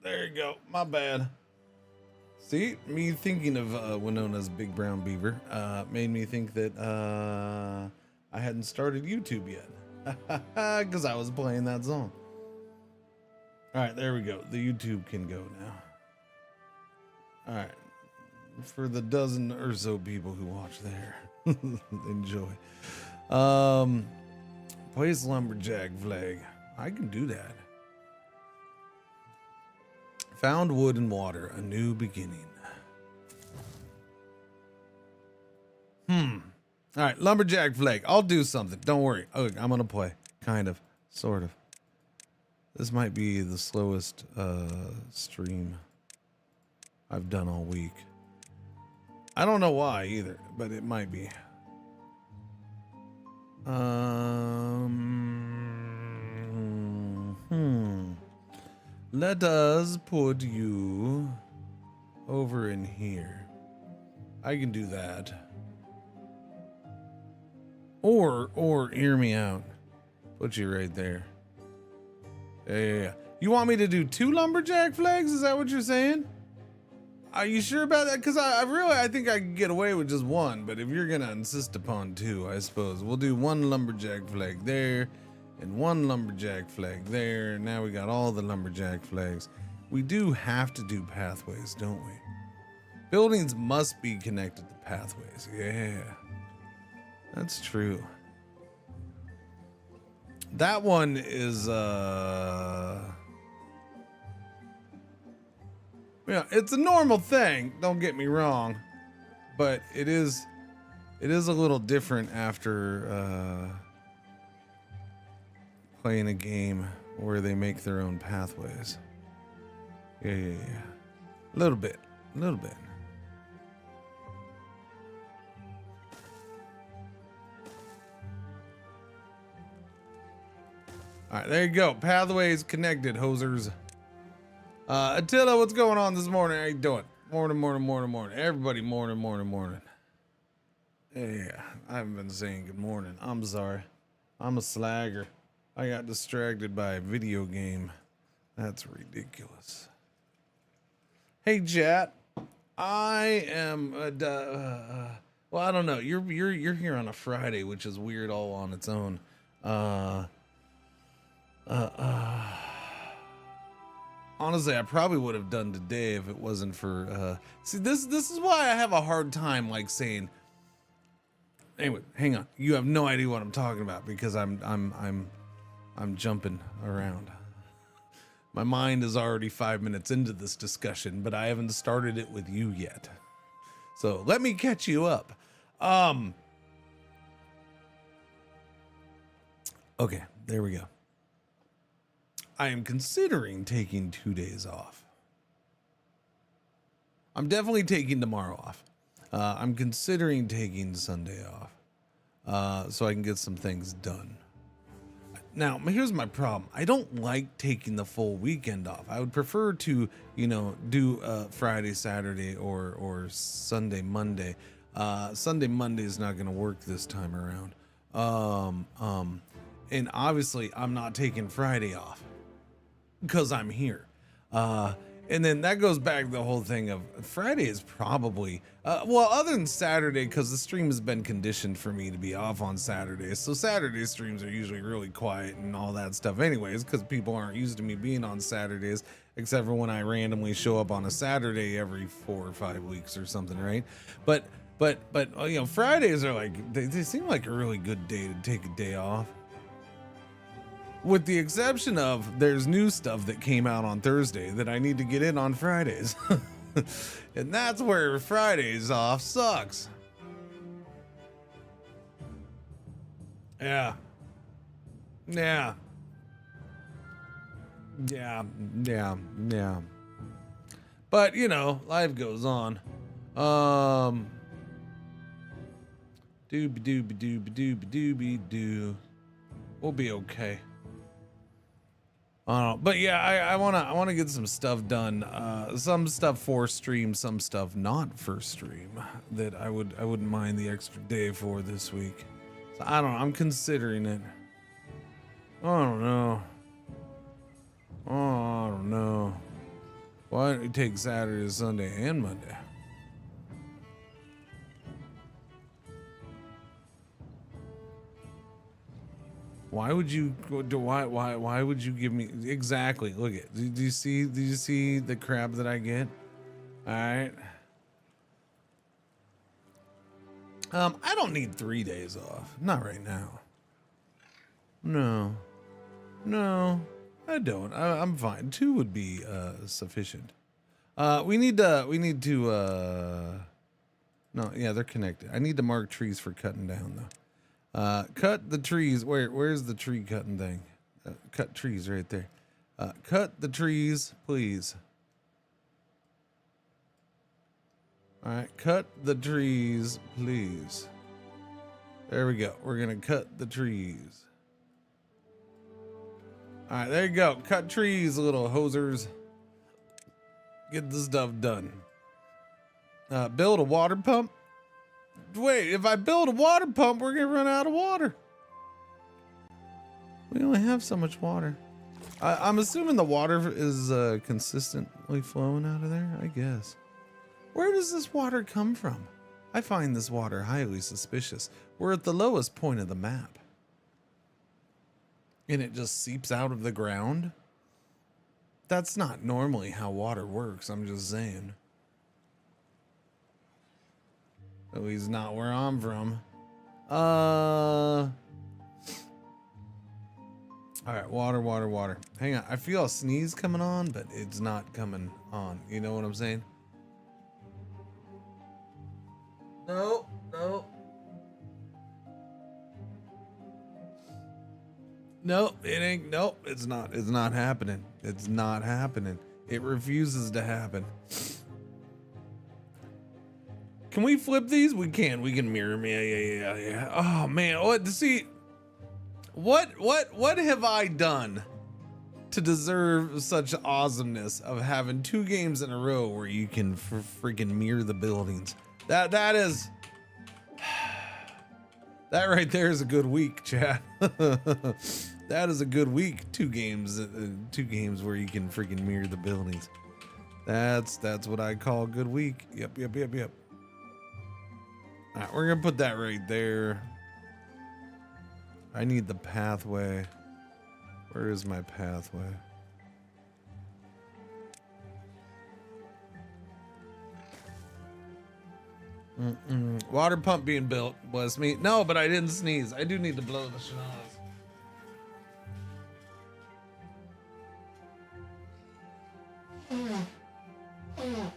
there you go. My bad. See, me thinking of Winona's Big Brown Beaver made me think that I hadn't started YouTube yet because I was playing that song. All right, there we go. The YouTube can go now. All right, for the dozen or so people who watch there, enjoy. Place lumberjack flag. I can do that. Found wood and water, a new beginning. All right, lumberjack flag. I'll do something. Don't worry. Oh, I'm gonna play. Kind of, sort of. This might be the slowest stream I've done all week. I don't know why either, but it might be. Let us put you over in here. I can do that. Or hear me out. Put you right there. Yeah. You want me to do 2 lumberjack flags? Is that what you're saying? Are you sure about that? Because I think I can get away with just 1, but if you're gonna insist upon 2, I suppose we'll do 1 lumberjack flag there and 1 lumberjack flag there. Now we got all the lumberjack flags. We do have to do pathways, don't we? Buildings must be connected to pathways. Yeah, that's true. That one is yeah, it's a normal thing, don't get me wrong, but it is a little different after playing a game where they make their own pathways. Yeah. A little bit. All right, there you go. Pathways connected, hosers. Attila, what's going on this morning? How you doing? Morning. Everybody, morning. Yeah, I haven't been saying good morning. I'm sorry. I'm a slagger. I got distracted by a video game. That's ridiculous. Hey, chat. I am. Well, I don't know. You're here on a Friday, which is weird all on its own. Honestly, I probably would have done today if it wasn't for see, this is why I have a hard time like saying. Anyway, hang on. You have no idea what I'm talking about because I'm jumping around. My mind is already 5 minutes into this discussion, but I haven't started it with you yet. So let me catch you up. Okay, there we go. I am considering taking 2 days off. I'm definitely taking tomorrow off. I'm considering taking Sunday off so I can get some things done. Now, here's my problem. I don't like taking the full weekend off. I would prefer to, do Friday, Saturday, or Sunday, Monday. Sunday, Monday is not going to work this time around. And obviously, I'm not taking Friday off because I'm here. And then that goes back to the whole thing of Friday is probably, other than Saturday, because the stream has been conditioned for me to be off on Saturdays. So Saturday streams are usually really quiet and all that stuff anyways, because people aren't used to me being on Saturdays, except for when I randomly show up on a Saturday every 4 or 5 weeks or something, right? But Fridays are like, they seem like a really good day to take a day off. With the exception of there's new stuff that came out on Thursday that I need to get in on Fridays. And that's where Fridays off sucks. Yeah. But, life goes on. Doobie-doobie-doobie-doobie-doobie-doo. We'll be okay. But yeah, I wanna get some stuff done. Some stuff for stream, some stuff not for stream that I wouldn't mind the extra day for this week. So I don't know. I'm considering it. I don't know. Why don't you take Saturday, Sunday, and Monday? Why would you why would you give me exactly? Look at, do you see the crap that I get? All right. I don't need 3 days off. Not right now. No, I don't. I'm fine. 2 would be sufficient. We need to no, yeah, they're connected. I need to mark trees for cutting down though. Cut the trees. Where's the tree cutting thing? Cut trees right there. Cut the trees, please. All right, cut the trees, please. There we go. We're gonna cut the trees. All right, there you go. Cut trees, little hosers. Get the stuff done. Build a water pump. Wait, if I build a water pump, we're gonna run out of water. We only have so much water. I'm assuming the water is consistently flowing out of there, I guess. Where does this water come from? I find this water highly suspicious. We're at the lowest point of the map. And it just seeps out of the ground? That's not normally how water works, I'm just saying. At least not where I'm from. All right, water. Hang on, I feel a sneeze coming on, but it's not coming on. You know what I'm saying? No. Nope, it ain't. Nope, it's not happening. It's not happening. It refuses to happen. Can we flip these? We can. We can mirror me. Yeah. Oh man, what? See, what have I done to deserve such awesomeness of having 2 games in a row where you can freaking mirror the buildings? That is. That right there is a good week, chat. That is a good week. 2 games where you can freaking mirror the buildings. That's what I call a good week. Yep. All right, we're gonna put that right there. I need the pathway. Where is my pathway? Water pump being built, bless me. No, but I didn't sneeze. I do need to blow the schnoz. Oh yeah.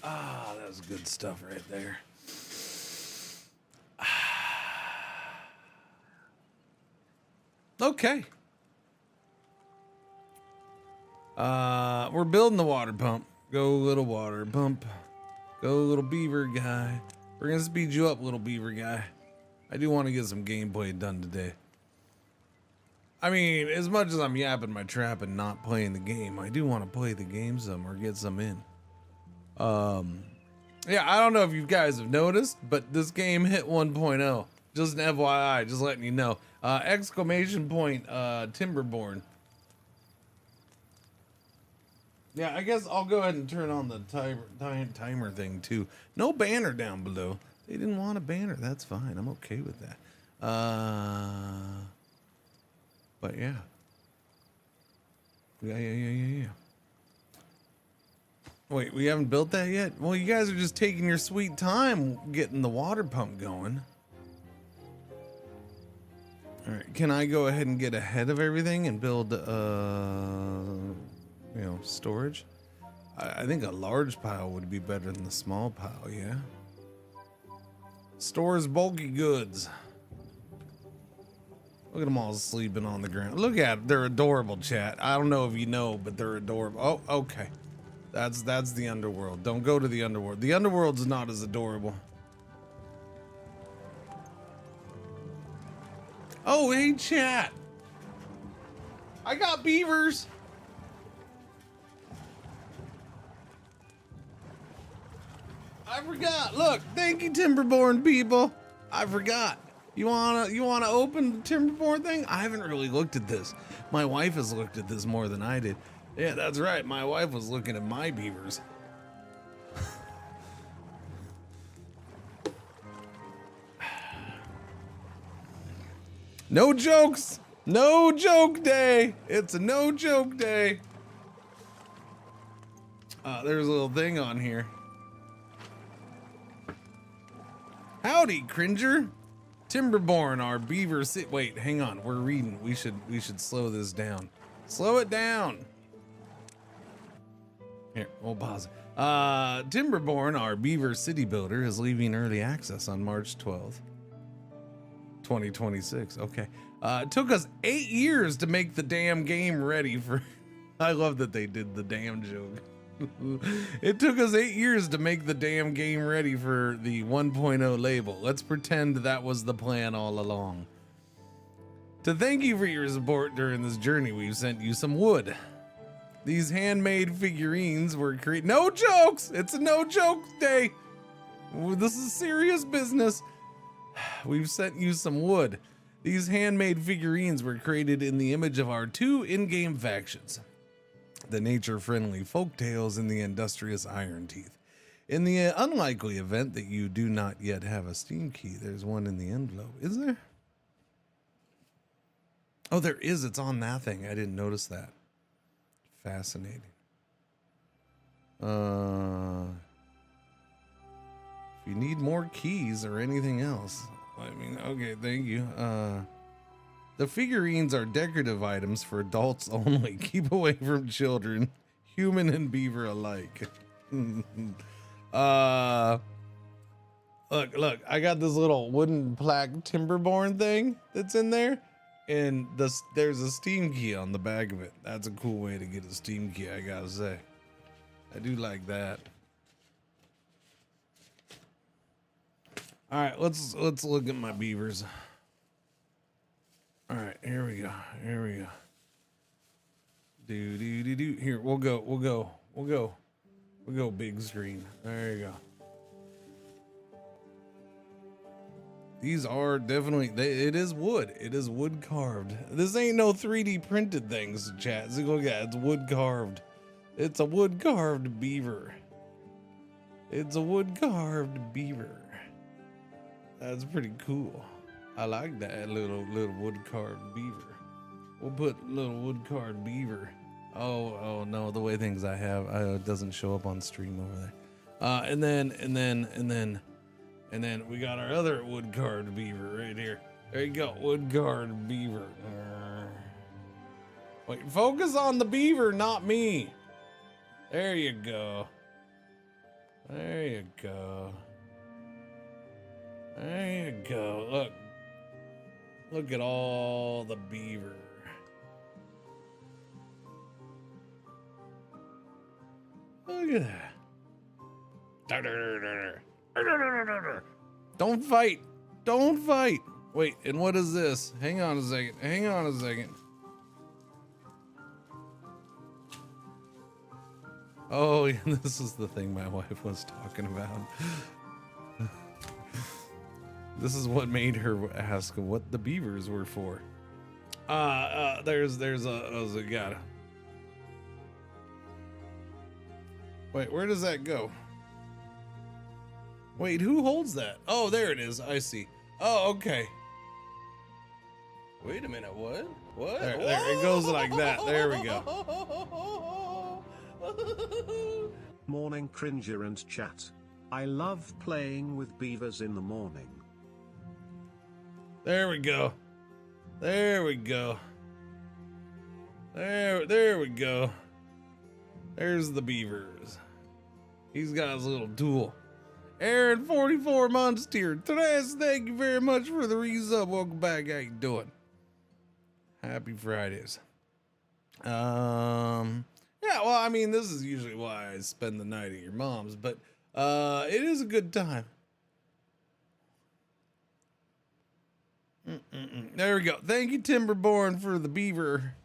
Ah, that was good stuff right there. Okay. We're building the water pump. Go little water pump. Go little beaver guy. We're gonna speed you up, little beaver guy. I do want to get some gameplay done today. I mean, as much as I'm yapping my trap and not playing the game, I do want to play the game some or get some in. Yeah, I don't know if you guys have noticed, but this game hit 1.0. Just an FYI, just letting you know. Exclamation point, Timberborn. Yeah, I guess I'll go ahead and turn on the timer thing too. No banner down below. They didn't want a banner. That's fine. I'm okay with that. But yeah. Yeah. Wait, we haven't built that yet? Well, you guys are just taking your sweet time getting the water pump going. All right, can I go ahead and get ahead of everything and build, storage? I think a large pile would be better than the small pile, yeah? Stores bulky goods. Look at them all sleeping on the ground. Look at them. They're adorable, chat. I don't know if you know, but they're adorable. Oh, okay. That's the underworld. Don't go to the underworld. The underworld's not as adorable. Oh, hey, chat. I got beavers. I forgot. Look, thank you, Timberborn people. I forgot. You wanna open the Timberborn thing? I haven't really looked at this. My wife has looked at this more than I did. Yeah, that's right. My wife was looking at my beavers. No jokes. No joke day. It's a no joke day. There's a little thing on here. Howdy, Cringer. Timberborn, our beaver wait, hang on. We're reading. We should slow this down. Slow it down. Here, we'll pause. Timberborn, our beaver city builder, is leaving early access on March 12th, 2026. Okay. It took us 8 years to make the damn game ready for. I love that they did the damn joke. It took us 8 years to make the damn game ready for the 1.0 label. Let's pretend that was the plan all along. To thank you for your support during this journey, we've sent you some wood. These handmade figurines were created. No jokes! It's a no joke day. This is serious business. We've sent you some wood. These handmade figurines were created in the image of our two in-game factions. The nature-friendly Folktales and the industrious Iron Teeth. In the unlikely event that you do not yet have a Steam key, there's one in the envelope. Is there? Oh, there is. It's on that thing. I didn't notice that. Fascinating. If you need more keys or anything else, I mean, okay, thank you. The figurines are decorative items for adults only. Keep away from children, human and beaver alike. Look, I got this little wooden plaque Timberborn thing that's in there, and there's a Steam key on the back of it. That's a cool way to get a Steam key, I gotta say. I do like that. All right, let's look at my beavers. All right, here we go. Do. Here, we'll go big screen. There you go. These are definitely, it is wood. It is wood carved. This ain't no 3D printed things, chat. So look at it, it's wood carved. It's a wood carved beaver. It's a wood carved beaver. That's pretty cool. I like that little wood carved beaver. We'll put little wood carved beaver. Oh no, the way things I have, it doesn't show up on stream over there. And then we got our other wood carved beaver right here. There you go, wood carved beaver. Wait, focus on the beaver, not me. There you go. There you go. There you go. Look at all the beaver. Look at that. Don't fight. Don't fight. Wait, and what is this? Hang on a second. Oh, yeah, this is the thing my wife was talking about. This is what made her ask what the beavers were for. There's a got. Wait, where does that go? Wait, who holds that? Oh, there it is. I see. Oh, okay. Wait a minute. What? There, it goes like that. There we go. Morning, Cringer and chat. I love playing with beavers in the morning. There we go. There we go. There we go. There's the beavers. He's got his little tool. Aaron, 44 months here. Tres, thank you very much for the resub. Welcome back. How you doing? Happy Fridays. Yeah, well, I mean, this is usually why I spend the night at your mom's, but it is a good time. There we go. Thank you, Timberborn, for the beaver.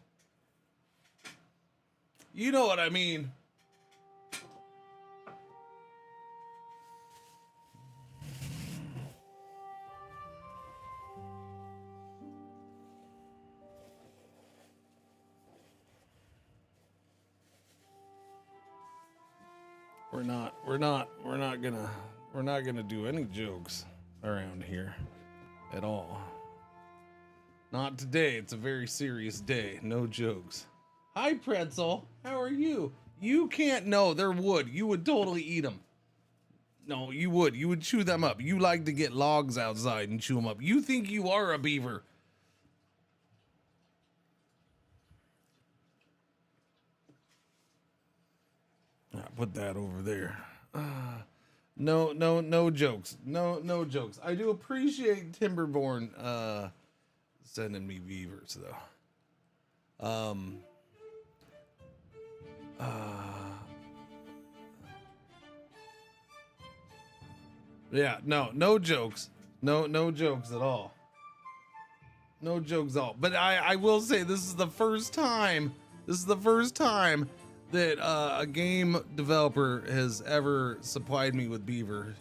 You know what I mean. we're not gonna do any jokes around here at all. Not today. It's a very serious day. No jokes. Hi, Pretzel. How are you? You can't know. They're wood. You would totally eat them. No, you would. You would chew them up. You like to get logs outside and chew them up. You think you are a beaver. Put that over there. No jokes. No jokes. I do appreciate Timberborn sending me beavers though. Yeah, no jokes. No jokes at all. No jokes at all. But I will say this is the first time that a game developer has ever supplied me with beaver.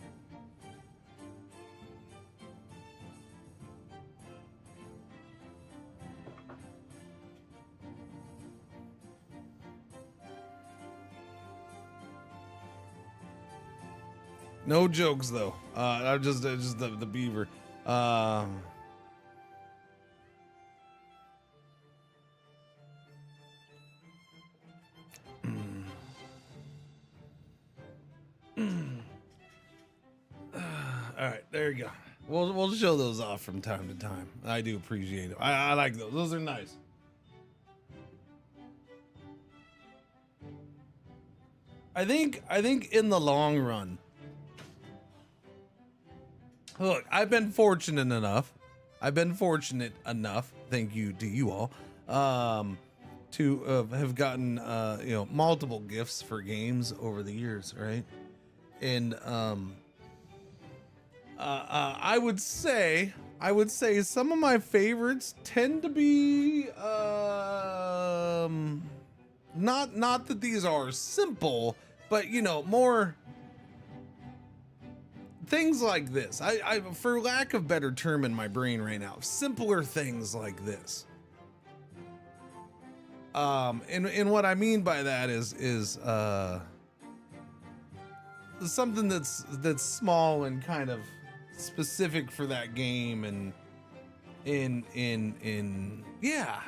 No jokes though. I'm just the beaver. All right, there you go. We'll show those off from time to time. I do appreciate it. I like those. Those are nice. I think in the long run. Look, I've been fortunate enough. Thank you to you all, to have gotten multiple gifts for games over the years, right? And I would say some of my favorites tend to be not that these are simple, but more things like this. I for lack of better term in my brain right now, simpler things like this. And what I mean by that is something that's small and kind of specific for that game, and yeah,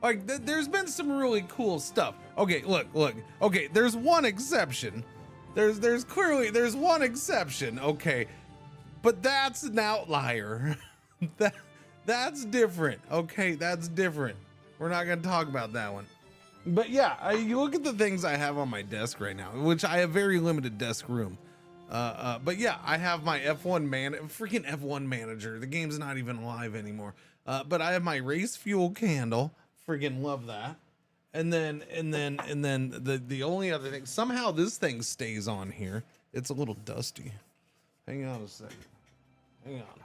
like there's been some really cool stuff. Okay, look. Okay, there's one exception. There's clearly one exception. Okay, but that's an outlier. That's different. Okay, that's different. We're not gonna talk about that one. But yeah, you look at the things I have on my desk right now, which I have very limited desk room. But yeah, I have my freaking F1 manager. The game's not even live anymore. But I have my race fuel candle. Freaking love that. And then the only other thing, somehow this thing stays on here. It's a little dusty. Hang on a second. Hang on.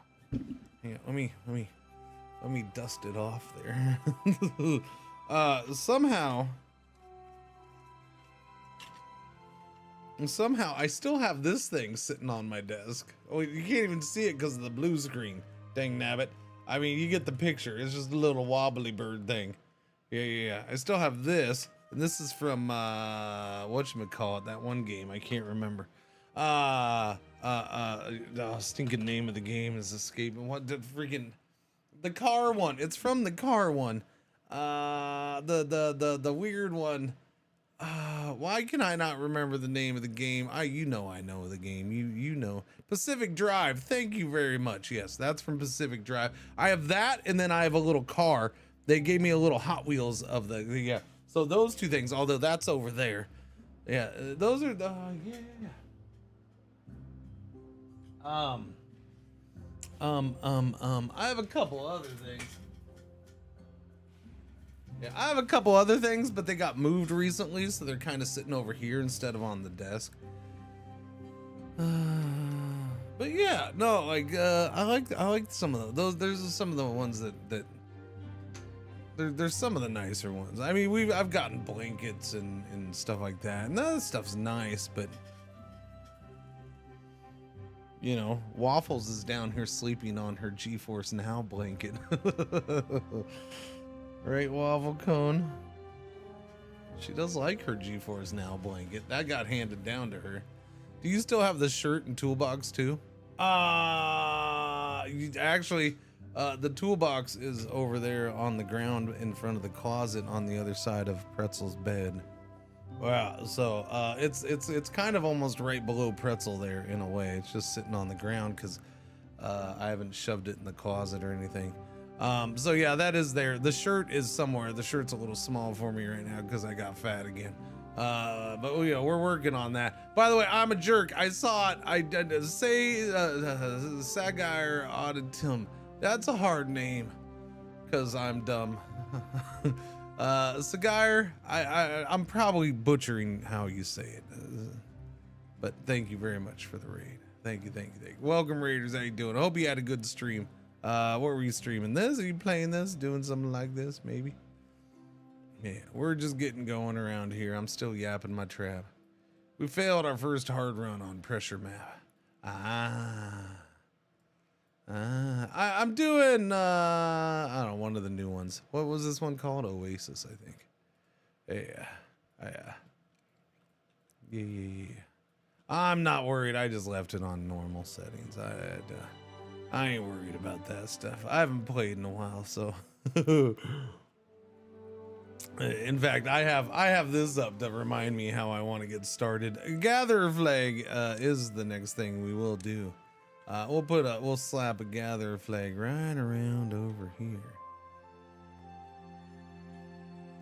Let me dust it off there. Somehow I still have this thing sitting on my desk. Oh, you can't even see it because of the blue screen. Dang nabbit. I mean, you get the picture. It's just a little wobbly bird thing. Yeah. I still have this. And this is from, whatchamacallit, that one game. I can't remember. The stinking name of the game is escaping. What the freaking, the car one. It's from the car one. The weird one. Why can I not remember the name of the game? I know the game. You know. Pacific Drive. Thank you very much. Yes, that's from Pacific Drive. I have that, and then I have a little car. They gave me a little Hot Wheels of the yeah. So those two things, although that's over there. Yeah, those are the yeah. I have a couple other things. Yeah, I have a couple other things, but they got moved recently, so they're kind of sitting over here instead of on the desk. But yeah, no, like I like some of those. There's some of the ones that there's some of the nicer ones. I mean, I've gotten blankets and stuff like that, and that stuff's nice, but Waffles is down here sleeping on her GeForce Now blanket. Right, Waffle Cone? She does like her GeForce Now blanket. That got handed down to her. Do you still have the shirt and toolbox too? Actually, the toolbox is over there on the ground in front of the closet on the other side of Pretzel's bed. Wow, so it's kind of almost right below Pretzel there in a way. It's just sitting on the ground because I haven't shoved it in the closet or anything. So yeah, that is there. The shirt is somewhere. The shirt's a little small for me right now because I got fat again. But you know, we're working on that. By the way, I'm a jerk. I saw it. I did say Sagire Auditum. That's a hard name because I'm dumb. Sagire, I'm probably butchering how you say it. But thank you very much for the raid. Thank you. Welcome, Raiders. How you doing? I hope you had a good stream. What were you streaming? This? Are you playing this? Doing something like this, maybe? Yeah, we're just getting going around here. I'm still yapping my trap. We failed our first hard run on pressure map. I'm doing, I don't know, one of the new ones. What was this one called? Oasis, I think. Yeah. I'm not worried. I just left it on normal settings. I ain't worried about that stuff. I haven't played in a while, so. In fact, I have this up to remind me how I want to get started. Gather flag is the next thing we will do. We'll slap a gather flag right around over here.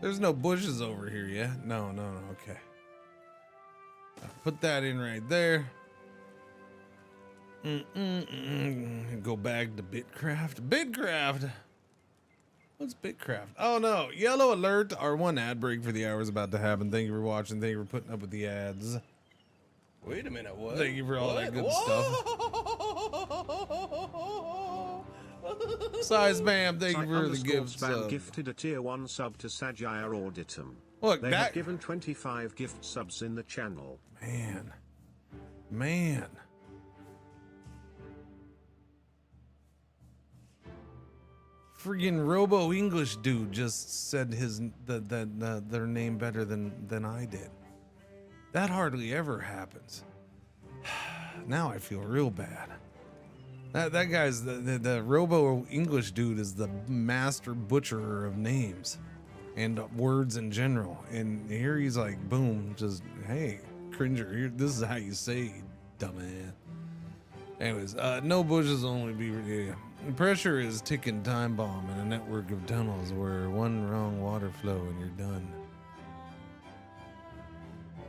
There's no bushes over here yet. No. Okay. Put that in right there. Go back to Bitcraft. What's Bitcraft? Oh no, yellow alert. Our one ad break for the hour is about to happen. Thank you for watching. Thank you for putting up with the ads. Wait a minute, what? Thank you for all that good stuff. Size Bam, thank you for the gifts. Gifted a tier 1 sub to Sagire Auditum. Look, they have given 25 gift subs in the channel. Man. Friggin' Robo English dude just said their name better than I did. That hardly ever happens. Now I feel real bad. That guy's the Robo English dude is the master butcherer of names and words in general. And here he's like, boom, just hey, Cringer, here, this is how you say, dumbass. Anyways, no bushes only be. Yeah. Pressure is ticking time bomb in a network of tunnels where one wrong water flow and you're done.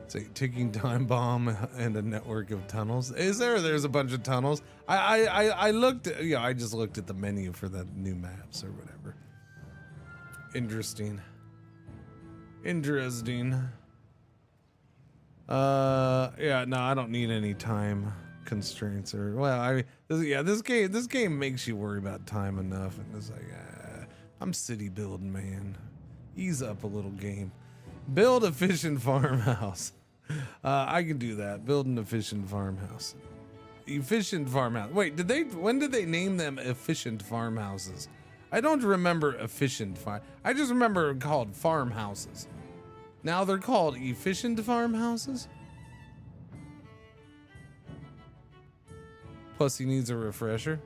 It's a ticking time bomb and a network of tunnels. There's a bunch of tunnels. I looked at, I just looked at the menu for the new maps or whatever. Interesting. Yeah, no, I don't need any time constraints or this game makes you worry about time enough, and it's like I'm city building, man. Ease up a little, game. Build efficient farmhouse. I can do that. Build an efficient farmhouse. Efficient farmhouse. Wait, when did they name them efficient farmhouses? I don't remember efficient I just remember called farmhouses. Now they're called efficient farmhouses. Plus he needs a refresher.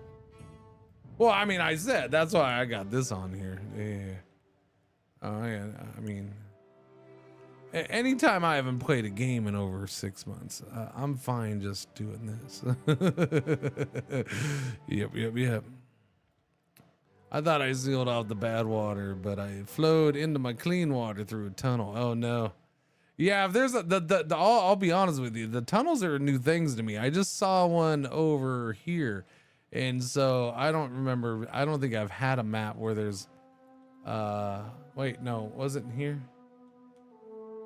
Well, I mean, I said that's why I got this on here. Yeah. Oh yeah. I mean, anytime I haven't played a game in over 6 months, I'm fine just doing this. Yep. I thought I sealed off the bad water, but I flowed into my clean water through a tunnel. Oh no. Yeah, if there's I'll be honest with you, the tunnels are new things to me. I just saw one over here, and so I don't think I've had a map where there's wait, no, was it in here?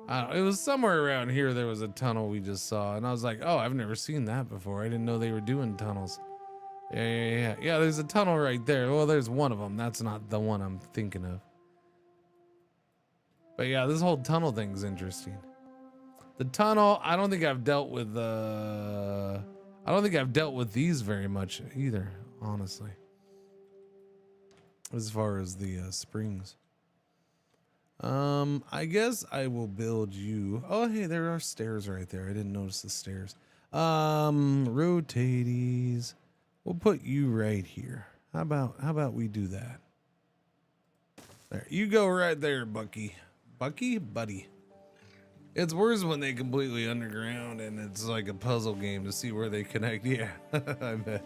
I don't know, it was somewhere around here. There was a tunnel we just saw, and I was like, oh, I've never seen that before. I didn't know they were doing tunnels. Yeah, there's a tunnel right there. Well, there's one of them. That's not the one I'm thinking of. But yeah, this whole tunnel thing is interesting. The tunnel, I don't think I've dealt with these very much either, honestly. As far as the springs. I guess I will build you. Oh, hey, there are stairs right there. I didn't notice the stairs. Rotaties. We'll put you right here. How about we do that? There, you go right there, Bucky. Bucky, buddy. It's worse when they completely underground and it's like a puzzle game to see where they connect. Yeah, I bet.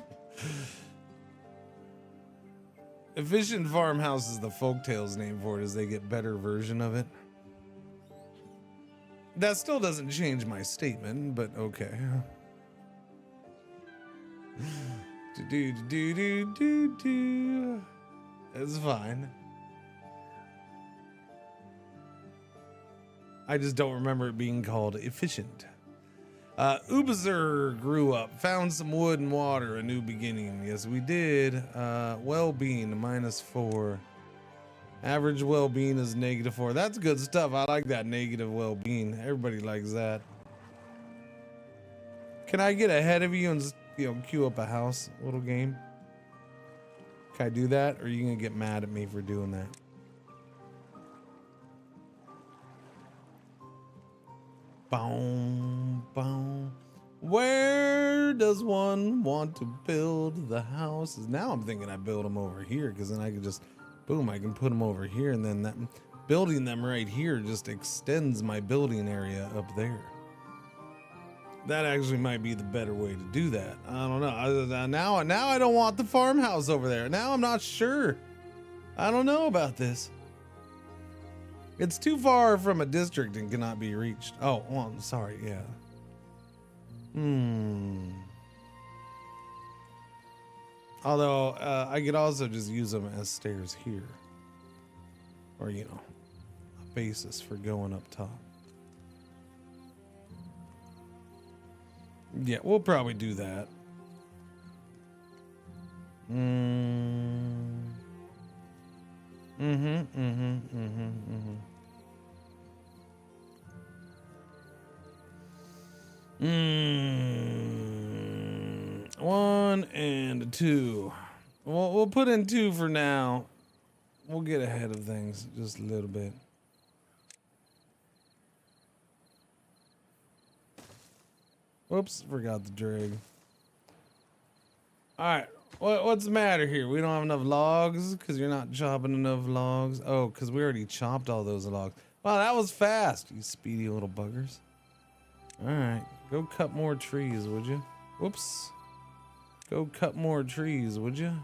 Efficient Farmhouse is the folktale's name for it, as they get better version of it. That still doesn't change my statement, but okay. Do. It's fine. I just don't remember it being called efficient. Ubazer grew up, found some wood and water, a new beginning. Yes, we did. Well-being, -4. Average well-being is -4. That's good stuff. I like that negative well-being. Everybody likes that. Can I get ahead of you and, queue up a house little game? Can I do that? Or are you gonna get mad at me for doing that? Boom, boom. Where does one want to build the houses? Now I'm thinking I build them over here, because then I can just, boom, I can put them over here, and then that building them right here just extends my building area up there. That actually might be the better way to do that. I don't know. Now I don't want the farmhouse over there. Now I'm not sure. I don't know about this. It's too far from a district and cannot be reached. Oh, well, I'm sorry, yeah. Although, I could also just use them as stairs here. Or, a basis for going up top. Yeah, we'll probably do that. One and two. Well, we'll put in 2 for now. We'll get ahead of things just a little bit. Whoops, forgot the drag. All right, what's the matter here? We don't have enough logs because you're not chopping enough logs. Oh, because we already chopped all those logs. Wow, that was fast, you speedy little buggers. All right, go cut more trees, would you? Whoops. Go cut more trees, would you?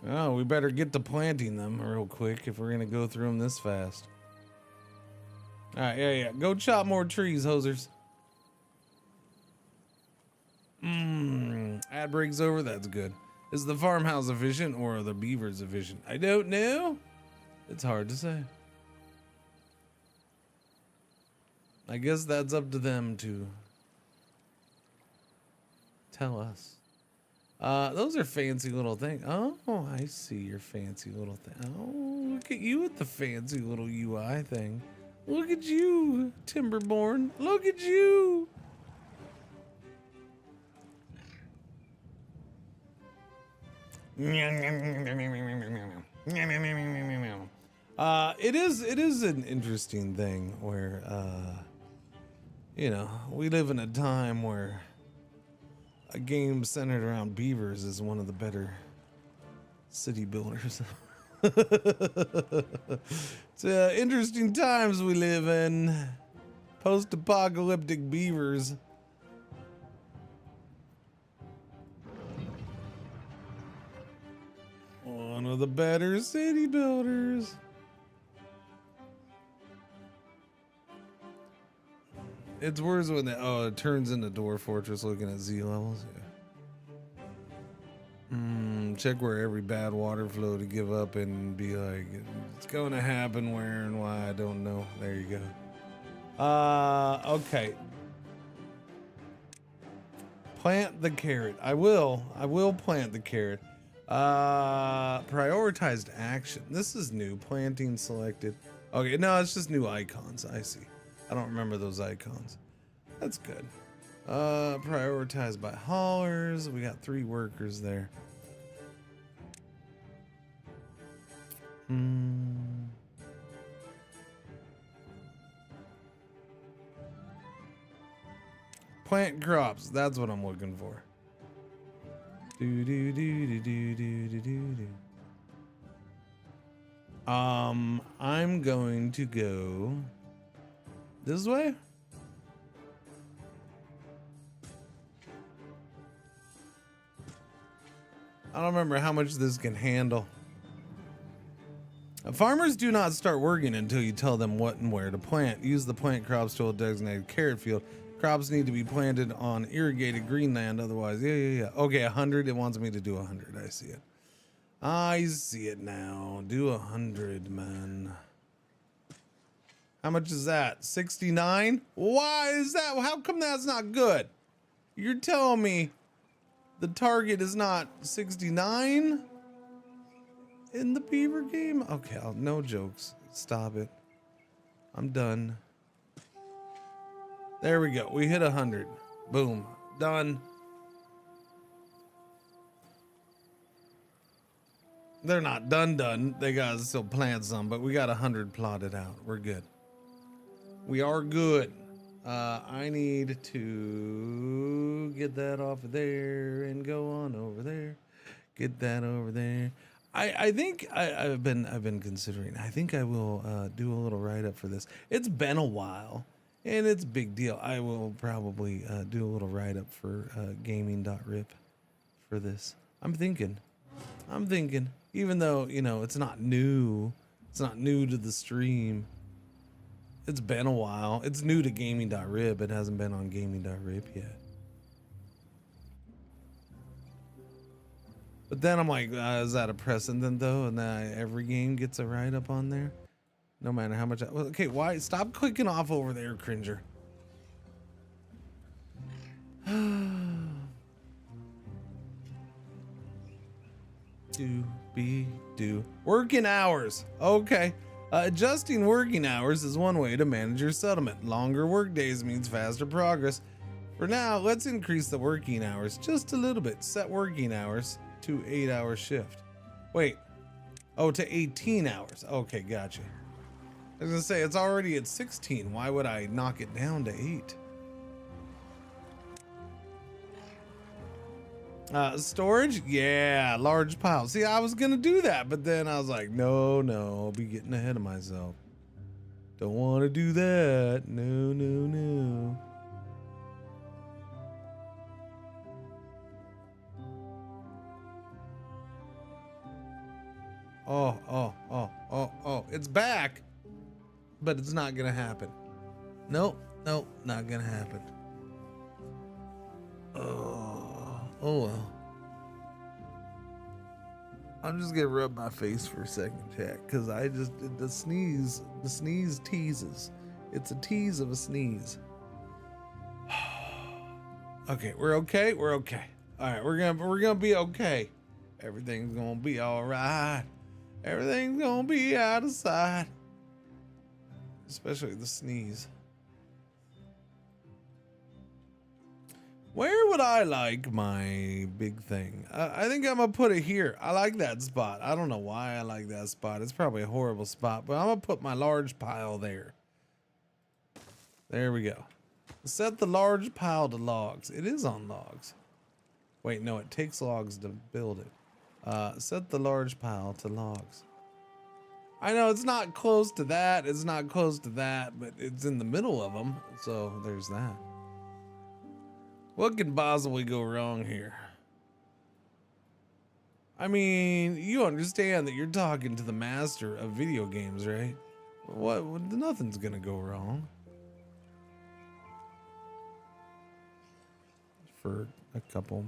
Oh, we better get to planting them real quick if we're gonna go through them this fast. All right, yeah. Go chop more trees, hosers. Ad breaks over. That's good. Is the farmhouse efficient or are the beavers efficient? I don't know. It's hard to say. I guess that's up to them to tell us. Those are fancy little things. Oh, I see your fancy little thing. Oh, look at you with the fancy little UI thing. Look at you, Timberborn. Look at you. It is an interesting thing where we live in a time where a game centered around beavers is one of the better city builders. It's interesting times we live in. Post-apocalyptic beavers. One of the better city builders. It's worse when it turns into Dwarf Fortress looking at Z levels. Yeah. Check where every bad water flow to give up and be like, it's going to happen where and why, I don't know. There you go. Okay. Plant the carrot. I will plant the carrot. Prioritized action. This is new. Planting selected. Okay, no, it's just new icons. I see. I don't remember those icons. That's good. Prioritized by haulers. We got 3 workers there. Plant crops. That's what I'm looking for. Do do do do do do do do do. I'm going to go this way. I don't remember how much this can handle. Farmers do not start working until you tell them what and where to plant. Use the plant crops to a designated carrot field. Crops need to be planted on irrigated green land, otherwise, yeah. Okay, 100, it wants me to do 100, I see it. I see it now, do 100, man. How much is that, 69? Why is that, how come that's not good? You're telling me the target is not 69 in the beaver game? Okay, no jokes, stop it. I'm done. There we go. We hit 100. Boom. Done. They're not done. They gotta still plant some, but we got 100 plotted out. We're good. We are good. I need to get that off of there and go on over there. Get that over there. I think I've been considering. I think I will do a little write-up for this. It's been a while. And it's a big deal. I will probably do a little write-up for gaming.rip for this. I'm thinking, even though, you know, it's not new to the stream. It's been a while. It's new to gaming.rip. It hasn't been on gaming.rip yet. But then I'm like, is that a precedent though? And then every game gets a write-up on there? No matter how much okay, why? Stop clicking off over there, Cringer. Do. Working hours. Okay. Adjusting working hours is one way to manage your settlement. Longer work days means faster progress. For now, let's increase the working hours just a little bit. Set working hours to 8-hour shift. Wait. Oh, to 18 hours. Okay, gotcha. I was gonna say, it's already at 16. Why would I knock it down to 8? Storage? Yeah, large pile. See, I was gonna do that, but then I was like, no, I'll be getting ahead of myself. Don't want to do that. No. Oh, it's back. But it's not gonna happen. Nope, not gonna happen. Oh well. I'm just gonna rub my face for a second, chat, because the sneeze teases. It's a tease of a sneeze. Okay, we're okay. All right, we're gonna be okay. Everything's gonna be all right. Everything's gonna be out of sight. Especially the sneeze. Where would I like my big thing? I think I'm gonna put it here. I like that spot. I don't know why I like that spot. It's probably a horrible spot, but I'm gonna put my large pile there. There we go. Set the large pile to logs. It is on logs. Wait, no, it takes logs to build it. Set the large pile to logs. I know it's not close to that. But it's in the middle of them. So there's that. What can possibly go wrong here? I mean, you understand that you're talking to the master of video games, right? Nothing's gonna go wrong. For a couple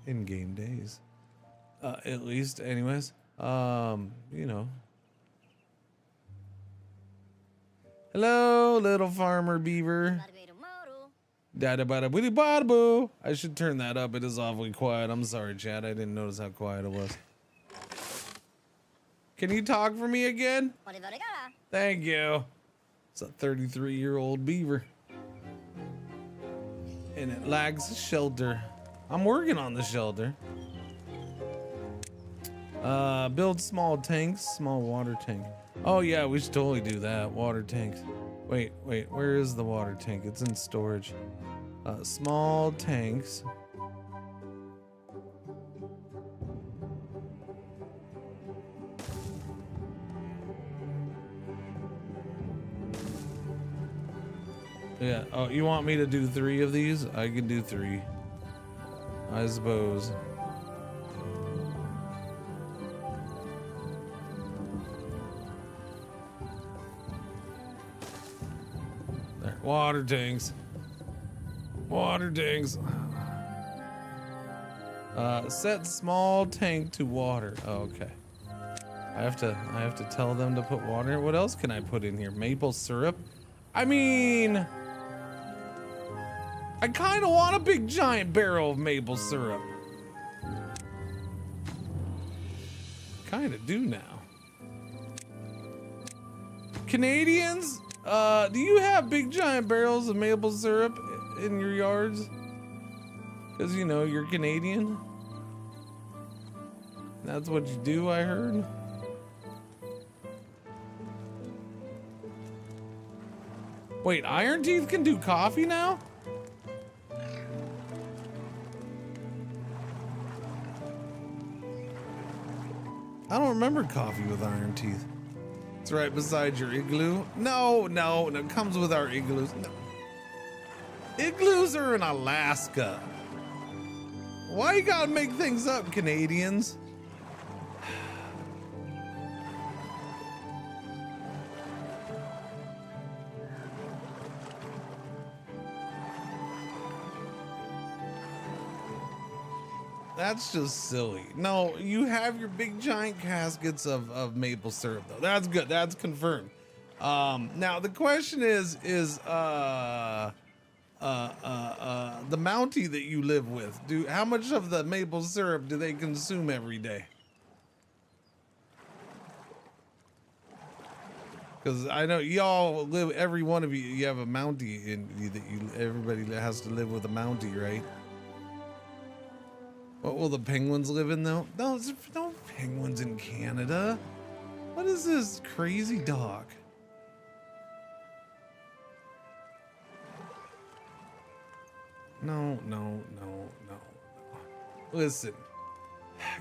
in-game days. At least, anyways. You know. Hello, little farmer beaver. I should turn that up. It is awfully quiet. I'm sorry, chat. I didn't notice how quiet it was. Can you talk for me again? Thank you. It's a 33-year-old beaver. And it lacks shelter. I'm working on the shelter. Build small tanks, small water tank. Oh yeah, we should totally do that. Water tanks. Wait, where is the water tank? It's in storage. Small tanks. Yeah, oh, you want me to do 3 of these? I can do 3. I suppose. There, water tanks. Water tanks. Set small tank to water. Oh, okay. I have to tell them to put water. What else can I put in here? Maple syrup? I mean, I kind of want a big giant barrel of maple syrup. Kind of do now. Canadians, do you have big giant barrels of maple syrup in your yards? Because, you know, you're Canadian. That's what you do, I heard. Wait, Iron Teeth can do coffee now? I don't remember coffee with Iron Teeth. It's right beside your igloo. No, it comes with our igloos. No. Igloos are in Alaska. Why you gotta make things up, Canadians? That's just silly. No, you have your big giant caskets of maple syrup though. That's good. That's confirmed. Now the question is the Mountie that you live with, how much of the maple syrup do they consume every day? Because I know y'all live, every one of you have a Mountie in you that everybody has to live with a Mountie, right? What will the penguins live in though? No, there's no penguins in Canada. What is this crazy dog? No. Listen,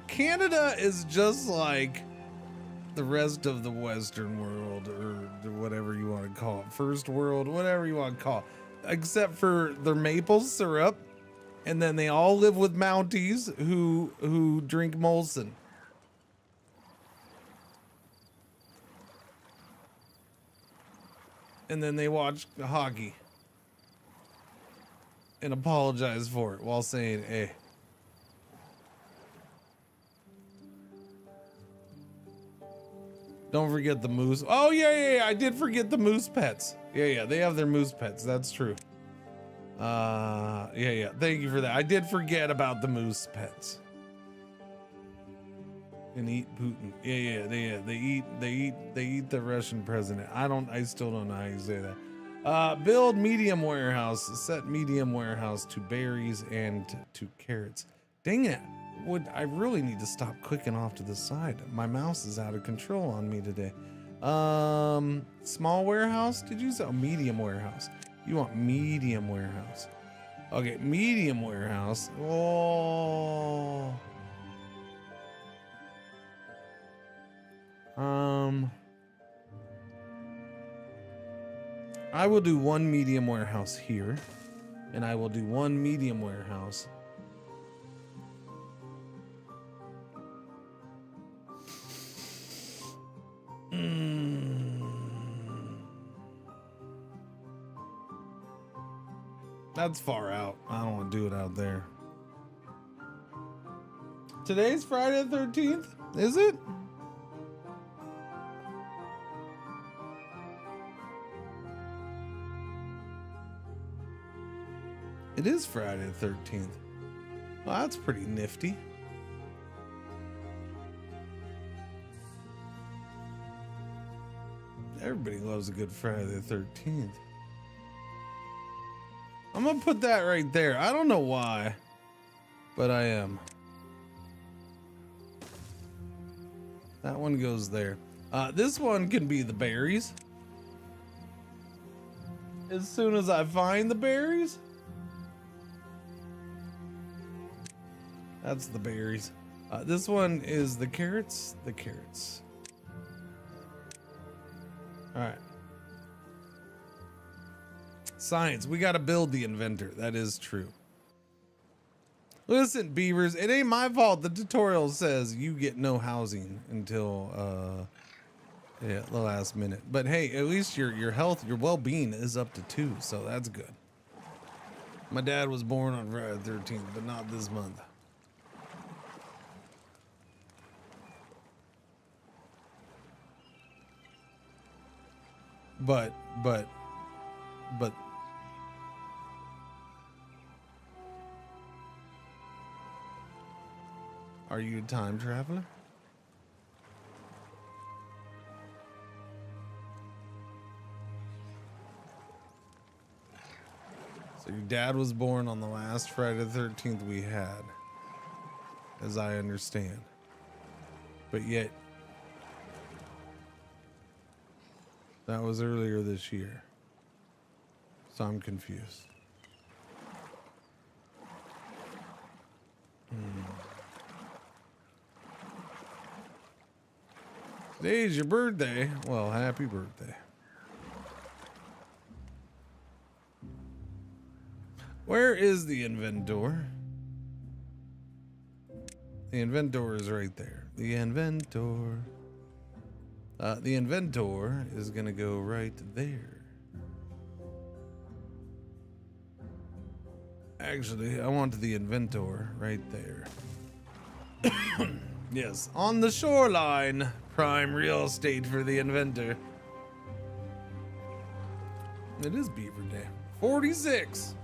Canada is just like the rest of the Western world, or whatever you want to call it, first world, whatever you want to call it, except for their maple syrup. And then they all live with Mounties who drink Molson. And then they watch hockey. And apologize for it while saying, hey. Don't forget the moose. Oh, yeah, I did forget the moose pets. Yeah, they have their moose pets. That's true. Yeah, thank you for that. I did forget about the moose pets. And eat Putin. Yeah, they eat the Russian president. I still don't know how you say that. Build medium warehouse. Set medium warehouse to berries and to carrots. Dang it. I really need to stop clicking off to the side. My mouse is out of control on me today. Small warehouse? Did you say medium warehouse? You want medium warehouse. Okay, medium warehouse. Oh. I will do 1 medium warehouse here, and I will do 1 medium warehouse. That's far out. I don't want to do it out there. Today's Friday the 13th? Is it? It is Friday the 13th. Well, that's pretty nifty. Everybody loves a good Friday the 13th. I'm gonna put that right there. I don't know why, but I am. That one goes there. This one can be the berries. as soon as I find the berries. That's the berries. This one is the carrots. The carrots. All right. Science. We got to build the inventor. That is true. Listen, beavers, it ain't my fault the tutorial says you get no housing until yeah, the last minute. But hey, at least your health, your well-being is up to 2, so that's good. My dad was born on Friday the 13th, but not this month. But are you a time traveler? So your dad was born on the last Friday the 13th we had, as I understand. But yet, that was earlier this year. So I'm confused. Today's your birthday. Well, happy birthday. Where is the inventor? The inventor is right there. The inventor. The inventor is gonna go right there. Actually, I want the inventor right there. Yes, on the shoreline. Prime real estate for the inventor. It is Beaver Day. 46.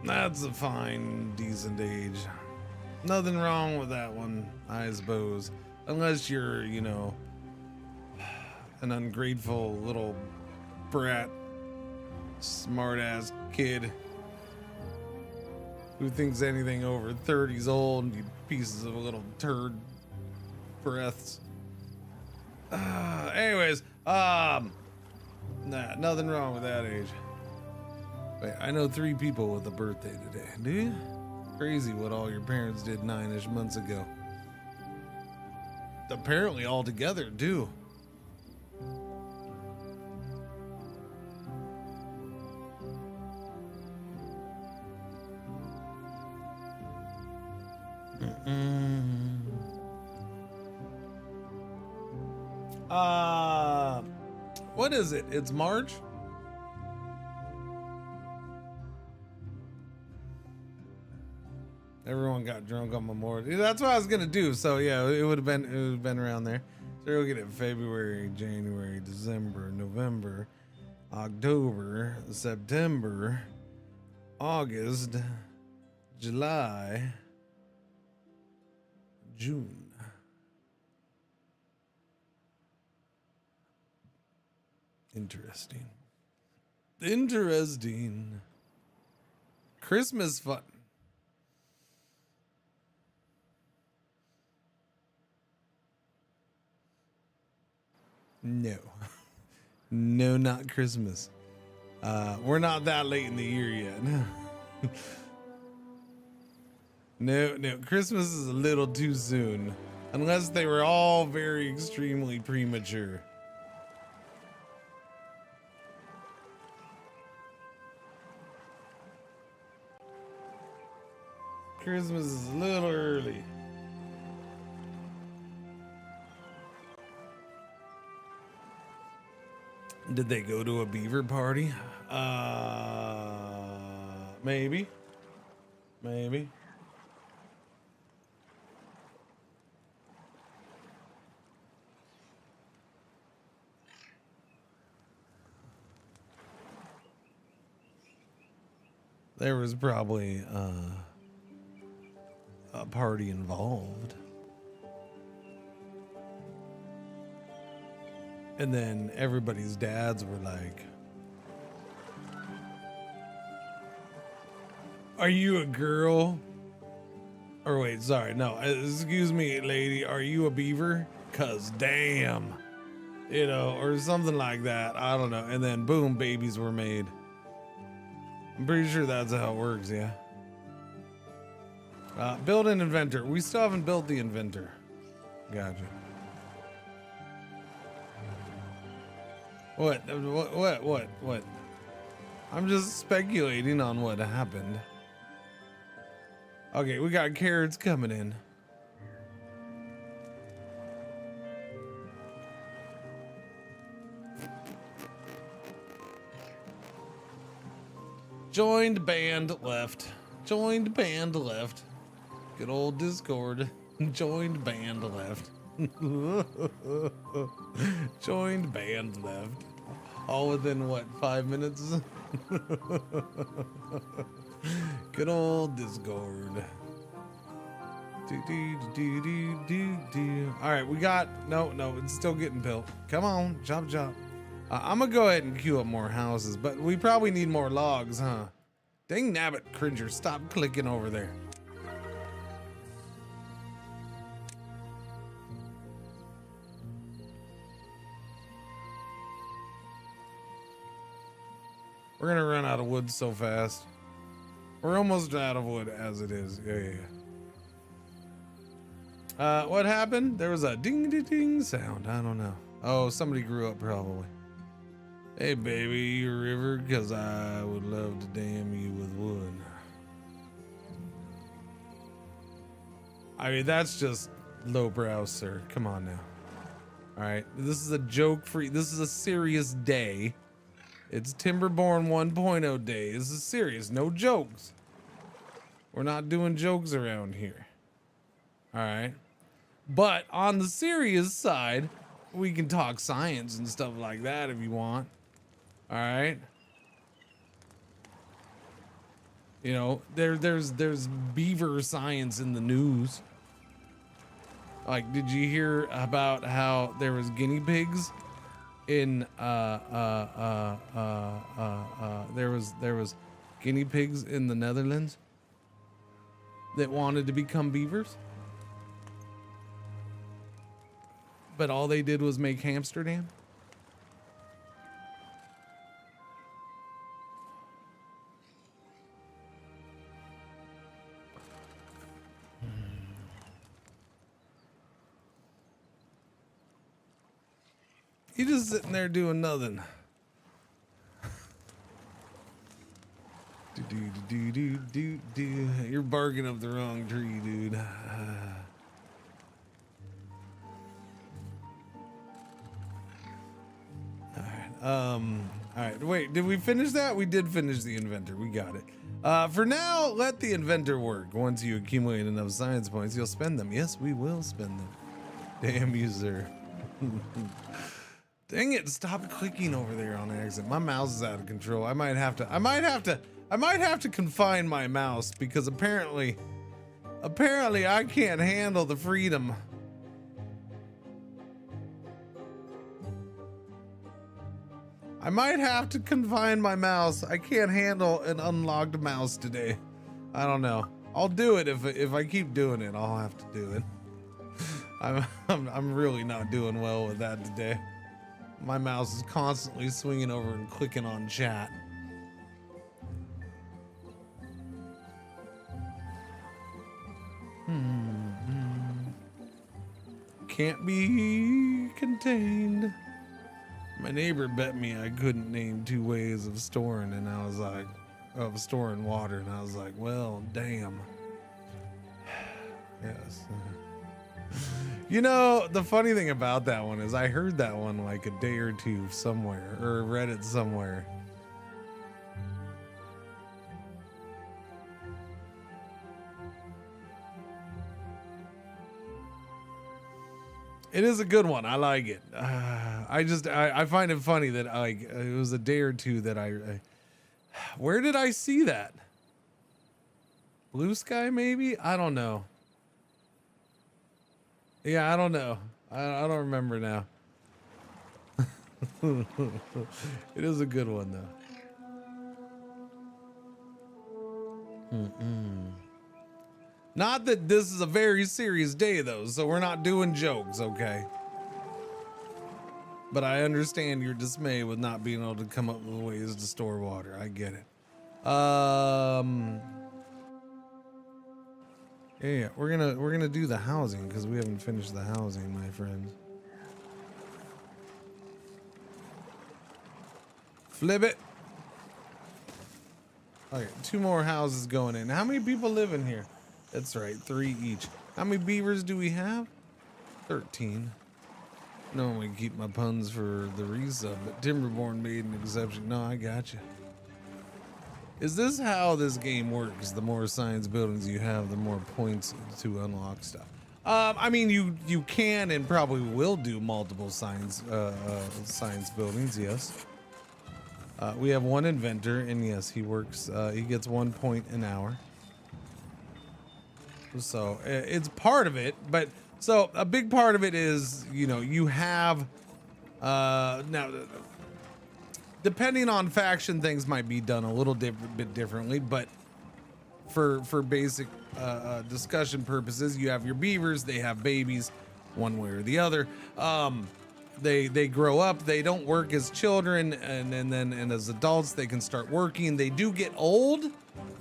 That's a fine, decent age. Nothing wrong with that one, I suppose. Unless you're, you know, an ungrateful little brat, smart-ass kid who thinks anything over 30's old, you pieces of little turd breaths. Anyways, nah, nothing wrong with that age. Wait, I know 3 people with a birthday today. Do you? Crazy what all your parents did 9-ish months ago. Apparently all together, too. What is it? It's March? Everyone got drunk on Memorial Day. That's what I was gonna do. So yeah, it would have been around there. So we'll get it February, January, December, November, October, September, August, July, June. Interesting. Interesting. Christmas fun. No. No, not Christmas. We're not that late in the year yet. No, Christmas is a little too soon. Unless they were all very extremely premature. Christmas is a little early. Did they go to a beaver party? Maybe. Maybe. There was probably a party involved. And then everybody's dads were like, "Are you a girl?" Or wait, sorry, no, excuse me, lady, are you a beaver? 'Cause damn, You know, or something like that. I don't know. And then boom, babies were made. I'm pretty sure that's how it works, yeah. Build an inventor. We still haven't built the inventor. Gotcha. What? I'm just speculating on what happened. Okay, we got carrots coming in. Joined band left. Joined band left. Good old Discord. Joined band left. Joined band left. All within what, 5 minutes? Good old Discord. All right, we got no, it's still getting built. Come on, chop. I'm gonna go ahead and queue up more houses, but we probably need more logs, huh? Dang nabbit, Cringer, stop clicking over there. We're gonna run out of wood so fast. We're almost out of wood as it is. Yeah. What happened? There was a ding ding ding sound. I don't know. Oh, somebody grew up probably. Hey baby, you river, cause I would love to dam you with wood. I mean, that's just lowbrow, sir. Come on now. All right, this is a joke-free. This is a serious day. It's Timberborn 1.0 day. This is serious. No jokes. We're not doing jokes around here. All right. But on the serious side, we can talk science and stuff like that if you want. All right. You know, there's beaver science in the news. Like, did you hear about how there was guinea pigs in there was guinea pigs in the Netherlands that wanted to become beavers, but all they did was make Amsterdam. You just sitting there doing nothing. You're barking up the wrong tree, dude. All right. Wait, did we finish that? We did finish the inventor. We got it. For now, let the inventor work. Once you accumulate enough science points, you'll spend them. Yes, we will spend them. Damn you, sir. Dang it, stop clicking over there on accident. My mouse is out of control. I might have to confine my mouse because apparently I can't handle the freedom. I might have to confine my mouse. I can't handle an unlocked mouse today. I don't know. I'll do it if I keep doing it. I'll have to do it. I'm really not doing well with that today. My mouse is constantly swinging over and clicking on chat. Can't be contained. My neighbor bet me I couldn't name 2 ways of storing, and I was like, of storing water, and I was like, well, damn. Yes. You know, the funny thing about that one is I heard that one like a day or two somewhere, or read it somewhere. It is a good one. I like it. I find it funny that it was a day or two that where did I see that? Blue Sky, maybe? I don't know. Yeah, I don't know. I don't remember now. It is a good one, though. Not that this is a very serious day, though, so we're not doing jokes, okay? but I understand your dismay with not being able to come up with ways to store water. I get it. Yeah, we're gonna do the housing because we haven't finished the housing, my friends. Flip it. Okay, 2 more houses going in. How many people live in here? That's right, 3 each. How many beavers do we have? 13. Normally keep my puns for the resub, but Timberborn made an exception. No, I got you. Is this how this game works? The more science buildings you have, the more points to unlock stuff. I mean, you can and probably will do multiple science buildings. Yes. We have 1 inventor, and yes, he works. He gets 1 point an hour. So it's part of it, but so a big part of it is, you know, you have now. Depending on faction, things might be done a little bit differently, but for basic discussion purposes, you have your beavers. They have babies, one way or the other. They grow up. They don't work as children, and as adults, they can start working. They do get old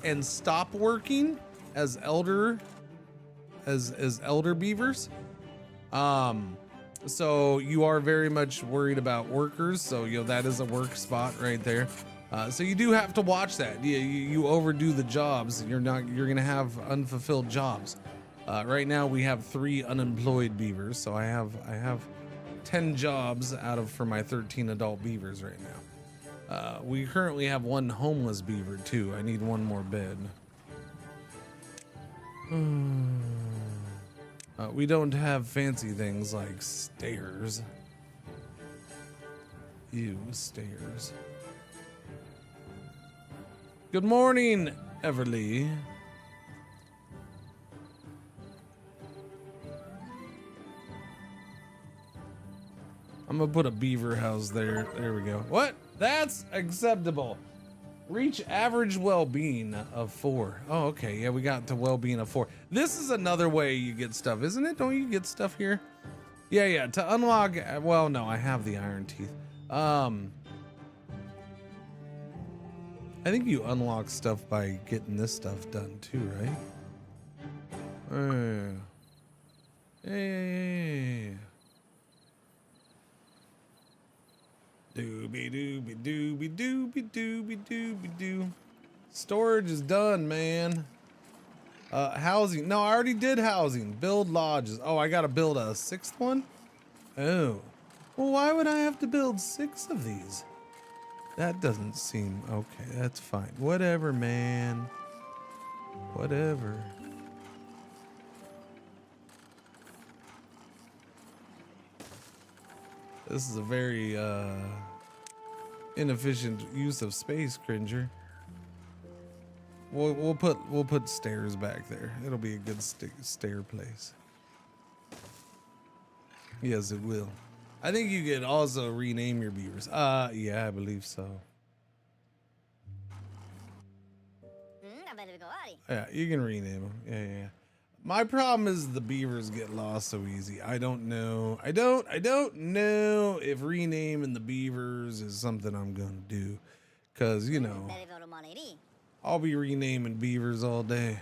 and stop working as elder beavers. So you are very much worried about workers. So, you know, that is a work spot right there. So you do have to watch that. You overdo the jobs. You're going to have unfulfilled jobs. Right now we have 3 unemployed beavers. So I have 10 jobs for my 13 adult beavers right now. We currently have 1 homeless beaver too. I need 1 more bed. We don't have fancy things like stairs. Ew, stairs. Good morning, Everly. I'm gonna put a beaver house there. There we go. What? That's acceptable. Reach average well-being of 4. Oh, okay. Yeah, we got to well-being of 4. This is another way you get stuff, isn't it? Don't you get stuff here? Yeah. To unlock, well, no, I have the iron teeth. I think you unlock stuff by getting this stuff done too, right? Yeah. Doobie doobie doobie doobie doobie doobie doo. Storage is done, man. Housing. No, I already did housing. Build lodges. Oh, I gotta build a 6th one? Oh. Well, why would I have to build 6 of these? That doesn't seem okay. That's fine. Whatever, man. Whatever. This is a very inefficient use of space, Cringer. We'll put stairs back there. It'll be a good stair place. Yes, it will. I think you could also rename your beavers. Yeah, I believe so. Yeah, you can rename them. Yeah. My problem is the beavers get lost so easy. I don't know. I don't know if renaming the beavers is something I'm gonna do, cause you know I'll be renaming beavers all day.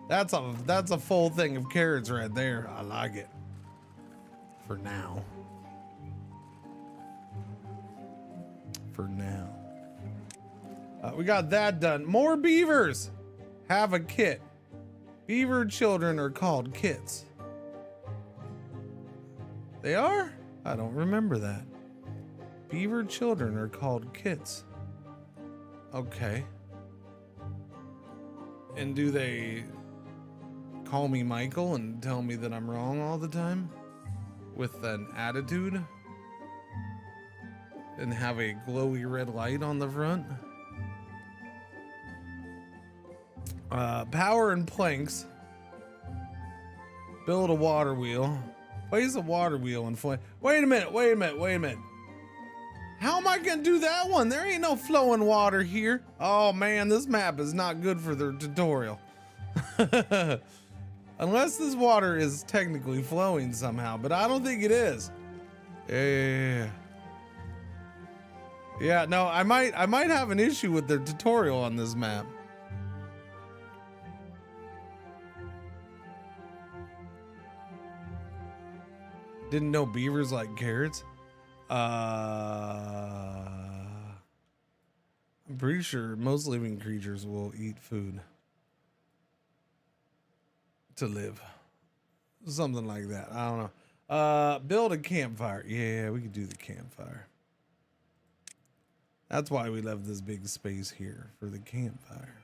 That's a full thing of carrots right there. I like it. For now. We got that done. More beavers have a kit. Beaver children are called kits. They are? I don't remember that. Beaver children are called kits. Okay. And do they call me Michael and tell me that I'm wrong all the time? With an attitude? And have a glowy red light on the front? Power and planks. Build a water wheel. Place a water wheel and flame. Wait a minute. How am I gonna do that one? There ain't no flowing water here. Oh man, this map is not good for the tutorial. Unless this water is technically flowing somehow, but I don't think it is. Yeah. Yeah, no, I might have an issue with the tutorial on this map. Didn't know beavers like carrots. I'm pretty sure most living creatures will eat food to live. Something like that. I don't know. Build a campfire. Yeah, we could do the campfire. That's why we left this big space here for the campfire.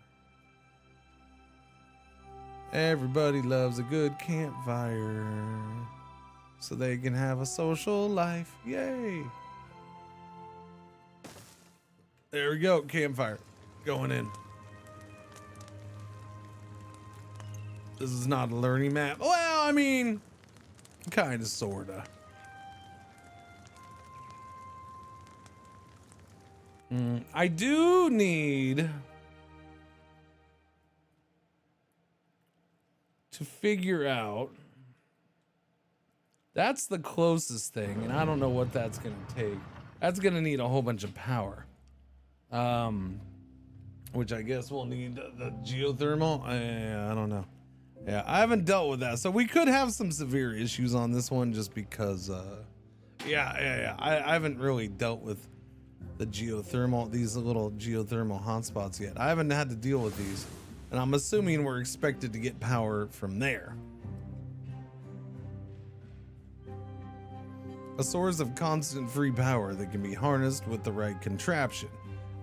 Everybody loves a good campfire so they can have a social life. Yay. There we go. Campfire going in. This is not a learning map. Well, I mean, kind of, sort of. I do need to figure out. That's the closest thing, and I don't know what that's going to take. That's going to need a whole bunch of power. Which I guess we'll need the geothermal. I don't know. Yeah, I haven't dealt with that. So we could have some severe issues on this one just because, yeah. I haven't really dealt with the geothermal, these little geothermal hotspots yet. I haven't had to deal with these, and I'm assuming we're expected to get power from there. A source of constant free power that can be harnessed with the right contraption.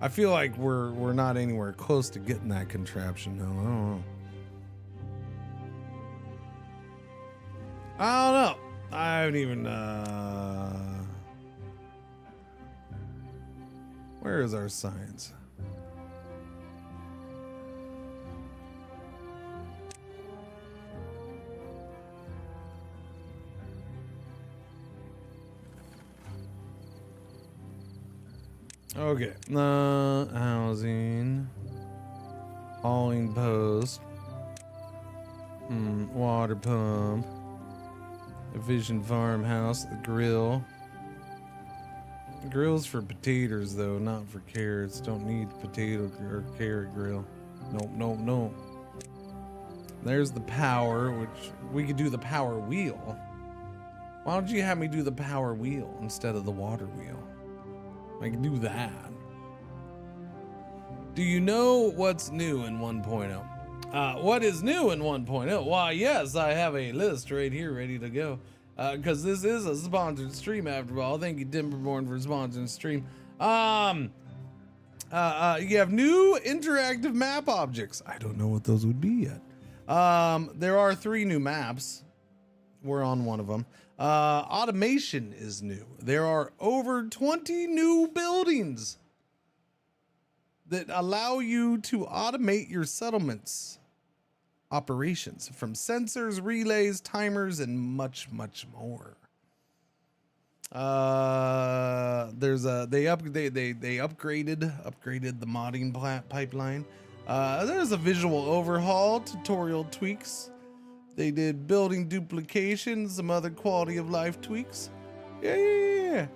I feel like we're not anywhere close to getting that contraption. No, I don't know. I don't know. I haven't even, where is our science? Okay, housing, hauling post, water pump, efficient farmhouse, the grill. The grill's for potatoes though, not for carrots. Don't need potato or carrot grill. Nope. There's the power, which we could do the power wheel. Why don't you have me do the power wheel instead of the water wheel? I can do that. Do you know what's new in 1.0? What is new in 1.0? Why, yes, I have a list right here ready to go. Because this is a sponsored stream after all. Thank you, Timberborn, for sponsoring the stream. You have new interactive map objects. I don't know what those would be yet. There are 3 new maps. We're on one of them. Automation is new. There are over 20 new buildings that allow you to automate your settlements operations, from sensors, relays, timers, and much more. There's a they upgraded the modding pipeline. There's a visual overhaul, tutorial tweaks. They did building duplication, some other quality of life tweaks. Yeah.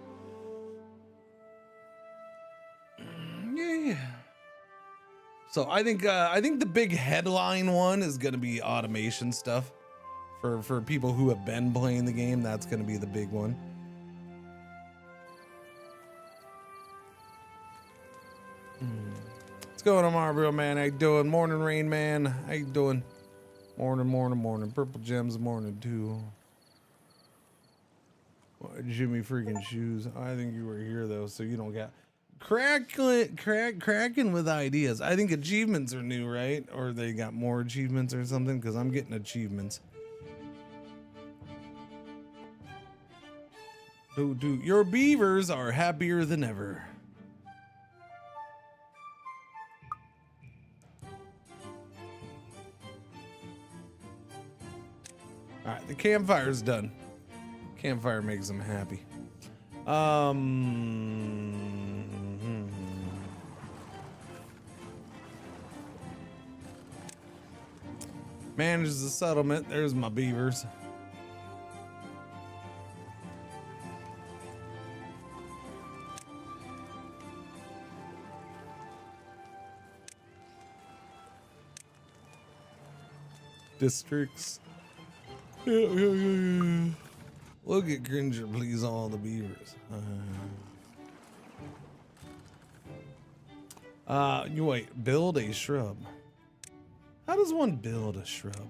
So I think the big headline one is gonna be automation stuff. For people who have been playing the game, that's gonna be the big one. What's going on, Marlboro man? How you doing? Morning, Rain Man. How you doing? Morning. Purple Gems, morning too. Jimmy freaking shoes. I think you were here though, so you don't get cracking with ideas. I think achievements are new, right? Or they got more achievements or something, because I'm getting achievements. Your beavers are happier than ever. All right, the campfire's done. Campfire makes them happy. Manage the settlement. There's my beavers. Districts. Yeah. Look at Cringer, please, all the beavers. You wait, build a shrub. How does one build a shrub?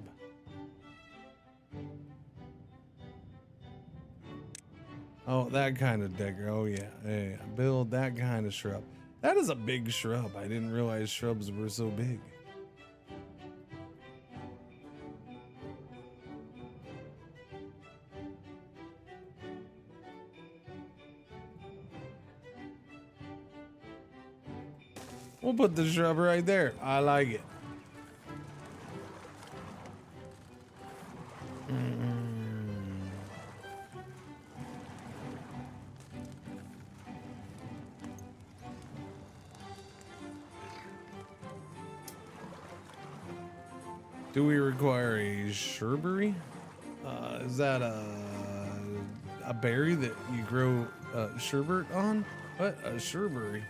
Oh, that kind of decker. Oh yeah, yeah. Build that kind of shrub. That is a big shrub. I didn't realize shrubs were so big. We'll put the shrub right there. I like it. Do we require a shrubbery? Is that a berry that you grow sherbet on? What? A shrubbery?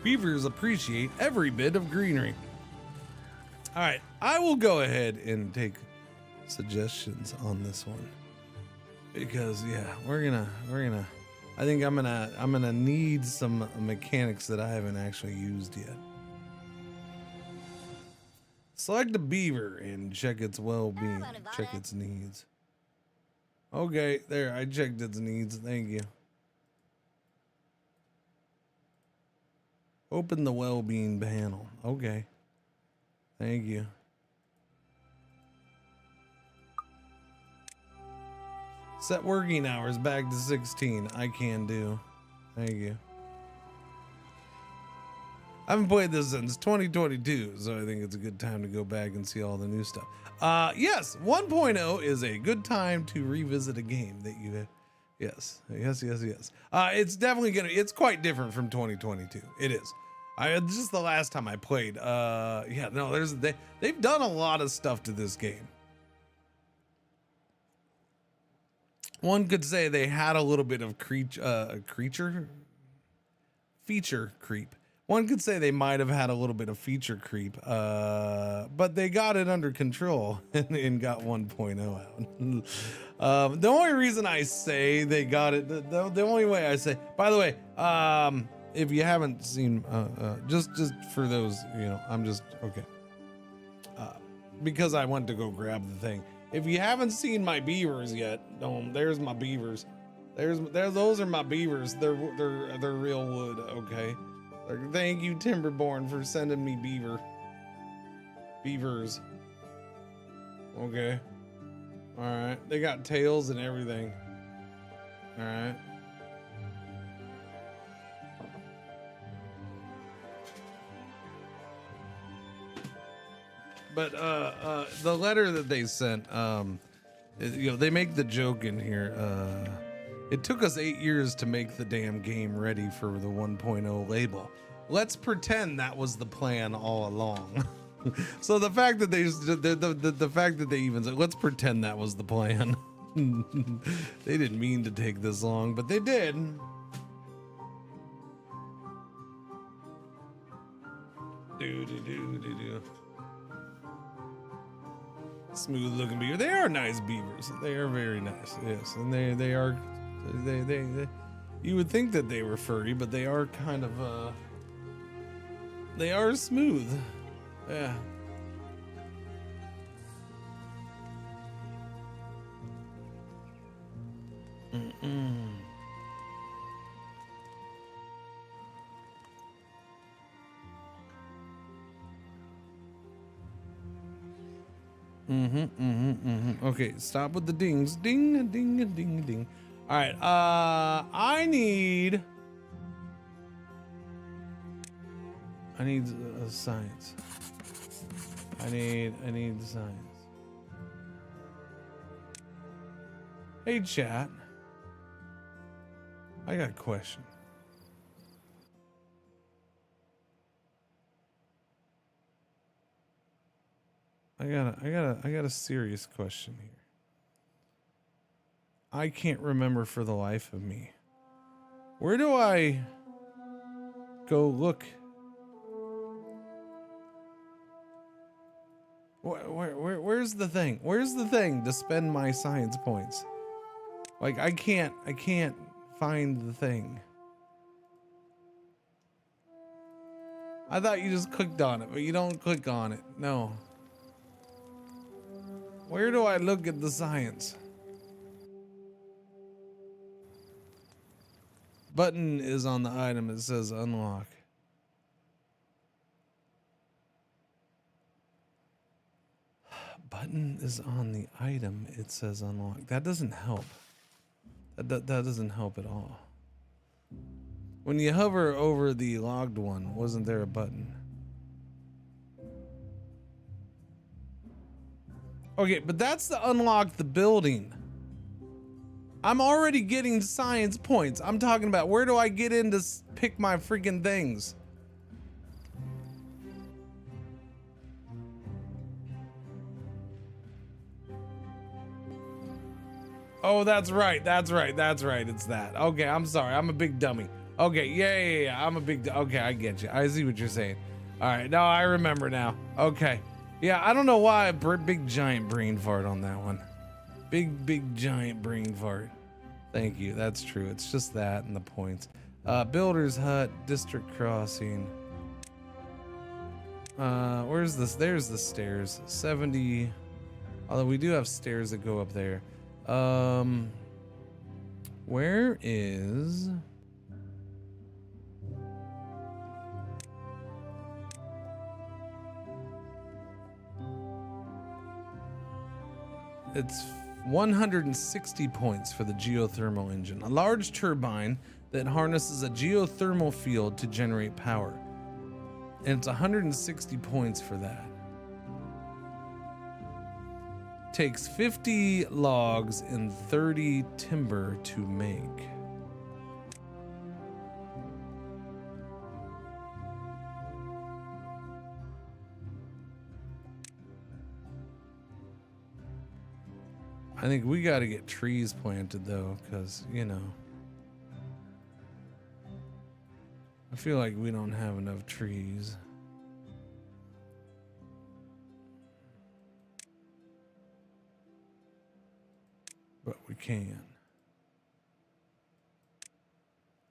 Beavers appreciate every bit of greenery. All right, I will go ahead and take suggestions on this one because yeah, we're gonna. I think I'm gonna need some mechanics that I haven't actually used yet. Select a beaver and check its well-being. Check its needs. Okay, there. I checked its needs. Thank you. Open the well-being panel. Okay. Thank you. Set working hours back to 16. I can do. Thank you. I haven't played this since 2022, so I think it's a good time to go back and see all the new stuff. Yes, 1.0 is a good time to revisit a game that you have. Yes. It's definitely it's quite different from 2022. It is. Just the last time I played, yeah, no, they've done a lot of stuff to this game. One could say they had a little bit of feature creep. One could say they might have had a little bit of feature creep, but they got it under control and got 1.0 out. The only reason I say they got it, the only way I say, by the way, if you haven't seen, just for those, I'm just, okay. Because I went to go grab the thing. If you haven't seen my beavers yet, there's my beavers. Those are my beavers. They're real wood, okay? Thank you, Timberborn, for sending me beavers. Okay. All right. They got tails and everything. All right. But the letter that they sent, they make the joke in here. It took us 8 years to make the damn game ready for the 1.0 label. Let's pretend that was the plan all along. So the fact that the fact that they even said, let's pretend that was the plan. They didn't mean to take this long, but they did. Do. Smooth looking beaver. They are nice beavers. They are very nice. Yes, and they are. You would think that they were furry, but they are kind of they are smooth. Yeah. Okay, stop with the dings. Ding, ding, ding, ding. All right. I need science. I need science. Hey, chat. I got a question. I got a serious question here. I can't remember for the life of me. Where do I go look? Where's the thing? Where's the thing to spend my science points? Like I can't find the thing. I thought you just clicked on it, but you don't click on it. No. Where do I look at the science? Button is on the item. It says unlock. Button is on the item. It says unlock. That doesn't help. That doesn't help at all. When you hover over the logged one, wasn't there a button? Okay, but that's to unlock the building. I'm already getting science points. I'm talking about where do I get in to pick my freaking things? Oh, that's right. That's right. That's right. It's that. Okay, I'm sorry. I'm a big dummy. Okay, yeah. I'm a big. Okay, I get you. I see what you're saying. All right, now I remember now. Okay, yeah. I don't know why big giant brain fart on that one. Big giant brain fart. Thank you. That's true. It's just that and the points. Builder's hut, district crossing. Where's this? There's the stairs. 70. Although we do have stairs that go up there. Where is? It's 160 points for the geothermal engine, a large turbine that harnesses a geothermal field to generate power. And it's 160 points for that. Takes 50 logs and 30 timber to make. I think we got to get trees planted though, because, you know, I feel like we don't have enough trees. But we can.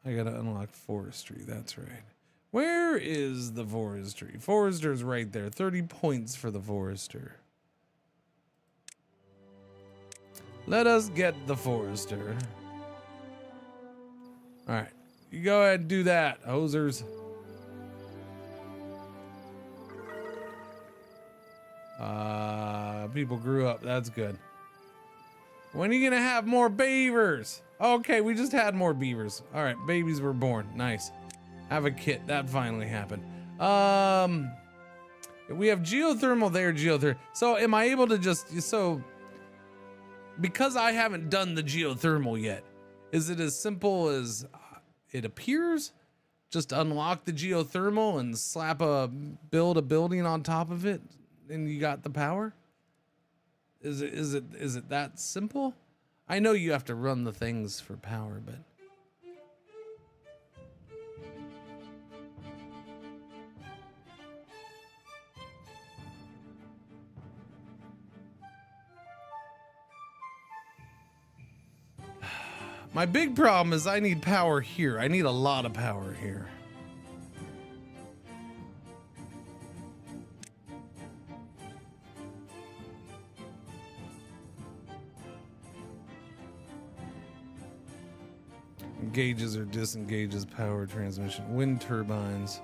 I got to unlock forestry. That's right. Where is the forestry? Forester's right there. 30 points for the forester. Let us get the forester. All right, you go ahead and do that, hosers. People grew up. That's good. When are you gonna have more beavers? Okay, we just had more beavers. All right, babies were born. Nice. Have a kit. That finally happened. We have geothermal there, geothermal. So am I able to just, so because I haven't done the geothermal yet, is it as simple as it appears? Just unlock the geothermal and build a building on top of it and you got the power? Is it that simple? I know you have to run the things for power, but my big problem is I need power here. I need a lot of power here. Engages or disengages power transmission. Wind turbines.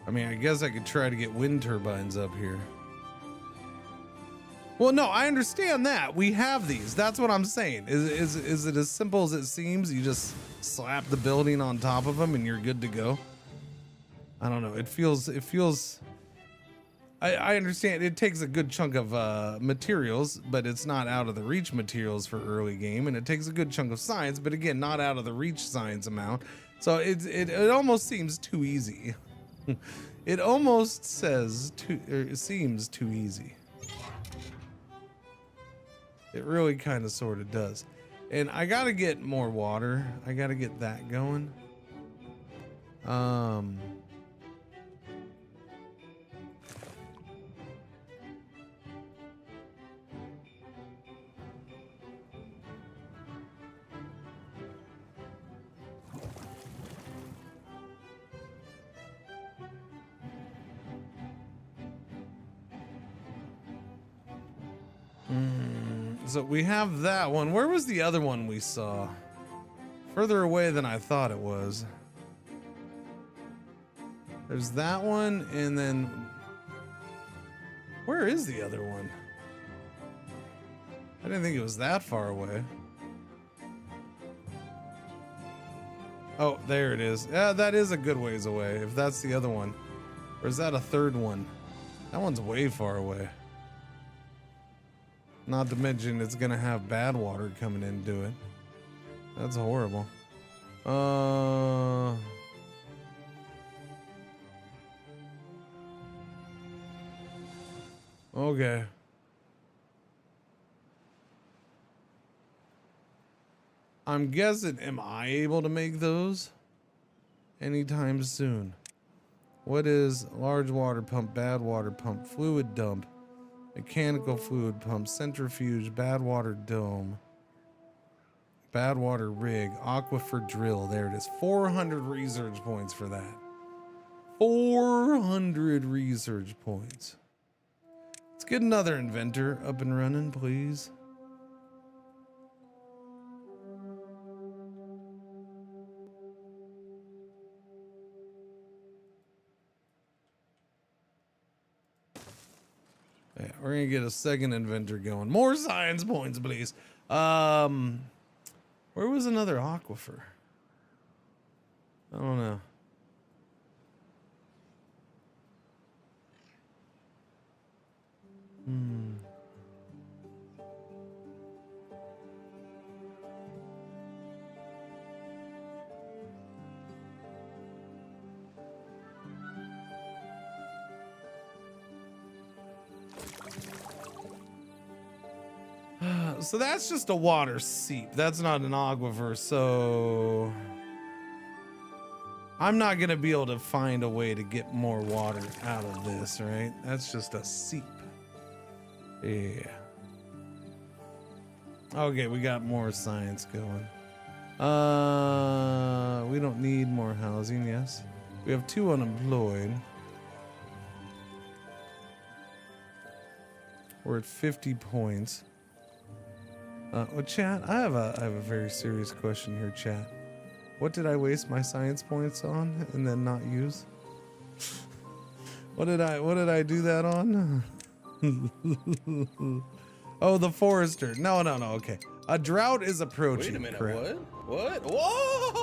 I mean, I guess I could try to get wind turbines up here. Well, no, I understand that. We have these. That's what I'm saying. Is it as simple as it seems? You just slap the building on top of them and you're good to go? I don't know. It feels I understand it takes a good chunk of materials, but it's not out of the reach materials for early game, and it takes a good chunk of science, but again, not out of the reach science amount. So it almost seems too easy. It almost seems too easy. It really kind of sort of does. And I gotta get more water. I gotta get that going. So we have that one. Where was the other one we saw? Further away than I thought it was. There's that one, and then where is the other one? I didn't think it was that far away. Oh, there it is. Yeah, that is a good ways away, if that's the other one. Or is that a third one? That one's way far away. Not to mention it's gonna have bad water coming into it. That's horrible. Okay. I'm guessing, am I able to make those anytime soon? What is large water pump, bad water pump, fluid dump, mechanical fluid pump, centrifuge, bad water dome, bad water rig, aquifer drill? There it is. 400 research points for that. 400 research points. Let's get another inventor up and running, please. Yeah, we're gonna get a second inventor going. More science points, please. Where was another aquifer? I don't know. So that's just a water seep. That's not an aquifer, so I'm not gonna be able to find a way to get more water out of this, right? That's just a seep. Yeah. Okay, we got more science going. We don't need more housing, yes. We have 2 unemployed. We're at 50 points. Well, chat, I have a very serious question here, chat. What did I waste my science points on and then not use? What did I do that on? Oh, the forester. No, okay. A drought is approaching. Wait a minute, correct? what? Whoa!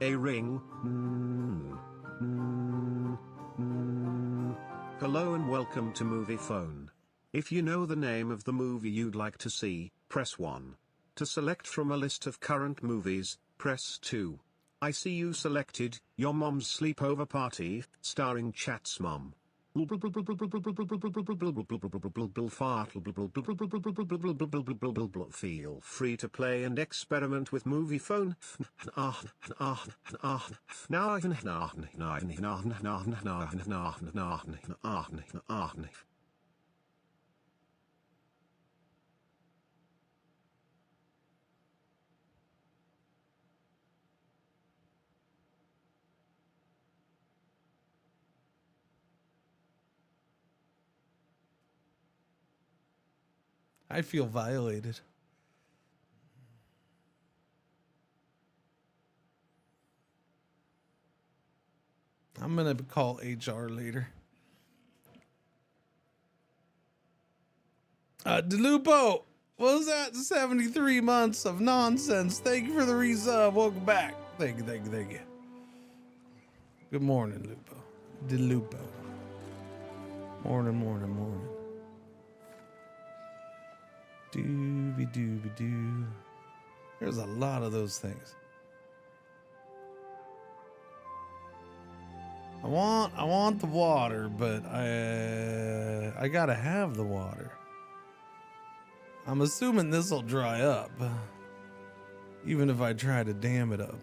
A ring. Hello and welcome to Movie Phone. If you know the name of the movie you'd like to see, press 1. To select from a list of current movies, press 2. I see you selected Your Mom's Sleepover Party, starring Chat's mom. Feel free to play and experiment with Movie Phone. I feel violated. I'm gonna call HR later. DeLupo, what was that? 73 months of nonsense. Thank you for the resub. Welcome back. Thank you. Good morning, Lupo. DeLupo. Morning, morning, morning. Dooby dooby doo. There's a lot of those things. I want the water, but I gotta have the water. I'm assuming this will dry up, even if I try to dam it up.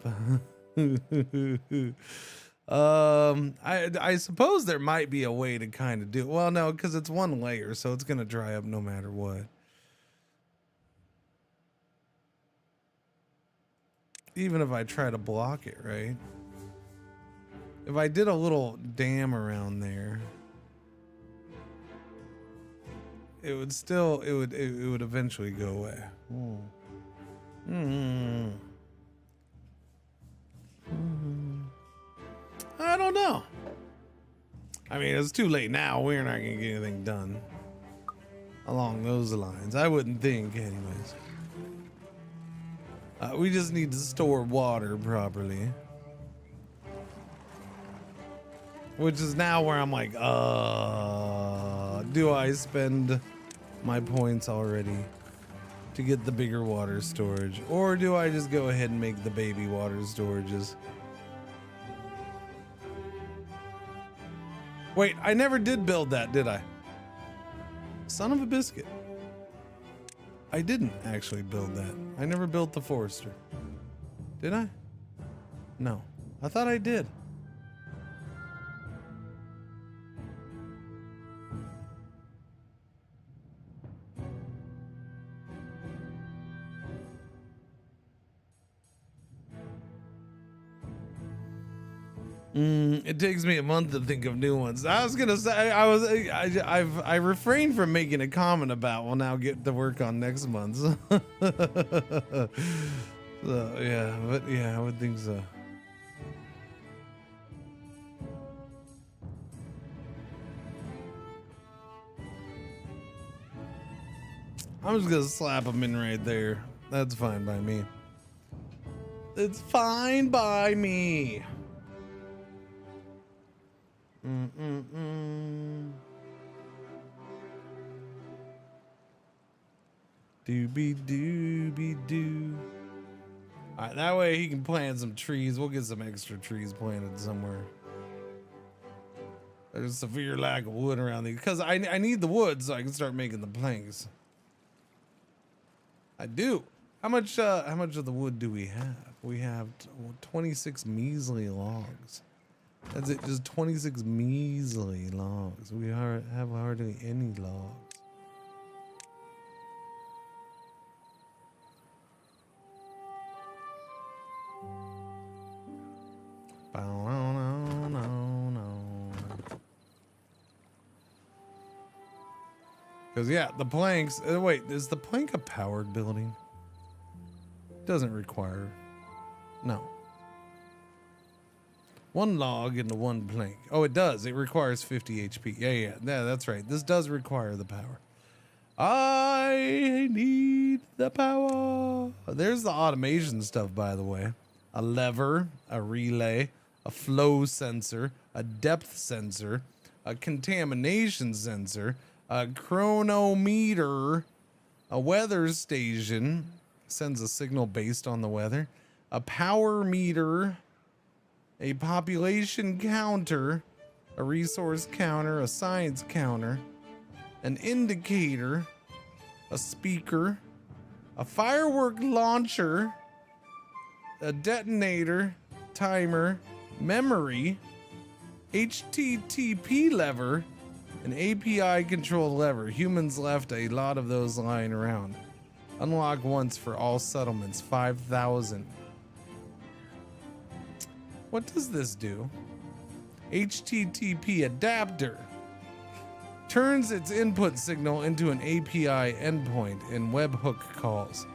I suppose there might be a way to kind of do it. Well, no, because it's one layer, so it's gonna dry up no matter what. Even if I try to block it, right? If I did a little dam around there, it would still, it would eventually go away. I don't know. I mean, it's too late now. We're not gonna get anything done along those lines. I wouldn't think, anyways. We just need to store water properly. Which is now where I'm like, do I spend my points already to get the bigger water storage? Or do I just go ahead and make the baby water storages? Wait, I never did build that, did I? Son of a biscuit. I didn't actually build that. I never built the forester. Did I? No. I thought I did. It takes me a month to think of new ones. I was gonna say I refrained from making a comment about. We'll now get to work on next month. So yeah, but yeah, I would think so. I'm just gonna slap them in right there. That's fine by me. It's fine by me. Doobie doobie doo. All right, that way he can plant some trees. We'll get some extra trees planted somewhere. There's a severe lack of wood around these because I need the wood so I can start making the planks. I do. How much of the wood do we have? We have 26 measly logs. That's it, just 26 measly logs. We have hardly any logs. Because yeah, the planks, wait, is the plank a powered building? Doesn't require, no. One log into one plank. Oh, it does. It requires 50 HP. Yeah, that's right. This does require the power. I need the power. There's the automation stuff, by the way. A lever, a relay, a flow sensor, a depth sensor, a contamination sensor, a chronometer, a weather station, sends a signal based on the weather, a power meter, a population counter, a resource counter, a science counter, an indicator, a speaker, a firework launcher, a detonator, timer, memory, HTTP lever, an API control lever. Humans left a lot of those lying around. Unlock once for all settlements, 5,000. What does this do? HTTP adapter turns its input signal into an API endpoint in webhook calls.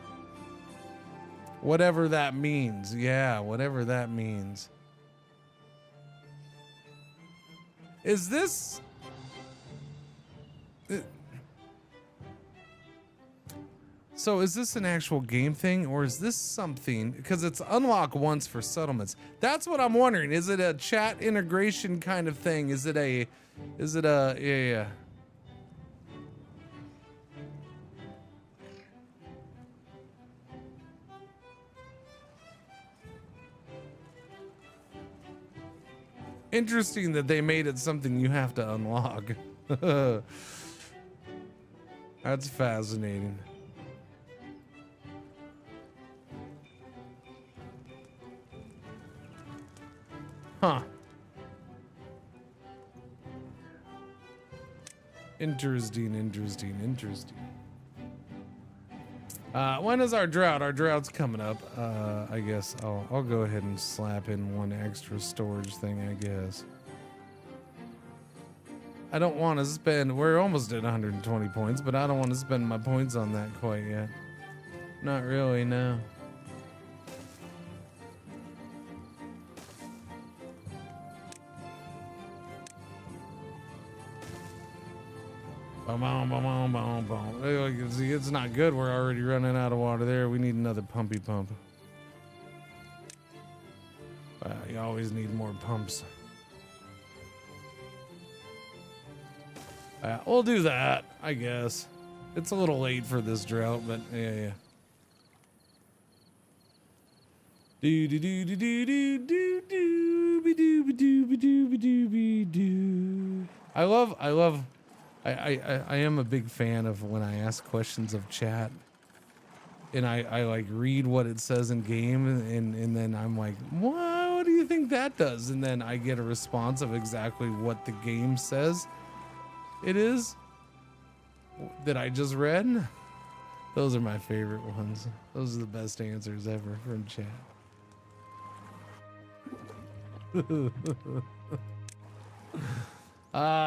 Whatever that means. Yeah, whatever that means. Is this... So is this an actual game thing, or is this something, because it's unlock once for settlements? That's what I'm wondering. Is it a chat integration kind of thing? Is it a, yeah. Interesting that they made it something you have to unlock. That's fascinating. Huh. Interesting. When is our drought? Our drought's coming up. I guess I'll go ahead and slap in one extra storage thing, I guess. I don't want to spend, we're almost at 120 points, but I don't want to spend my points on that quite yet. Not really, no. See, it's not good. We're already running out of water there. We need another pumpy pump. You always need more pumps. We'll do that, I guess. It's a little late for this drought, but yeah. I am a big fan of when I ask questions of chat and I like read what it says in game and then I'm like, what do you think that does? And then I get a response of exactly what the game says it is that I just read. Those are my favorite ones. Those are the best answers ever from chat.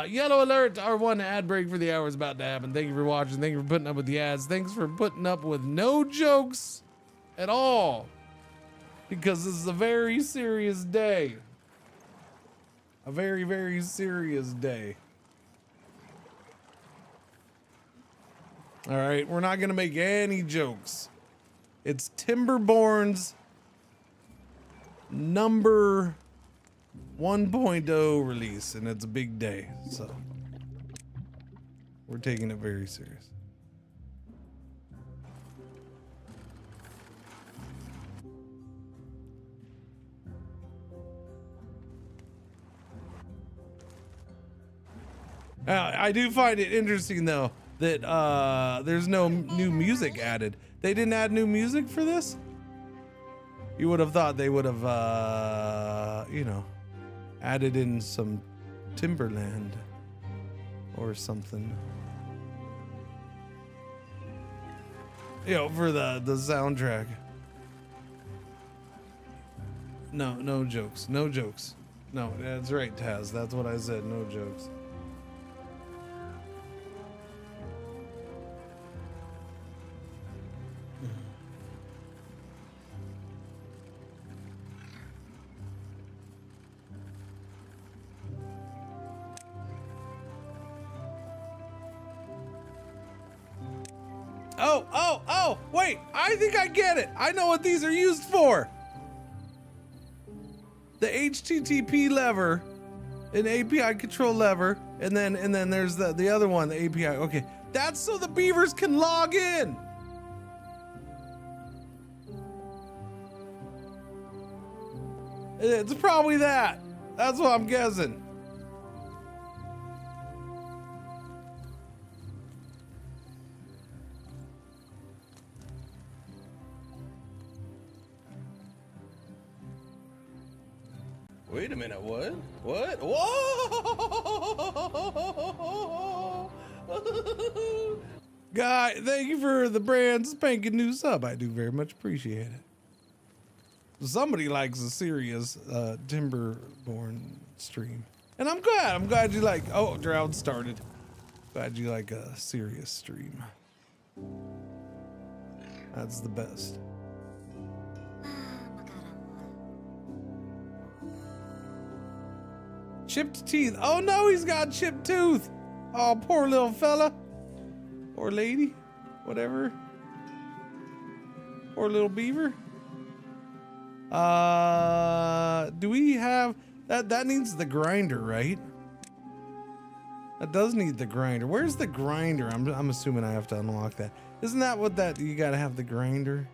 Yellow alert, our one ad break for the hour is about to happen. Thank you for watching. Thank you for putting up with the ads. Thanks for putting up with no jokes at all, because this is a very serious day. A very, very serious day. All right, we're not going to make any jokes. It's Timberborn's number 1.0 release, and it's a big day, so we're taking it very serious. I do find it interesting though that there's no new music added. They didn't add new music for this? You would have thought they would have you know, added in some Timberland or something, you know, for the soundtrack. No jokes, no jokes. No, that's right, Taz, that's what I said, no jokes. Oh, wait, I think I get it. I know what these are used for. The HTTP lever, an API control lever, and then there's the other one, the API. Okay, that's so the beavers can log in. It's probably that. That's what I'm guessing. Wait a minute, what? What? Whoa! Guy, thank you for the brand spanking new sub. I do very much appreciate it. Somebody likes a serious Timberborn stream. And I'm glad you like, oh, drought started. Glad you like a serious stream. That's the best. Chipped teeth. Oh no, he's got chipped tooth. Oh, poor little fella. Or lady. Whatever. Poor little beaver. Do we have that? That needs the grinder, right? That does need the grinder. Where's the grinder? I'm assuming I have to unlock that. Isn't that what that you gotta have the grinder?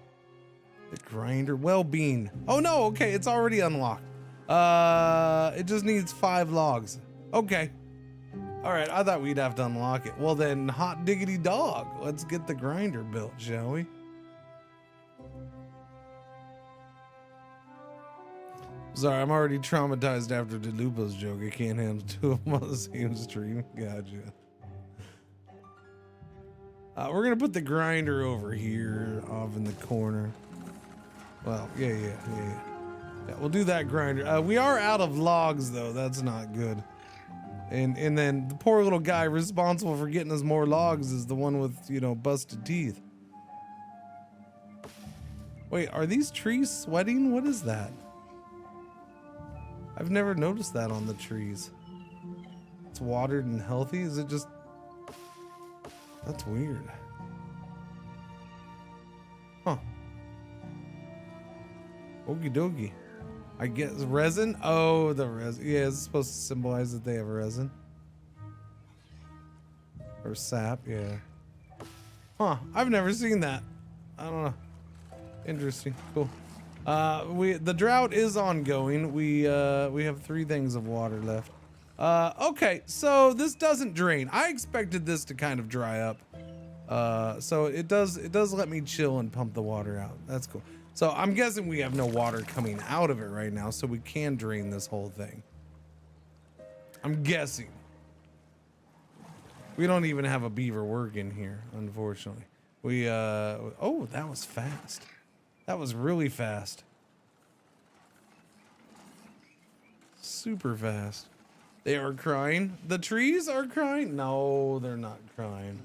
The grinder, well-being. Oh no, okay, it's already unlocked. It just needs 5 logs. Okay. All right, I thought we'd have to unlock it. Well then, hot diggity dog. Let's get the grinder built, shall we? Sorry, I'm already traumatized after the Lupo's joke. I can't handle 2 of them on the same stream. Gotcha. We're gonna put the grinder over here, off in the corner. Well, yeah. We'll do that grinder. We are out of logs though. That's not good. And then the poor little guy responsible for getting us more logs is the one with, you know, busted teeth. Wait, are these trees sweating? What is that? I've never noticed that on the trees. It's watered and healthy. Is it just... That's weird. Huh. Okie dokie. I guess resin? Oh, the resin. Yeah, it's supposed to symbolize that they have resin. Or sap, yeah. Huh, I've never seen that. I don't know. Interesting, cool. The drought is ongoing. We have 3 things of water left. Okay, so this doesn't drain. I expected this to kind of dry up. So it does let me chill and pump the water out. That's cool. So I'm guessing we have no water coming out of it right now, so we can drain this whole thing. I'm guessing. We don't even have a beaver working here, unfortunately. We, oh, that was fast. That was really fast. Super fast. They are crying. The trees are crying? No, they're not crying.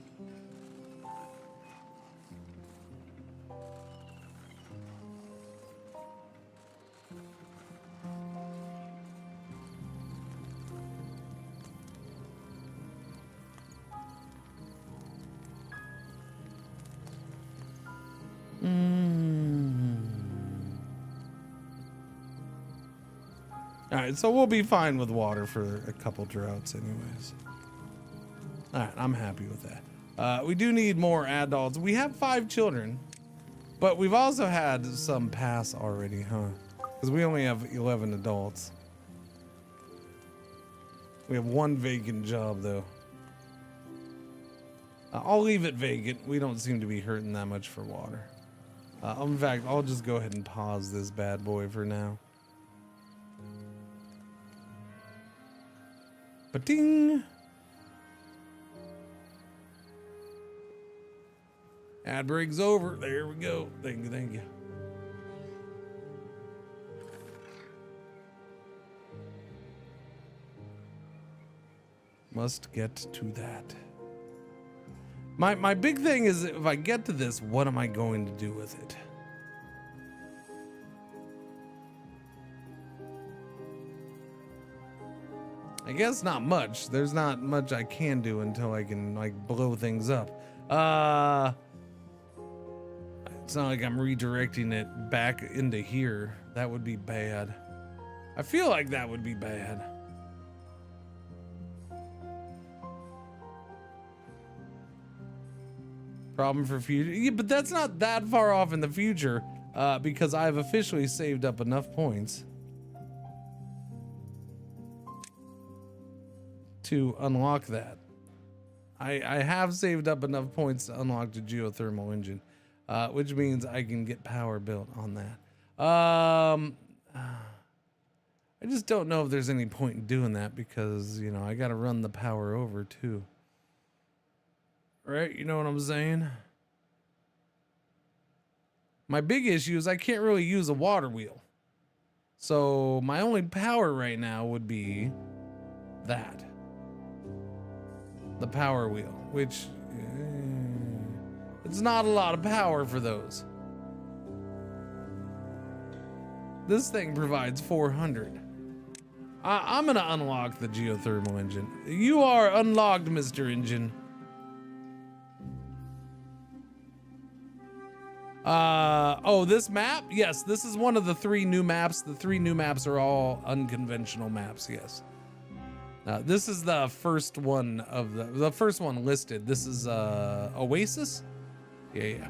All right, so we'll be fine with water for a couple droughts anyways. All right, I'm happy with that. We do need more adults. We have 5 children, but we've also had some pass already, huh? Because we only have 11 adults. We have 1 vacant job though. I'll leave it vacant. We don't seem to be hurting that much for water. In fact, I'll just go ahead and pause this bad boy for now. Ba-ding! Ad break's over. There we go. Thank you, thank you. Must get to that. My big thing is, if I get to this, what am I going to do with it? I guess not much. There's not much I can do until I can like blow things up. It's not like I'm redirecting it back into here. That would be bad. I feel like that would be bad. Problem for future. Yeah, but that's not that far off in the future, because I've officially saved up enough points to unlock that. I have saved up enough points to unlock the geothermal engine, which means I can get power built on that. I just don't know if there's any point in doing that because, you know, I got to run the power over too. Right? You know what I'm saying? My big issue is I can't really use a water wheel. So my only power right now would be that. The power wheel, which it's not a lot of power for those. This thing provides 400. I'm gonna unlock the geothermal engine. You are unlocked, Mr. Engine. Oh, this map? Yes, this is one of the 3 new maps. The 3 new maps are all unconventional maps, yes. This is the first one of the first one listed. This is Oasis? Yeah.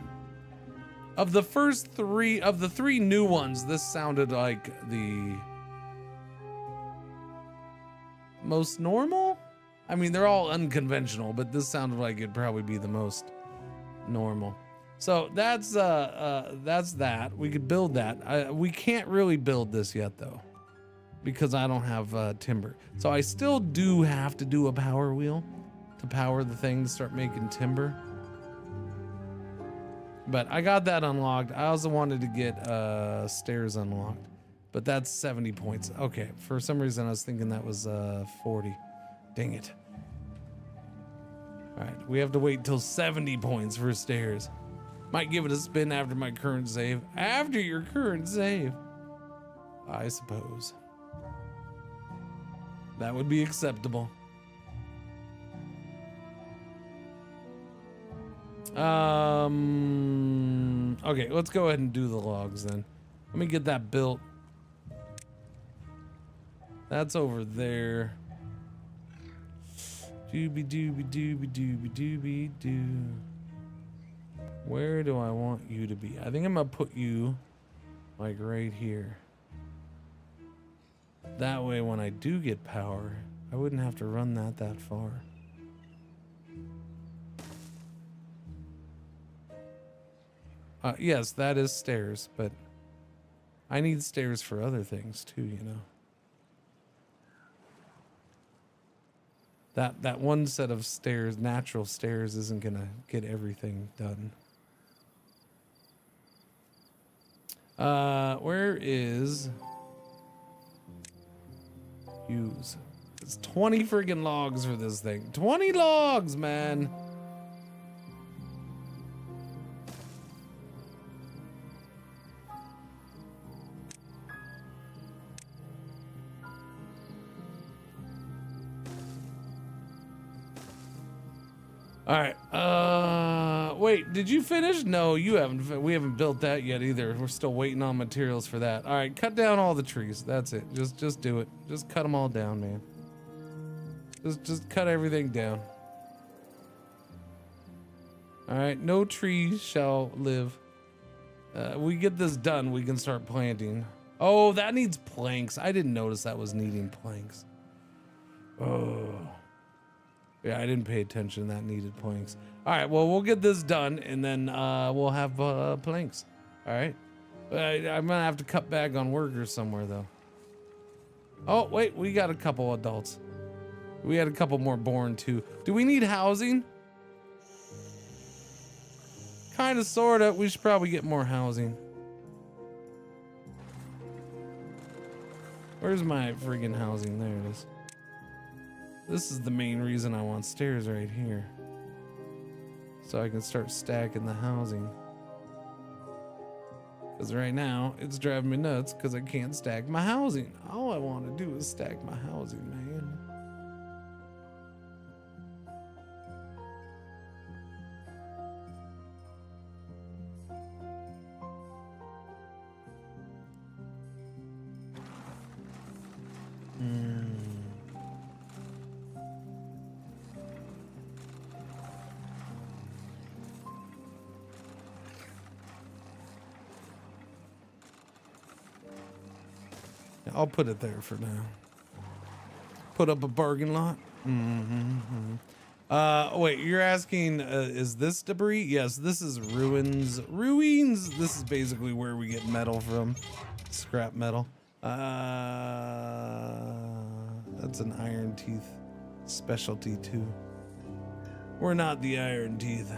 Of the first 3 of the 3 new ones, this sounded like the most normal? I mean, they're all unconventional, but this sounded like it'd probably be the most normal. So that's that. We could build that. We can't really build this yet though, because I don't have timber. So I still do have to do a power wheel to power the thing to start making timber. But I got that unlocked. I also wanted to get stairs unlocked, but that's 70 points. Okay, for some reason I was thinking that was 40. Dang it. All right, we have to wait till 70 points for stairs. Might give it a spin after my current save. After your current save, I suppose. That would be acceptable. Okay, let's go ahead and do the logs then. Let me get that built. That's over there. Doobie doobie doobie doobie doobie doo. Where do I want you to be? I think I'm gonna put you like right here. That way when I do get power, I wouldn't have to run that far. Yes, that is stairs, but I need stairs for other things too, you know. That one set of stairs, natural stairs, isn't gonna get everything done. Where is use? It's 20 friggin' logs for this thing. 20 logs, man. All right. Wait, did you finish? No, you haven't. We haven't built that yet either. We're still waiting on materials for that. All right, cut down all the trees. That's it. Just do it. Just cut them all down, man. Just cut everything down. All right, no trees shall live. We get this done, we can start planting. Oh, that needs planks. I didn't notice that was needing planks. Oh. Yeah, I didn't pay attention. That needed planks. All right, well, we'll get this done, and then we'll have planks. All right? I'm going to have to cut back on workers somewhere, though. Oh, wait, we got a couple adults. We had a couple more born, too. Do we need housing? Kind of, sort of. We should probably get more housing. Where's my friggin' housing? There it is. This is the main reason I want stairs right here. So I can start stacking the housing. Because right now, it's driving me nuts because I can't stack my housing. All I want to do is stack my housing, man. I'll put it there for now. Put up a bargain lot. Wait, you're asking, is this debris? Yes, this is ruins. Ruins. This is basically where we get metal from. Scrap metal. That's an iron teeth specialty too. We're not the iron teeth.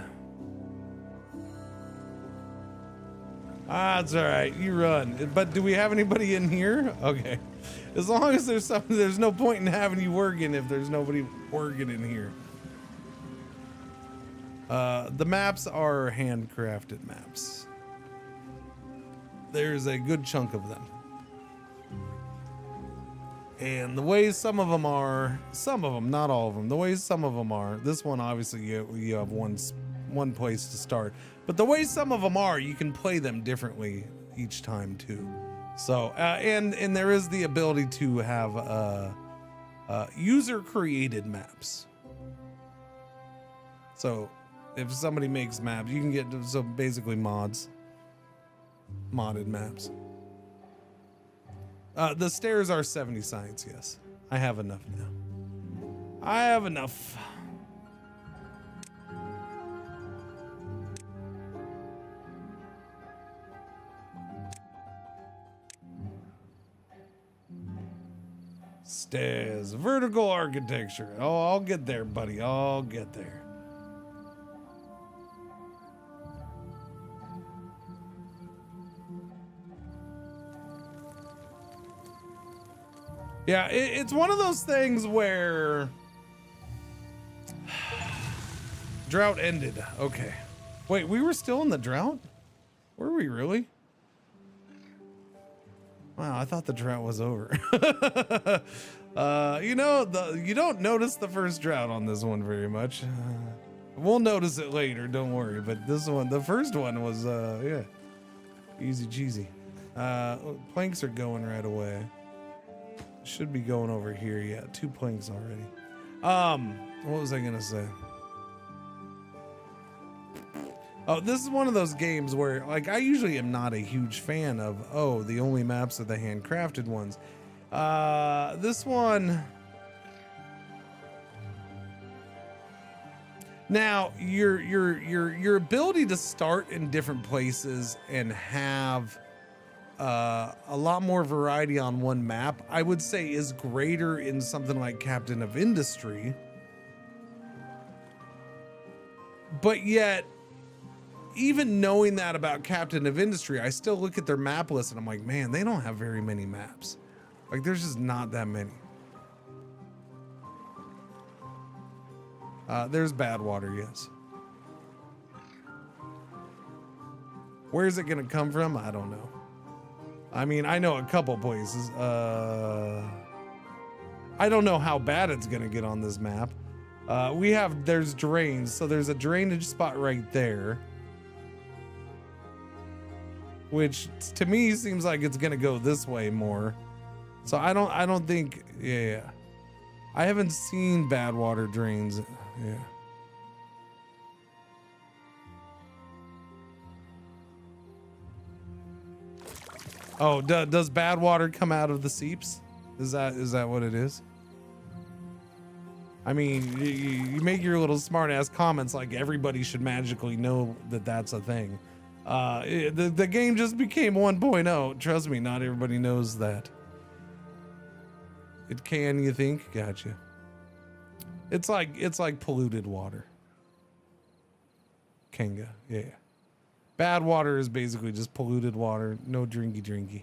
That's all right. You run. But do we have anybody in here? Okay. As long as there's no point in having you working if there's nobody working in here. The maps are handcrafted maps. There's a good chunk of them. And the way some of them, not all of them, the way some of them are, this one obviously you have one one place to start. But the way some of them are, you can play them differently each time too. So and there is the ability to have user created maps. So if somebody makes maps, you can get so basically modded maps. The stairs are 70 science, yes. I have enough now. I have enough. Stairs, vertical architecture. Oh, I'll get there, buddy. I'll get there. Yeah, it's one of those things where drought ended. Okay. Wait, we were still in the drought? Were we really? Wow, I thought the drought was over. You know, you don't notice the first drought on this one very much. We'll notice it later, don't worry. But this one, the first one was, yeah, easy cheesy. Planks are going right away. Should be going over here. Yeah, 2 planks already. What was I gonna say? Oh, this is one of those games where, like, I usually am not a huge fan of, oh, the only maps are the handcrafted ones. This one. Now, your ability to start in different places and have a lot more variety on one map, I would say, is greater in something like Captain of Industry. But yet, even knowing that about Captain of Industry, I still look at their map list and I'm like, man, they don't have very many maps. Like, there's just not that many. There's Badwater, yes. Where's it gonna come from? I don't know. I mean, I know a couple places. I don't know how bad it's gonna get on this map. There's drains, so there's a drainage spot right there, which to me seems like it's gonna go this way more. So I don't think, yeah. I haven't seen Badwater drains, yeah. Oh, does bad water come out of the seeps? Is that what it is? I mean, you make your little smart ass comments like everybody should magically know that that's a thing. The game just became 1.0. Trust me, not everybody knows that. It can, you think? Gotcha. It's like polluted water. Kenga, yeah. Bad water is basically just polluted water, no drinky.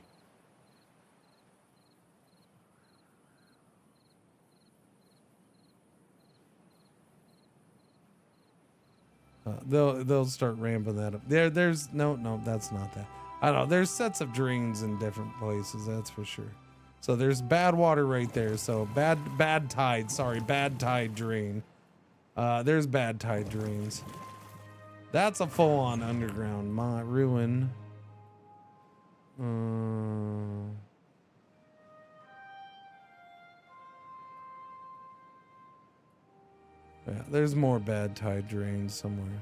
They'll start ramping that up. There's no, that's not that. I don't know. There's sets of drains in different places, that's for sure. So there's bad water right there. So bad tide drain. There's bad tide drains. That's a full-on underground ruin. Yeah, there's more bad tide drains somewhere.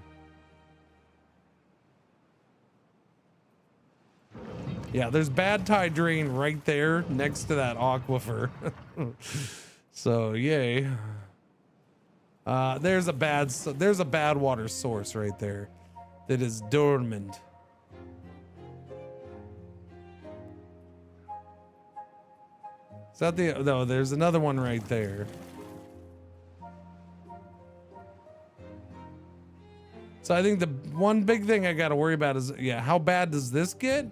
Yeah, there's bad tide drain right there next to that aquifer. So yay. There's a bad water source right there that is dormant. Is that no, there's another one right there. So I think the one big thing I got to worry about is, yeah, how bad does this get?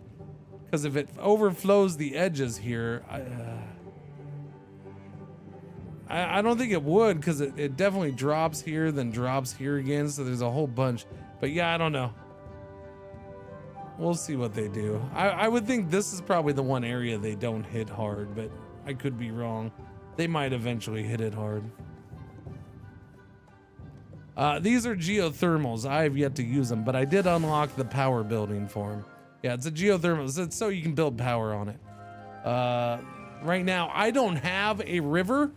Because if it overflows the edges here, I don't think it would, because it definitely drops here, then drops here again. So there's a whole bunch. But yeah, I don't know. We'll see what they do. I would think this is probably the one area they don't hit hard, but I could be wrong. They might eventually hit it hard. These are geothermals. I have yet to use them, but I did unlock the power building for them. Yeah, it's a geothermal. It's so you can build power on it. Right now, I don't have a river,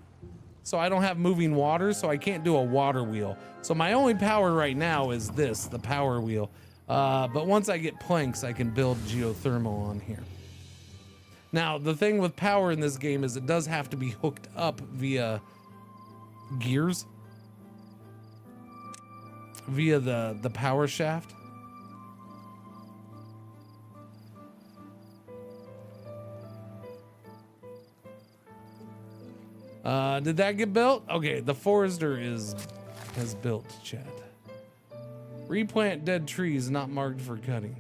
so I don't have moving water, so I can't do a water wheel. So my only power right now is this, the power wheel. But once I get planks, I can build geothermal on here. Now, the thing with power in this game is it does have to be hooked up via gears. Via the power shaft. Did that get built? Okay, the forester has built, chat. Replant dead trees not marked for cutting.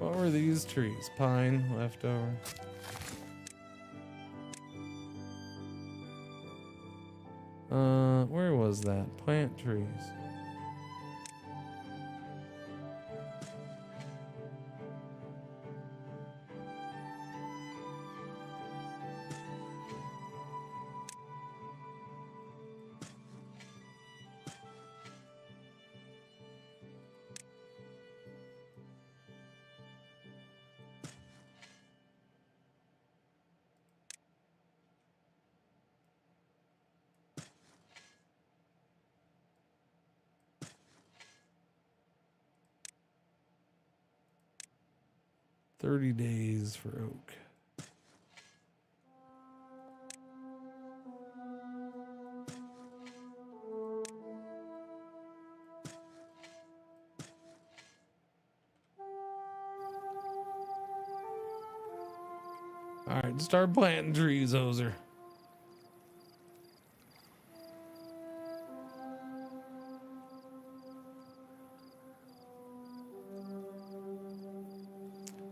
What were these trees? Pine, leftover. Where was that? Plant trees. $30 days for oak. All right, start planting trees, Hoser.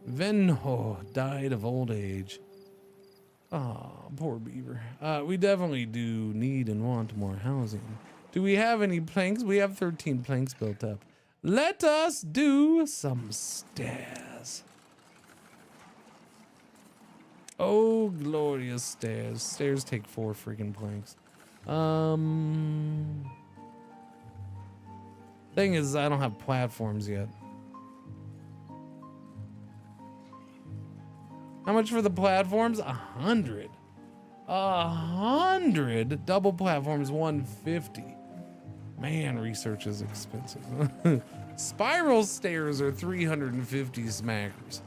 Venho died of old age. Oh, poor beaver. We definitely do need and want more housing. Do we have any planks? We have 13 planks built up. Let us do some stairs. Oh, glorious stairs. Stairs take 4 freaking planks. Thing is, I don't have platforms yet. How much for the platforms? 100. 100? Double platforms, 150. Man, research is expensive. Spiral stairs are 350 smackers.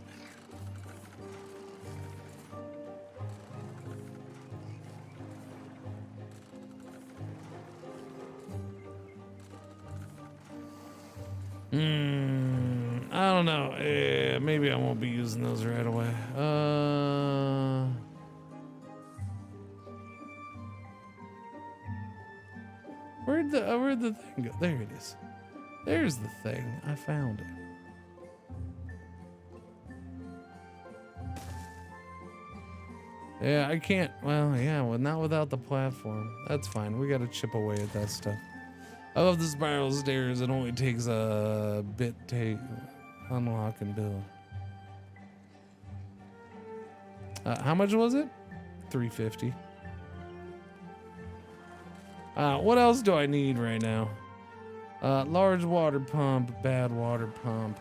I don't know. Maybe I won't be using those right away. Where'd the thing go? There it is. There's the thing. I found it. Yeah, I can't. Well, yeah, well, not without the platform. That's fine. We got to chip away at that stuff. I love the spiral stairs. It only takes a bit to unlock and build. How much was it? 350. What else do I need right now? Large water pump, bad water pump,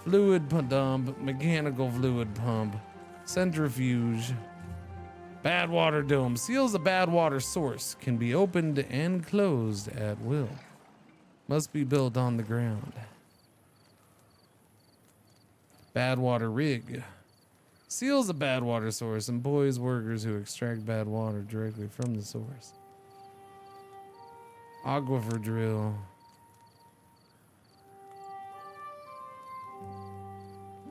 fluid dump, mechanical fluid pump, centrifuge, bad water dome. Seals a bad water source. Can be opened and closed at will. Must be built on the ground. Bad water rig. Seals a bad water source. Employs workers who extract bad water directly from the source. Aquifer drill.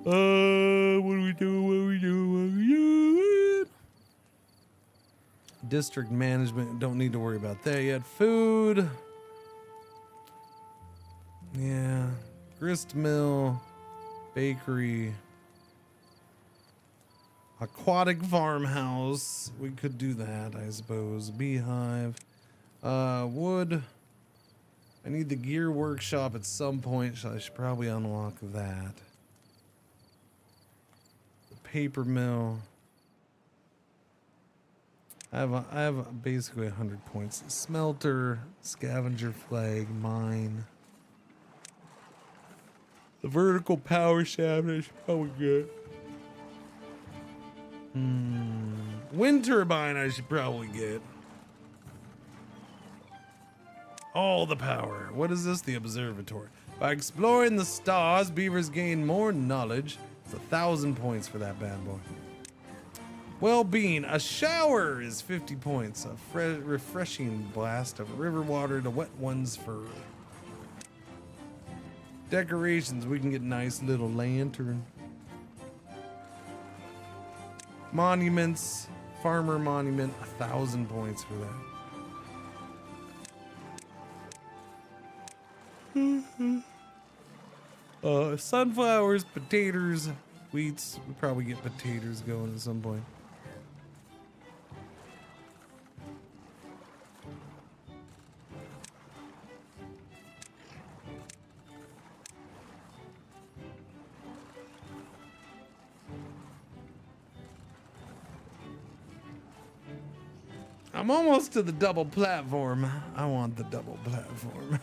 What do we do? District management, don't need to worry about that yet. Food. Yeah. Grist mill. Bakery. Aquatic farmhouse. We could do that, I suppose. Beehive. Wood. I need the gear workshop at some point, so I should probably unlock that. paper mill. I have basically 100 points. Smelter, scavenger flag, mine. The vertical power shaft I should probably get. Wind turbine I should probably get. All the power. What is this? The observatory. By exploring the stars, beavers gain more knowledge. It's 1,000 points for that bad boy. Well-being. A shower is 50 points. A refreshing blast of river water to wet one's fur. Decorations. We can get nice little lantern. Monuments. Farmer monument. 1,000 points for that. Sunflowers, potatoes, wheats. We'll probably get potatoes going at some point. I'm almost to the double platform. I want the double platform.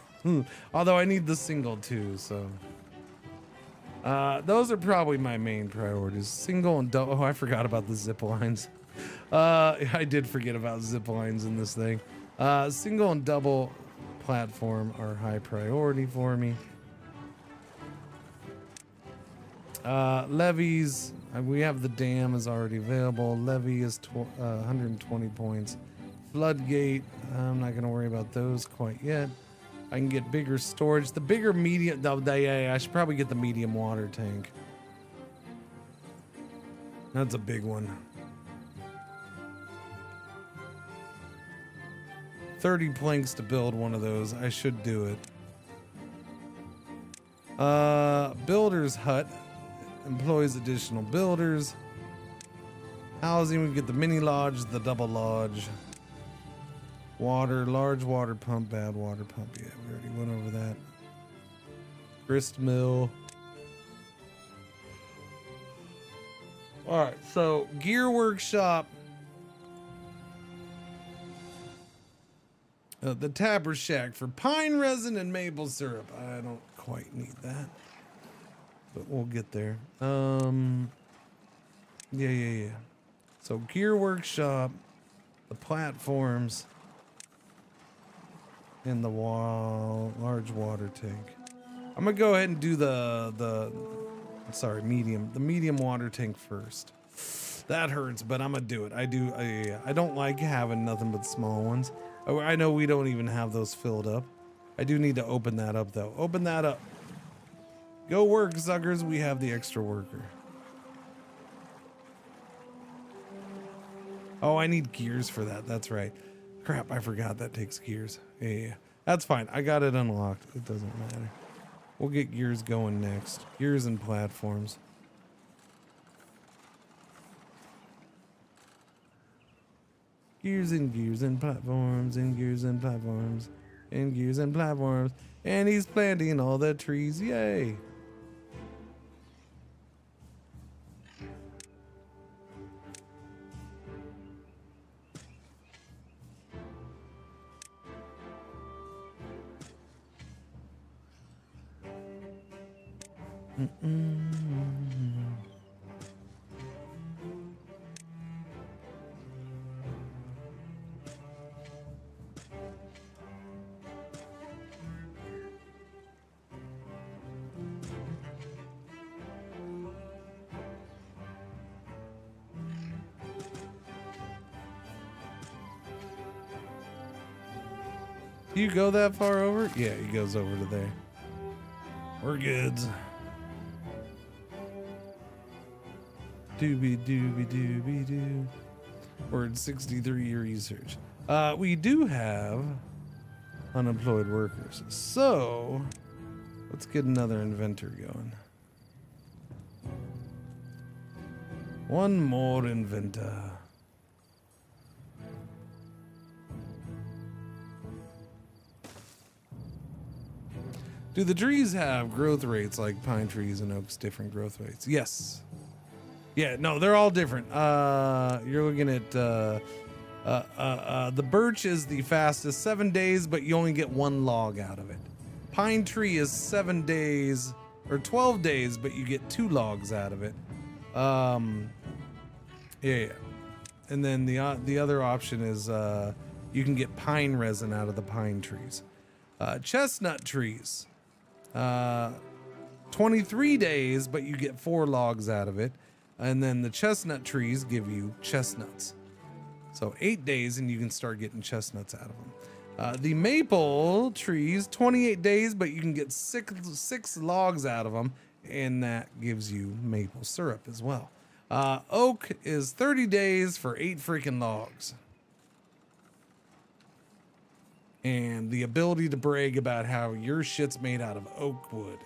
Although I need the single too, so. Those are probably my main priorities. Single and double. Oh, I forgot about the zip lines. I did forget about zip lines in this thing. Single and double platform are high priority for me. Levies. We have the dam is already available. Levy is 120 points. Floodgate. I'm not going to worry about those quite yet. I can get bigger storage. The bigger medium. Yeah, I should probably get the medium water tank. That's a big one. 30 planks to build one of those. I should do it. Builder's hut employs additional builders. Housing, we get the mini lodge, the double lodge. Water, large water pump, bad water pump. Yeah, we already went over that. Grist mill. All right, so gear workshop. The tapper shack for pine resin and maple syrup. I don't quite need that, but we'll get there. Yeah. So gear workshop, the platforms, and the large water tank. I'm gonna go ahead and do the medium water tank first. That hurts, but I'm gonna do it. I don't like having nothing but small ones. I know we don't even have those filled up. I do need to open that up though. Open that up. Go work, suckers. We have the extra worker. Oh, I need gears for that. That's right. Crap, I forgot that takes gears. Yeah. That's fine. I got it unlocked. It doesn't matter. We'll get gears going next. Gears and platforms. Gears and platforms and gears and platforms and gears and platforms. And he's planting all the trees. Yay. Do you go that far over? Yeah, he goes over to there. We're goods. Doobie-doo. We're at 63 research. We do have unemployed workers. So let's get another inventor going. One more inventor. Do the trees have growth rates like pine trees and oaks, different growth rates? Yes. Yeah, no, they're all different. You're looking at the birch is the fastest, 7 days, but you only get 1 log out of it. Pine tree is 7 days or 12 days, but you get 2 logs out of it. Yeah. And then the other option is you can get pine resin out of the pine trees. Chestnut trees, 23 days, but you get 4 logs out of it. And then the chestnut trees give you chestnuts. So 8 days and you can start getting chestnuts out of them. The maple trees, 28 days, but you can get six logs out of them. And that gives you maple syrup as well. Oak is 30 days for 8 freaking logs. And the ability to brag about how your shit's made out of oak wood.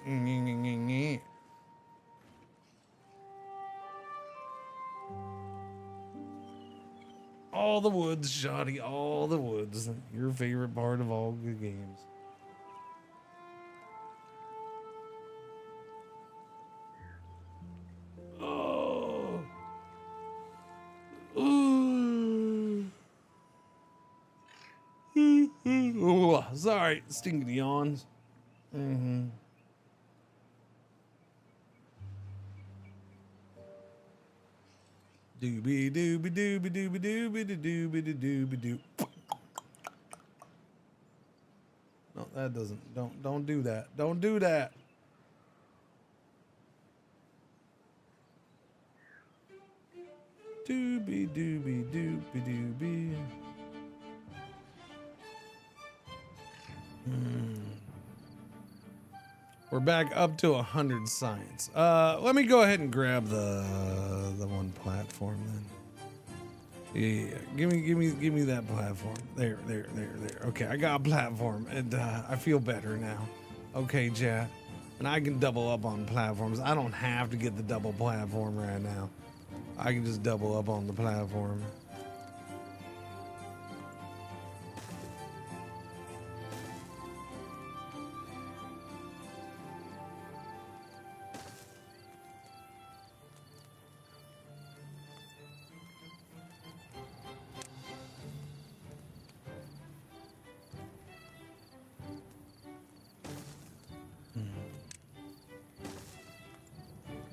All the woods, Shoddy, all the woods. Your favorite part of all good games. Oh. Ooh. Ooh. Sorry, stinking yawns. Mm-hmm. Doobie doobie doobie doobie doobie doobie doobie doo. No, that doesn't. Don't do that. Don't do that. Doobie doobie doobie doobie. We're back up to 100 science. Let me go ahead and grab the one platform then. Yeah, give me that platform. There. Okay, I got a platform, and I feel better now. Okay, chat, and I can double up on platforms. I don't have to get the double platform right now. I can just double up on the platform.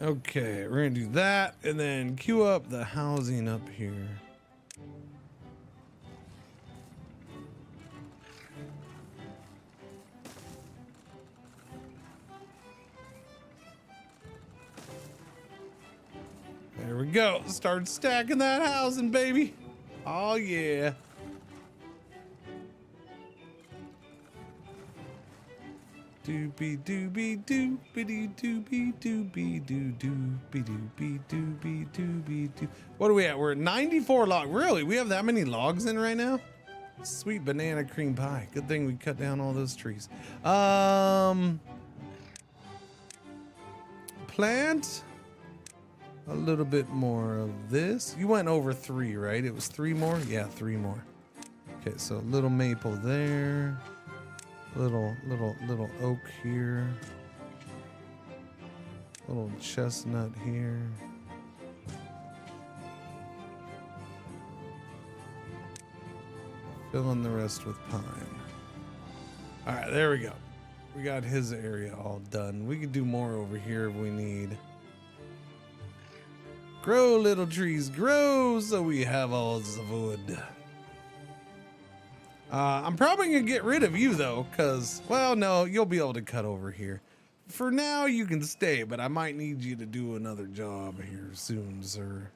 Okay, we're gonna do that and then queue up the housing up here. There we go. Start stacking that housing, baby. Oh yeah. Doobie doobie doobie doobie doobie doo doobie doobie doobie doobie doo. What are we at? We're at 94 logs. Really? We have that many logs in right now? Sweet banana cream pie. Good thing we cut down all those trees. Plant a little bit more of this. You went over 3, right? It was 3 more? Yeah, 3 more. Okay, so a little maple there. Little oak here. Little chestnut here. Fill in the rest with pine. All right, there we go. We got his area all done. We can do more over here if we need. Grow, little trees, grow, so we have all the wood. I'm probably gonna get rid of you though, cause, well, no, you'll be able to cut over here. For now, you can stay, but I might need you to do another job here soon, sir.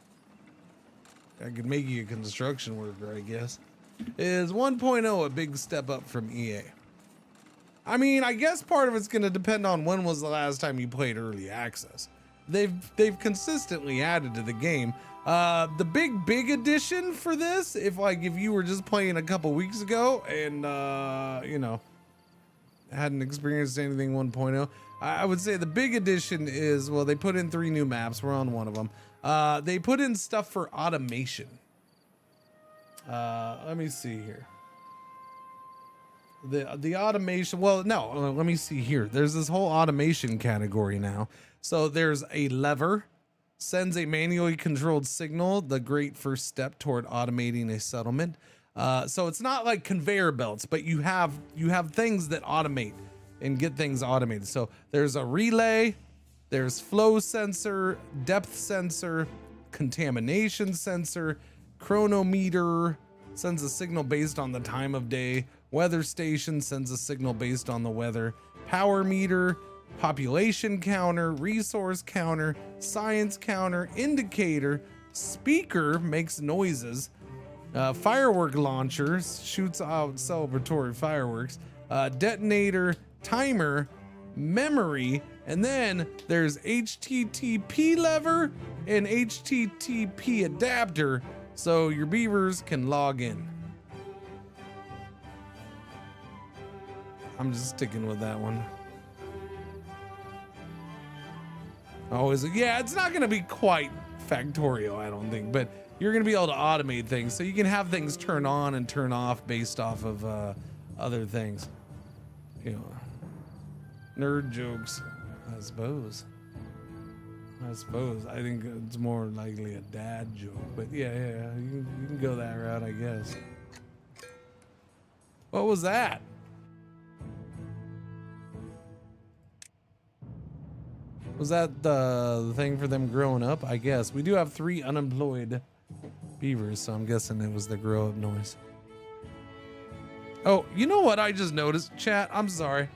I could make you a construction worker, I guess. Is 1.0 a big step up from EA? I mean, I guess part of it's gonna depend on when was the last time you played early access. They've consistently added to the game. The big addition for this, if you were just playing a couple weeks ago and you know, hadn't experienced anything 1.0, I would say the big addition is, well, they put in 3 new maps. We're on one of them. They put in stuff for automation. Let me see here. The automation, well, no, let me see here. There's this whole automation category now. So there's a lever. sends a manually controlled signal, the great first step toward automating a settlement. So it's not like conveyor belts, but you have things that automate and get things automated. So there's a relay, there's flow sensor, depth sensor, contamination sensor, chronometer, sends a signal based on the time of day, weather station sends a signal based on the weather, power meter, population counter, resource counter, science counter, indicator, speaker makes noises, firework launcher shoots out celebratory fireworks, detonator, timer, memory, and then there's HTTP lever and HTTP adapter so your beavers can log in. I'm just sticking with that one. Always, yeah, it's not gonna be quite Factorio, I don't think, but you're gonna be able to automate things so you can have things turn on and turn off based off of other things. You know, nerd jokes, I suppose. I think it's more likely a dad joke, but yeah, you can go that route, I guess. What was that? Was that the thing for them growing up? I guess. We do have 3 unemployed beavers, so I'm guessing it was the grow up noise. Oh, you know what I just noticed, chat? I'm sorry.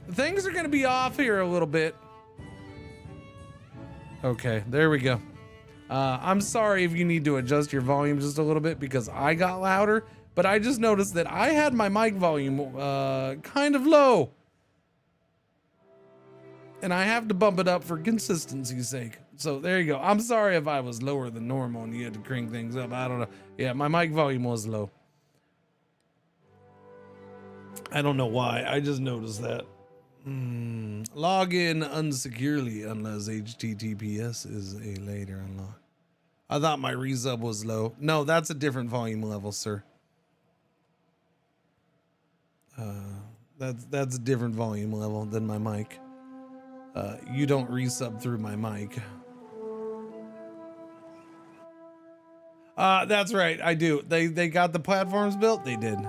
Things are gonna be off here a little bit. Okay, there we go. I'm sorry if you need to adjust your volume just a little bit because I got louder, but I just noticed that I had my mic volume kind of low. And I have to bump it up for consistency's sake. So there you go. I'm sorry if I was lower than normal and you had to crank things up. I don't know. Yeah, my mic volume was low. I don't know why. I just noticed that. Log in unsecurely unless HTTPS is a later unlock. I thought my resub was low. No, that's a different volume level, sir. That's a different volume level than my mic. You don't resub through my mic. That's right, I do. They got the platforms built? They did.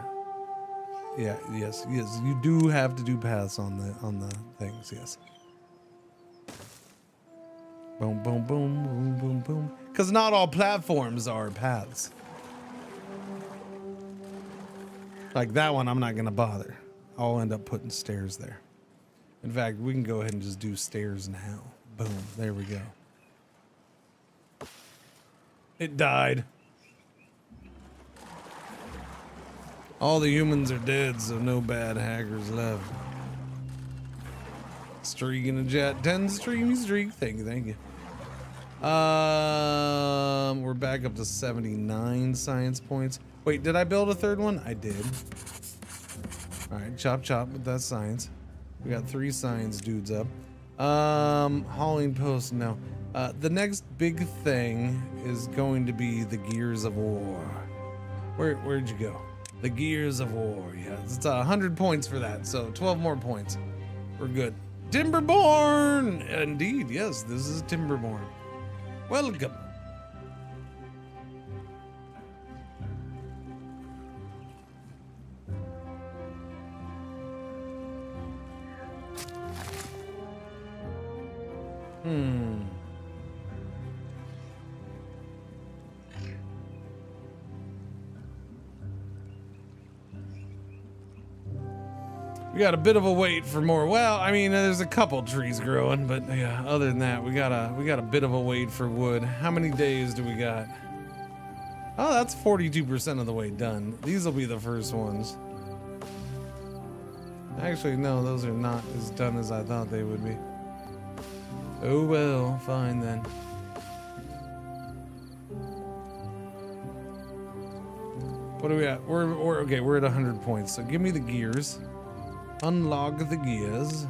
Yeah, yes, you do have to do paths on the things, yes. Boom, boom, boom, boom, boom, boom. Because not all platforms are paths. Like that one, I'm not gonna bother. I'll end up putting stairs there. In fact, we can go ahead and just do stairs now. Boom, there we go. It died. All the humans are dead, so no bad hackers left. Streak in the chat. 10 streamy streak. Thank you. We're back up to 79 science points. Wait, did I build a third one? I did. All right, chop chop with that science. We got 3 science dudes up. Hauling post, no. The next big thing is going to be the Gears of War. Where'd you go? The Gears of War, yeah. It's 100 points for that, so 12 more points. We're good. Timberborn! Indeed, yes, this is Timberborn. Welcome. We got a bit of a wait for more. Well, I mean, there's a couple trees growing, but yeah, other than that, we got a bit of a wait for wood. How many days do we got? Oh, that's 42% of the way done. These will be the first ones. Actually, no, those are not as done as I thought they would be. Oh well, fine then. What are we at? We're okay, we're at 100 points. So give me the gears. Unlock the gears.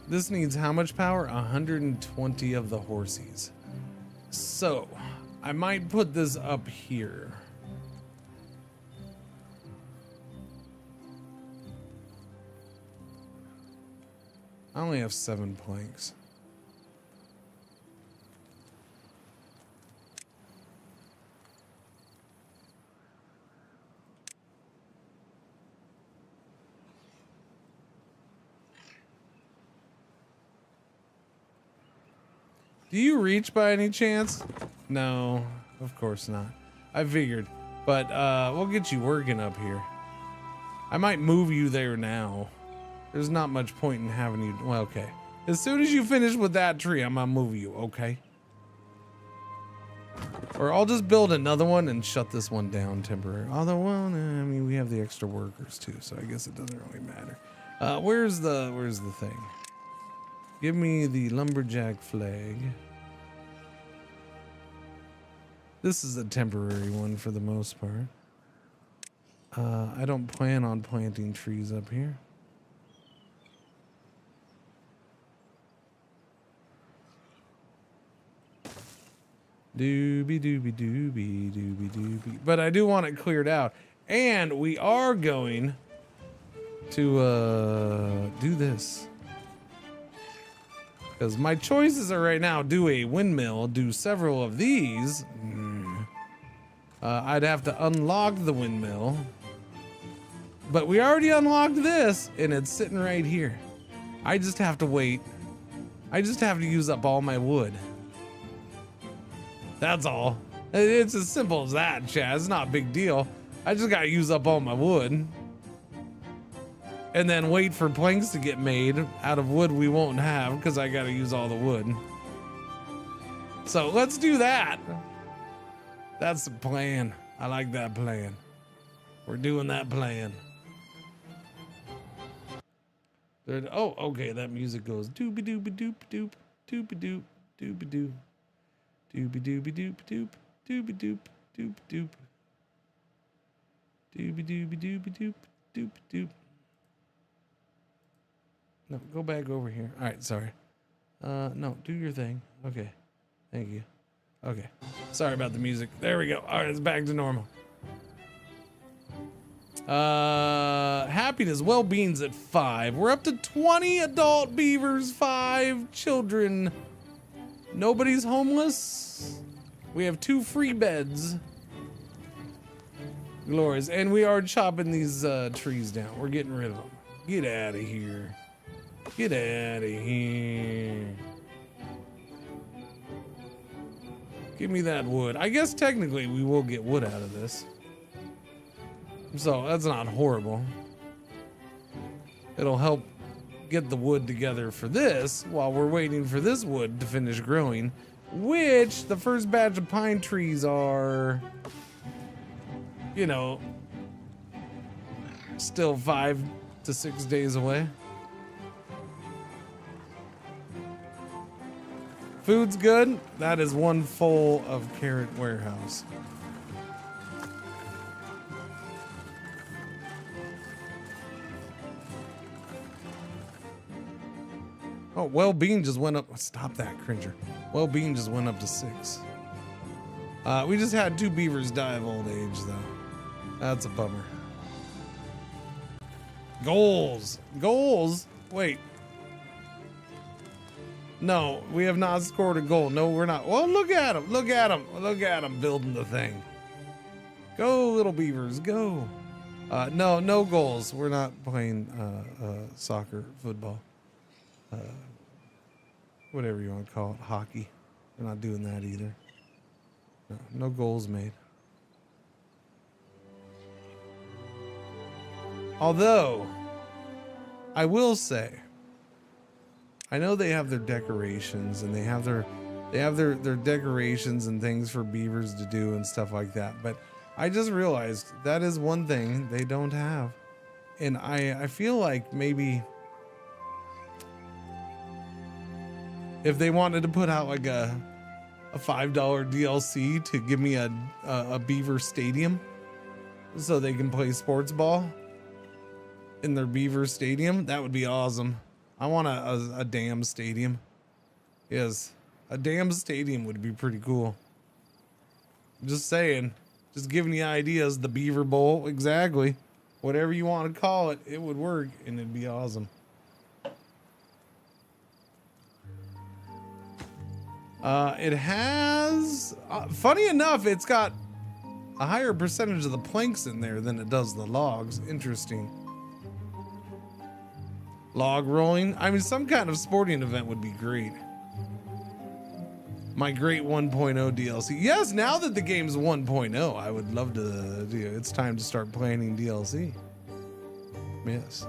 This needs how much power? 120 of the horsies. So, I might put this up here. I only have 7 planks. Do you reach by any chance? No, of course not. I figured, but we'll get you working up here. I might move you there now. There's not much point in having you. Well, okay. As soon as you finish with that tree, I'm gonna move you, okay? Or I'll just build another one and shut this one down temporarily. Although, well, I mean, we have the extra workers too, so I guess it doesn't really matter. Where's the thing? Give me the lumberjack flag. This is a temporary one for the most part. I don't plan on planting trees up here. Doobie doobie doobie doobie doobie. But I do want it cleared out. And we are going to do this. Because my choices are right now, do a windmill, do several of these. I'd have to unlock the windmill. But we already unlocked this, and it's sitting right here. I just have to wait. I just have to use up all my wood. That's all. It's as simple as that, Chaz. It's not a big deal. I just gotta use up all my wood. And then wait for planks to get made out of wood we won't have because I gotta use all the wood. So let's do that. That's the plan. I like that plan. We're doing that plan. Oh, okay, that music goes doobie doobie doop doop doobie doop doobie doop doobie doobie doop doop doobie doop doop doop doobie doobie doobie doop doop doop. No, go back over here. All right, sorry. No, do your thing. Okay, thank you. Okay, sorry about the music. There we go. All right, it's back to normal. Happiness, well-being's at 5. We're up to 20 adult beavers, 5 children. Nobody's homeless. We have 2 free beds. Glorious. And we are chopping these trees down. We're getting rid of them. Get out of here. Get out of here. Give me that wood. I guess technically we will get wood out of this. So that's not horrible. It'll help get the wood together for this while we're waiting for this wood to finish growing, which the first batch of pine trees are, you know, still 5 to 6 days away. Food's good. That is one full of carrot warehouse. Oh, well-being just went up. Stop that, Cringer. Well-being just went up to 6. We just had 2 beavers die of old age, though. That's a bummer. Goals. Goals? Wait. No, we have not scored a goal. No, we're not. Well, look at him. Look at him. Look at him building the thing. Go, little beavers. Go. No goals. We're not playing soccer, football. Whatever you want to call it, hockey. We're not doing that either. No goals made. Although, I will say, I know they have their decorations and they have their decorations and things for beavers to do and stuff like that. But I just realized that is one thing they don't have. And I feel like maybe if they wanted to put out like a $5 DLC to give me a beaver stadium so they can play sports ball in their beaver stadium, that would be awesome. I want a damn stadium. Yes, a damn stadium would be pretty cool. Just saying, just giving you ideas. The Beaver Bowl, exactly. Whatever you want to call it, it would work and it'd be awesome. It has, funny enough, it's got a higher percentage of the planks in there than it does the logs. Interesting. Log rolling. I mean, some kind of sporting event would be great. My great 1.0 DLC. Yes, now that the game's 1.0, I would love to do it. It's time to start planning DLC. Yes.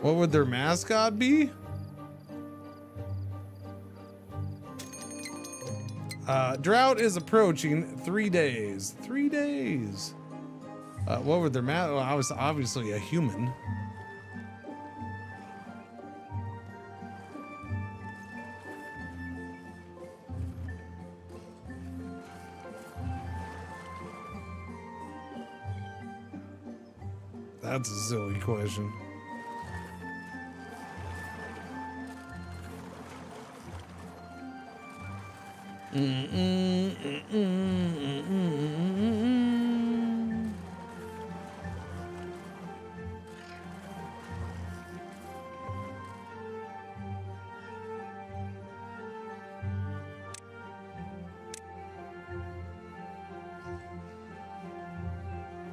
What would their mascot be? Drought is approaching. 3 days. 3 days. What would their mascot? Well, I was obviously a human. That's a silly question.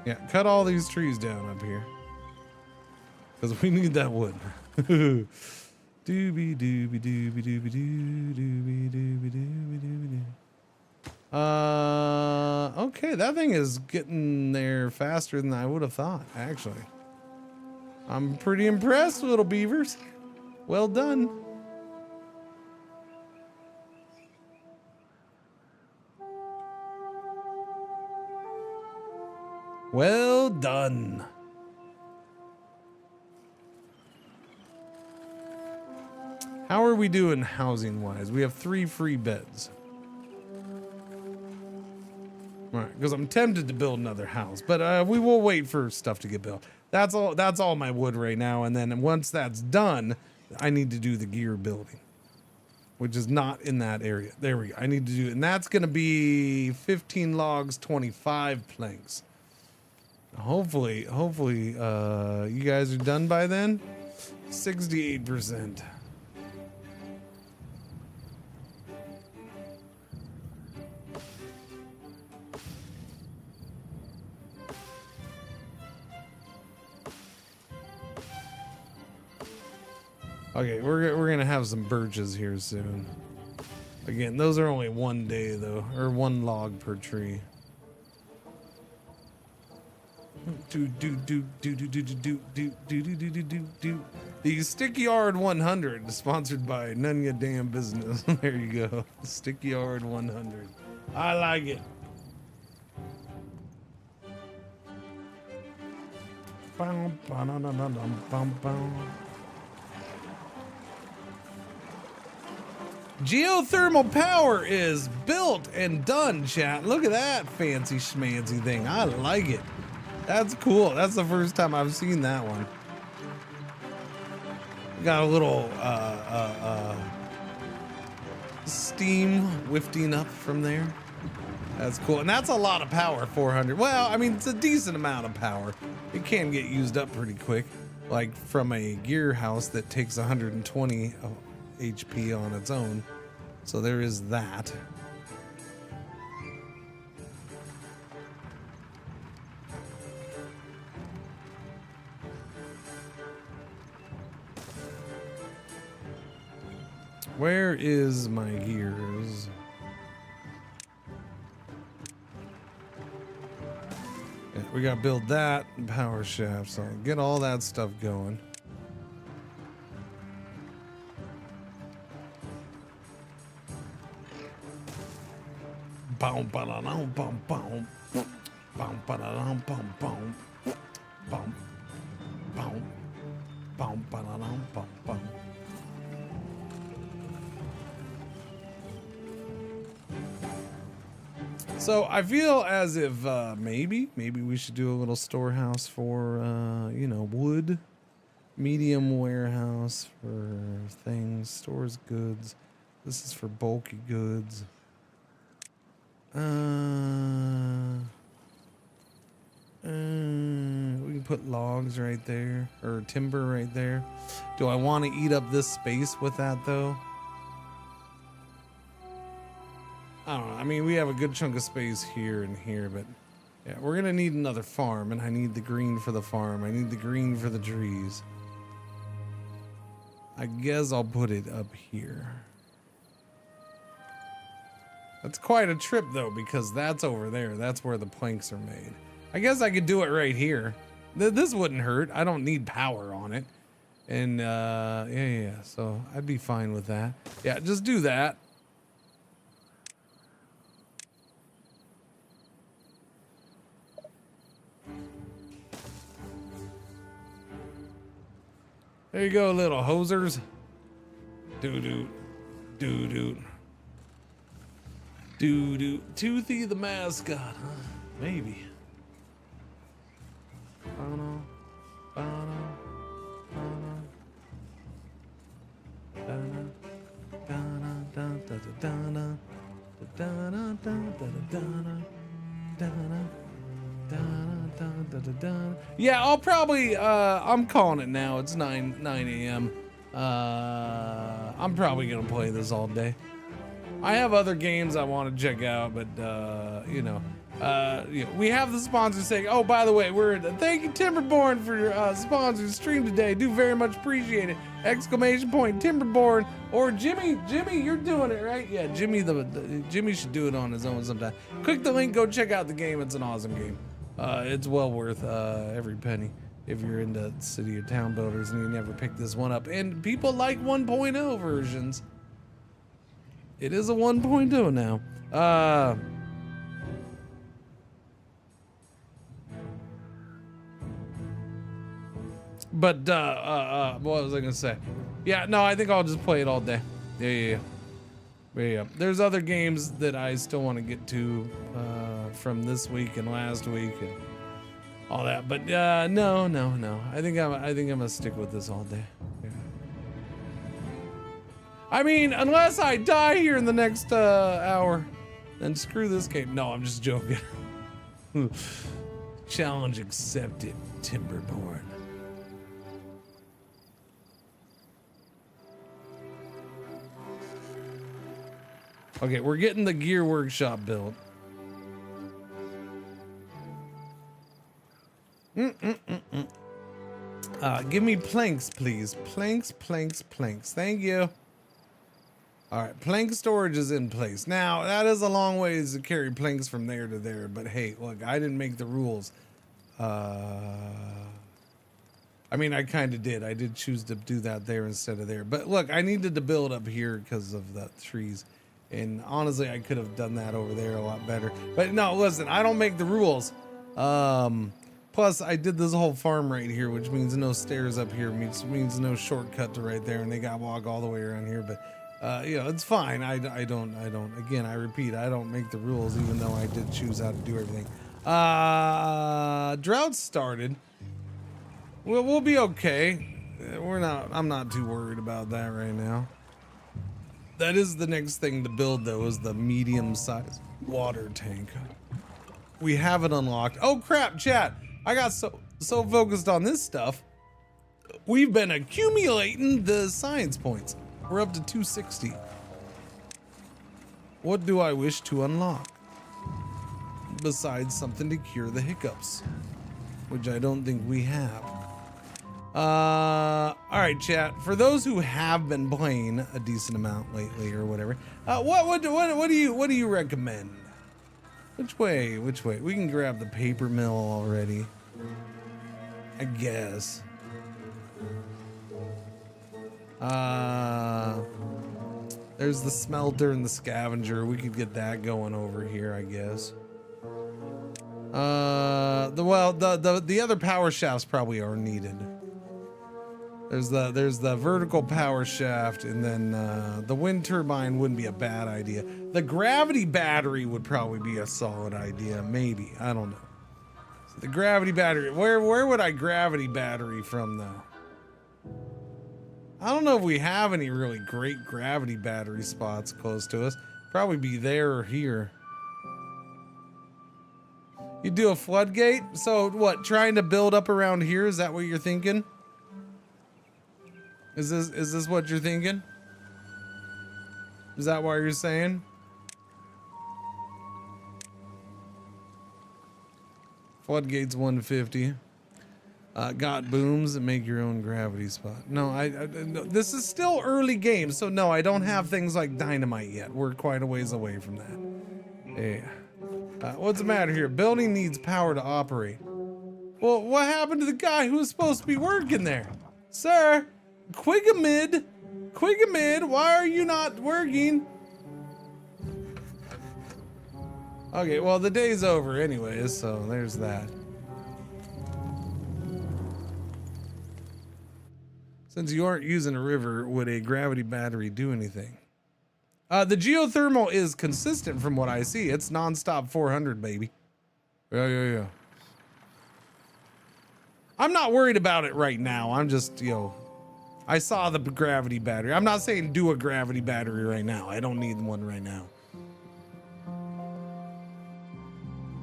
Yeah, cut all these trees down up here. Because we need that wood. Doobie doobie doobie doobie doobie doobie doobie doobie doobie. Okay, that thing is getting there faster than I would have thought, actually. I'm pretty impressed, little beavers. Well done. Well done. How are we doing housing wise? We have 3 free beds. All right, because I'm tempted to build another house, but we will wait for stuff to get built. That's all my wood right now, and then once that's done, I need to do the gear building, which is not in that area. There we go. I need to do it, and that's going to be 15 logs, 25 planks. Hopefully, you guys are done by then. 68%. Okay, we're gonna have some birches here soon. Again, those are only 1 day though, or 1 log per tree. The Sticky Yard 100, sponsored by None Ya Damn Business. There you go, Sticky Yard 100. I like it. Geothermal power is built and done, chat. Look at that fancy schmancy thing. I like it. That's cool. That's the first time I've seen that one. Got a little steam wafting up from there. That's cool. And that's a lot of power, 400. Well, I mean, it's a decent amount of power. It can get used up pretty quick. Like from a gear house that takes 120 HP on its own. So there is that. Where is my gears? Yeah, we gotta build that and power shaft, so get all that stuff going. Boom, ba-da-dum, boom, boom. Boom, ba-da-dum, boom, boom. Boom, boom. Boom, ba-da-dum, boom, boom. So I feel as if maybe we should do a little storehouse for you know, wood, medium warehouse for things, stores goods. This is for bulky goods. We can put logs right there, or timber right there. Do I want to eat up this space with that though? I don't know. I mean, we have a good chunk of space here and here, but yeah, we're gonna need another farm, and I need the green for the farm. I need the green for the trees. I guess I'll put it up here. That's quite a trip though, because that's over there. That's where the planks are made. I guess I could do it right here. This wouldn't hurt. I don't need power on it. And yeah, so I'd be fine with that. Yeah, just do that. There you go, little hosers. Doo-doo. Doo-doo. Doo-doo. Toothy the mascot, huh? Maybe. Yeah, I'll probably I'm calling it now. It's 9 a.m. I'm probably gonna play this all day. I have other games I want to check out, but you know, we have the sponsor saying, oh, by the way, thank you Timberborn for your sponsor stream today. Do very much appreciate it. Exclamation point Timberborn, or Jimmy, you're doing it right. Yeah, Jimmy Jimmy should do it on his own sometime. Click the link, go check out the game. It's an awesome game. It's well worth every penny if you're into city or town builders and you never picked this one up. And people like 1.0 versions. It is a 1.0 now. But what was I gonna say? Yeah, no, I think I'll just play it all day. Yeah. There's other games that I still want to get to from this week and last week and all that. But no. I think I'm gonna stick with this all day. Yeah. I mean, unless I die here in the next hour, then screw this game. No, I'm just joking. Challenge accepted, Timberborn. Okay, we're getting the gear workshop built. Give me planks, please. Planks. Thank you. All right, plank storage is in place. Now, that is a long ways to carry planks from there to there, but hey, look, I didn't make the rules. I mean, I kind of did. I did choose to do that there instead of there. But look, I needed to build up here because of the trees. And honestly, I could have done that over there a lot better. But no, listen, I don't make the rules. Plus, I did this whole farm right here, which means no stairs up here, means no shortcut to right there, and they got to walk all the way around here. But you know, it's fine. I don't. Again, I repeat, I don't make the rules, even though I did choose how to do everything. Drought started. We'll be okay. I'm not too worried about that right now. That is the next thing to build, though, is the medium-sized water tank. We have it unlocked. Oh crap, chat! I got so focused on this stuff. We've been accumulating the science points. We're up to 260. What do I wish to unlock? Besides something to cure the hiccups, which I don't think we have. All right, chat. For those who have been playing a decent amount lately or whatever, what do you recommend? Which way? We can grab the paper mill already, I guess. There's the smelter and the scavenger. We could get that going over here, I guess. The other power shafts probably are needed. There's the vertical power shaft, and then the wind turbine wouldn't be a bad idea. The gravity battery would probably be a solid idea, maybe. I don't know. So the gravity battery, where would I gravity battery from though? I don't know if we have any really great gravity battery spots close to us. Probably be there or here. You do a floodgate? So what, trying to build up around here? Is that what you're thinking? Is this what you're thinking? Is that what you're saying? Floodgates 150. Got booms and make your own gravity spot. No, no, this is still early game, so no, I don't have things like dynamite yet. We're quite a ways away from that. Yeah. What's the matter here? Building needs power to operate. Well, what happened to the guy who was supposed to be working there? Sir, Quigamid, why are you not working? Okay, well, the day's over anyways, so there's that. Since you aren't using a river, would a gravity battery do anything? The geothermal is consistent from what I see. It's nonstop 400, baby. Yeah. I'm not worried about it right now. I'm just, I saw the gravity battery. I'm not saying do a gravity battery right now. I don't need one right now.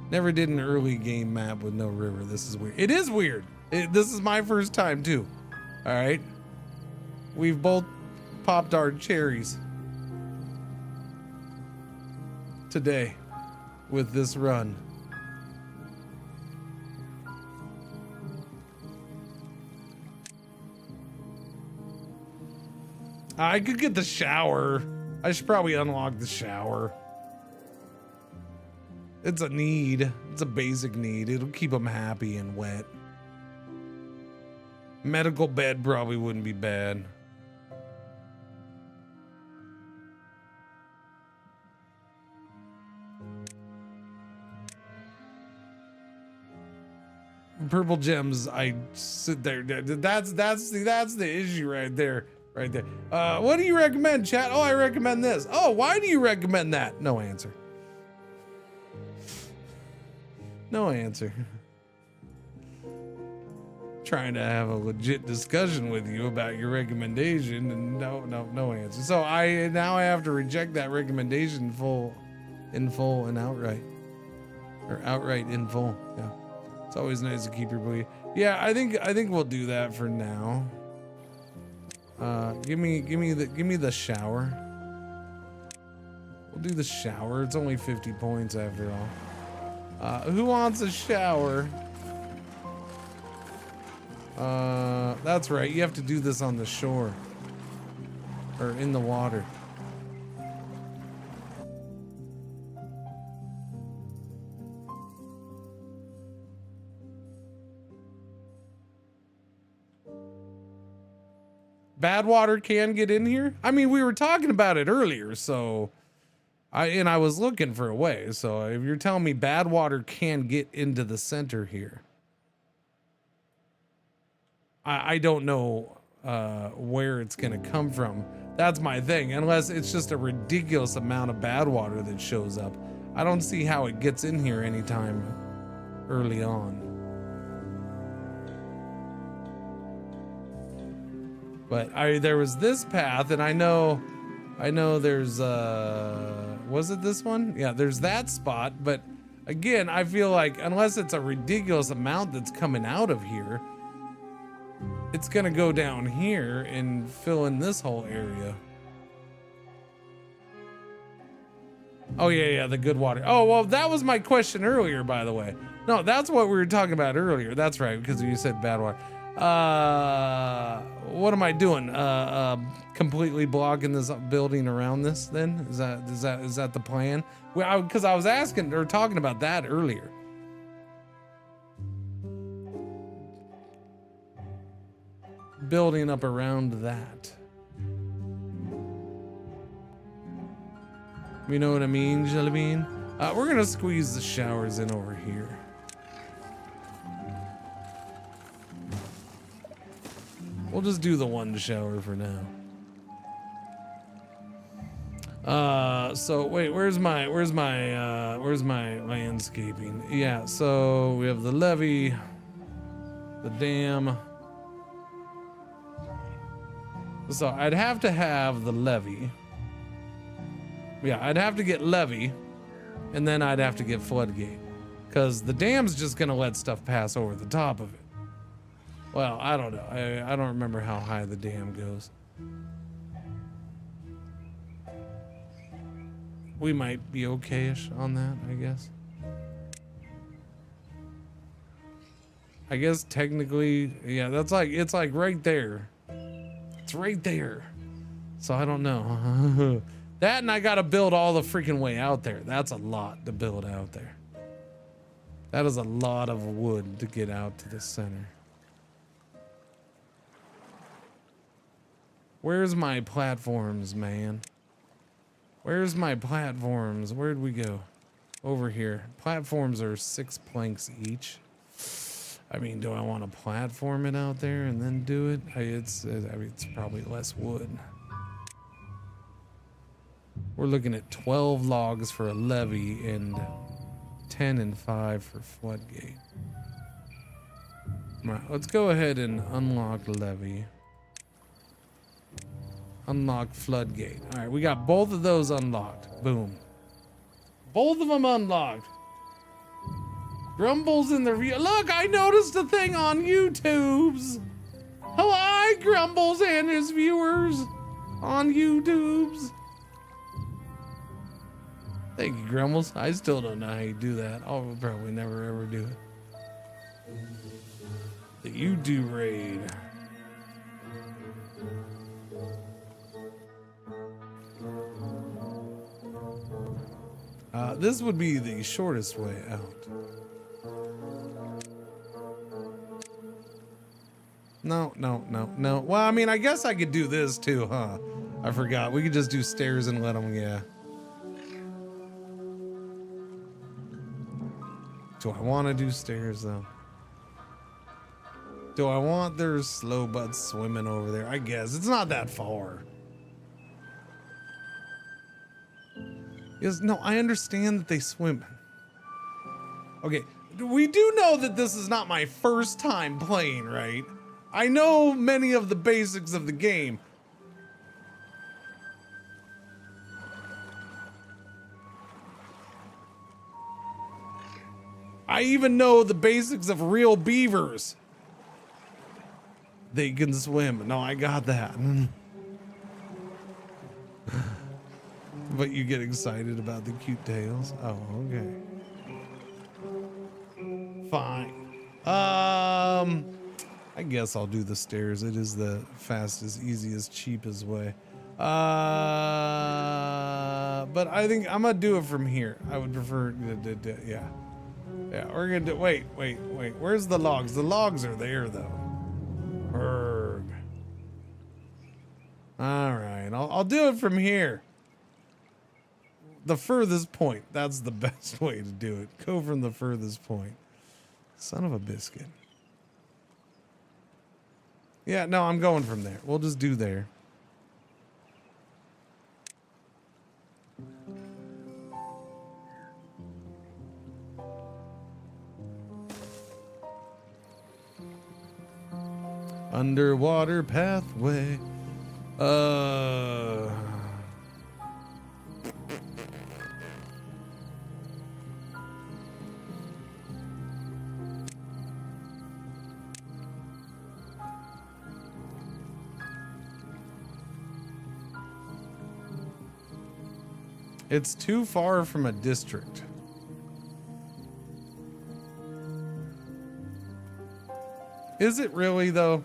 Never did an early game map with no river. This is weird. It is weird. This is my first time too. All right. We've both popped our cherries today with this run. I could get the shower. I should probably unlock the shower. It's a need. It's a basic need. It'll keep them happy and wet. Medical bed probably wouldn't be bad. Purple gems, I sit there. That's the issue right there. Right there. What do you recommend, chat? Oh, I recommend this. Oh, why do you recommend that? No answer. No answer. Trying to have a legit discussion with you about your recommendation, and no answer. So now I have to reject that recommendation in full and outright, or outright in full. Yeah, it's always nice to keep your belief. Yeah, I think we'll do that for now. Give me the shower. We'll do the shower. It's only 50 points after all. Who wants a shower? That's right. You have to do this on the shore or in the water. Bad water can get in here? I mean, we were talking about it earlier, so I was looking for a way. So if you're telling me bad water can get into the center here, I don't know where it's gonna come from. That's my thing. Unless it's just a ridiculous amount of bad water that shows up. I don't see how it gets in here anytime early on. But there was this path, and I know there's was it this one? Yeah, there's that spot, but again, I feel like unless it's a ridiculous amount that's coming out of here, it's gonna go down here and fill in this whole area. Oh yeah, the good water. Oh, well, that was my question earlier, by the way. No, that's what we were talking about earlier. That's right, because you said bad water. What am I doing? Completely blocking this building around this then? Is that the plan? Well, because I was asking or talking about that earlier. Building up around that. You know what I mean, Jellybean? We're gonna squeeze the showers in over here. We'll just do the one shower for now. So wait, where's my landscaping? Yeah, so we have the levee, the dam. So I'd have to have the levee. Yeah, I'd have to get levee, and then I'd have to get floodgate. Because the dam's just gonna let stuff pass over the top of it. Well, I don't know. I don't remember how high the dam goes. We might be okay-ish on that, I guess. I guess technically, yeah, that's like, it's like right there. It's right there. So I don't know. That and I gotta build all the freaking way out there. That's a lot to build out there. That is a lot of wood to get out to the center. Where's my platforms, man? Where's my platforms? Where'd we go? Over here. Platforms are 6 planks each. I mean, do I want to platform it out there and then do it? I mean, it's probably less wood. We're looking at 12 logs for a levee and 10 and 5 for floodgate. Right, let's go ahead and unlock levee. Unlock floodgate. All right, we got both of those unlocked. Boom. Both of them unlocked. Grumbles in the look, I noticed a thing on YouTube's. Hi, Grumbles and his viewers on YouTube's. Thank you, Grumbles. I still don't know how you do that. I'll probably never ever do it. The YouTube raid. This would be the shortest way out. No. Well, I mean, I guess I could do this too, huh? I forgot. We could just do stairs and let them, yeah. Do I want to do stairs though? Do I want their slow butts swimming over there? I guess it's not that far. Yes, no, I understand that they swim. Okay, we do know that this is not my first time playing, right? I know many of the basics of the game. I even know the basics of real beavers. They can swim. No, I got that. But you get excited about the cute tails? Oh, okay. Fine. I guess I'll do the stairs. It is the fastest, easiest, cheapest way. But I think I'm gonna do it from here. I would prefer, yeah. Yeah, we're gonna do, wait. Where's the logs? The logs are there though. Erg. All right, I'll do it from here. The furthest point. That's the best way to do it. Go from the furthest point. Son of a biscuit. Yeah, no, I'm going from there. We'll just do there. Underwater pathway. It's too far from a district. Is it really though?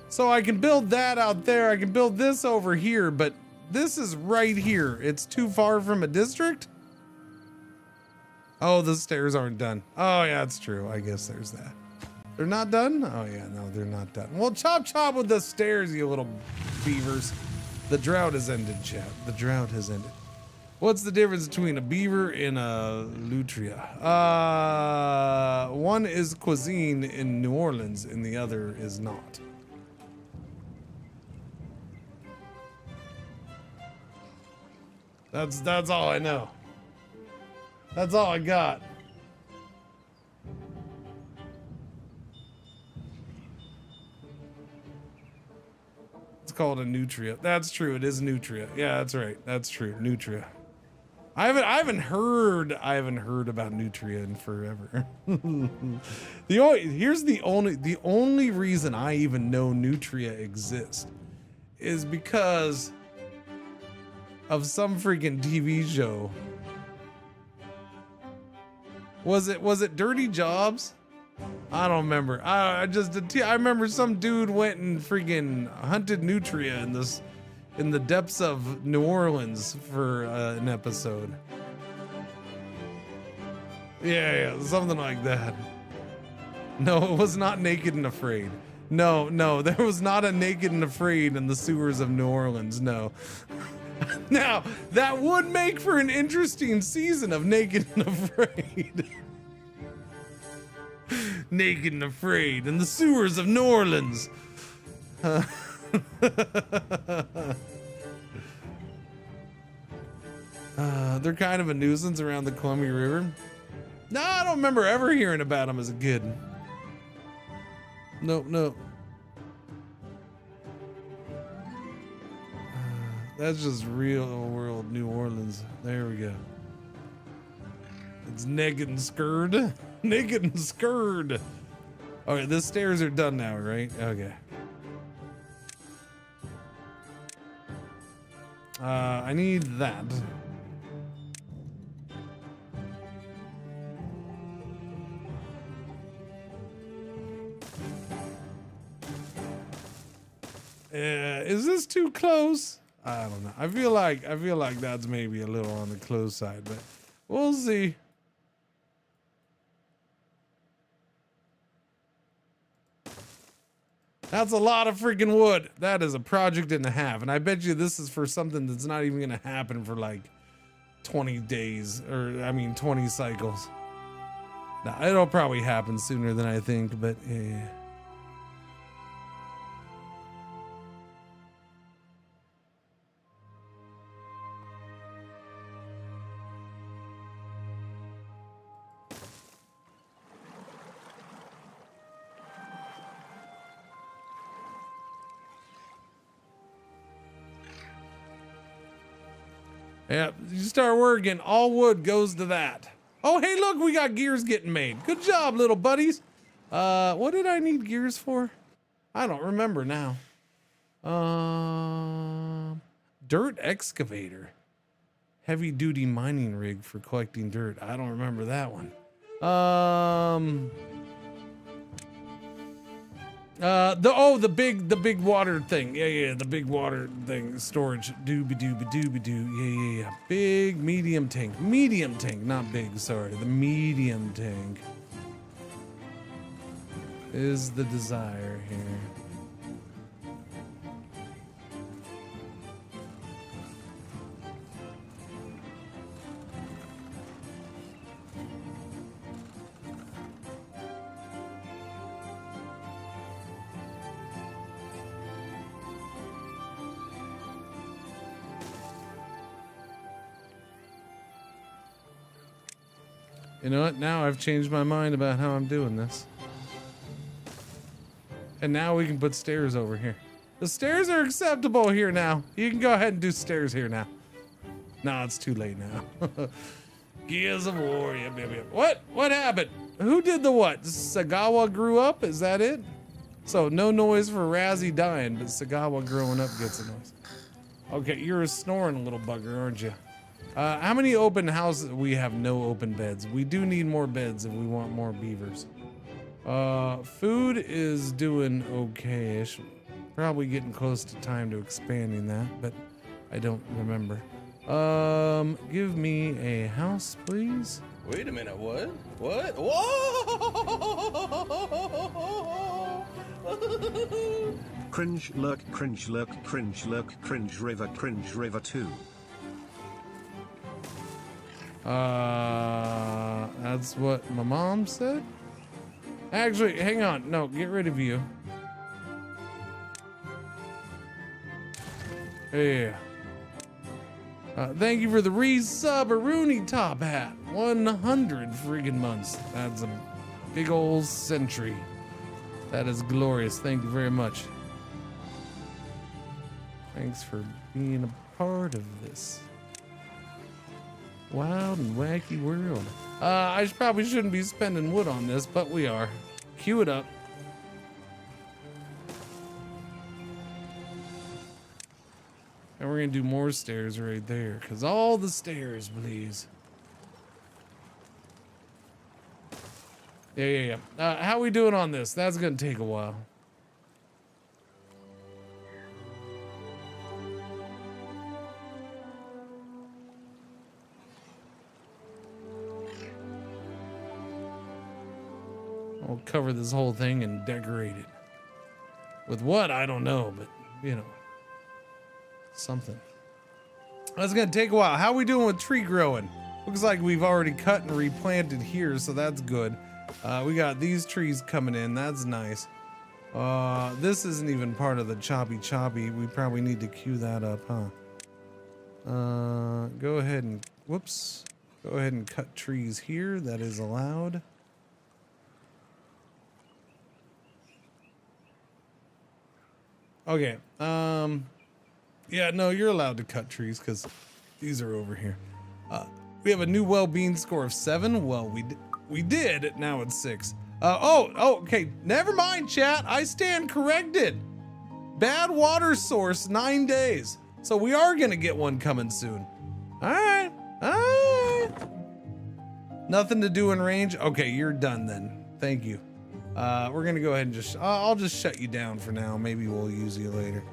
So I can build that out there. I can build this over here, but this is right here. It's too far from a district? Oh, the stairs aren't done. Oh yeah, that's true. I guess there's that. They're not done? Oh yeah, no, they're not done. Well, chop with the stairs, you little beavers. The drought has ended, chat. The drought has ended. What's the difference between a beaver and a lutria? One is cuisine in New Orleans and the other is not. That's all I know. That's all I got. It's called a nutria. That's true. It is nutria. Yeah, that's right. That's true. Nutria. I haven't heard about Nutria in forever. The only reason I even know Nutria exists is because of some freaking TV show. Was it Dirty Jobs? I don't remember. I remember some dude went and freaking hunted Nutria in the depths of New Orleans for an episode. Yeah, something like that. No, it was not Naked and Afraid. No, there was not a Naked and Afraid in the sewers of New Orleans. No. Now, that would make for an interesting season of Naked and Afraid. Naked and Afraid in the sewers of New Orleans. They're kind of a nuisance around the Columbia River. No, I don't remember ever hearing about them as a kid. No. That's just real world New Orleans. There we go. It's naked and scared. Naked and scared. Okay, the stairs are done now, right? Okay. I need that. Is this too close? I don't know. I feel like that's maybe a little on the close side, but we'll see. That's a lot of freaking wood. That is a project and a half, and I bet you this is for something that's not even gonna happen for like 20 days, or I mean 20 cycles. Now, it'll probably happen sooner than I think, but yeah. Yeah, you start working, all wood goes to that. Oh, hey, look, we got gears getting made. Good job, little buddies. What did I need gears for? I don't remember now. Dirt excavator. Heavy duty mining rig for collecting dirt. I don't remember that one. The big water thing. Yeah, the big water thing. Storage. Dooby-doo. Yeah. Big medium tank, not big, sorry. The medium tank is the desire here. You know what? Now I've changed my mind about how I'm doing this. And now we can put stairs over here. The stairs are acceptable here now. You can go ahead and do stairs here now. No, it's too late now. Gears of War. Yep. What happened? Who did the what? Sagawa grew up? Is that it? So no noise for Razzie dying, but Sagawa growing up gets a noise. Okay, you're a snoring little bugger, aren't you? How many open houses? We have no open beds. We do need more beds if we want more beavers. Food is doing okay-ish. Probably getting close to time to expanding that, but I don't remember. Give me a house, please. Wait a minute, what? What? Whoa! Cringe lurk, cringe river 2. That's what my mom said. Actually, hang on. No, get rid of you. Yeah. Thank you for the resub, a Rooney Top Hat. 100 friggin' months. That's a big old century. That is glorious. Thank you very much. Thanks for being a part of this. Wild and wacky world. I probably shouldn't be spending wood on this, but we are. Cue it up. And we're gonna do more stairs right there, because all the stairs, please. Yeah. How we doing on this? That's gonna take a while. I'll cover this whole thing and decorate it. With what? I don't know, but you know, something. That's gonna take a while. How we doing with tree growing? Looks like we've already cut and replanted here, so that's good. We got these trees coming in. That's nice. This isn't even part of the choppy. We probably need to queue that up, huh? Go ahead and, whoops. Go ahead and cut trees here. That is allowed. Okay. Yeah, no, you're allowed to cut trees because these are over here. We have a new well-being score of 7. Well, we did. Now it's 6. Okay. Never mind, chat. I stand corrected. Bad water source, 9 days. So we are gonna get one coming soon. All right. Nothing to do in range. Okay, you're done then. Thank you. We're gonna go ahead and just, I'll just shut you down for now. Maybe we'll use you later.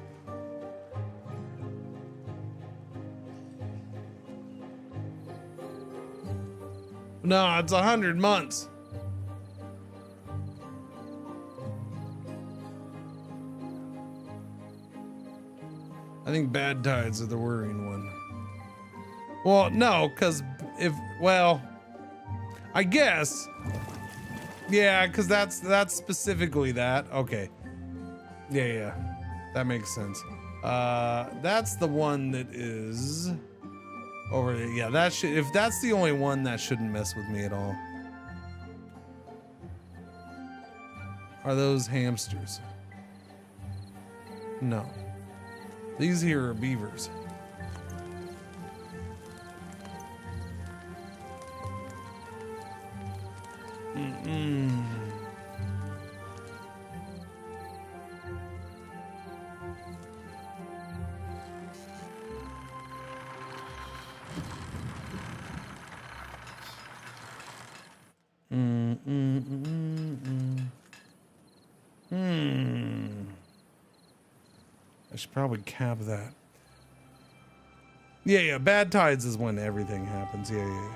No, it's 100 months. I think bad tides are the worrying one. Well, no, because I guess. Yeah, because that's specifically that. Okay. Yeah. That makes sense. That's the one that is over there. Yeah, that should, if that's the only one, that shouldn't mess with me at all. Are those hamsters? No. These here are beavers. I should probably cap that. Yeah, bad tides is when everything happens. Yeah.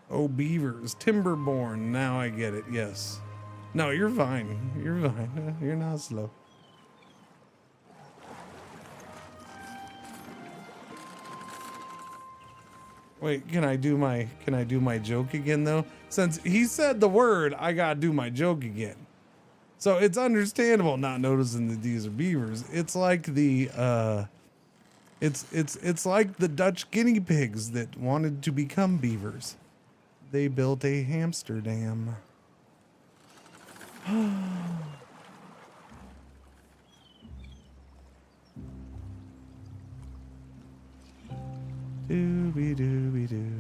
Oh, beavers. Timberborn. Now I get it. Yes. No, you're fine. You're fine. You're not slow. Wait, can I do my joke again though? Since he said the word, I gotta do my joke again. So it's understandable not noticing that these are beavers. It's like the it's like the Dutch guinea pigs that wanted to become beavers. They built a hamster dam. Dooby-dooby-doo.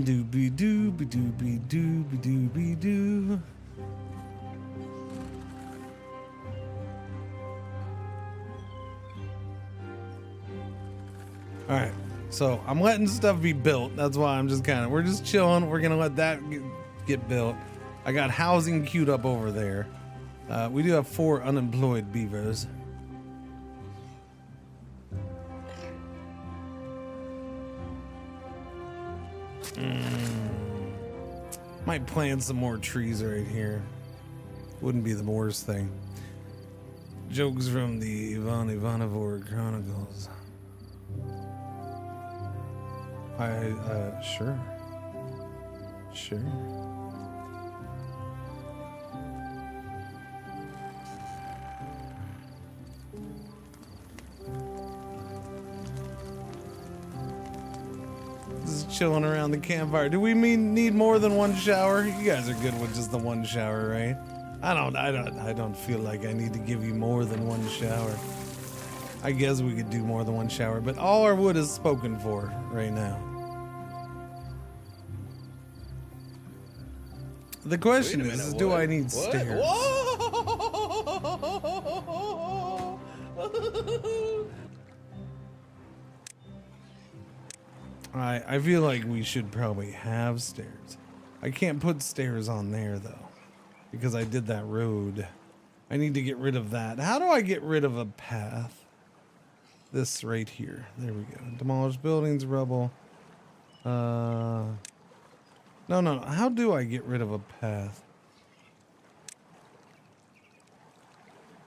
Dooby-dooby-dooby-dooby-dooby-doo. All right. So I'm letting stuff be built. That's why I'm just we're just chilling. We're gonna let that get built. I got housing queued up over there. We do have 4 unemployed beavers. Might plant some more trees right here. Wouldn't be the worst thing. Jokes from the Ivan Ivanovor Chronicles. Sure. chilling around the campfire. Do we need more than one shower? You guys are good with just the one shower, right? I don't feel like I need to give you more than one shower. I guess we could do more than one shower, but all our wood is spoken for right now. The question is do I need stairs? Whoa! I feel like we should probably have stairs. I can't put stairs on there though, because I did that road. I need to get rid of that. How do I get rid of a path? This right here. There we go. Demolished buildings, rubble. No. How do I get rid of a path?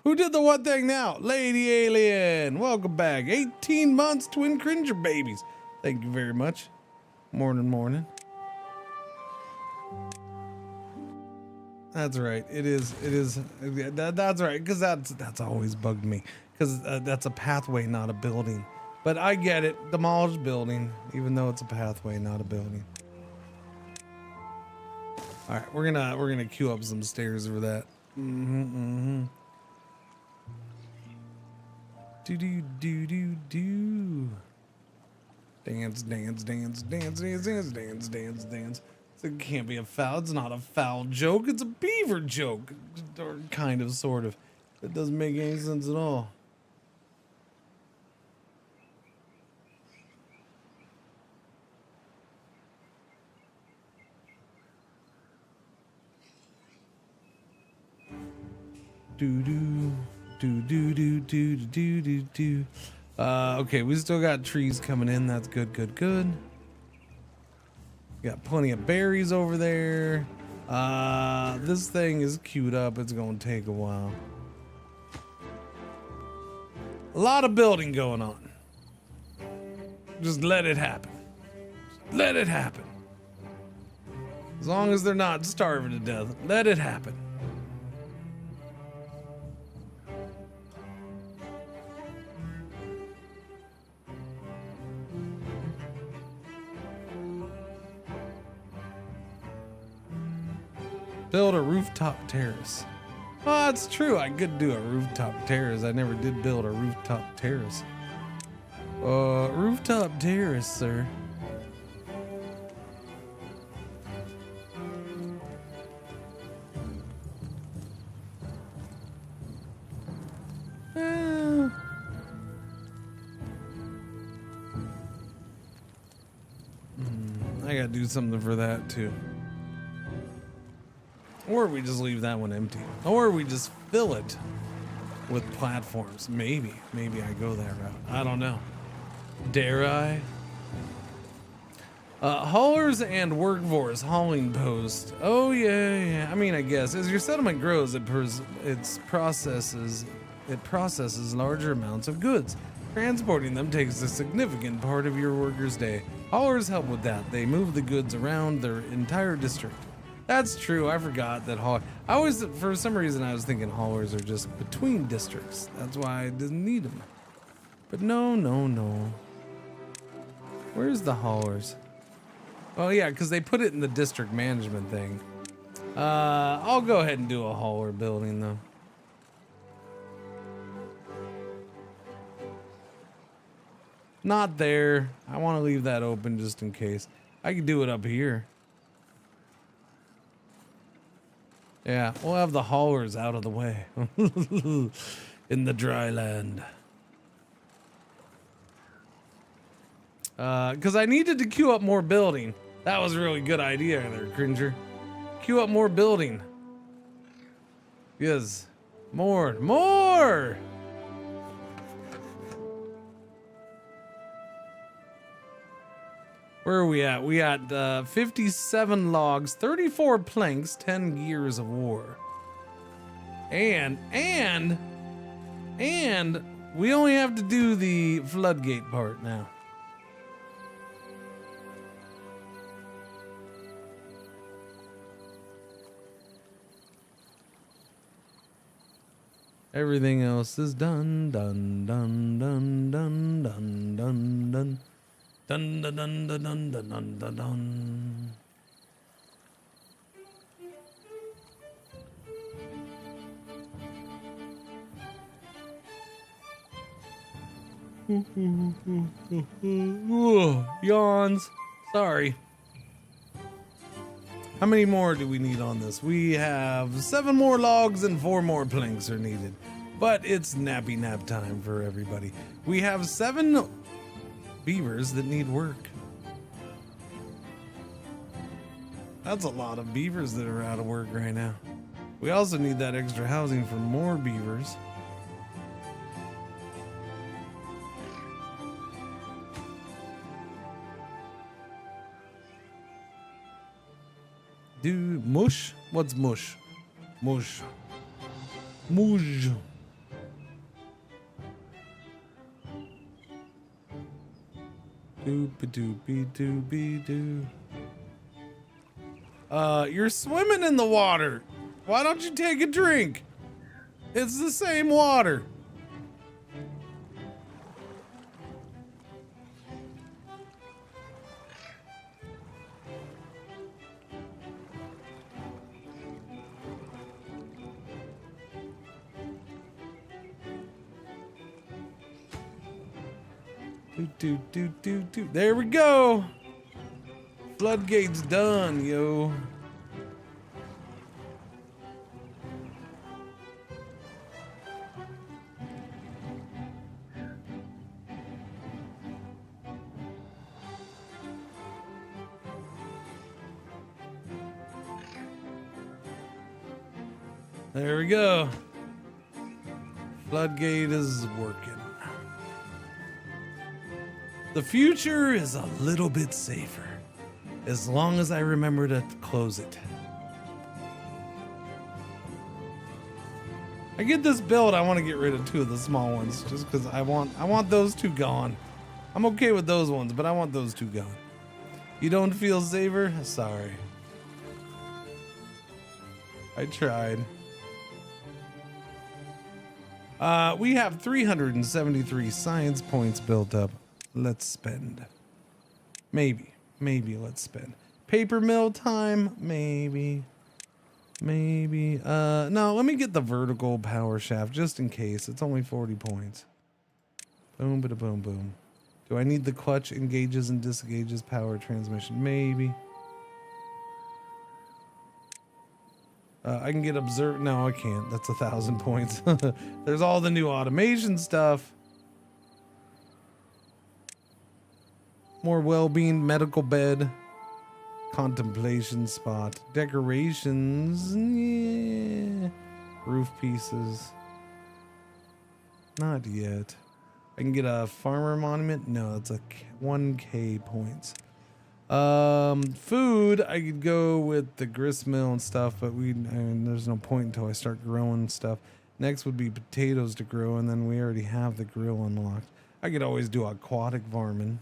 Who did the what thing now? Lady Alien. Welcome back. 18 months, twin Cringer babies. Thank you very much. Morning. That's right. It is. That's right. Because that's always bugged me. Because that's a pathway, not a building. But I get it. Demolished building, even though it's a pathway, not a building. All right, we're gonna queue up some stairs for that. Do. Dance. It can't be a foul. It's not a foul joke. It's a beaver joke, or kind of, sort of. It doesn't make any sense at all. Okay, we still got trees coming in. That's good. Got plenty of berries over there. This thing is queued up. It's gonna take a while. A lot of building going on. Just let it happen. Let it happen. As long as they're not starving to death, let it happen. Build a rooftop terrace. Oh, that's true. I could do a rooftop terrace. I never did build a rooftop terrace. Rooftop terrace, sir. I gotta do something for that too. Or we just leave that one empty. Or we just fill it with platforms. Maybe I go that route. I don't know. Dare I? Haulers and workforce hauling post. Oh yeah. I mean, I guess as your settlement grows, it processes larger amounts of goods. Transporting them takes a significant part of your worker's day. Haulers help with that. They move the goods around their entire district. That's true. I forgot that for some reason, I was thinking haulers are just between districts. That's why I didn't need them. But no. Where's the haulers? Oh yeah, because they put it in the district management thing. I'll go ahead and do a hauler building though. Not there. I want to leave that open just in case. I could do it up here. Yeah, we'll have the haulers out of the way. In the dry land. Because I needed to queue up more building. That was a really good idea there, Cringer. Queue up more building. Yes. More! Where are we at? We got 57 logs, 34 planks, 10 gears of war. And we only have to do the floodgate part now. Everything else is done. Dun dun dun dun dun dun dun dun dun. Whoa, yawns. Sorry. How many more do we need on this? We have 7 more logs and 4 more planks are needed. But it's nappy nap time for everybody. We have 7 beavers that need work. That's a lot of beavers that are out of work right now. We also need that extra housing for more beavers. Dude, mush? What's mush? Mush. Mush. Doopy-doopy-doopy-doo. You're swimming in the water. Why don't you take a drink? It's the same water. Do. There we go. Floodgates done, yo. There we go. Floodgate is working. The future is a little bit safer, as long as I remember to close it. I get this build, I want to get rid of 2 of the small ones, just because I want those 2 gone. I'm okay with those ones, but I want those 2 gone. You don't feel safer? Sorry. I tried. We have 373 science points built up. Let's spend. Maybe let's spend. Paper mill time, maybe. No, let me get the vertical power shaft just in case. It's only 40 points. Boom, bada boom, boom. Do I need the clutch engages and disengages power transmission? Maybe. I can get observe. No, I can't. That's 1,000 points. There's all the new automation stuff. More well-being medical bed. Contemplation spot. Decorations. Yeah. Roof pieces. Not yet. I can get a farmer monument. No, it's a 1k points. Food, I could go with the grist mill and stuff, but there's no point until I start growing stuff. Next would be potatoes to grow, and then we already have the grill unlocked. I could always do aquatic farming.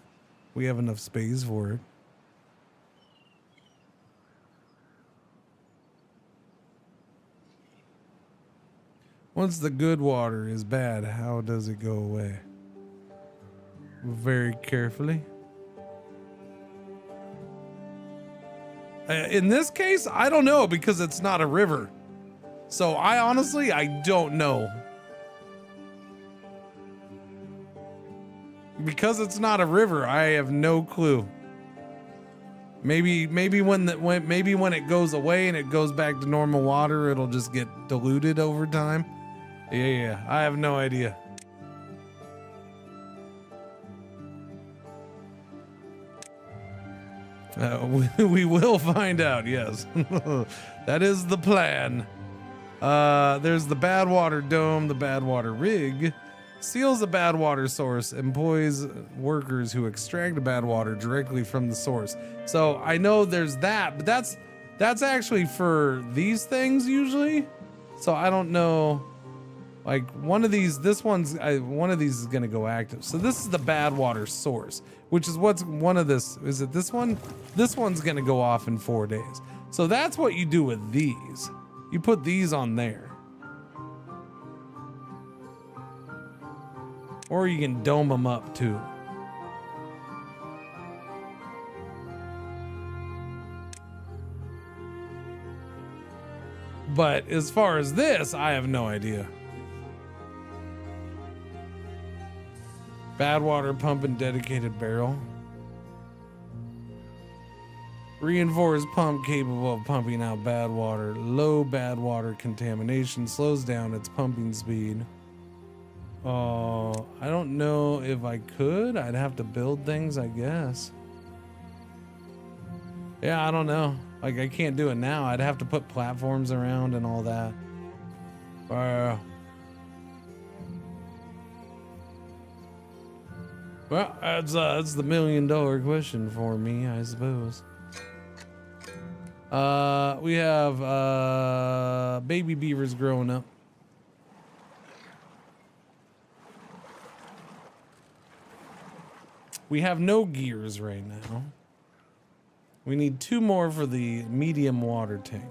We have enough space for it. Once the good water is bad, how does it go away? Very carefully. In this case, I don't know because it's not a river. So I don't know. Because it's not a river, I have no clue. Maybe when it goes away and it goes back to normal water, it'll just get diluted over time. Yeah, I have no idea. We will find out, yes. That is the plan. There's the bad water dome, the bad water rig. Seals a bad water source, employs workers who extract the bad water directly from the source. So I know there's that, but that's actually for these things usually. So I don't know. Like one of these is gonna go active. So this is the bad water source, which is what's one of this. Is it this one? This one's gonna go off in 4 days. So that's what you do with these. You put these on there. Or you can dome them up too. But as far as this, I have no idea. Bad water pump and dedicated barrel. Reinforced pump capable of pumping out bad water. Low bad water contamination slows down its pumping speed. Oh, I don't know if I could. I'd have to build things, I guess. Yeah, I don't know. Like, I can't do it now. I'd have to put platforms around and all that. Well, that's the $1 million question for me, I suppose. We have baby beavers growing up. We have no gears right now. We need 2 more for the medium water tank.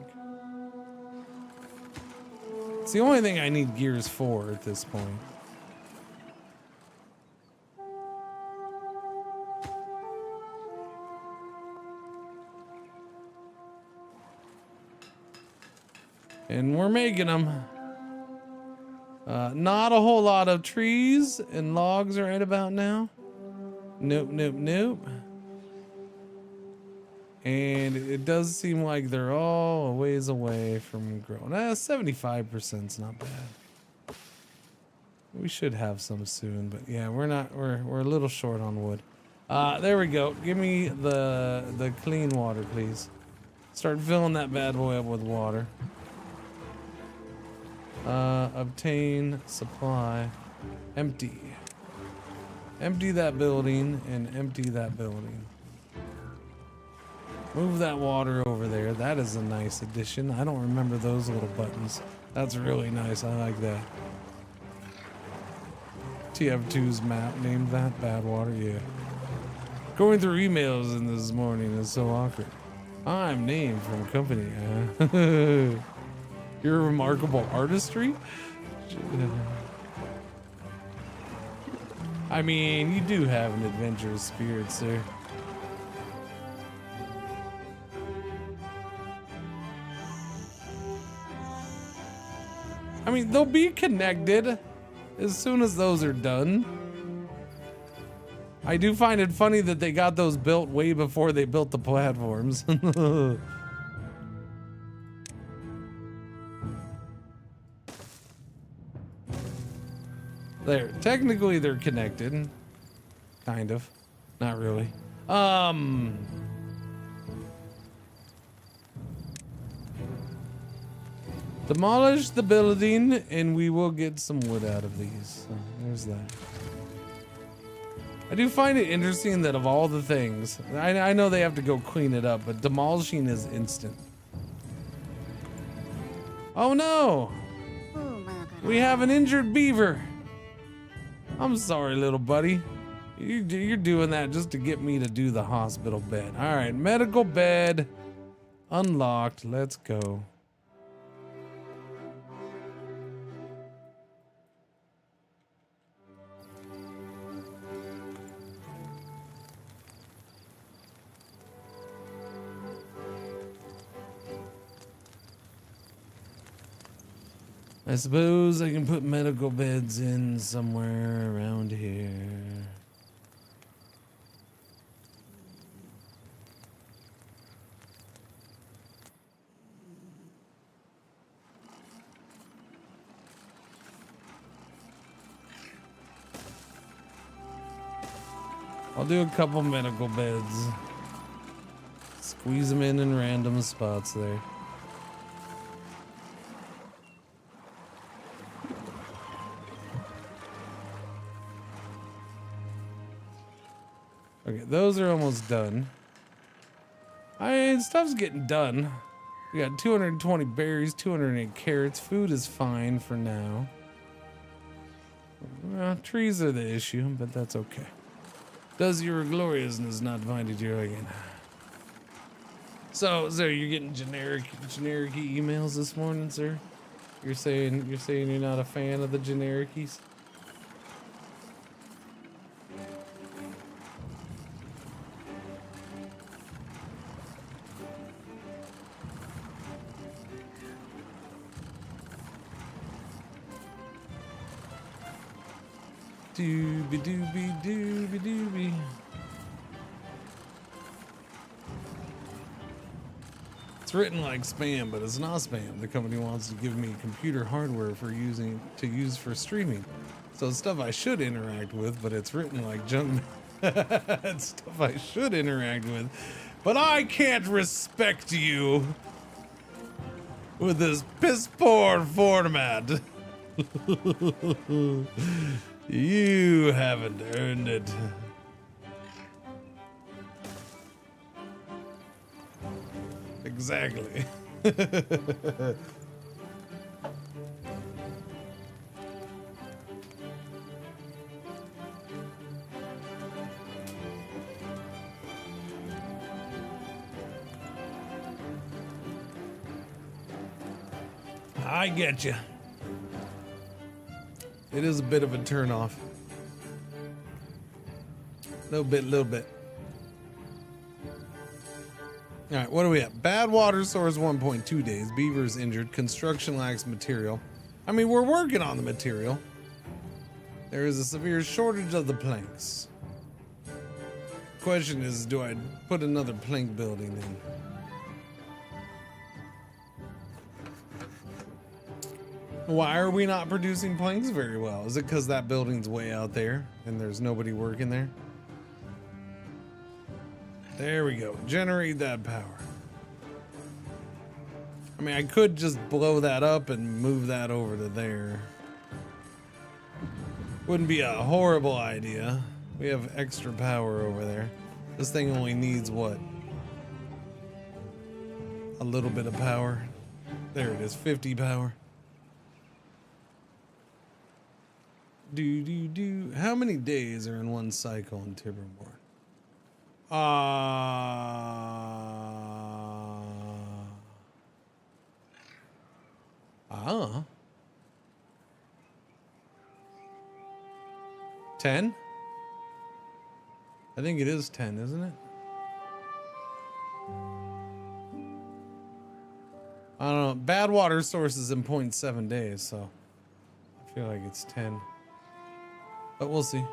It's the only thing I need gears for at this point. And we're making them. Not a whole lot of trees and logs right about now. Nope, nope, nope. And it does seem like they're all a ways away from growing. 75%'s not bad. We should have some soon, but yeah, we're a little short on wood. There we go. Give me the clean water, please. Start filling that bad boy up with water. Obtain supply. Empty. Empty that building and empty that building. Move that water over there. That is a nice addition. I don't remember those little buttons. That's really nice. I like that. TF2's map named that bad water. Yeah. Going through emails in this morning is so awkward. I'm named from company. Your remarkable artistry? I mean, you do have an adventurous spirit, sir. I mean, they'll be connected as soon as those are done. I do find it funny that they got those built way before they built the platforms. There, technically they're connected. Kind of. Not really. Demolish the building and we will get some wood out of these. So there's that. I do find it interesting that of all the things, I know they have to go clean it up, but demolishing is instant. Oh no! We have an injured beaver. I'm sorry, little buddy. You're doing that just to get me to do the hospital bed. All right, medical bed unlocked. Let's go. I suppose I can put medical beds in somewhere around here. I'll do a couple medical beds. Squeeze them in random spots there. Okay, those are almost done. I mean, stuff's getting done. We got 220 berries, 208 carrots. Food is fine for now. Well, trees are the issue, but that's okay. Does your gloriousness not find it your again? So you're getting generic emails this morning, sir? You're saying you're not a fan of the genericies? Doobie doobie doobie doobie. It's written like spam, but it's not spam. The company wants to give me computer hardware for use for streaming. So it's stuff I should interact with, but it's written like junk. It's stuff I should interact with, but I can't respect you with this piss poor format. You haven't earned it. Exactly. I get you. It is a bit of a turnoff. Little bit. All right, what are we at? Bad water source 1.2 days. Beaver's injured. Construction lacks material. I mean, we're working on the material. There is a severe shortage of the planks. Question is, do I put another plank building in? Why are we not producing planks very well? Is it because that building's way out there and there's nobody working there? There we go. Generate that power. I mean, I could just blow that up and move that over to there. Wouldn't be a horrible idea. We have extra power over there. This thing only needs what? A little bit of power. There it is, 50 power. How many days are in one cycle in Timberborn? Ah. 10? I think it is 10, isn't it? I don't know. Bad water sources in 0.7 days, so I feel like it's 10. But we'll see.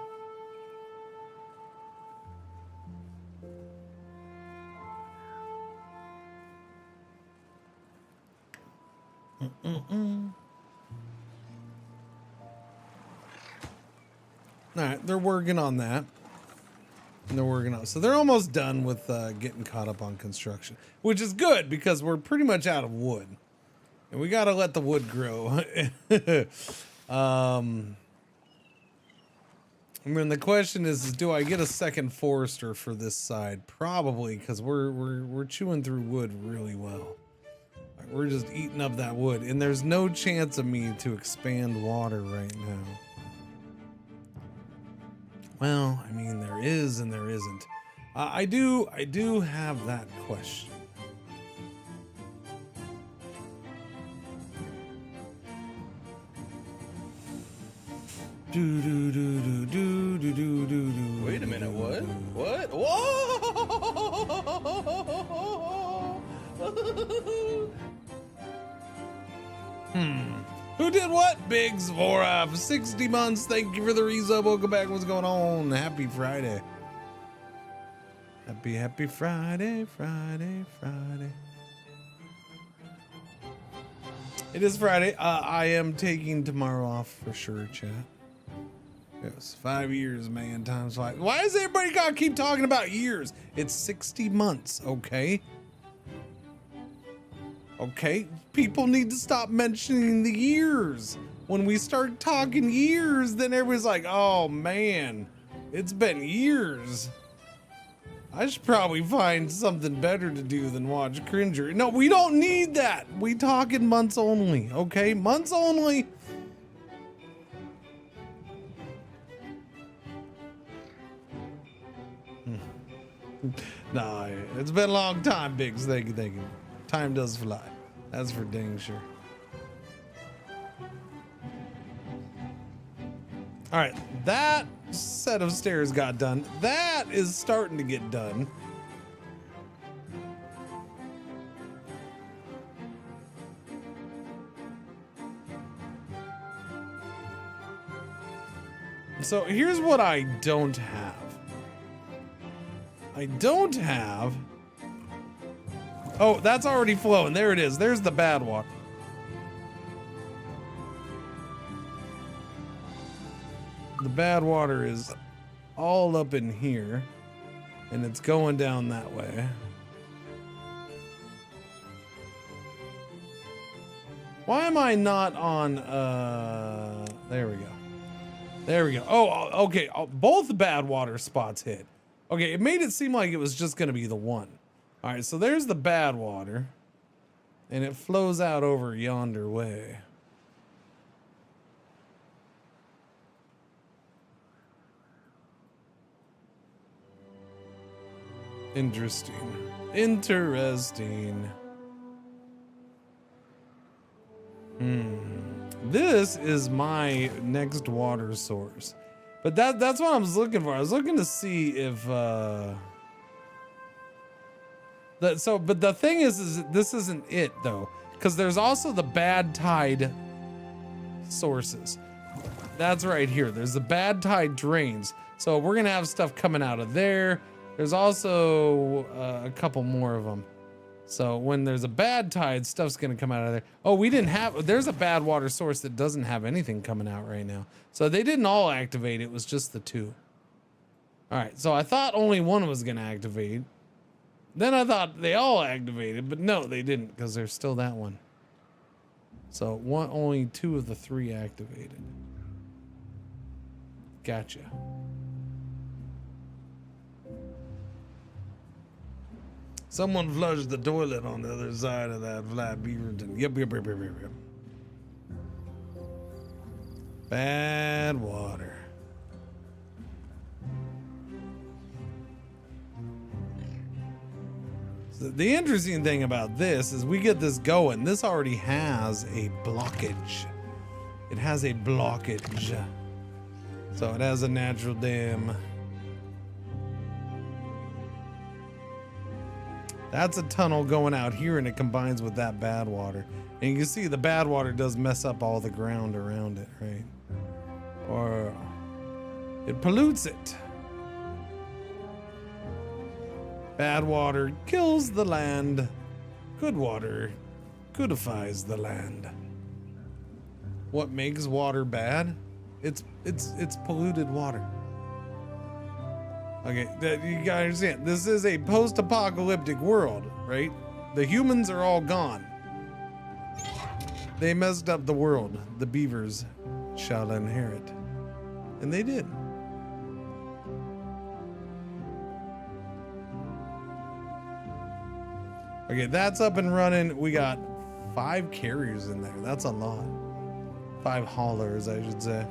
All right, they're working on that. And they're working on, so they're almost done with getting caught up on construction, which is good because we're pretty much out of wood, and we got to let the wood grow. I mean, the question is do I get a second forester for this side? Probably, because we're chewing through wood really well. Like, we're just eating up that wood, and there's no chance of me to expand water right now. Well, I mean, there is and there isn't. I do have that question. Wait a minute, what? What? Whoa! Who did what? Biggs for 60 months. Thank you for the resub. Welcome back. What's going on? Happy Friday. Happy Friday. It is Friday. I am taking tomorrow off for sure, chat. Yes, 5 years, man. Time's flies. Why does everybody gotta keep talking about years? It's 60 months, okay? Okay, people need to stop mentioning the years. When we start talking years, then everybody's like, oh man, it's been years. I should probably find something better to do than watch Cringer. No, we don't need that. We talk in months only, okay? Months only. Nah, it's been a long time, Biggs. Thank you. Time does fly. That's for dang sure. All right, that set of stairs got done. That is starting to get done. So here's what I don't have. I don't have. Oh, that's already flowing. There it is. There's the bad water. The bad water is all up in here, and it's going down that way. Why am I not on, there we go. There we go. Oh, okay. Both bad water spots hit. Okay, it made it seem like it was just going to be the one. All right, so there's the bad water, and it flows out over yonder way. Interesting. Interesting. This is my next water source. But that's what I was looking for. I was looking to see if but the thing is this isn't it though, because there's also the bad tide sources. That's right here. There's the bad tide drains. So we're gonna have stuff coming out of there. There's also a couple more of them. So when there's a bad tide, stuff's gonna come out of there. Oh, there's a bad water source that doesn't have anything coming out right now. So they didn't all activate, it was just the two. All right, so I thought only one was gonna activate. Then I thought they all activated, but no, they didn't, because there's still that one. So only 2 of the 3 activated. Gotcha. Someone flushed the toilet on the other side of that flat Beaverton. Yep. Bad water. So the interesting thing about this is we get this going. This already has a blockage. It has a blockage. So it has a natural dam. That's a tunnel going out here, and it combines with that bad water. And you can see the bad water does mess up all the ground around it, right? Or it pollutes it. Bad water kills the land. Good water goodifies the land. What makes water bad? It's polluted water. Okay, you gotta understand, this is a post-apocalyptic world, right? The humans are all gone. They messed up the world. The beavers shall inherit. And they did. Okay, that's up and running. We got 5 carriers in there. That's a lot. 5 haulers, I should say.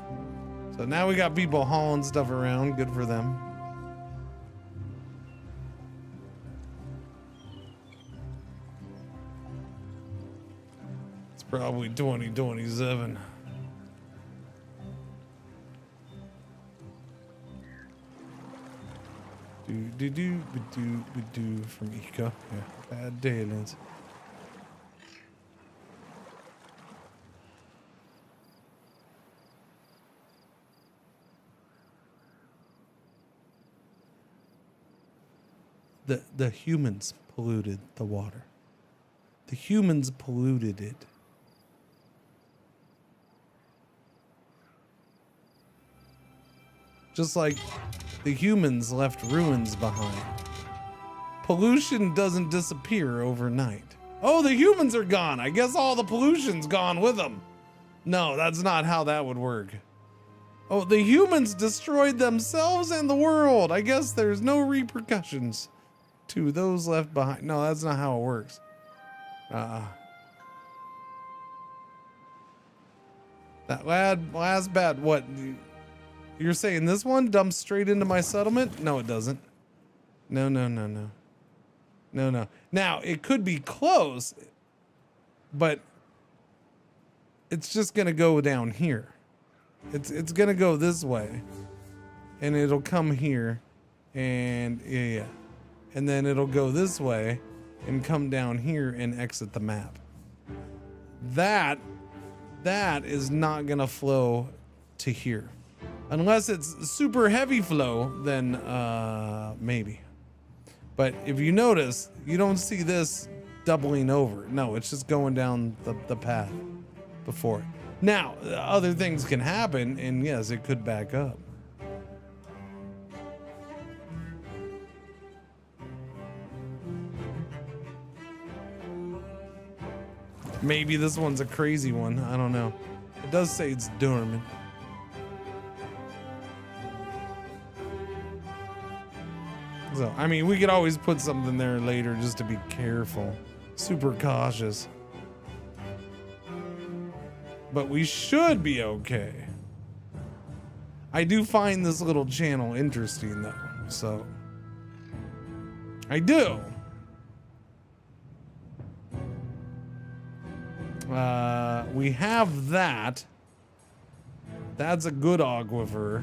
So now we got people hauling stuff around. Good for them. Probably 2027. Do from Eco. Yeah, bad dailies. The humans polluted the water. The humans polluted it. Just like the humans left ruins behind. Pollution doesn't disappear overnight. Oh, the humans are gone. I guess all the pollution's gone with them. No, that's not how that would work. Oh, the humans destroyed themselves and the world. I guess there's no repercussions to those left behind. No, that's not how it works. That last bad, what? You're saying this one dumps straight into my settlement? No, it doesn't. No. Now, it could be close, but it's just going to go down here. It's going to go this way, and it'll come here, and yeah. And then it'll go this way and come down here and exit the map. That is not going to flow to here. Unless it's super heavy flow, then maybe. But if you notice, you don't see this doubling over. No, it's just going down the path before it. Now, other things can happen, and yes, it could back up. Maybe this one's a crazy one. I don't know. It does say it's dormant. So, I mean, we could always put something there later just to be careful. Super cautious. But we should be okay. I do find this little channel interesting though, so. I do. We have that. That's a good aquifer.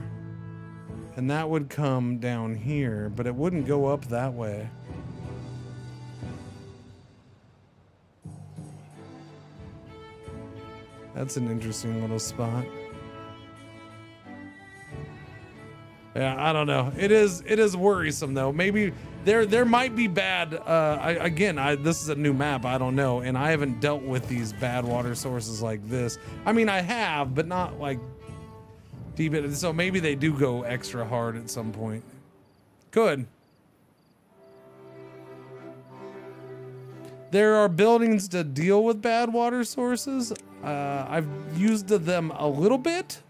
And that would come down here, but it wouldn't go up that way. That's an interesting little spot. Yeah, I don't know. It is worrisome though. Maybe there might be bad. This is a new map. I don't know, and I haven't dealt with these bad water sources like this. I mean, I have, but not like deep. So maybe they do go extra hard at some point. Good. There are buildings to deal with bad water sources. I've used them a little bit.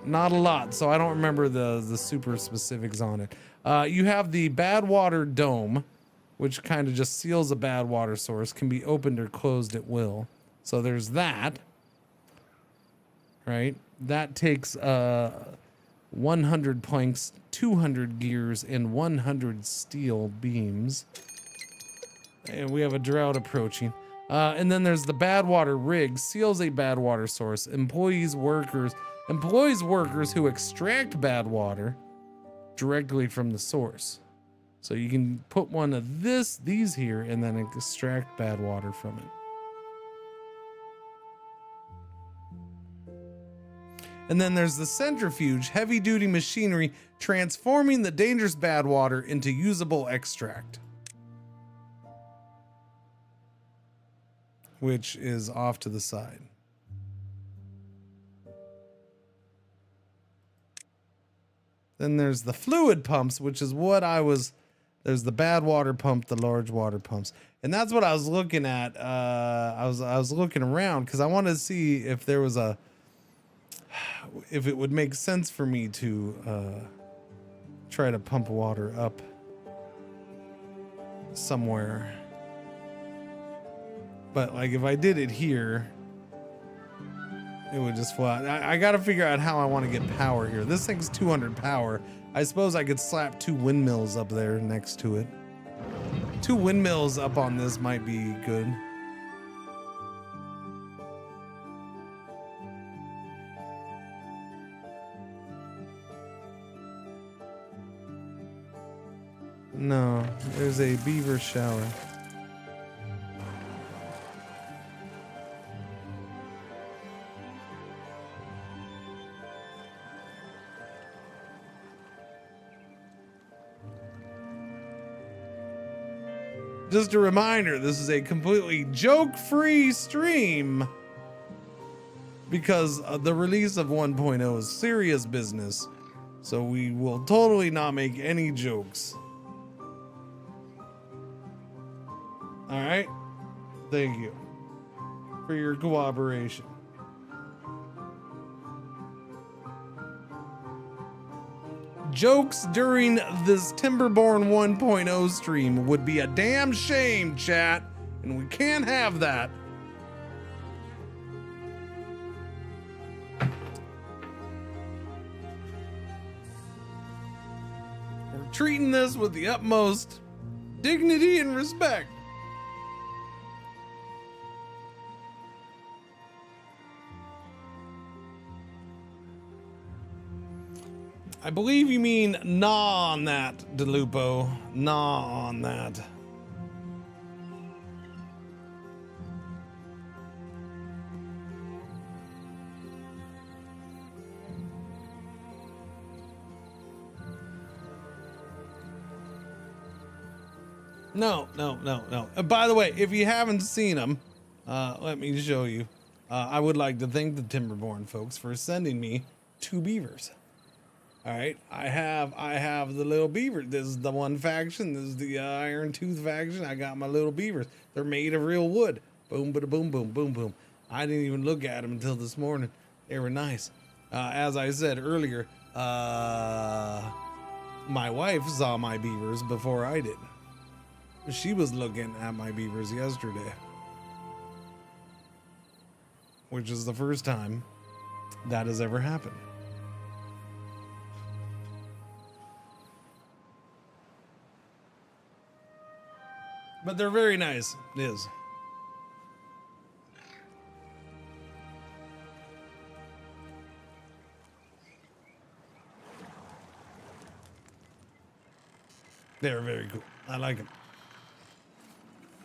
Not a lot, so I don't remember the super specifics on it. You have the bad water dome, which kind of just seals a bad water source, can be opened or closed at will. So there's that. Right? That takes 100 planks, 200 gears, and 100 steel beams. And we have a drought approaching. And then there's the bad water rig, seals a bad water source, employs workers who extract bad water directly from the source. So you can put one of these here and then extract bad water from it. And then there's the centrifuge, heavy duty machinery transforming the dangerous bad water into usable extract, which is off to the side. Then there's the fluid pumps, which is what there's the bad water pump, the large water pumps. And that's what I was looking at. I was looking around because I wanted to see if there was if it would make sense for me to try to pump water up somewhere. But like if I did it here, it would just fly. I got to figure out how I want to get power here. This thing's 200 power. I suppose I could slap 2 windmills up there next to it. 2 windmills up on this might be good. No, there's a beaver shower. Just a reminder, this is a completely joke-free stream because the release of 1.0 is serious business, so we will totally not make any jokes. All right? Thank you for your cooperation. Jokes during this Timberborn 1.0 stream would be a damn shame, chat, and we can't have that. We're treating this with the utmost dignity and respect. I believe you mean nah on that, DeLupo. Nah on that. No. By the way, if you haven't seen them, let me show you. I would like to thank the Timberborn folks for sending me 2 beavers. All right, I have the little beaver. This is the one faction. This is the Iron Tooth faction. I got my little beavers. They're made of real wood. Boom, bada, boom, boom, boom, boom. I didn't even look at them until this morning. They were nice. As I said earlier, my wife saw my beavers before I did. She was looking at my beavers yesterday, which is the first time that has ever happened. But they're very nice, it is. They're very cool. I like them.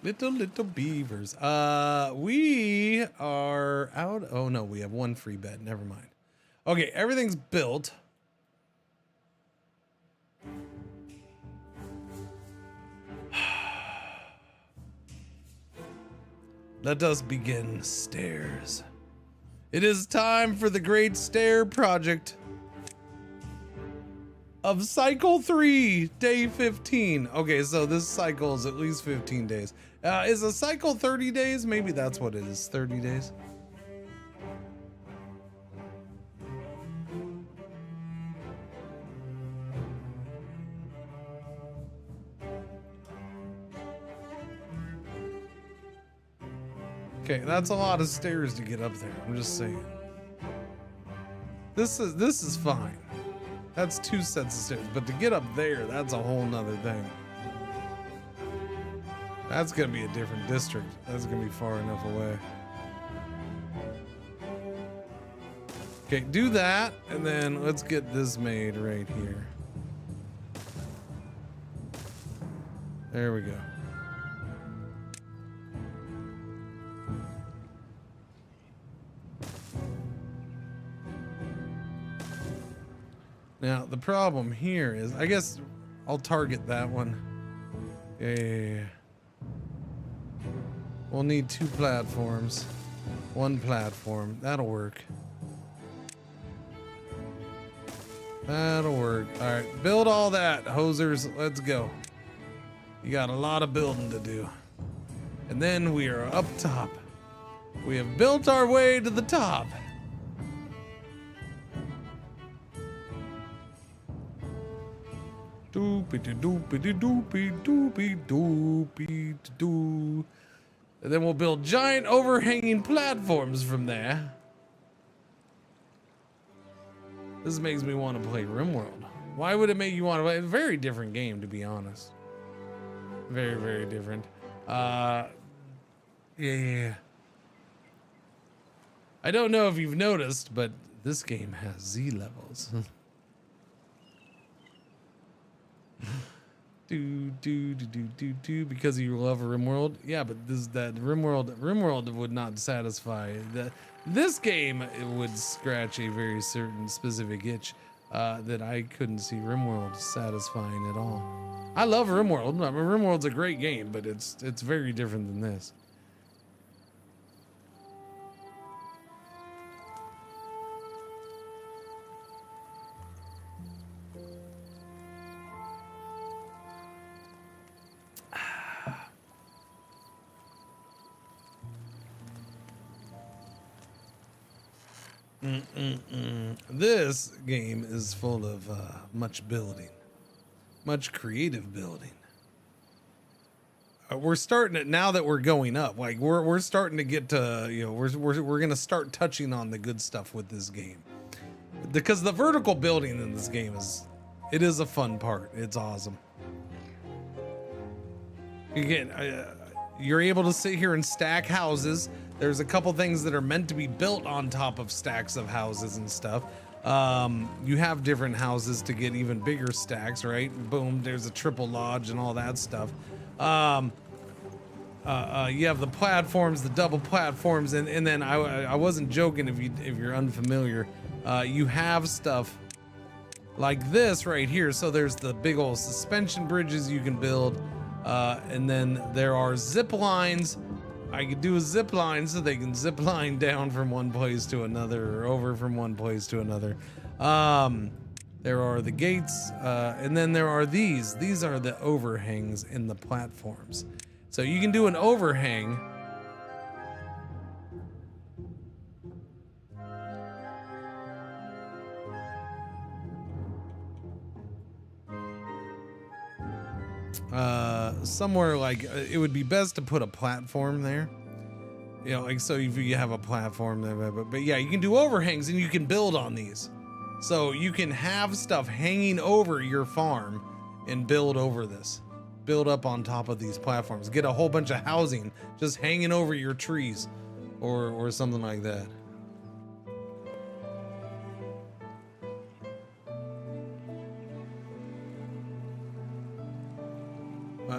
Little beavers. We are out. Oh no, we have 1 free bed. Never mind. Okay, everything's built. Let us begin stairs. It is time for the Great Stair Project of Cycle 3, Day 15. Okay, so this cycle is at least 15 days. Is a cycle 30 days? Maybe that's what it is, 30 days. Okay, that's a lot of stairs to get up there. I'm just saying. This is fine. That's 2 sets of stairs, but to get up there, that's a whole nother thing. That's gonna be a different district. That's gonna be far enough away. Okay, do that, and then let's get this made right here. There we go. Now, the problem here is, I guess I'll target that one. Yeah. We'll need 2 platforms. 1 platform. That'll work. That'll work. All right, build all that, hosers. Let's go. You got a lot of building to do. And then we are up top. We have built our way to the top. Doopy-doopy-doopy-doopy-doopy-doo. And then we'll build giant overhanging platforms from there. This makes me want to play RimWorld. Why would it make you want to play? A very different game, to be honest. Very, very different. Yeah. I don't know if you've noticed, but this game has Z levels. Because you love RimWorld. Yeah, but RimWorld would not satisfy this game. It would scratch a very certain specific itch that I couldn't see RimWorld satisfying at all. I love RimWorld. I mean, RimWorld's a great game, but it's very different than this. This game is full of much building, much creative building. We're starting it now that we're going up. Like we're starting to get to, you know, we're gonna start touching on the good stuff with this game, because the vertical building in this game is a fun part. It's awesome. Again, you're able to sit here and stack houses. There's a couple things that are meant to be built on top of stacks of houses and stuff. You have different houses to get even bigger stacks, right? Boom, there's a triple lodge and all that stuff. You have the platforms, the double platforms, and then I wasn't joking if you're unfamiliar. You have stuff like this right here. So there's the big old suspension bridges you can build. And then there are zip lines. I could do a zip line so they can zip line down from one place to another or over from one place to another. There are the gates, and then there are these. These are the overhangs in the platforms. So you can do an overhang. Somewhere like it would be best to put a platform there. You know, like so if you have a platform there, but yeah, you can do overhangs and you can build on these. So you can have stuff hanging over your farm and build over this. Build up on top of these platforms. Get a whole bunch of housing just hanging over your trees or something like that.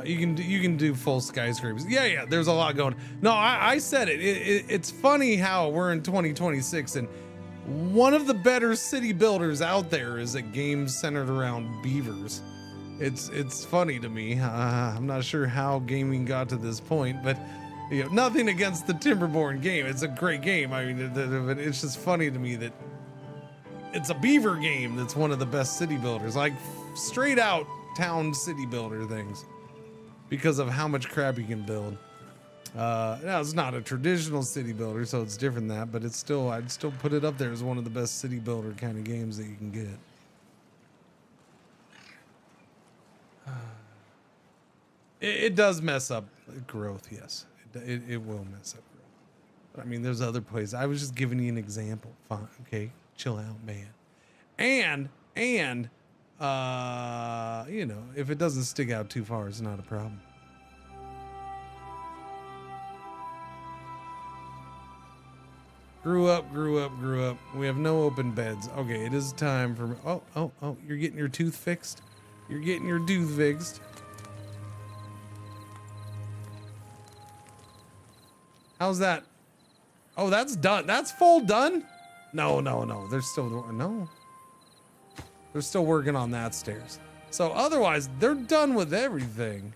You can do full skyscrapers. Yeah, there's a lot going. No, I said it. It's funny how we're in 2026 and one of the better city builders out there is a game centered around beavers. It's funny to me. I'm not sure how gaming got to this point, but you know, nothing against the Timberborn game. It's a great game. I mean, it's just funny to me that it's a beaver game that's one of the best city builders, like straight out town city builder things, because of how much crap you can build. Now it's not a traditional city builder, so it's different than that, but it's still, I'd still put it up there as one of the best city builder kind of games that you can get. It does mess up growth, yes. It will mess up growth. But I mean, there's other places. I was just giving you an example. Fine, okay, chill out, man. And you know, if it doesn't stick out too far, it's not a problem. Grew up. We have no open beds. Okay, it is time for, oh, you're getting your tooth fixed? You're getting your tooth fixed. How's that? Oh, that's done. That's full done? No. They're still, they're still working on that stairs. So otherwise, they're done with everything.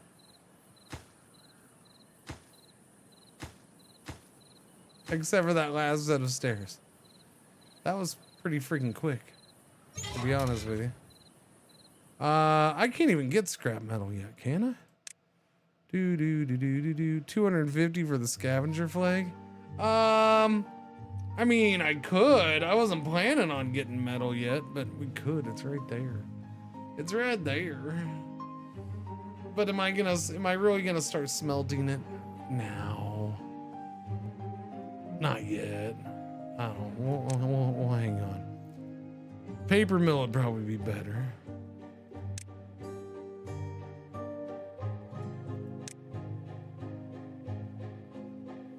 Except for that last set of stairs. That was pretty freaking quick, to be honest with you. I can't even get scrap metal yet, can I? 250 for the scavenger flag. I mean, I could. I wasn't planning on getting metal yet, but we could. It's right there. It's right there. But am I really gonna start smelting it now? Not yet. I don't know. We'll hang on. Paper mill would probably be better.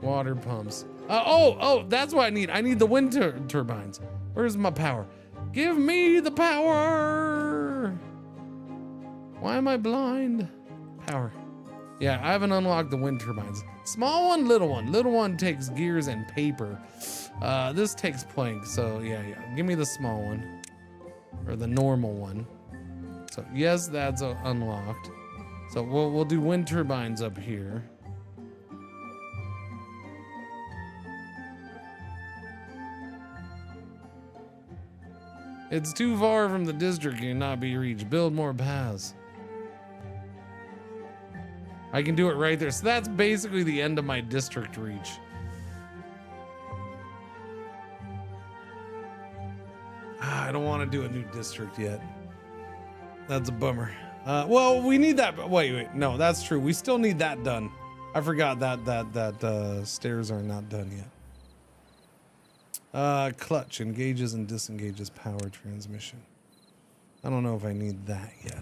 Water pumps. That's what I need. I need the wind turbines. Where's my power? Give me the power. Why am I blind? Power. Yeah, I haven't unlocked the wind turbines. Small one, little one. Little one takes gears and paper. This takes planks. So yeah. Give me the small one. Or the normal one. So yes, that's unlocked. So we'll do wind turbines up here. It's too far from the district and cannot be reached. Build more paths. I can do it right there. So that's basically the end of my district reach. I don't want to do a new district yet. That's a bummer. Well, we need that. Wait. No, that's true. We still need that done. I forgot that stairs are not done yet. Clutch engages and disengages power transmission. I don't know if I need that yet.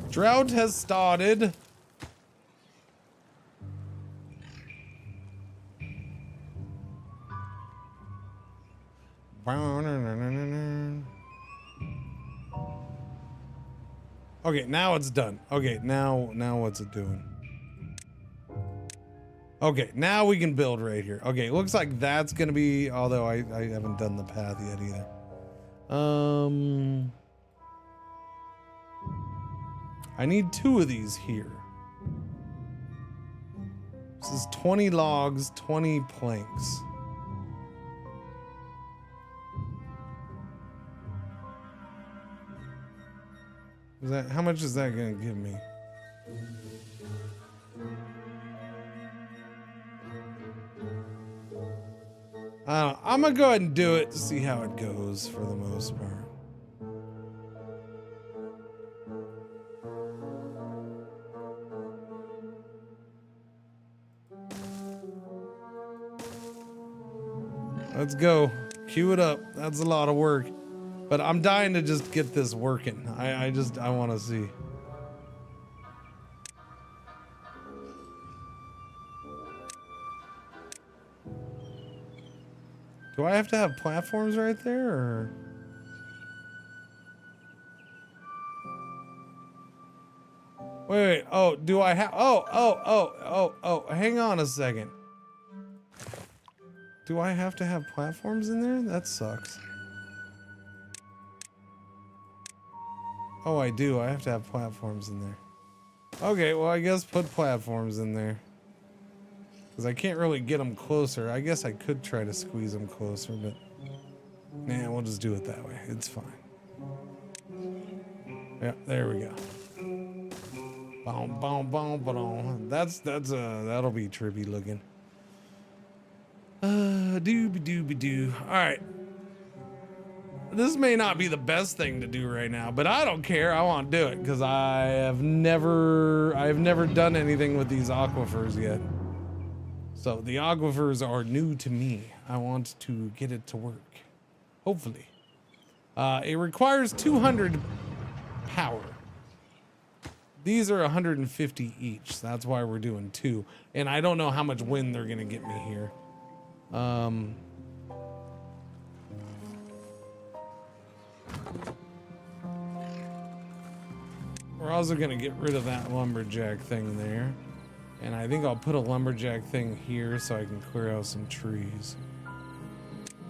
Drought has started. Okay, now it's done. Okay, now what's it doing? Okay, now we can build right here. Okay, looks like that's gonna be, although I haven't done the path yet either. I need 2 of these here. This is 20 logs, 20 planks. Is that, how much is that gonna give me? I don't know. I'm gonna go ahead and do it to see how it goes for the most part. Let's go. Cue it up. That's a lot of work. But I'm dying to just get this working. I want to see. Do I have to have platforms right there, or? Wait. Oh, do I have? Oh, hang on a second. Do I have to have platforms in there? That sucks. Oh, I do. I have to have platforms in there. Okay, well, I guess put platforms in there. Because I can't really get them closer. I guess I could try to squeeze them closer, but... Nah, we'll just do it that way. It's fine. Yeah, there we go. Boom, boom, boom, boom. That'll be trippy looking. Dooby-dooby-doo. Alright. This may not be the best thing to do right now, but I don't care. I want to do it because I've never done anything with these aquifers yet. So the aquifers are new to me. I want to get it to work. Hopefully. It requires 200 power. These are 150 each. So that's why we're doing 2. And I don't know how much wind they're going to get me here. We're also going to get rid of that lumberjack thing there. And I think I'll put a lumberjack thing here so I can clear out some trees.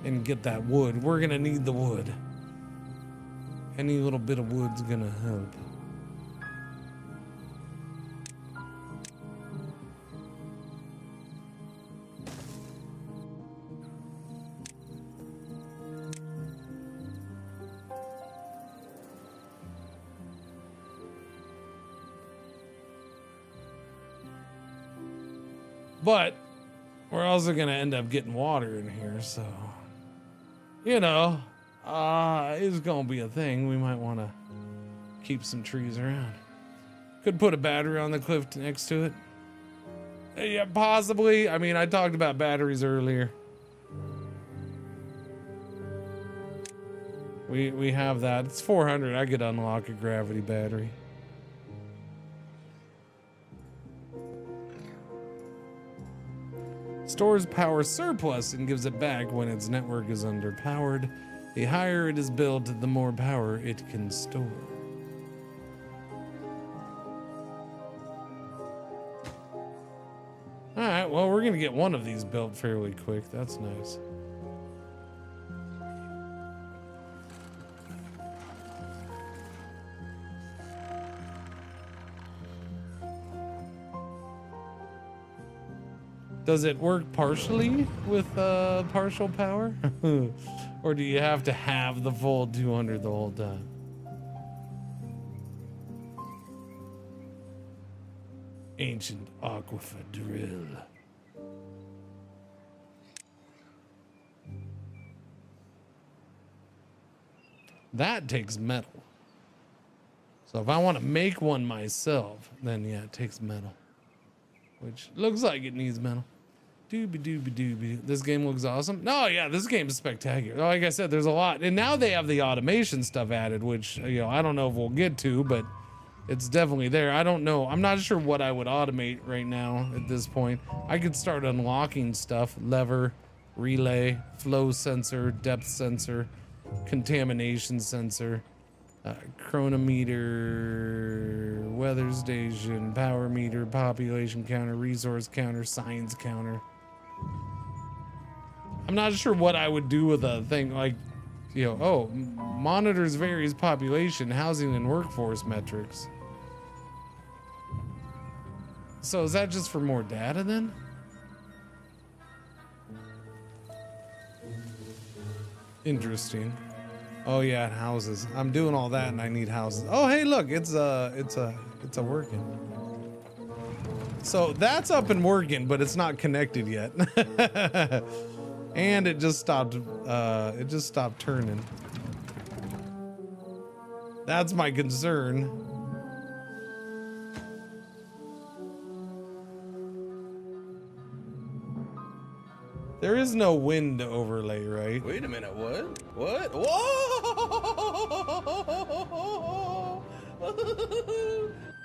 And get that wood. We're going to need the wood. Any little bit of wood's going to help. But we're also going to end up getting water in here, so, you know, it's going to be a thing. We might want to keep some trees around. Could put a battery on the cliff next to it. Yeah, possibly. I mean, I talked about batteries earlier. We have that. It's 400. I could unlock a gravity battery. Stores power surplus and gives it back when its network is underpowered. The higher it is built, the more power it can store. Alright, well, we're gonna get one of these built fairly quick. That's nice. Does it work partially with partial power? Or do you have to have the full 200 the whole time? Ancient aquifer drill. That takes metal. So if I want to make one myself, then yeah, it takes metal. Which looks like it needs metal. Doobie. This game looks awesome. No, yeah, this game is spectacular. Like I said, there's a lot. And now they have the automation stuff added, which, you know, I don't know if we'll get to, but it's definitely there. I don't know. I'm not sure what I would automate right now at this point. I could start unlocking stuff. Lever, relay, flow sensor, depth sensor, contamination sensor, chronometer, weather station, power meter, population counter, resource counter, science counter. I'm not sure what I would do with a thing like, you know, oh, monitors various population, housing, and workforce metrics. So is that just for more data then? Interesting. Oh yeah, houses. I'm doing all that and I need houses. Oh hey, look, it's a working. So that's up and working, but it's not connected yet. And it just stopped turning. That's my concern. There is no wind overlay, right? Wait a minute, what? What? Whoa!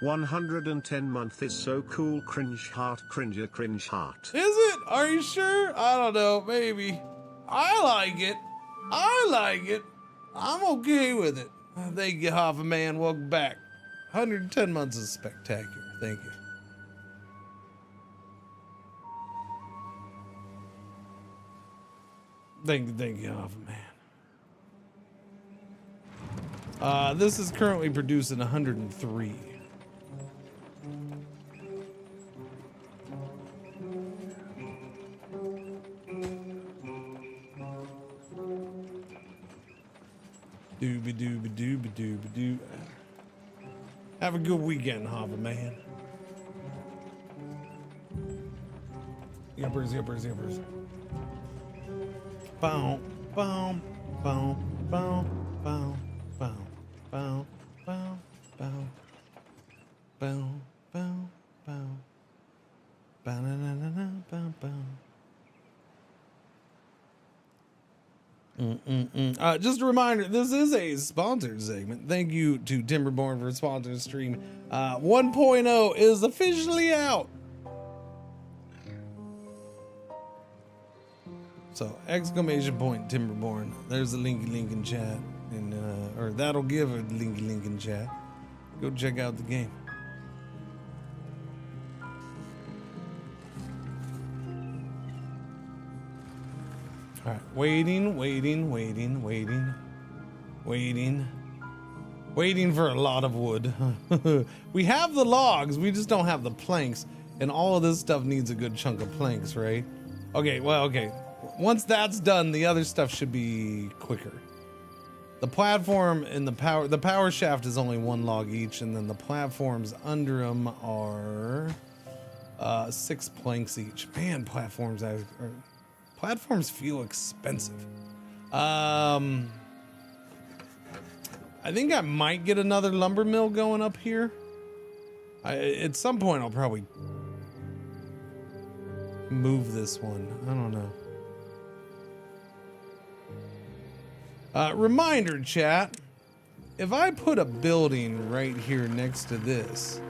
110 month is so cool. Cringe heart, Cringer, cringe heart. Is it? Are you sure? I don't know, maybe. I like it. I like it. I'm okay with it. Thank you, Half a Man. Welcome back. 110 months is spectacular. Thank you. Thank you, Half a Man. This is currently producing 103. Dooby dooby dooby dooby doo. Have a good weekend, Half a Man. Yuppers, yuppers, yuppers. Bow, bow, bow, bow, bow, bow, bow, bow, bow, bow, bow, bow, bow, na na na na, bow, bow. Just a reminder, this is a sponsored segment. Thank you to Timberborn for sponsoring the stream. 1.0 is officially out. So, exclamation point Timberborn. There's a link in chat. And, or that'll give a link in chat. Go check out the game. All right, waiting for a lot of wood. We have the logs, we just don't have the planks, and all of this stuff needs a good chunk of planks, right? Okay, well, okay. Once that's done, the other stuff should be quicker. The platform and the power shaft is only 1 log each, and then the platforms under them are 6 planks each. Man, platforms feel expensive. I think I might get another lumber mill going up here. At some point, I'll probably move this one. I don't know. Reminder, chat. If I put a building right here next to this,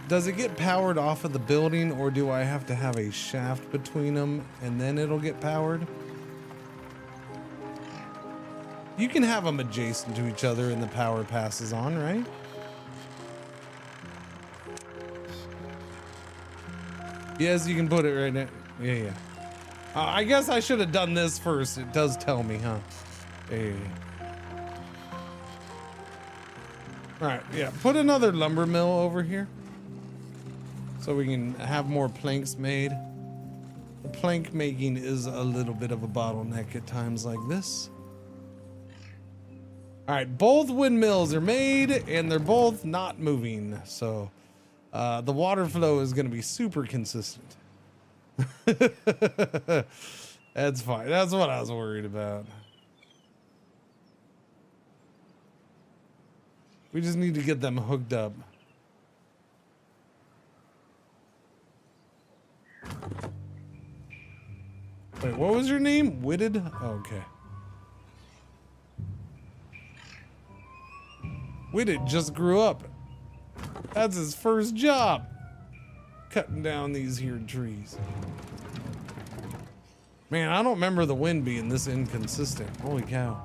does it get powered off of the building, or do I have to have a shaft between them and then it'll get powered? You can have them adjacent to each other and the power passes on, right? Yes, you can put it right there. Yeah. I guess I should have done this first. It does tell me, huh? Yeah. All right, yeah. Put another lumber mill over here so we can have more planks made. The plank making is a little bit of a bottleneck at times like this. All right, both windmills are made and they're both not moving. So the water flow is going to be super consistent. That's fine. That's what I was worried about. We just need to get them hooked up. Wait, what was your name? Witted? Oh, okay. Witted just grew up. That's his first job. Cutting down these here trees. Man, I don't remember the wind being this inconsistent. Holy cow.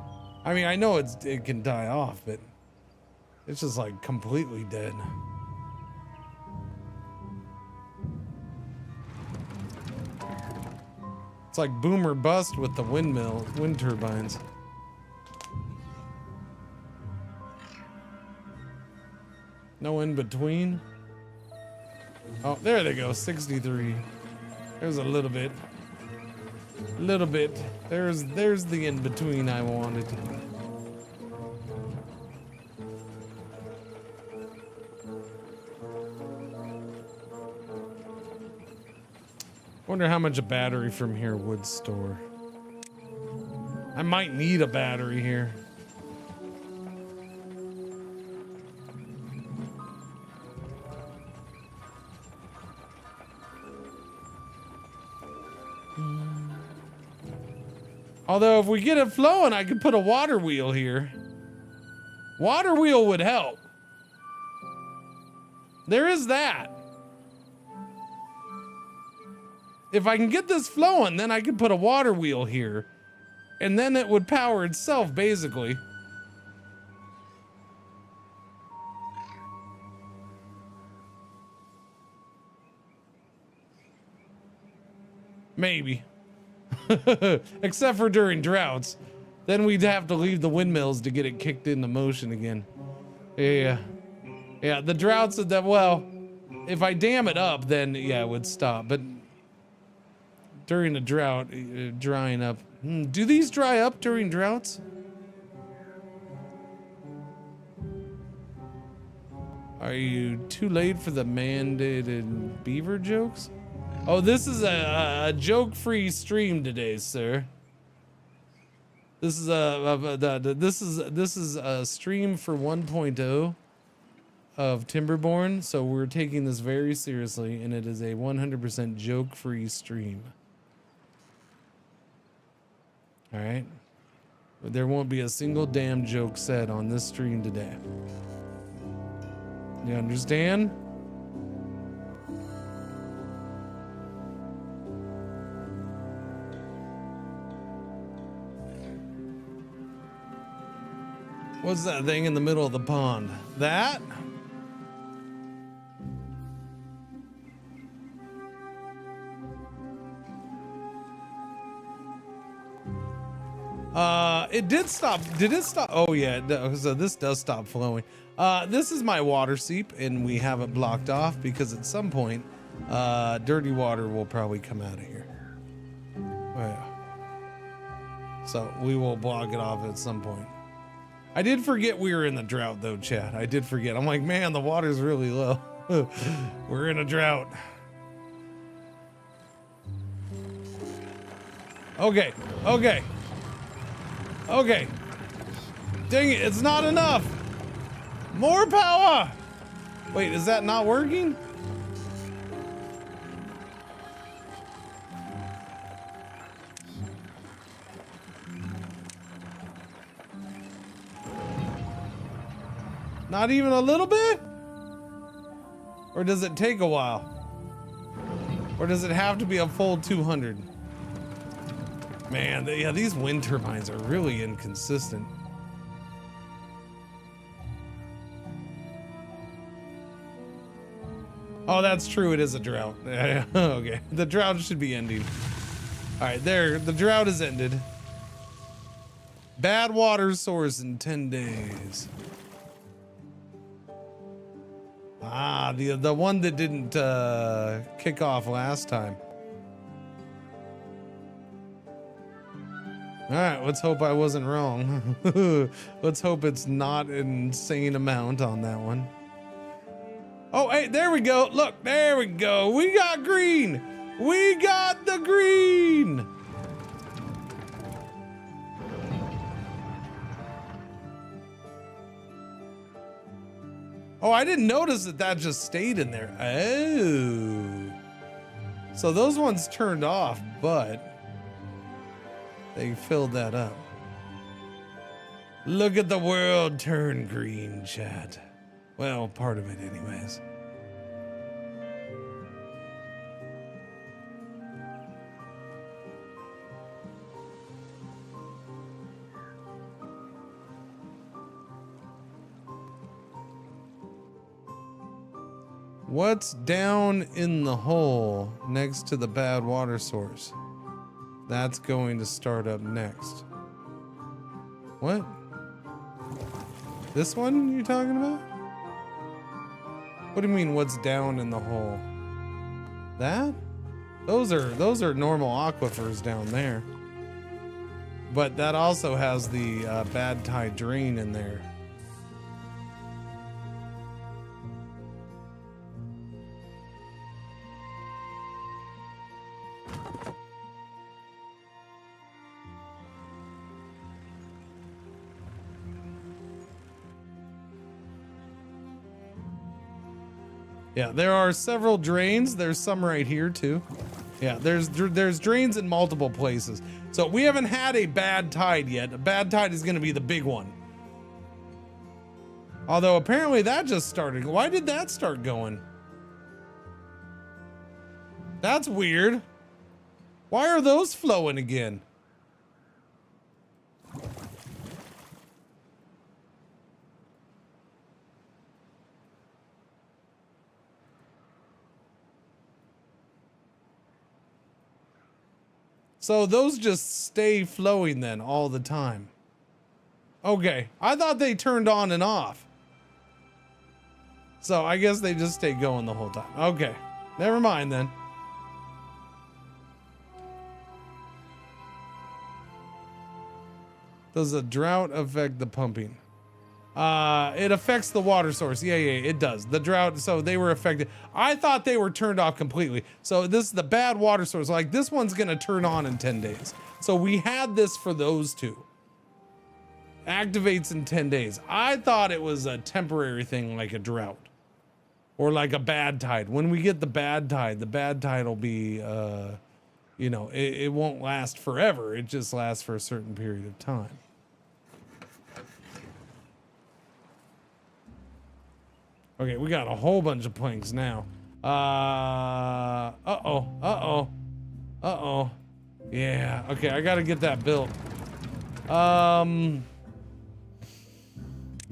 I mean, I know it can die off, but it's just like completely dead. It's like boom or bust with the wind turbines. No in between. Oh, there they go, 63. There's a little bit. A little bit. There's the in-between I wanted. Wonder how much a battery from here would store. I might need a battery here. Although if we get it flowing, I could put a water wheel here. Water wheel would help. There is that. If I can get this flowing, then I could put a water wheel here. And then it would power itself, basically. Maybe. Except for during droughts. Then we'd have to leave the windmills to get it kicked into motion again. Yeah. Yeah, the droughts, well, if I dam it up, then yeah, it would stop. But during a drought, drying up. Do these dry up during droughts? Are you too late for the mandated beaver jokes? Oh, this is a joke-free stream today, sir. This is a stream for 1.0 of Timberborn, so we're taking this very seriously, and it is a 100% joke-free stream. All right, there won't be a single damn joke said on this stream today. You understand? What's that thing in the middle of the pond? That? It did stop. Did it stop? Oh yeah, so this does stop flowing. This is my water seep, and we have it blocked off because at some point, dirty water will probably come out of here. So we will block it off at some point. I did forget we were in the drought though, chat. I did forget. I'm like, man, the water's really low. We're in a drought. Okay, okay. Okay. Dang it, it's not enough. More power. Wait, is that not working? Not even a little bit? Or does it take a while? Or does it have to be a full 200? Man, yeah, these wind turbines are really inconsistent. Oh, that's true. It is a drought. Okay, the drought should be ending. All right, there. The drought is ended. Bad water source in 10 days. Ah, the one that didn't kick off last time. All right, let's hope I wasn't wrong. Let's hope it's not an insane amount on that one. Oh, hey, there we go. Look, there we go. We got green. We got the green. Oh, I didn't notice that that just stayed in there. Oh. So those ones turned off, but they filled that up. Look at the world turn green, chat. Well, part of it anyways. What's down in the hole next to the bad water source? That's going to start up next. What? This one you talking about? What do you mean, what's down in the hole? That? Those are normal aquifers down there. But that also has the bad tide drain in there. Yeah, there are several drains. There's some right here too. Yeah, there's drains in multiple places. So we haven't had a bad tide yet. A bad tide is going to be the big one. Although apparently that just started. Why did that start going? That's weird. Why are those flowing again? So those just stay flowing then all the time. Okay, I thought they turned on and off. So I guess they just stay going the whole time. Okay, never mind then. Does a drought affect the pumping? It affects the water source. Yeah, it does. The drought, so they were affected. I thought they were turned off completely. So this is the bad water source. Like this one's gonna turn on in 10 days. So we had this for those two. Activates in 10 days. I thought it was a temporary thing like a drought. Or like a bad tide. When we get the bad tide will be, you know, it won't last forever. It just lasts for a certain period of time. Okay, we got a whole bunch of planks now. Uh-oh. Yeah, okay, I gotta get that built.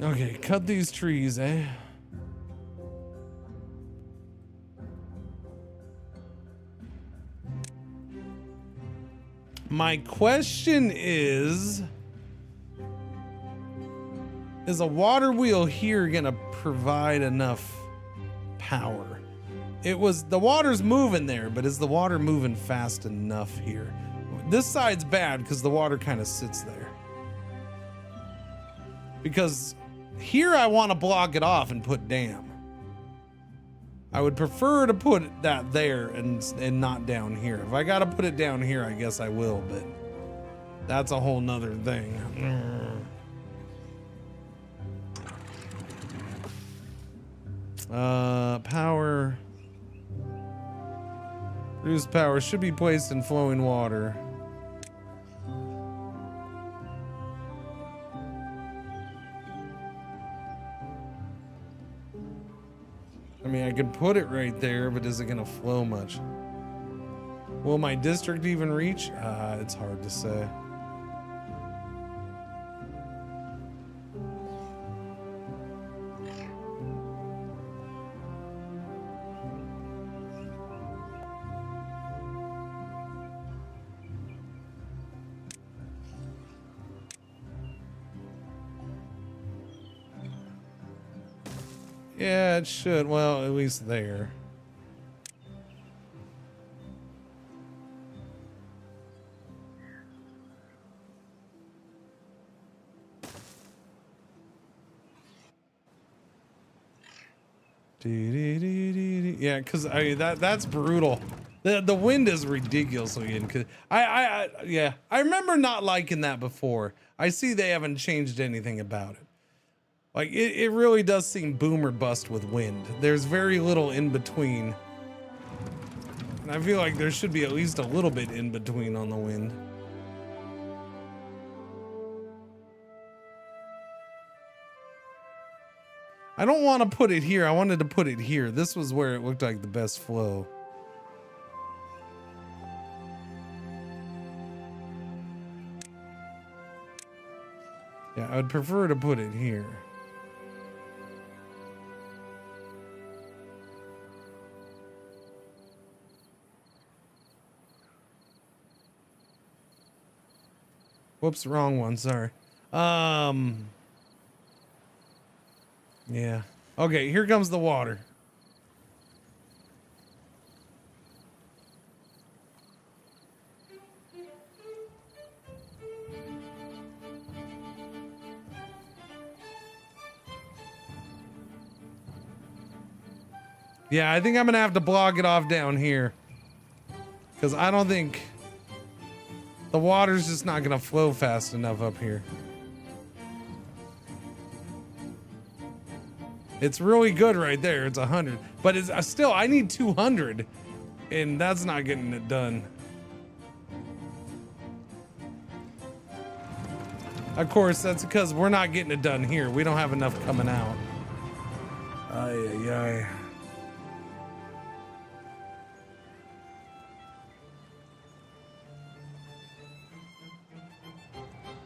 Okay, cut these trees, eh? My question is a water wheel here gonna provide enough power? The water's moving there, but is the water moving fast enough here? This side's bad because the water kind of sits there. Because here I want to block it off and put dam. I would prefer to put that there and not down here. If I gotta put it down here, I guess I will, but that's a whole nother thing. Power. Produce power should be placed in flowing water. I mean, I could put it right there, but is it gonna flow much? Will my district even reach? It's hard to say. Yeah, it should. Well, at least there. Yeah, because I mean that's brutal. The wind is ridiculously in. Cause I remember not liking that before. I see they haven't changed anything about it. Like it really does seem boom or bust with wind. There's very little in between. And I feel like there should be at least a little bit in between on the wind. I don't want to put it here. I wanted to put it here. This was where it looked like the best flow. Yeah, I would prefer to put it here. Whoops, wrong one, sorry. Yeah. Okay, here comes the water. Yeah, I think I'm gonna have to block it off down here. Because I don't think the water's just not gonna flow fast enough up here. It's really good right there. It's 100, but it's still, I need 200 and that's not getting it done. Of course, that's because we're not getting it done here. We don't have enough coming out. Ay, ay, ay.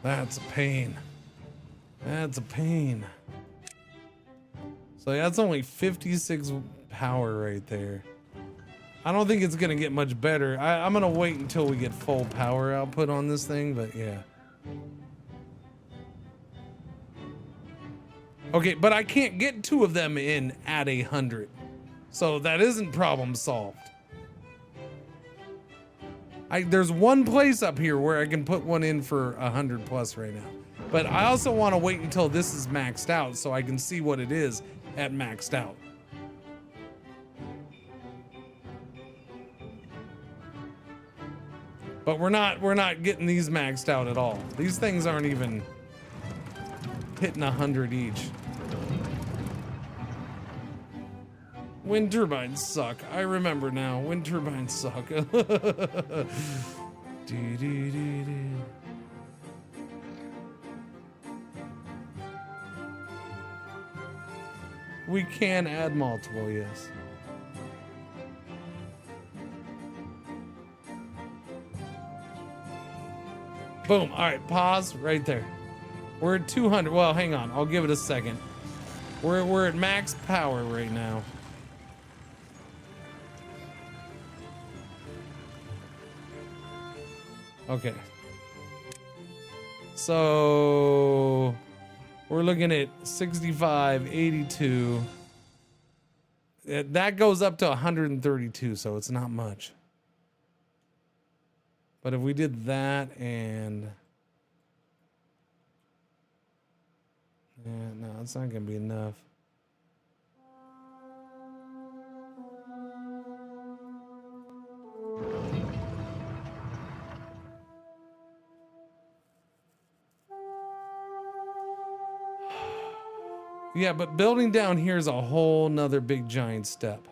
That's a pain. That's a pain. So that's only 56 power right there. I don't think it's gonna get much better. I'm gonna wait until we get full power output on this thing, but yeah. Okay, but I can't get 2 of them in at 100. So that isn't problem solved. There's one place up here where I can put one in for 100 plus right now. But I also want to wait until this is maxed out so I can see what it is at maxed out. But we're not getting these maxed out at all. These things aren't even hitting 100 each. Wind turbines suck. I remember now. Wind turbines suck. We can add multiple, yes. Boom. All right, pause right there. We're at 200. Well, hang on. I'll give it a second. We're at max power right now. Okay. So we're looking at 65, 82. That goes up to 132, so it's not much. But if we did that and yeah, no, it's not gonna be enough. Yeah, but building down here is a whole nother big giant step.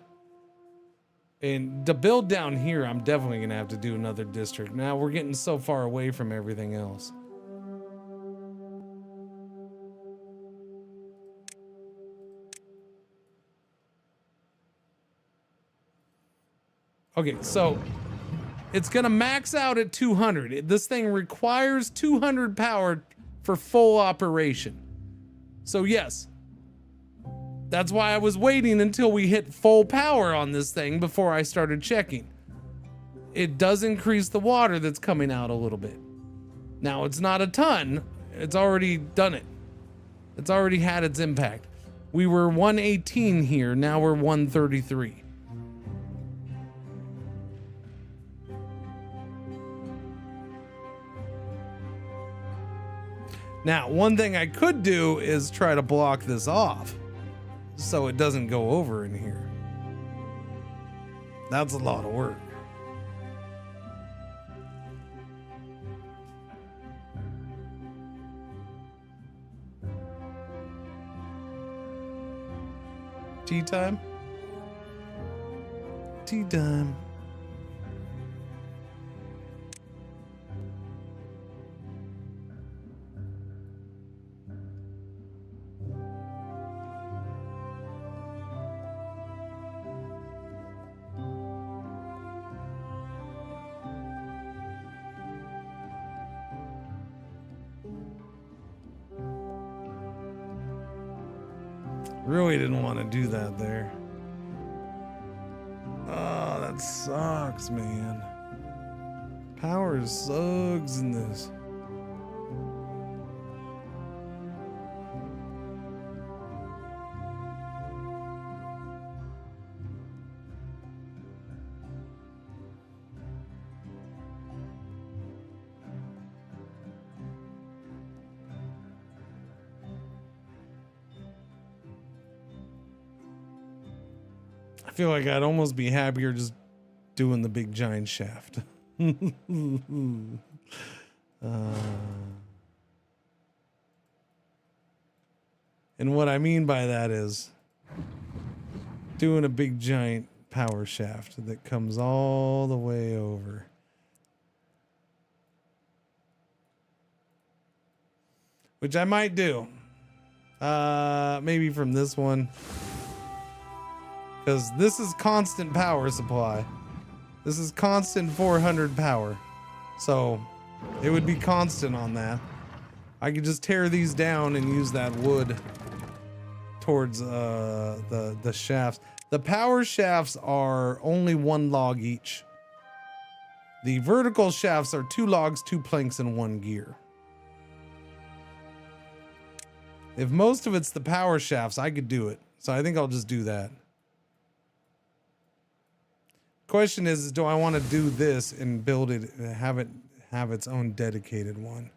And to build down here, I'm definitely gonna have to do another district. Now we're getting so far away from everything else. Okay, so it's gonna max out at 200. This thing requires 200 power for full operation. So yes, that's why I was waiting until we hit full power on this thing before I started checking. It does increase the water that's coming out a little bit. Now it's not a ton. It's already done it. It's already had its impact. We were 118 here. Now we're 133. Now, one thing I could do is try to block this off so it doesn't go over in here. That's a lot of work. Tea time? Tea time. Really didn't want to do that there. Oh, that sucks, man. Power sucks in this. I feel like I'd almost be happier just doing the big giant shaft. And what I mean by that is doing a big giant power shaft that comes all the way over. Which I might do. Maybe from this one. Because this is constant power supply. This is constant 400 power. So it would be constant on that. I could just tear these down and use that wood towards the shafts. The power shafts are only 1 log each. The vertical shafts are 2 logs, 2 planks, and 1 gear. If most of it's the power shafts, I could do it. So I think I'll just do that. Question is do I want to do this and build it, have its own dedicated one?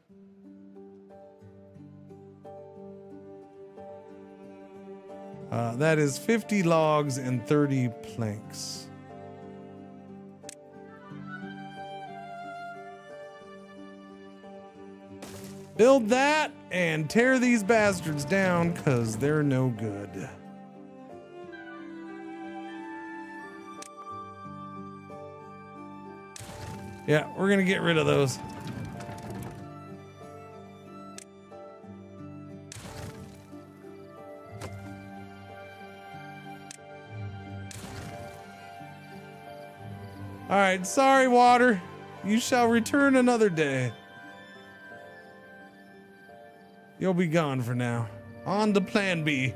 That is 50 logs and 30 planks. Build that and tear these bastards down because they're no good. Yeah, we're gonna get rid of those. All right, sorry, water. You shall return another day. You'll be gone for now. On to plan B.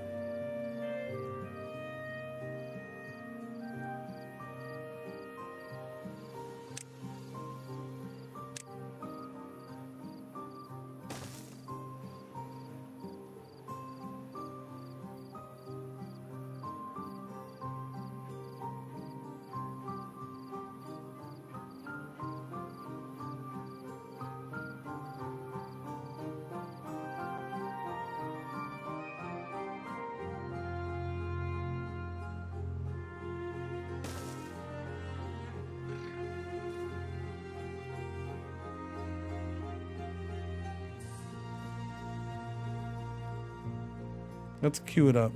Let's queue it up.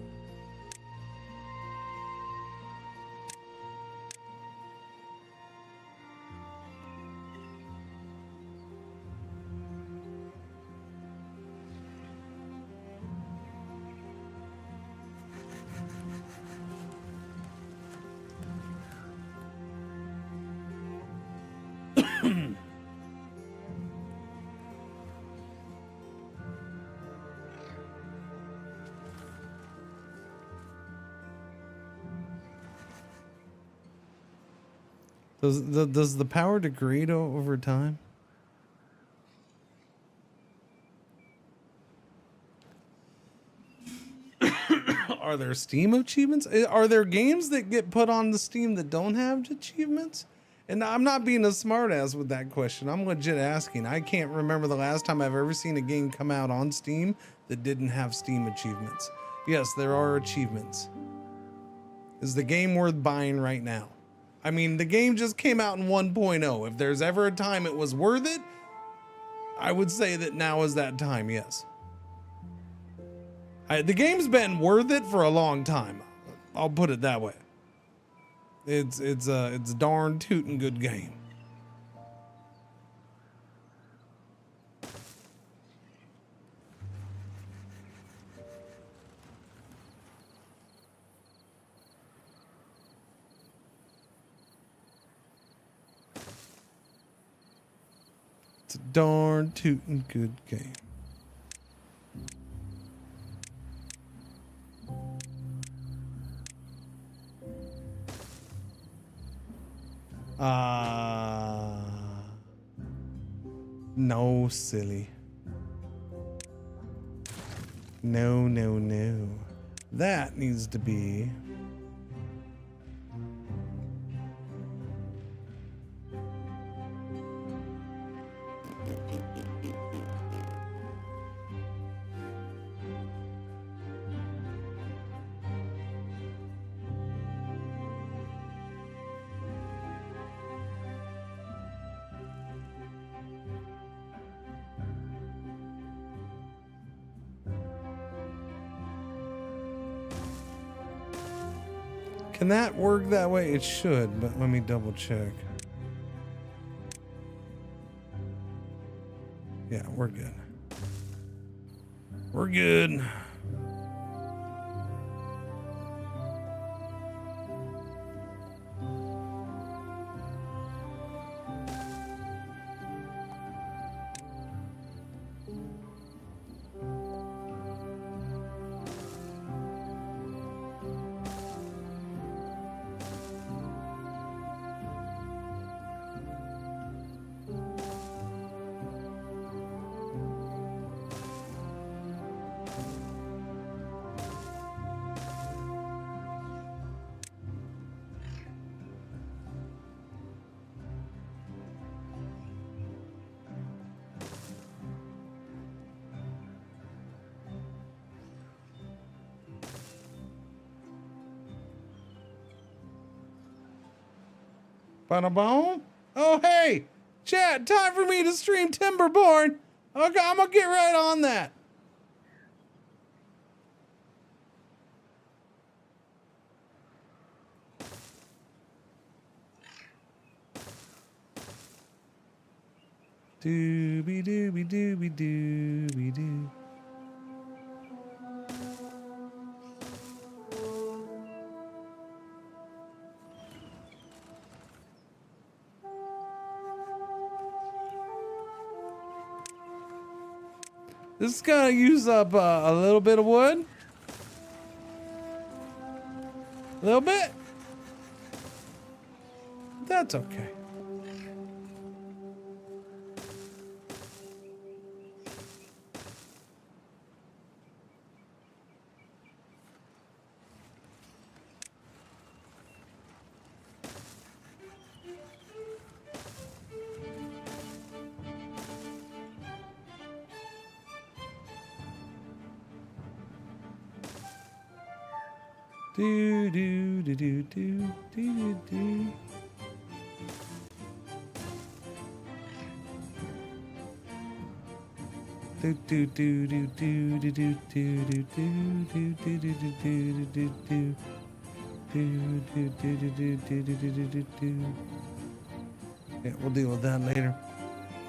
Does the power degrade over time? Are there Steam achievements? Are there games that get put on the Steam that don't have achievements? And I'm not being a smartass with that question. I'm legit asking. I can't remember the last time I've ever seen a game come out on Steam that didn't have Steam achievements. Yes, there are achievements. Is the game worth buying right now? I mean, the game just came out in 1.0. If there's ever a time it was worth it, I would say that now is that time, yes. The game's been worth it for a long time. I'll put it that way. It's a darn tootin' good game. It's a darn tootin' good game. No, silly. No, no, no. That needs to be... Can that work that way? It should, but let me double check. Yeah, we're good. We're good. Ba-da-boom. Oh, hey, chat, time for me to stream Timberborn. Okay, I'm gonna get right on that. Dooby dooby dooby dooby doo. This is gonna use up a little bit of wood. A little bit. That's okay. Do do do do do do do. Do do do do do do do do do do do do do do do do. Yeah, we'll deal with that later.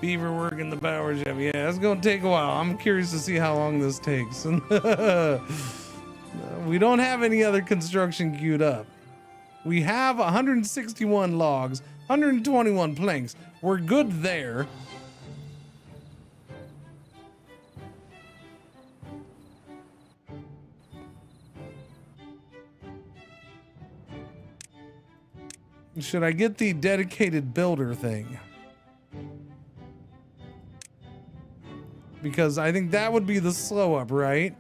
Beaver work in the power gem. Yeah, it's gonna take a while. I'm curious to see how long this takes. We don't have any other construction queued up. We have 161 logs, 121 planks. We're good there. Should I get the dedicated builder thing? Because I think that would be the slow up, right?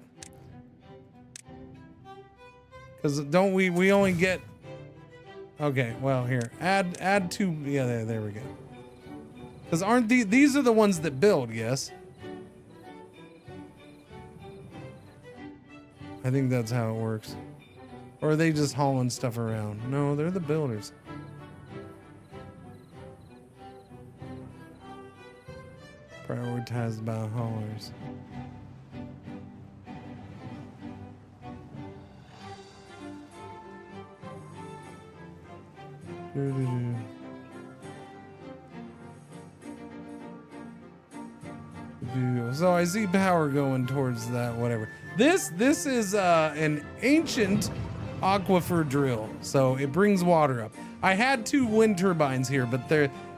Because don't we only get... Okay, well, here. Add two... Yeah, there we go. Because aren't these are the ones that build, yes? I think that's how it works. Or are they just hauling stuff around? No, they're the builders. Prioritized by haulers. So I see power going towards that, whatever. This is an ancient aquifer drill, so it brings water up. I had two wind turbines here, but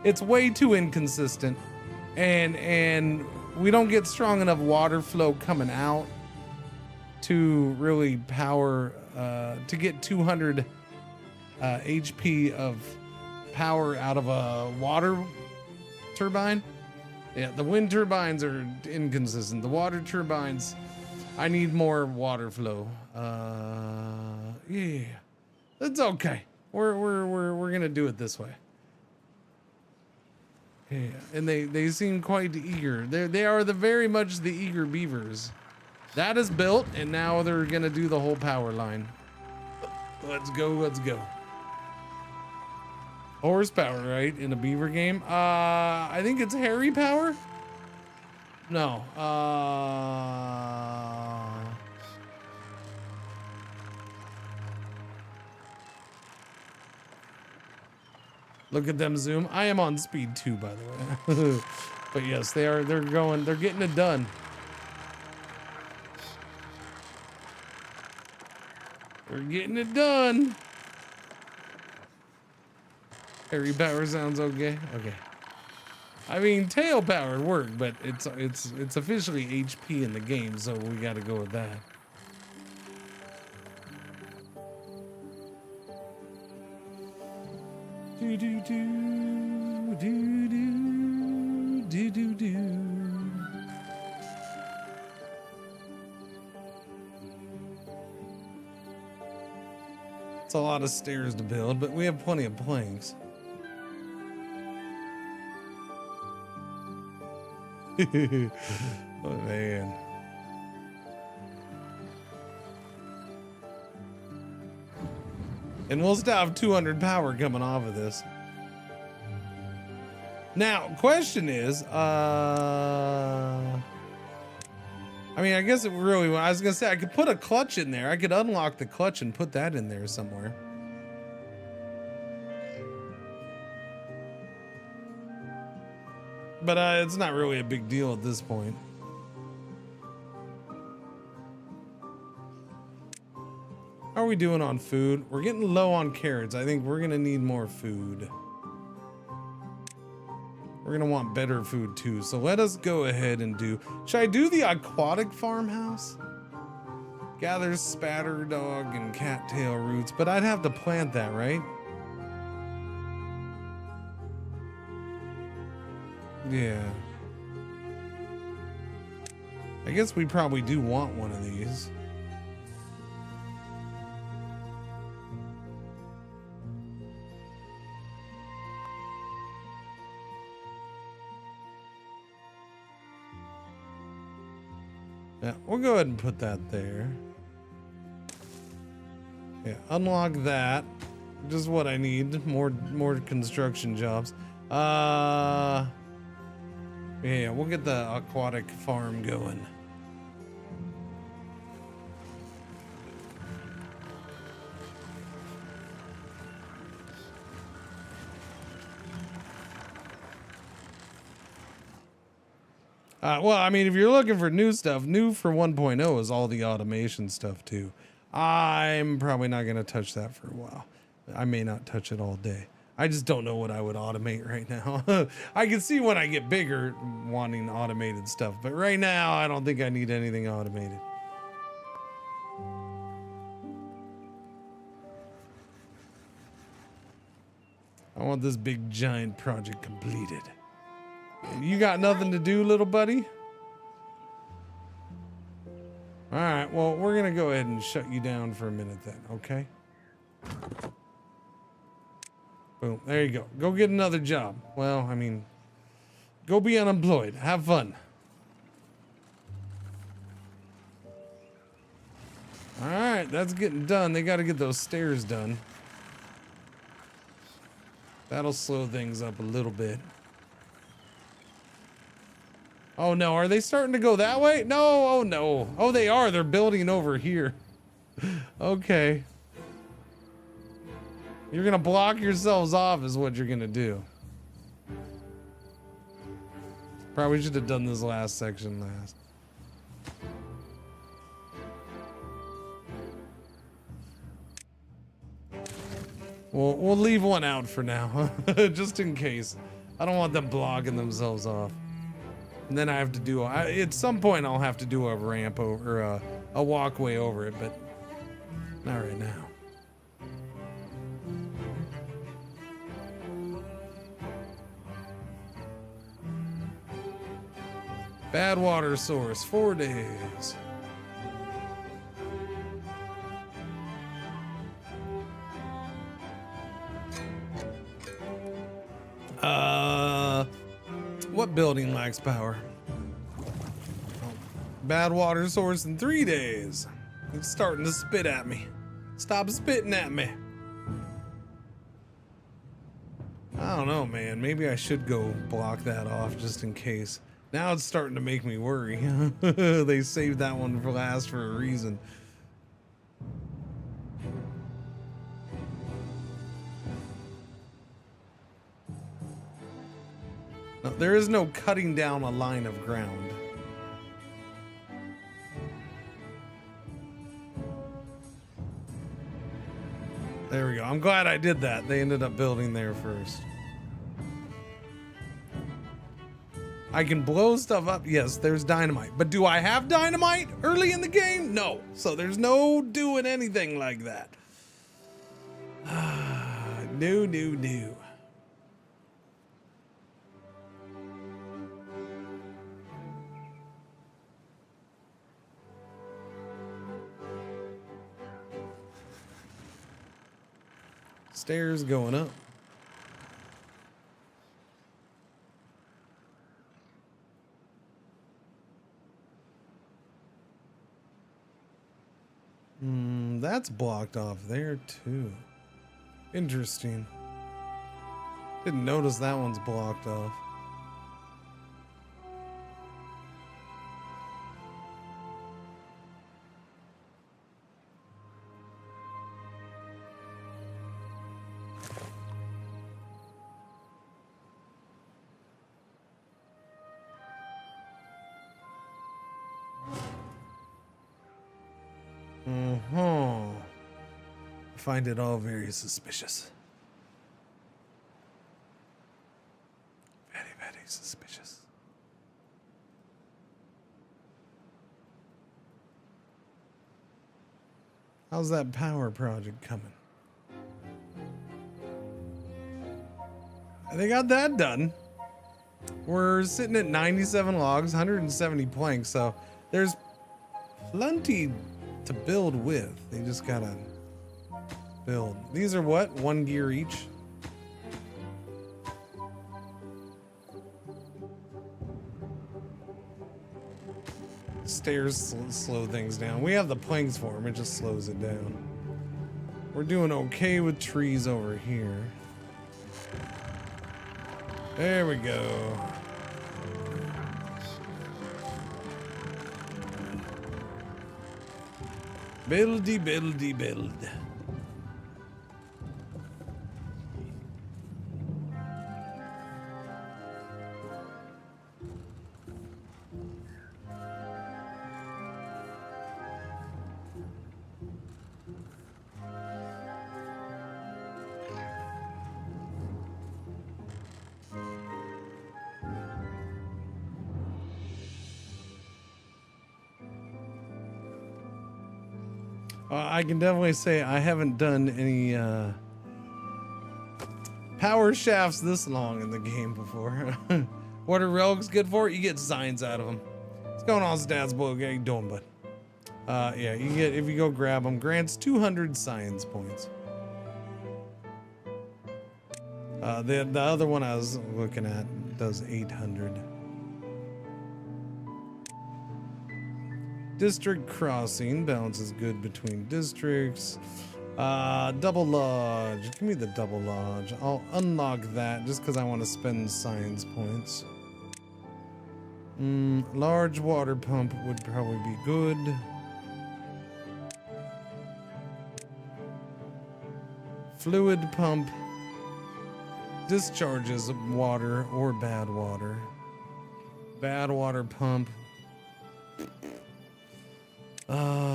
it's way too inconsistent, and we don't get strong enough water flow coming out to really power to get 200 HP of power out of a water turbine. Yeah, the wind turbines are inconsistent. The water turbines, I need more water flow. Yeah, it's okay. We're gonna do it this way. Yeah, and they seem quite eager. They are very much the eager beavers. That is built, and now they're gonna do the whole power line. Let's go, let's go. Horsepower, right? In a beaver game? I think it's Harry power? No. Look at them zoom. I am on speed 2, by the way. But yes, they're getting it done. We're getting it done. Harry power sounds okay. Okay. I mean, tail power would work, but it's officially HP in the game, so we got to go with that. Do do do do do do do do. It's a lot of stairs to build, but we have plenty of planks. Oh man. And we'll still have 200 power coming off of this. Now, question is, I mean, I guess it really, I was gonna say I could put a clutch in there. I could unlock the clutch and put that in there somewhere. But it's not really a big deal at this point. How are we doing on food? We're getting low on carrots. I think we're gonna need more food. We're gonna want better food too. So let us go ahead and do, should I do the aquatic farmhouse? Gathers spatter dog and cattail roots, but I'd have to plant that, right? Yeah. I guess we probably do want one of these. Yeah, we'll go ahead and put that there. Yeah, unlock that. Just what I need. More construction jobs. Yeah, we'll get the aquatic farm going. Well, I mean, if you're looking for new stuff, new for 1.0 is all the automation stuff too. I'm probably not going to touch that for a while. I may not touch it all day. I just don't know what I would automate right now. I can see when I get bigger wanting automated stuff, but right now I don't think I need anything automated. I want this big giant project completed. You got nothing to do, little buddy? All right, well, we're gonna go ahead and shut you down for a minute then, okay? Boom, there you go. Go get another job. Well, I mean, go be unemployed. Have fun. All right, that's getting done. They got to get those stairs done. That'll slow things up a little bit. Oh no, are they starting to go that way? No, oh no. Oh, they are. They're building over here. Okay. You're gonna block yourselves off is what you're gonna do. Probably should have done this last section last. We'll leave one out for now, just in case. I don't want them blocking themselves off. And then I have to do, at some point I'll have to do a ramp over, or a walkway over it, but not right now. Bad water source, 4 days. What building lacks power? Bad water source in 3 days. It's starting to spit at me. Stop spitting at me. I don't know, man. Maybe I should go block that off just in case. Now it's starting to make me worry. They saved that one for last for a reason. No, there is no cutting down a line of ground. There we go. I'm glad I did that. They ended up building there first. I can blow stuff up. Yes, there's dynamite. But do I have dynamite early in the game? No. So there's no doing anything like that. No. Stairs going up. That's blocked off there too. Interesting. Didn't notice that one's blocked off. I find it all very suspicious. Very, very suspicious. How's that power project coming? They got that done. We're sitting at 97 logs, 170 planks, so there's plenty to build with. They just gotta build. These are what? 1 gear each? Stairs slow things down. We have the planks for them. It just slows it down. We're doing okay with trees over here. There we go. Build. I can definitely say I haven't done any power shafts this long in the game before. What are relics good for? You get signs out of them. What's going on, Stats Boy? How you doing, bud? Yeah, you get, if you go grab them, grants 200 science points. The other one I was looking at does 800. District crossing, balance is good between districts. Double lodge, give me the double lodge. I'll unlock that just because I want to spend science points. Large water pump would probably be good. Fluid pump discharges water or bad water. Bad water pump.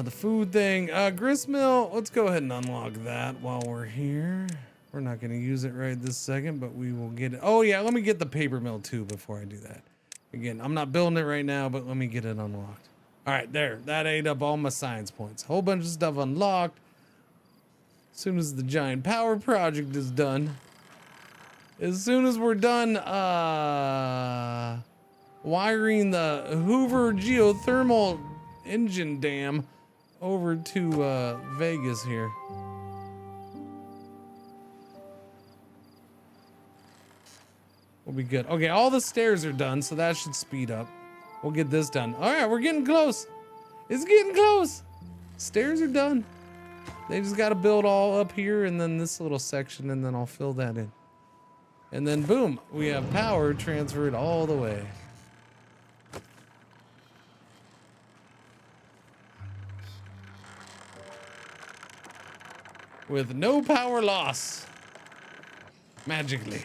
The food thing, gristmill, let's go ahead and unlock that while we're here. We're not going to use it right this second, but we will get it. Oh yeah, let me get the paper mill too before I do that. Again, I'm not building it right now, but let me get it unlocked. All right, there, that ate up all my science points. Whole bunch of stuff unlocked. As soon as the giant power project is done, as soon as we're done, wiring the Hoover geothermal engine dam over to Vegas here. We'll be good. Okay, all the stairs are done, so that should speed up. We'll get this done. All right, we're getting close. It's getting close. Stairs are done. They just got to build all up here and then this little section, and then I'll fill that in. And then boom, we have power transferred all the way. With no power loss. Magically.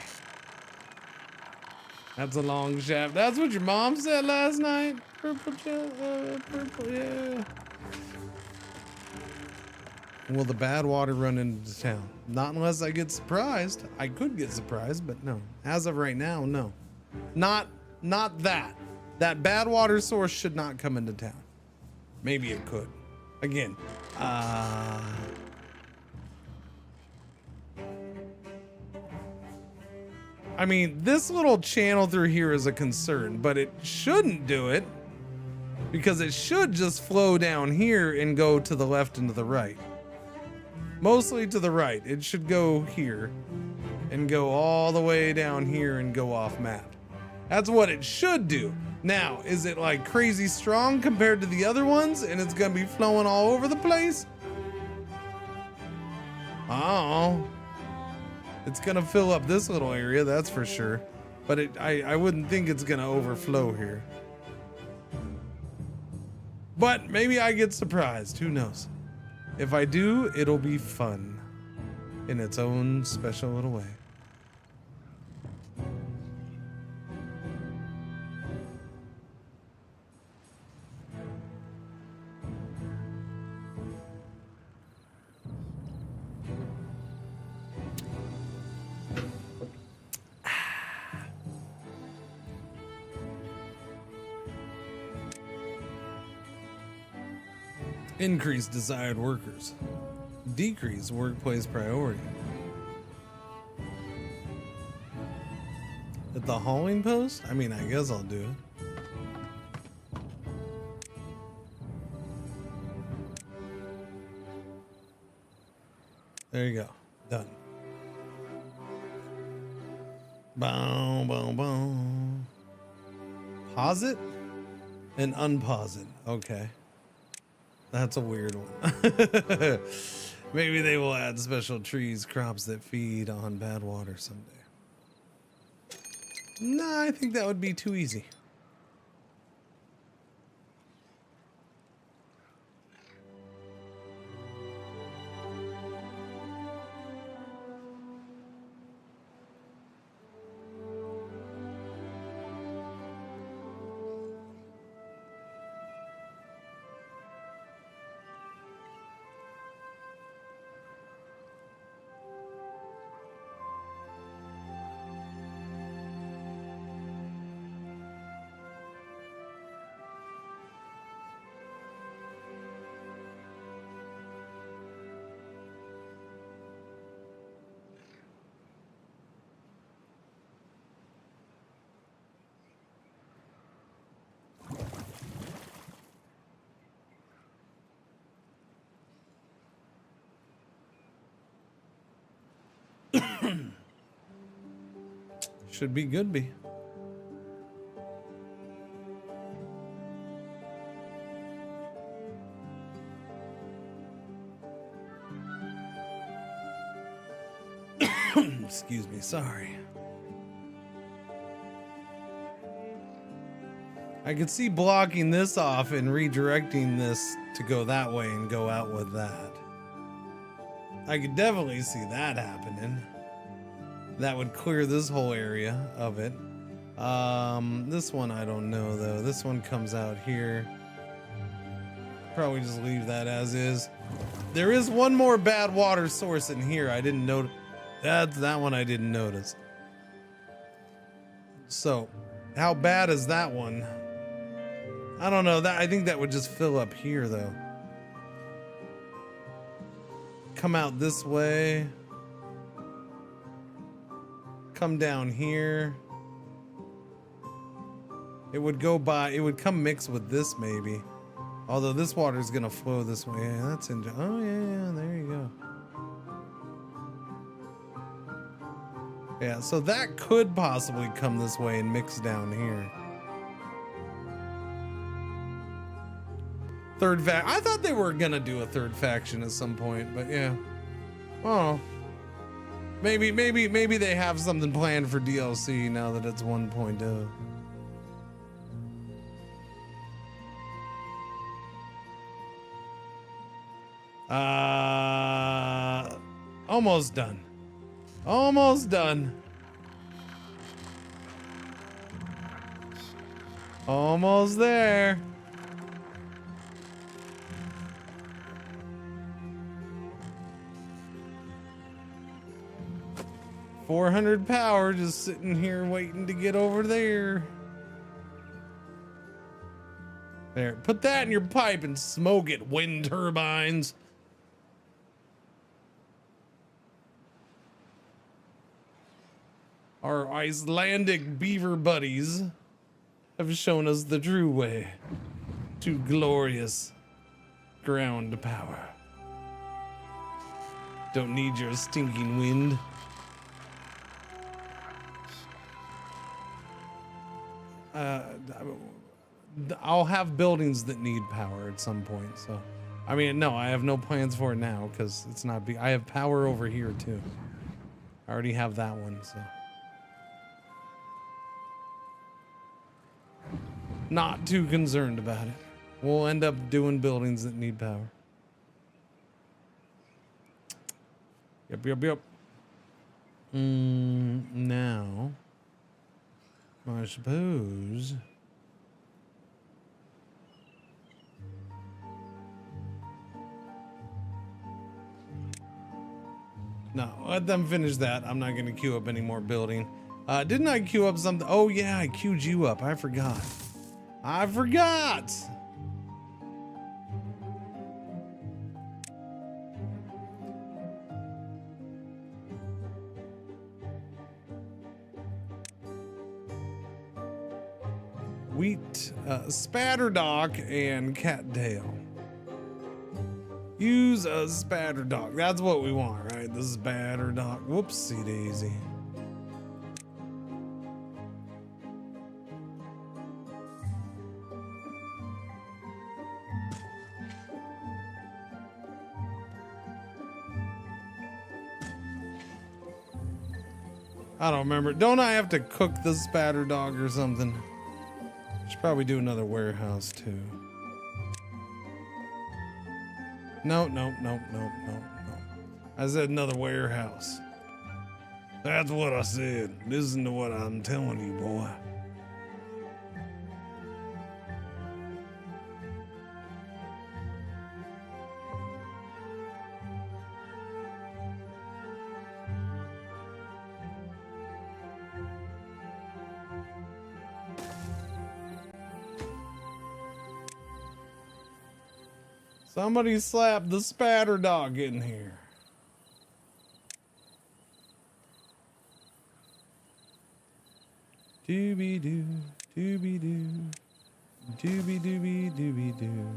That's a long shaft. That's what your mom said last night? Purple, purple, yeah. Will the bad water run into town? Not unless I get surprised. I could get surprised, but no. As of right now, no. Not that. That bad water source should not come into town. Maybe it could. Again, I mean, this little channel through here is a concern, but it shouldn't do it because it should just flow down here and go to the left and to the right. Mostly to the right. It should go here and go all the way down here and go off map. That's what it should do. Now, is it like crazy strong compared to the other ones and it's gonna be flowing all over the place? Oh. It's gonna fill up this little area, that's for sure. But I wouldn't think it's gonna overflow here. But maybe I get surprised, who knows? If I do, it'll be fun in its own special little way. Increase desired workers. Decrease workplace priority. At the hauling post? I mean, I guess I'll do it. There you go. Done. Boom, boom, boom. Pause it and unpause it. Okay. That's a weird one. Maybe they will add special trees, crops that feed on bad water someday. Nah, I think that would be too easy. Should be good be. Excuse me, sorry. I could see blocking this off and redirecting this to go that way and go out with that. I could definitely see that happening. That would clear this whole area of it. This one I don't know though. This one comes out here. Probably just leave that as is. There is one more bad water source in here. I didn't notice. That one I didn't notice. So, how bad is that one? I don't know. I think that would just fill up here though. Come out this way. Come down here. It would go by, it would come mix with this maybe. Although this water is gonna flow this way. Yeah, that's oh yeah, there you go. Yeah, so that could possibly come this way and mix down here. Third I thought they were gonna do a third faction at some point, but yeah. Oh. Maybe they have something planned for DLC now that it's 1.0. Almost done. Almost done. Almost there. $400 power just sitting here waiting to get over there. There, put that in your pipe and smoke it, wind turbines. Our Icelandic beaver buddies have shown us the true way to glorious ground power. Don't need your stinking wind. I'll have buildings that need power at some point, so I mean, no, I have no plans for it now because it's not big. I have power over here too. I already have that one, so not too concerned about it. We'll end up doing buildings that need power. Yep. Now, I suppose. No, let them finish that. I'm not going to queue up any more building. Didn't I queue up something? Oh, yeah, I queued you up. I forgot. Wheat, Spatterdock, and Cattail. Use a Spatterdock. That's what we want, right? The Spatterdock. Whoopsie daisy. I don't remember. Don't I have to cook the Spatterdock or something? Should probably do another warehouse too. No. I said another warehouse. That's what I said. Listen to what I'm telling you, boy. Somebody slap the Spatterdock in here. Dooby doo, dooby doo, dooby dooby dooby doo.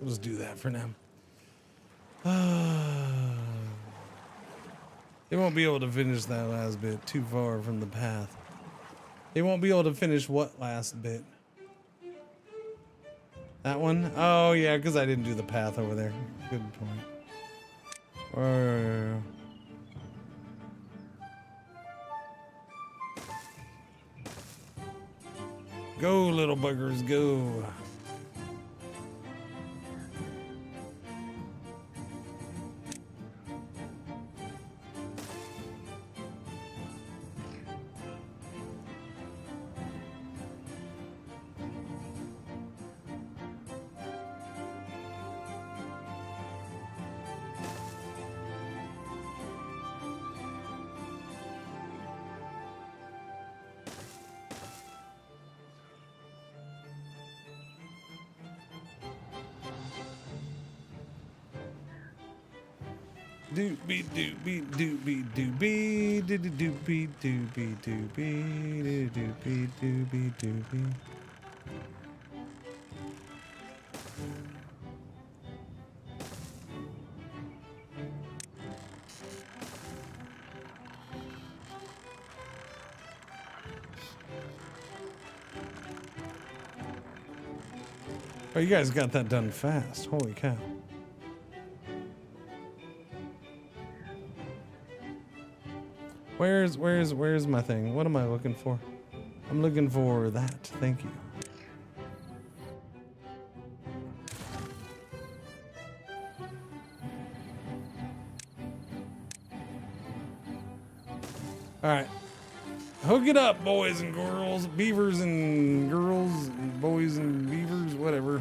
We'll just do that for now. They won't be able to finish that last bit. Too far from the path. They won't be able to finish what last bit? That one? Oh, yeah, because I didn't do the path over there. Good point. Go, little buggers, go. Doobie doobie doobie doobie doobie doobie doobie doobie doobie doobie. Oh, you guys got that done fast. Holy cow. Where's my thing? What am I looking for? I'm looking for that. Thank you. All right. Hook it up, boys and girls, beavers and girls, and boys and beavers, whatever.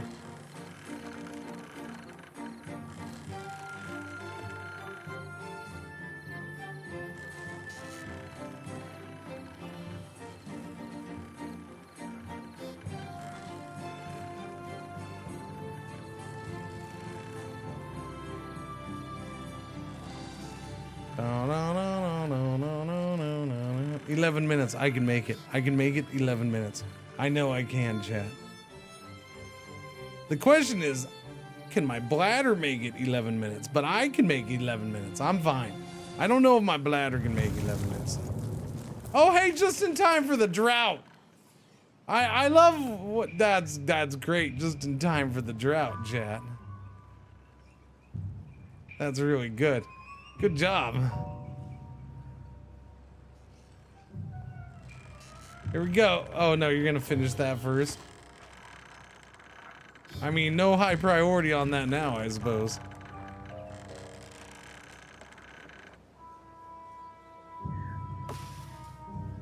No, no, no, no, no, no, no, no. 11 minutes. I can make it. I can make it 11 minutes. I know I can, chat. The question is, can my bladder make it 11 minutes? But I can make 11 minutes. I'm fine. I don't know if my bladder can make 11 minutes. Oh, hey, just in time for the drought. I love what that's great. Just in time for the drought, chat. That's really good. Good job. Here we go. Oh no, you're gonna finish that first. I mean, no high priority on that now, I suppose.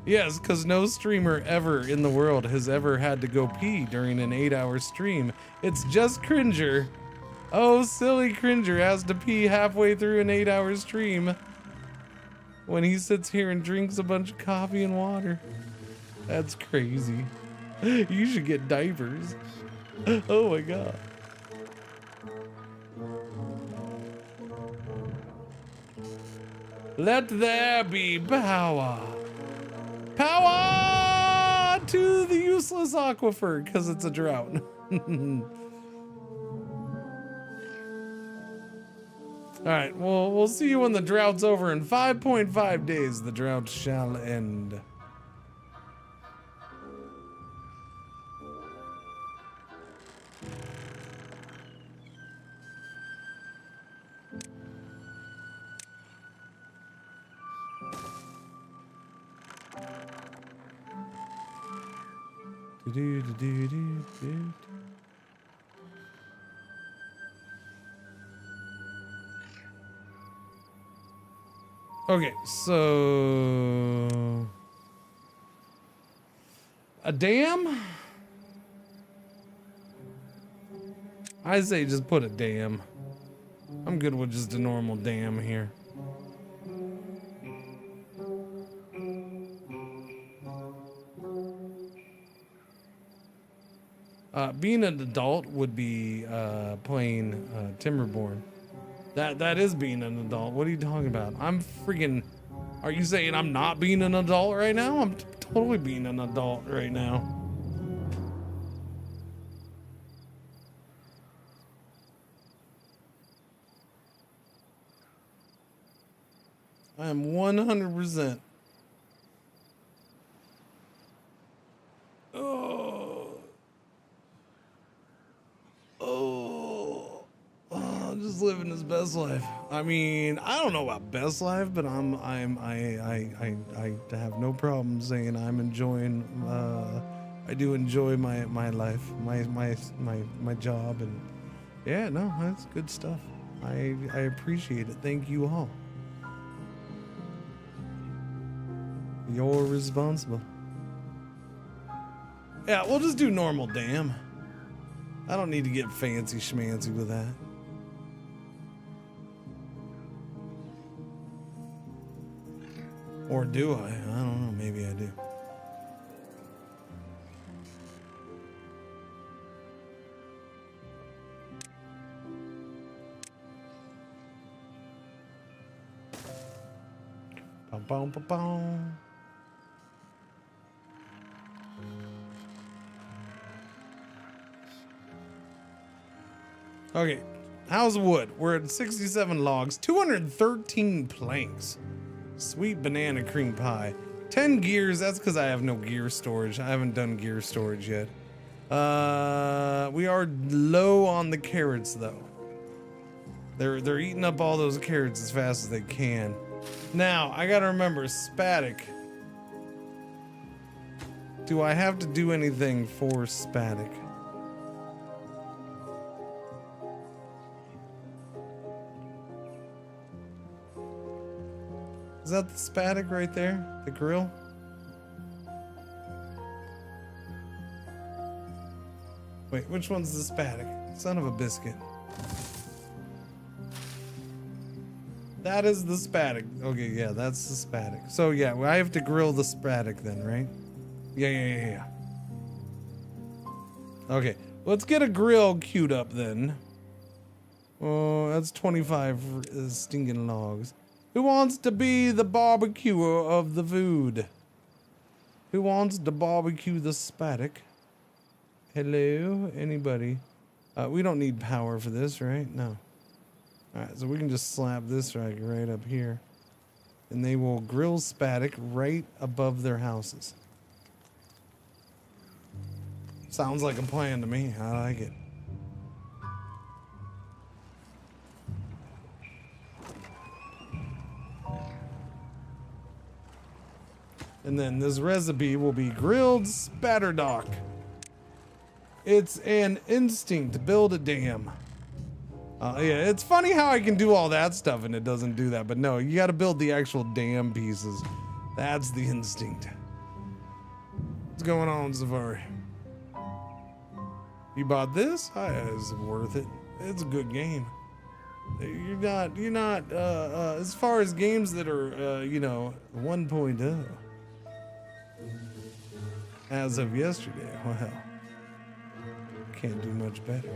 Yes, because no streamer ever in the world has ever had to go pee during an 8-hour stream. It's just Cringer. Oh, silly Cringer has to pee halfway through an 8-hour stream when he sits here and drinks a bunch of coffee and water. That's crazy. You should get diapers. Oh my god. Let there be power. Power to the useless aquifer, because it's a drought. All right, well, we'll see you when the drought's over. In 5.5 days, the drought shall end. Okay, so a dam? I say just put a dam. I'm good with just a normal dam here. Being an adult would be playing Timberborn. That is being an adult. What are you talking about? I'm freaking... Are you saying I'm not being an adult right now? I'm totally being an adult right now. I am 100%. Just living his best life. I mean, I don't know about best life, but I have no problem saying I'm enjoying. I do enjoy my life, my job, and yeah, no, that's good stuff. I appreciate it. Thank you all. You're responsible. Yeah, we'll just do normal dam. I don't need to get fancy schmancy with that. Or do I? I don't know. Maybe I do. Bum, bum, bum, bum. Okay, how's wood? We're at 67 logs, 213 planks. Sweet banana cream pie. 10 gears, that's because I have no gear storage. I haven't done gear storage yet. We are low on the carrots though. They're eating up all those carrots as fast as they can. Now, I gotta remember, Spatic. Do I have to do anything for Spatic? Is that the Spatic right there? The grill? Wait, which one's the Spatic? Son of a biscuit. That is the Spatic. Okay, yeah, that's the Spatic. So yeah, I have to grill the Spatic then, right? Yeah. Okay, let's get a grill queued up then. Oh, that's 25 stinking logs. Who wants to be the barbecuer of the food? Who wants to barbecue the Spatic? Hello? Anybody? We don't need power for this, right? No. Alright, so we can just slap this right up here. And they will grill Spatic right above their houses. Sounds like a plan to me. I like it. And then this recipe will be grilled spatterdock. It's an instinct to build a dam. Yeah, it's funny how I can do all that stuff and it doesn't do that. But no, you got to build the actual dam pieces. That's the instinct. What's going on, Safari? You bought this? It's worth it. It's a good game. You're not, as far as games that are, 1.0. As of yesterday, well, can't do much better.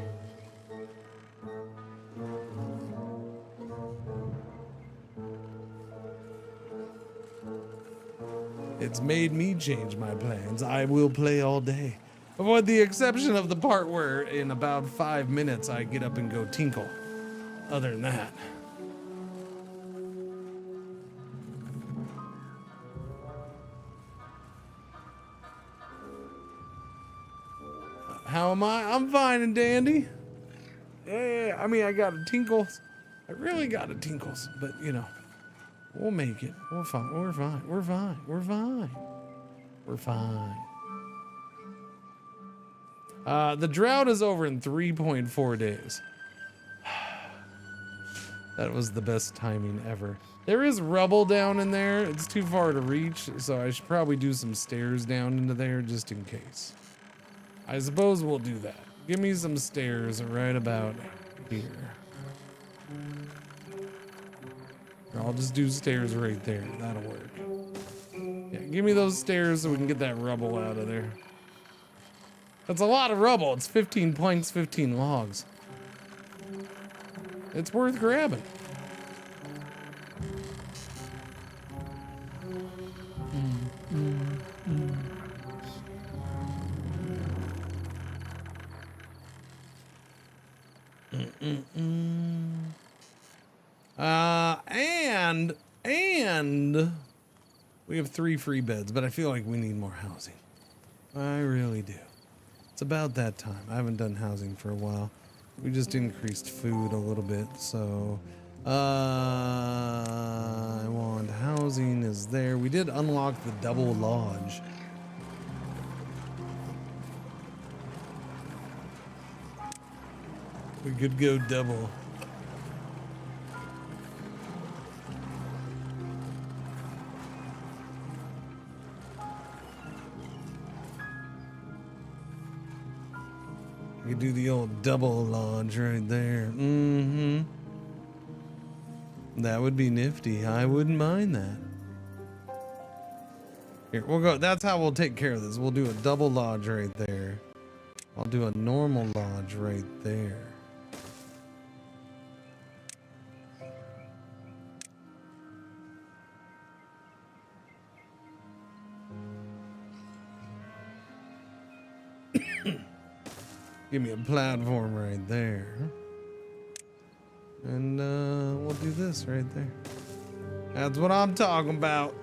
It's made me change my plans. I will play all day. With the exception of the part where in about 5 minutes I get up and go tinkle. Other than that. How am I? I'm fine and dandy. Yeah, I mean, I got a tinkles. I really got a tinkles, but we'll make it. We're fine. We're fine. We're fine. We're fine. We're fine. The drought is over in 3.4 days. That was the best timing ever. There is rubble down in there. It's too far to reach, so I should probably do some stairs down into there just in case. I suppose we'll do that. Give me some stairs right about here. Or I'll just do stairs right there. That'll work. Yeah, give me those stairs so we can get that rubble out of there. That's a lot of rubble. It's 15 planks, 15 logs. It's worth grabbing. And we have 3 free beds, but I feel like we need more housing. I really do. It's about that time. I haven't done housing for a while. We just increased food a little bit, so I want housing is there. We did unlock the double lodge. We could go double. We could do the old double lodge right there. Mm-hmm. That would be nifty. I wouldn't mind that. Here, we'll go. That's how we'll take care of this. We'll do a double lodge right there. I'll do a normal lodge right there. Give me a platform right there. And we'll do this right there. That's what I'm talking about.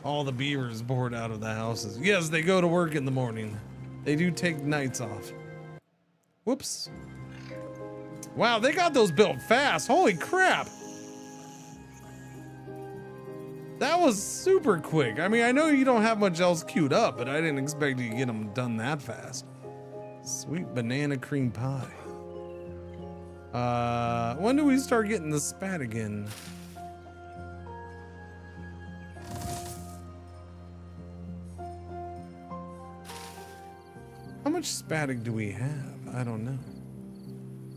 all the beavers bored out of the houses. Yes, they go to work in the morning. They do take nights off. Whoops. Wow, they got those built fast. Holy crap. That was super quick. I mean, I know you don't have much else queued up, but I didn't expect you to get them done that fast. Sweet banana cream pie. When do we start getting the spat again? How much spatting do we have? I don't know.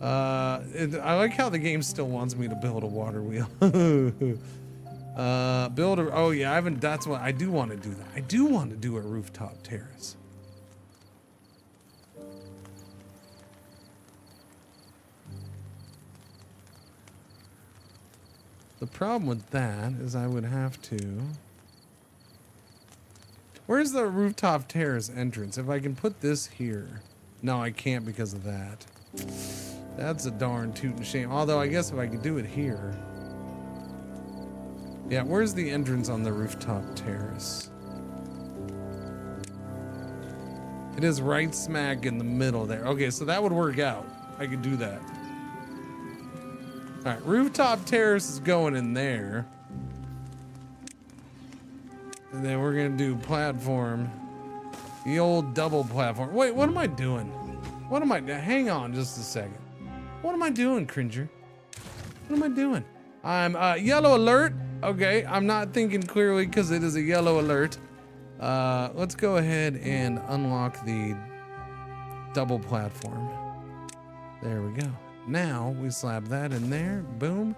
I like how the game still wants me to build a water wheel. Oh yeah, I haven't, that's what, I do want to do that. I do want to do a rooftop terrace. The problem with that is I would have to... Where's the rooftop terrace entrance? If I can put this here. No, I can't because of that. That's a darn tootin' shame. Although I guess if I could do it here. Yeah, where's the entrance on the rooftop terrace? It is right smack in the middle there. Okay, so that would work out. I could do that. All right, rooftop terrace is going in there. And then we're gonna do platform. The old double platform. Wait, what am I doing? What am I, hang on just a second. What am I doing, Cringer? What am I doing? I'm, yellow alert. Okay, I'm not thinking clearly because it is a yellow alert. Let's go ahead and unlock the double platform. There we go. Now we slap that in there. Boom.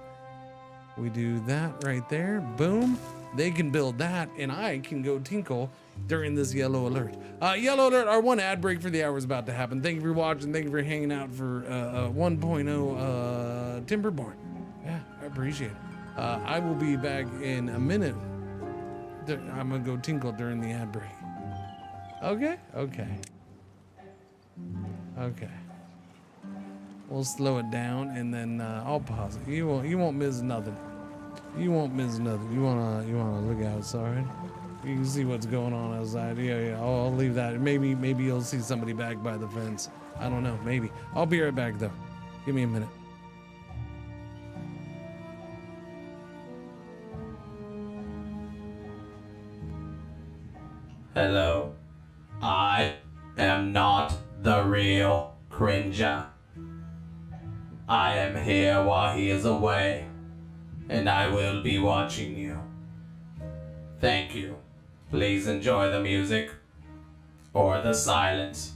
We do that right there. Boom. They can build that, and I can go tinkle during this yellow alert. Yellow alert, our one ad break for the hour is about to happen. Thank you for watching. Thank you for hanging out for 1.0 Timberborn. Yeah, I appreciate it. I will be back in a minute. I'm gonna go tinkle during the ad break. Okay, okay. Okay. We'll slow it down and then I'll pause it. You won't miss nothing. You won't miss nothing. You wanna look outside. You can see what's going on outside. Yeah. I'll leave that. Maybe you'll see somebody back by the fence. I don't know. Maybe. I'll be right back though. Give me a minute. Hello. I am not the real Cringer. I am here while he is away, and I will be watching you. Thank you. Please enjoy the music or the silence.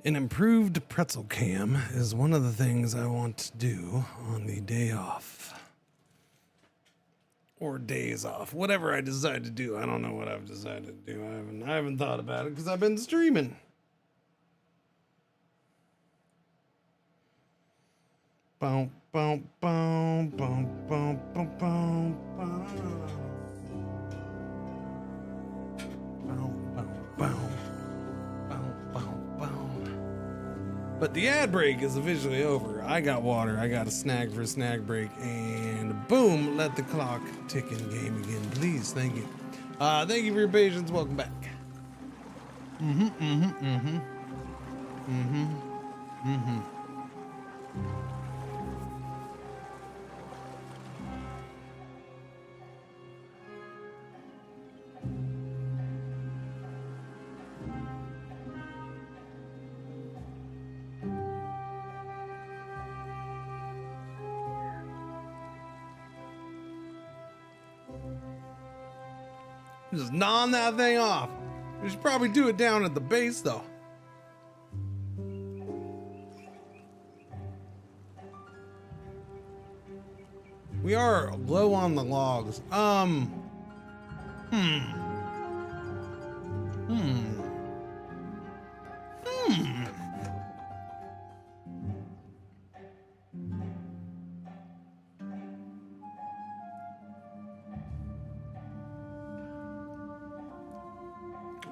An improved pretzel cam is one of the things I want to do on the day off. Or days off. Whatever I decide to do. I don't know what I've decided to do. I haven't thought about it because I've been streaming. Boom, boom, boom, boom, boom, boom, boom, boom. Boom, boom, boom. But the ad break is officially over. I got water. I got a snack for a snack break. And boom, let the clock tick in game again. Please, thank you. Thank you for your patience. Welcome back. Just gnawing that thing off. We should probably do it down at the base though. We are low on the logs.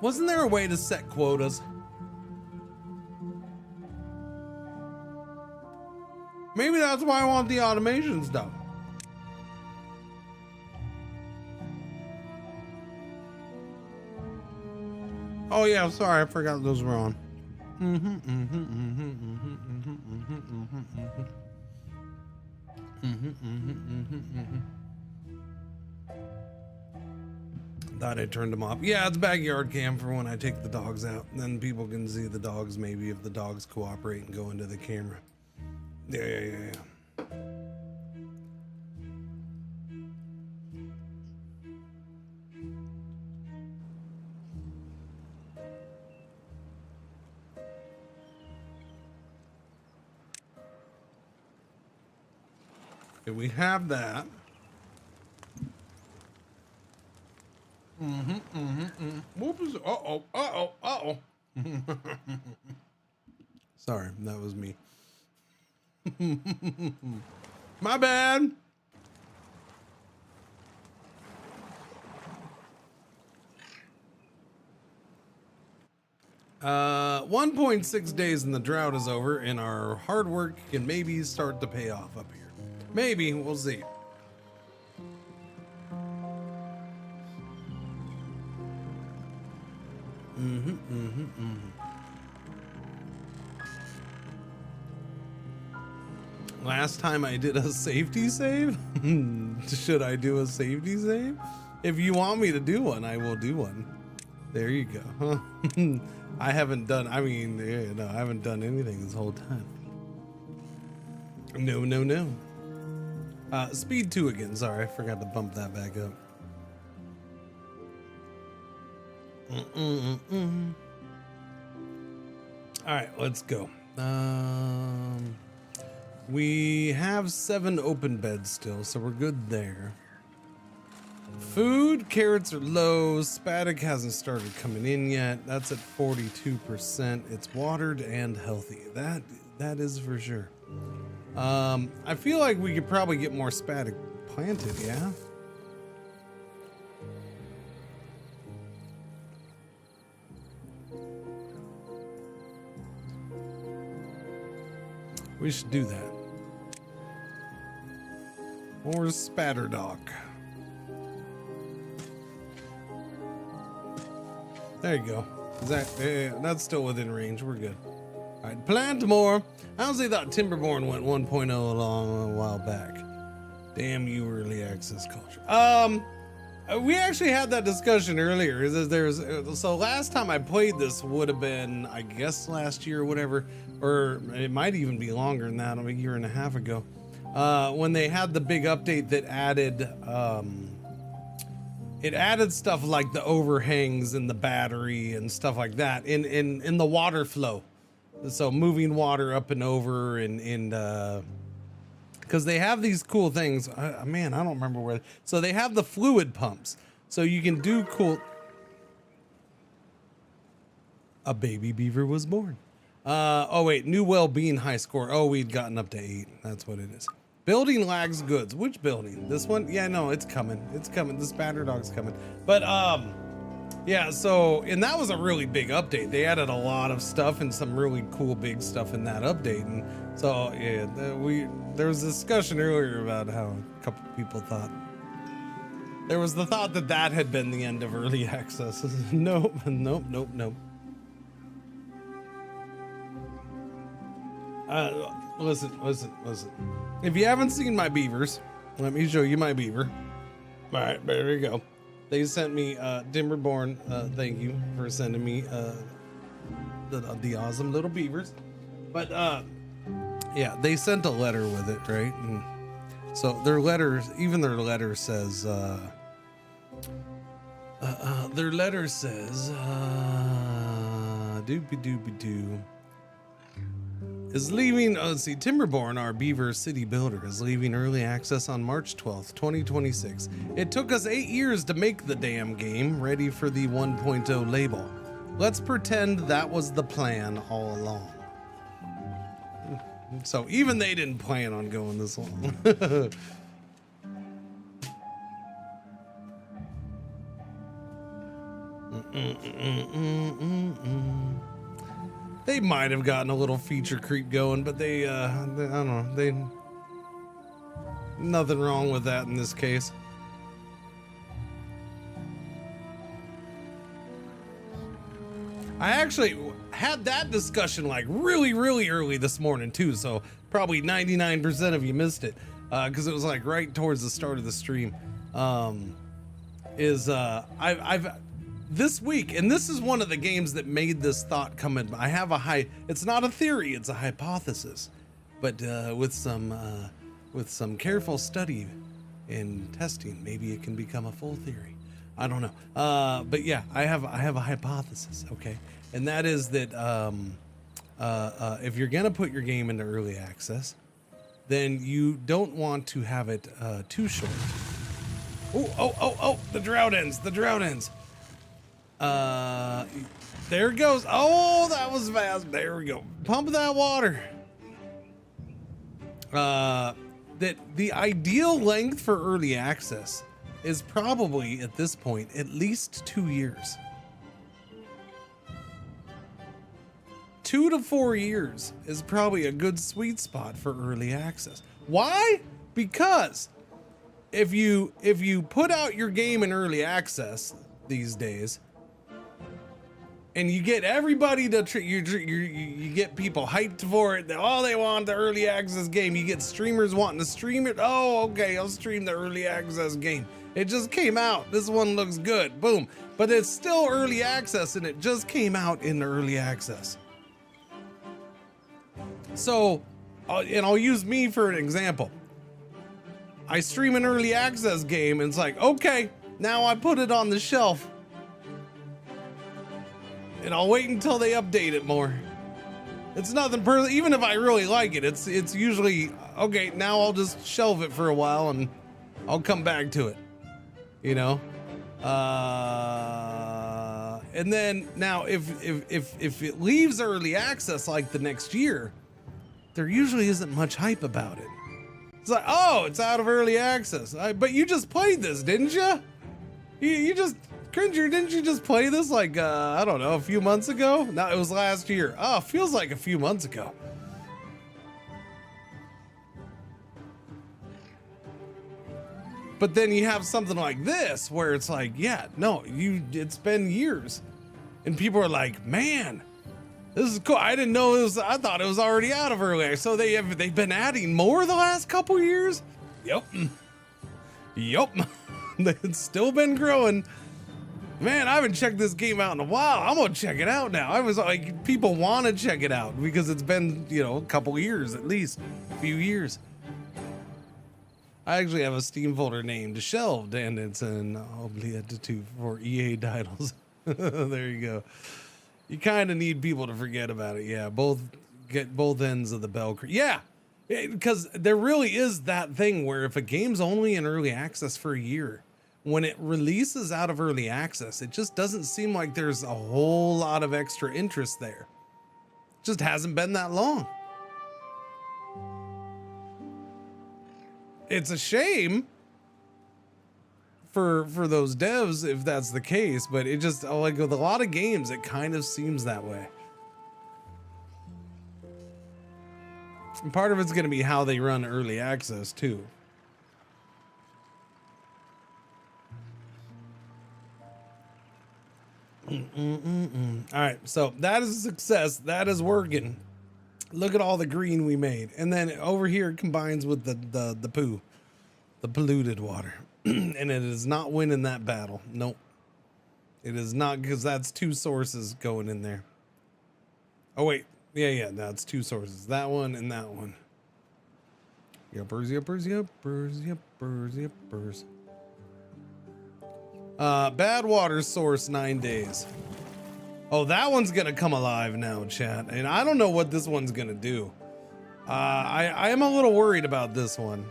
Wasn't there a way to set quotas? Maybe that's why I want the automation stuff. Oh yeah, sorry, I forgot those were on. Thought I turned them off. Yeah, it's backyard cam for when I take the dogs out. Then people can see the dogs, maybe if the dogs cooperate and go into the camera. Yeah. Okay, we have that. Whoops. Uh-oh. Sorry, that was me. My bad. Uh, 1.6 days and the drought is over, and our hard work can maybe start to pay off up here. Maybe, we'll see. Last time I did a safety save? Should I do a safety save? If you want me to do one, I will do one. There you go. I haven't done, I haven't done anything this whole time. No. Speed 2 again. Sorry, I forgot to bump that back up. All right, let's go. We have 7 open beds still, so we're good there. Food, carrots are low. Spaddock hasn't started coming in yet. That's at 42%. It's watered and healthy. That is for sure. I feel like we could probably get more spaddock planted, yeah? We should do that. Or Spatterdock. There you go. That's still within range. We're good. All right, plant more. I honestly thought Timberborn went 1.0 a while back. Damn you, early access culture. We actually had that discussion earlier. So last time I played this would have been, I guess, last year or whatever, or it might even be longer than that, a year and a half ago, when they had the big update that added, it added stuff like the overhangs and the battery and stuff like that in the water flow. So moving water up and over and because they have these cool things. Man, I don't remember where. So they have the fluid pumps. So you can do cool. A baby beaver was born. Oh wait, new well-being high score. Oh, we'd gotten up to 8. That's what it is. Building lags goods. Which building? This one? Yeah, no, it's coming. It's coming. The spatter dog's coming. But yeah, so and that was a really big update. They added a lot of stuff and some really cool big stuff in that update. And so yeah, there was a discussion earlier about how a couple people thought there was the thought that that had been the end of early access. Nope, nope, nope, nope. Listen. If you haven't seen my beavers, let me show you my beaver. All right, there we go. They sent me Timberborn. Thank you for sending me the awesome little beavers. But yeah, they sent a letter with it, right? And so their letters, even their letter says, doopy-doopy-doo. Is leaving, let's see, Timberborn, our beaver city builder, is leaving early access on March 12th, 2026. It took us 8 years to make the damn game ready for the 1.0 label. Let's pretend that was the plan all along. So even they didn't plan on going this long. They might have gotten a little feature creep going, but they I don't know, nothing wrong with that in this case. I actually had that discussion like really early this morning too, so probably 99% of you missed it because it was like right towards the start of the stream. I've this week, and this is one of the games that made this thought come in. I have it's not a theory, it's a hypothesis, but with some careful study and testing, maybe it can become a full theory. I don't know. But yeah, I have a hypothesis. Okay. And that is that, if you're going to put your game into early access, then you don't want to have it, too short. Oh, the drought ends. There it goes. Oh, that was fast. There we go. Pump that water. That the ideal length for early access is probably at this point at least 2 years. 2 to 4 years is probably a good sweet spot for early access. Why? Because if you put out your game in early access these days, and you get everybody to you get people hyped for it. They want the early access game. You get streamers wanting to stream it. Oh, okay, I'll stream the early access game. It just came out. This one looks good. Boom. But it's still early access, and it just came out in the early access. So, and I'll use me for an example. I stream an early access game, and it's like, okay, now I put it on the shelf. And I'll wait until they update it more. It's nothing personal. Even if I really like it, it's usually, okay, now I'll just shelve it for a while and I'll come back to it. You know? And then now if it leaves early access like the next year, there usually isn't much hype about it. It's like, oh, it's out of early access. But you just played this, didn't you? You just... Cringer, didn't you just play this like, I don't know, a few months ago? No, it was last year. Oh, feels like a few months ago. But then you have something like this where it's like, yeah, no, it's been years. And people are like, man, this is cool. I didn't know it was, I thought it was already out of early access. So they've been adding more the last couple years? Yep. It's still been growing. Man, I haven't checked this game out in a while. I'm gonna check it out now. I was like, people want to check it out because it's been, a couple years at least, a few years. I actually have a Steam folder named Shelved, and it's an oubliette for EA titles. There you go. You kind of need people to forget about it. Yeah, both get both ends of the bell curve. Yeah, because there really is that thing where if a game's only in early access for a year, when it releases out of early access, it just doesn't seem like there's a whole lot of extra interest there. Just hasn't been that long. It's a shame for those devs if that's the case, but it just, like with a lot of games, it kind of seems that way. And part of it's going to be how they run early access too. All right, so that is a success. That is working. Look at all the green we made, and then over here it combines with the poo, the polluted water, and it is not winning that battle. Nope, it is not, because that's two sources going in there. Oh wait, yeah, that's two sources. That one and that one. Yuppers. Bad water source 9 days. Oh, that one's gonna come alive now, chat. And I don't know what this one's gonna do. I am a little worried about this one.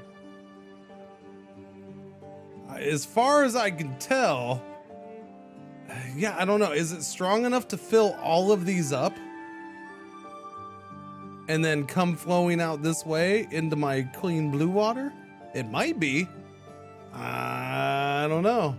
As far as I can tell, yeah, I don't know. Is it strong enough to fill all of these up? And then come flowing out this way into my clean blue water? It might be. I don't know.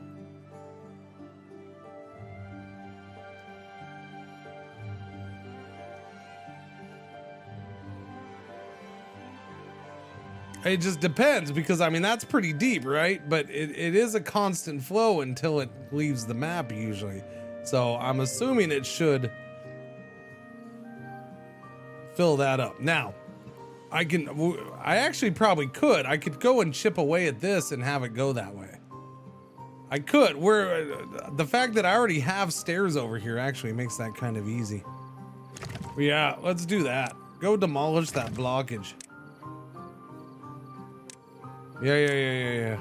It just depends, because I mean, that's pretty deep, right? But it is a constant flow until it leaves the map usually. So I'm assuming it should fill that up. Now, I actually probably could. I could go and chip away at this and have it go that way. I could. The fact that I already have stairs over here actually makes that kind of easy. Yeah, let's do that. Go demolish that blockage. Yeah.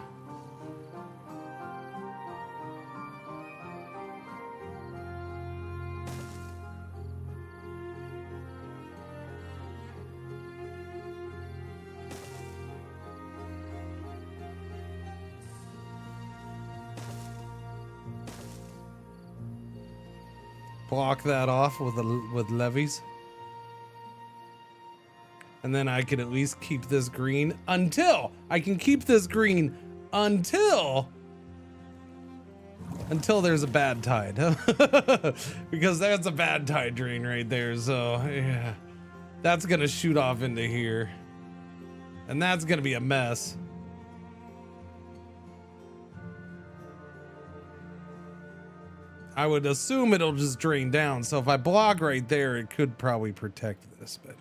Block that off with levees. And then I could at least keep this green until I can keep this green until there's a bad tide. Because that's a bad tide drain right there. So yeah, that's gonna shoot off into here, and that's gonna be a mess. I would assume it'll just drain down. So if I block right there, it could probably protect this, but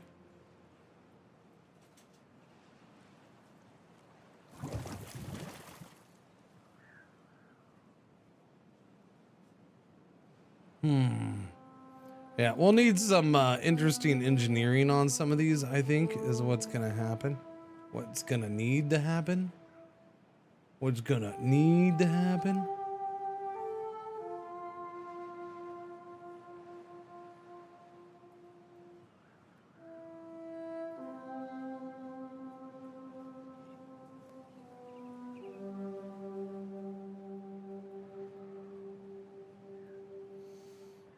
yeah, we'll need some interesting engineering on some of these, I think, is what's gonna happen. What's gonna need to happen? What's gonna need to happen?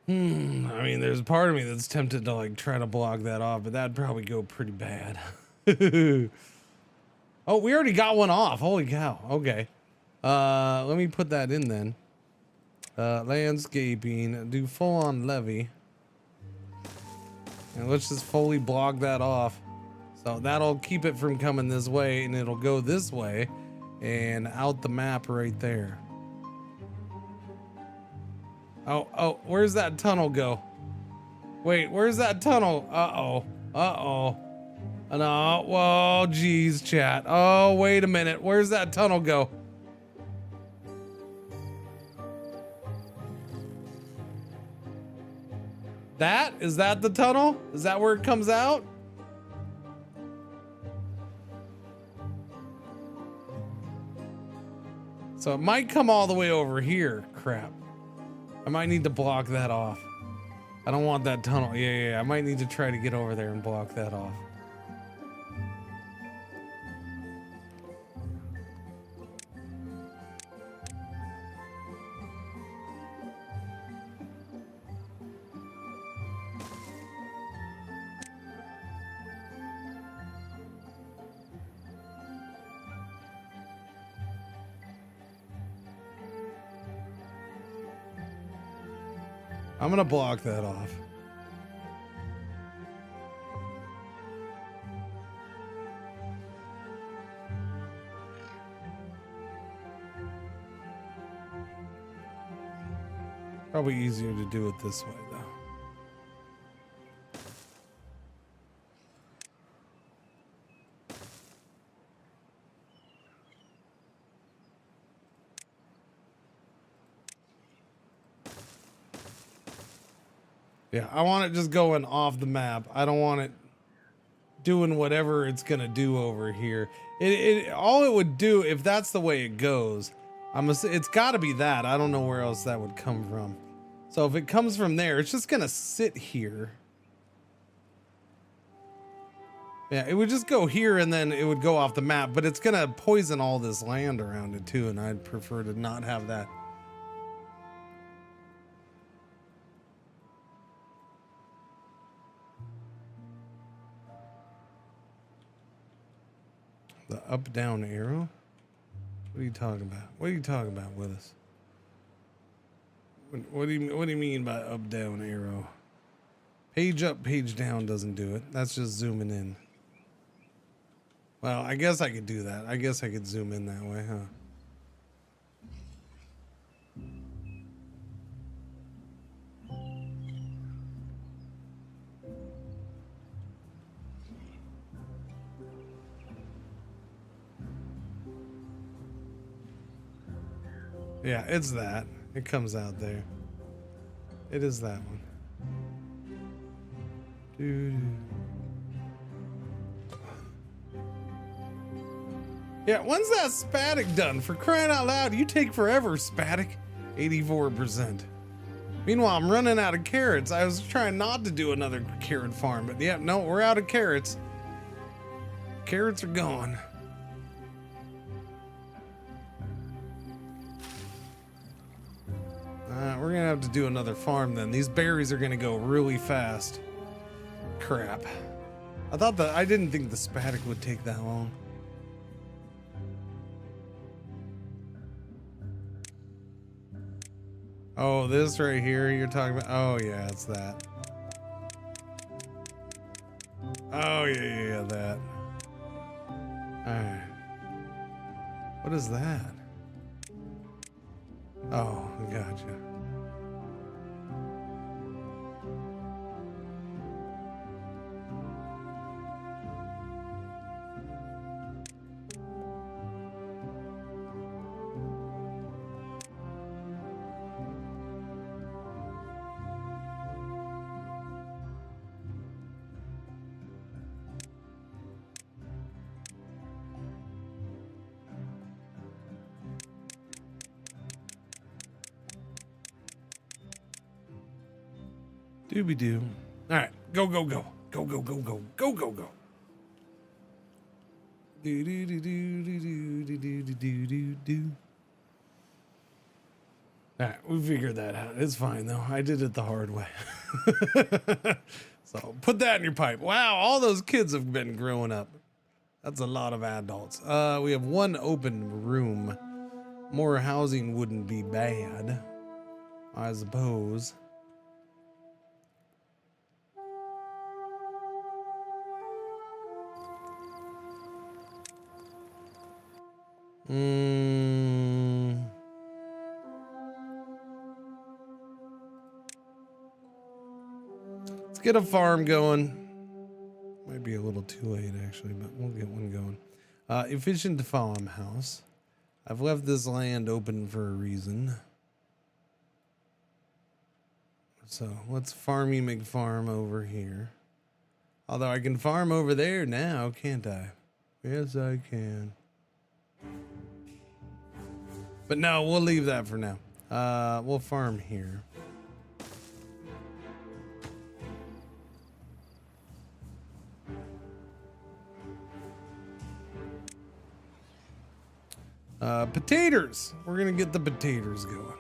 I mean, there's a part of me that's tempted to like try to block that off, but that'd probably go pretty bad. Oh, we already got one off. Holy cow. Okay. Let me put that in then. Landscaping, do full on levee. And let's just fully block that off. So that'll keep it from coming this way, and it'll go this way and out the map right there. Oh, where's that tunnel go? Wait, where's that tunnel? Uh-oh. No, whoa, geez, chat. Oh, wait a minute. Where's that tunnel go? Is that the tunnel? Is that where it comes out? So it might come all the way over here. Crap. I might need to block that off. I don't want that tunnel. Yeah. I might need to try to get over there and block that off. I'm gonna block that off. Probably easier to do it this way though. Yeah, I want it just going off the map. I don't want it doing whatever it's gonna do over here. All it would do, if that's the way it goes, it's gotta be that. I don't know where else that would come from. So if it comes from there, it's just gonna sit here. Yeah, it would just go here and then it would go off the map, but it's gonna poison all this land around it too, and I'd prefer to not have that. The up-down arrow? What are you talking about? What are you talking about with us? What do you mean by up-down arrow? Page up, page down doesn't do it. That's just zooming in. Well, I guess I could do that. I guess I could zoom in that way, huh? Yeah, it's that. It comes out there. It is that one. Dude. Yeah, when's that Spatic done? For crying out loud, you take forever, Spatic. 84%. Meanwhile, I'm running out of carrots. I was trying not to do another carrot farm, but yeah, no, we're out of carrots. Carrots are gone. We're gonna have to do another farm then. These berries are gonna go really fast. Crap. I didn't think the Spatic would take that long. Oh, this right here you're talking about? Oh yeah, it's that. Oh yeah, that. Alright. What is that? Oh, gotcha. Doobie doo. All right, go, go, go, go, go, go, go, go, go, go. Do do do do do do do do do do do. All right, we figured that out. It's fine though. I did it the hard way. So put that in your pipe. Wow, all those kids have been growing up. That's a lot of adults. We have one open room. More housing wouldn't be bad, I suppose. Let's get a farm going. Might be a little too late actually, but we'll get one going. Efficient farmhouse. I've left this land open for a reason. So let's farmy McFarm over here. Although I can farm over there now, can't I? Yes, I can. But no, we'll leave that for now. We'll farm here. Potatoes. We're gonna get the potatoes going.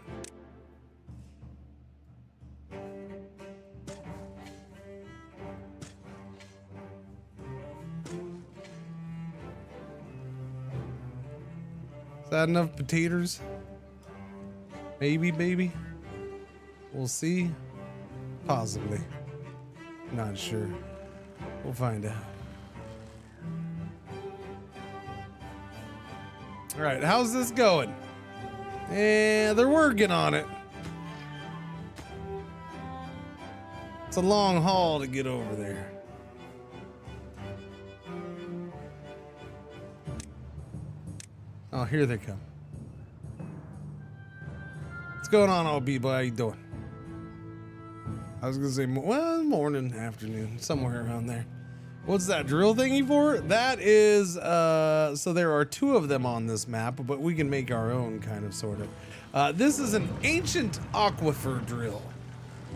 Is that enough potatoes? Maybe, baby. We'll see. Possibly. Not sure. We'll find out. All right, how's this going? They're working on it. It's a long haul to get over there. Oh, here they come. What's going on, old people? How you doing? I was gonna say, well, morning, afternoon, somewhere around there. What's that drill thingy for? That is, so there are 2 of them on this map, but we can make our own kind of, sort of. This is an ancient aquifer drill.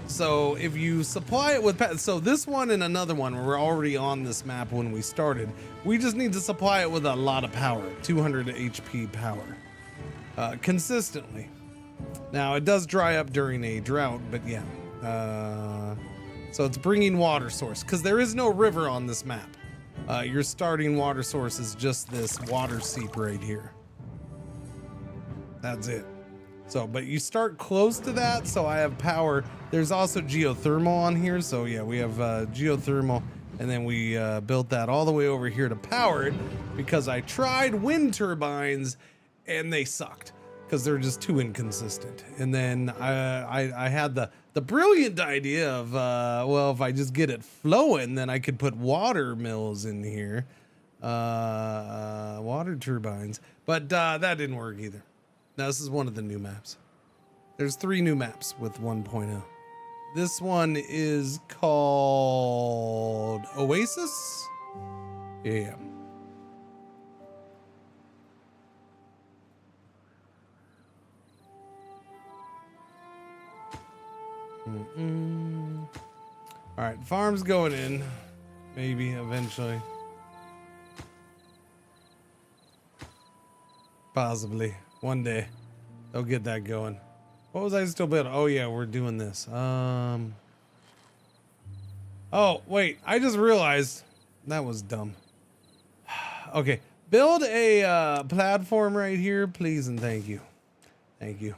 So if you supply it with, so this one and another one were already on this map when we started. We just need to supply it with a lot of power, 200 HP power, consistently. Now it does dry up during a drought, but yeah. So it's bringing water source because there is no river on this map. Your starting water source is just this water seep right here. That's it. So, but you start close to that, so I have power. There's also geothermal on here, so yeah, we have geothermal, and then we built that all the way over here to power it because I tried wind turbines and they sucked because they're just too inconsistent. And then I had the brilliant idea of, well, if I just get it flowing, then I could put water mills in here, water turbines, but that didn't work either. Now, this is one of the new maps. There's 3 new maps with 1.0. This one is called Oasis. Yeah. All right, farm's going in. Maybe eventually. Possibly. One day. They'll get that going. What was I still building? Oh yeah, we're doing this. Oh, wait. I just realized that was dumb. Okay. Build a platform right here, please and thank you. Thank you.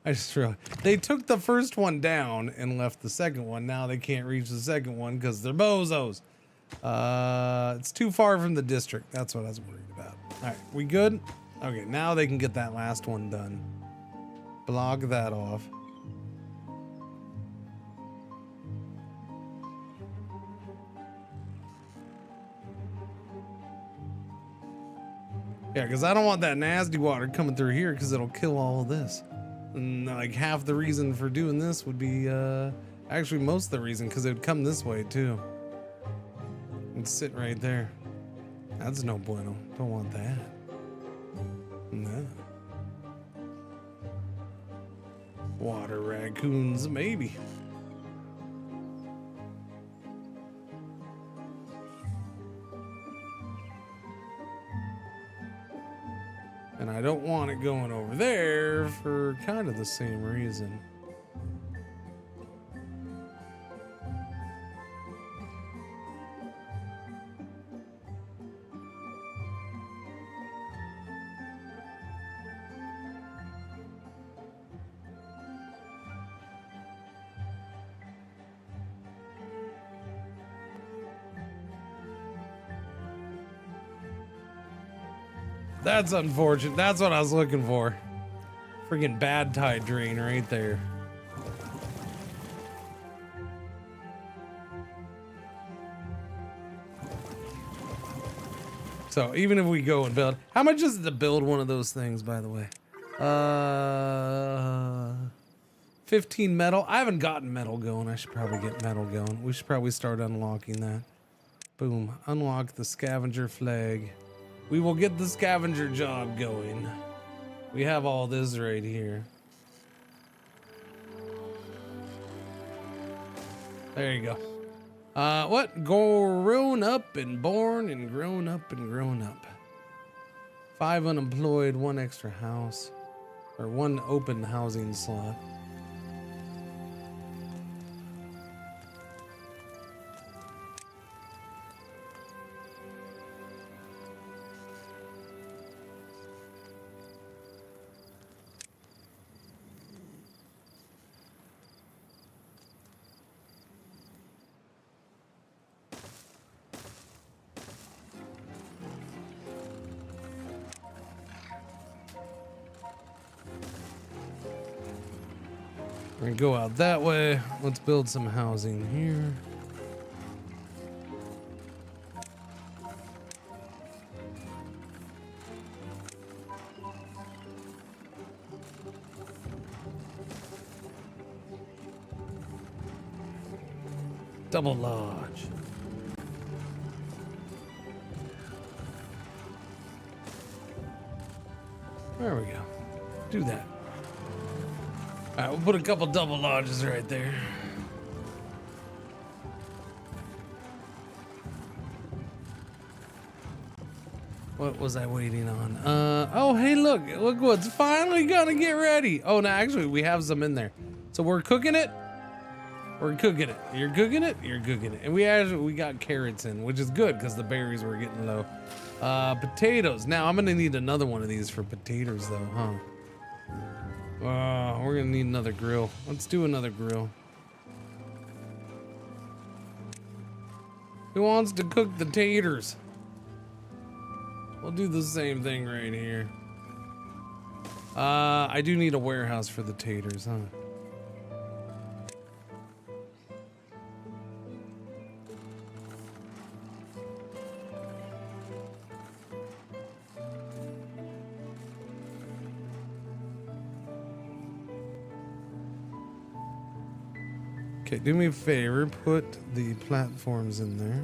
I just realized they took the first one down and left the second one. Now they can't reach the second one because they're bozos. It's too far from the district. That's what I was worried about. All right, we good? Okay, now they can get that last one done. Block that off. Yeah, because I don't want that nasty water coming through here because it'll kill all of this. And like half the reason for doing this would be, actually most of the reason, because it would come this way too. And sit right there. That's no bueno. Don't want that. No. Water raccoons, maybe. And I don't want it going over there for kind of the same reason. That's unfortunate. That's what I was looking for. Freaking bad tide drain right there. So even if we go and build, how much is it to build one of those things, by the way? 15 metal. I haven't gotten metal going. I should probably get metal going. We should probably start unlocking that. Boom. Unlock the scavenger flag. We will get the scavenger job going. We have all this right here. There you go. What? Grown up and born and grown up and grown up. 5 unemployed, 1 extra house, or 1 open housing slot. We're gonna go out that way. Let's build some housing here. Double lodge. There we go. Do that. All right, we'll put a couple double lodges right there. What was I waiting on? Oh, hey, look what's finally gonna get ready. Oh, no, actually, we have some in there. So we're cooking it. We're cooking it. You're cooking it. You're cooking it. And we got carrots in, which is good because the berries were getting low. Potatoes. Now I'm gonna need another one of these for potatoes, though, huh? We're gonna need another grill. Let's do another grill. Who wants to cook the taters? We'll do the same thing right here. I do need a warehouse for the taters, huh? Okay, do me a favor, put the platforms in there.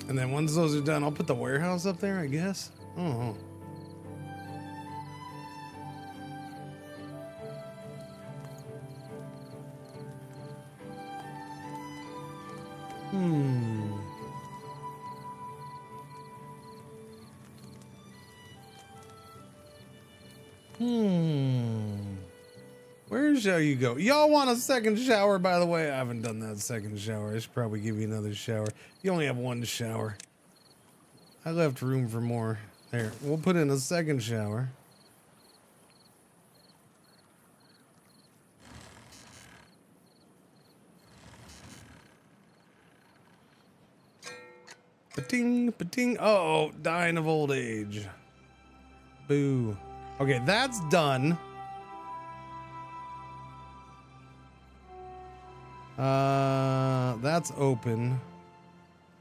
And then once those are done, I'll put the warehouse up there, I guess. Oh. Where shall you go? Y'all want a second shower, by the way? I haven't done that second shower. I should probably give you another shower. You only have 1 shower. I left room for more. There, we'll put in a second shower. Ba-ting, ba-ting. Uh-oh, dying of old age. Boo. Okay, that's done. That's open.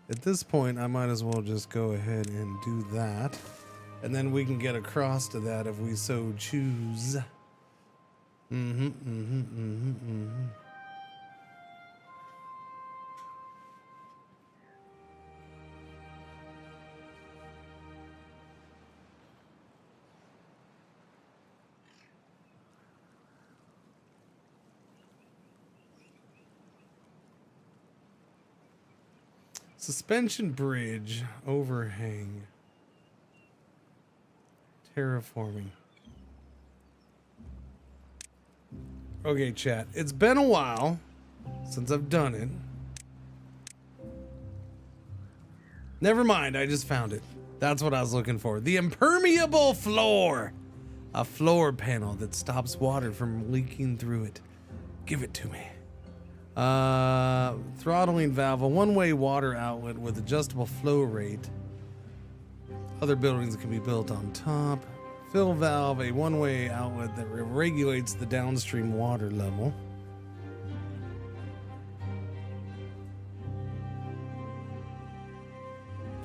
At this point, I might as well just go ahead and do that. And then we can get across to that if we so choose. Suspension bridge, overhang, terraforming. Okay, chat, it's been a while since I've done it. Never mind, I just found it. That's what I was looking for. The impermeable floor. A floor panel that stops water from leaking through it. Give it to me. Throttling valve, a one-way water outlet with adjustable flow rate. Other buildings can be built on top. Fill valve, a one-way outlet that regulates the downstream water level.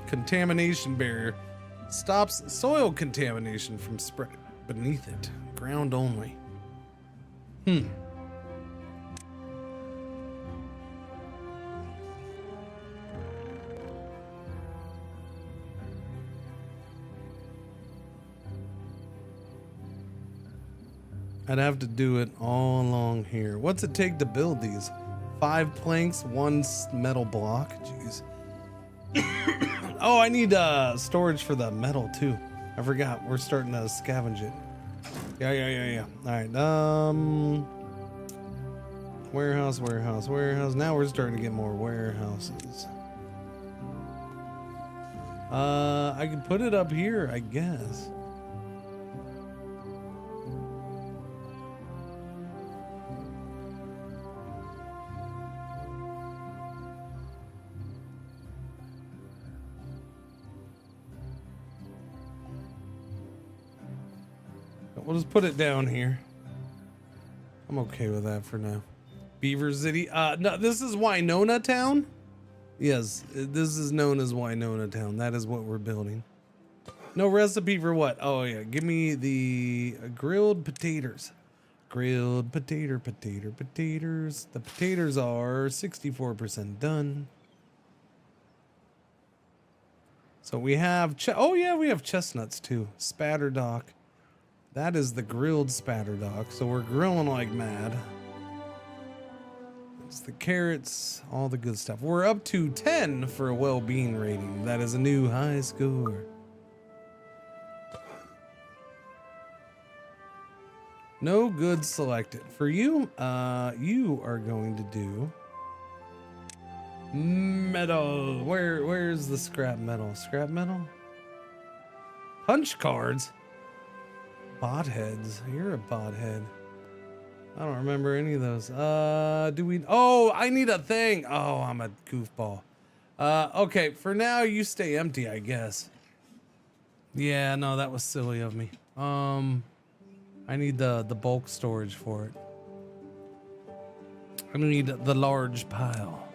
Contamination barrier stops soil contamination from spread beneath it. Ground only. I'd have to do it all along here. What's it take to build these? 5 planks, 1 metal block. Jeez. Oh, I need storage for the metal too. I forgot. We're starting to scavenge it. Yeah. All right. Warehouse. Now we're starting to get more warehouses. I can put it up here, I guess. We'll just put it down here. I'm okay with that for now. Beaver City. No, this is Winona Town. Yes, this is known as Winona Town. That is what we're building. No recipe for what? Oh yeah, give me the grilled potatoes. Grilled potatoes. The potatoes are 64% done. So we have, oh yeah, we have chestnuts too. Spatterdock. That is the grilled spatterdock. So we're grilling like mad. It's the carrots, all the good stuff. We're up to 10 for a well-being rating. That is a new high score. No goods selected. For you, you are going to do metal. Where's the scrap metal? Scrap metal? Punch cards? Bot heads. You're a bot head. I don't remember any of those. Do we? Oh, I need a thing. Oh, I'm a goofball. Okay, for now you stay empty, I guess. Yeah, no, that was silly of me. I need the bulk storage for it. I need the large pile.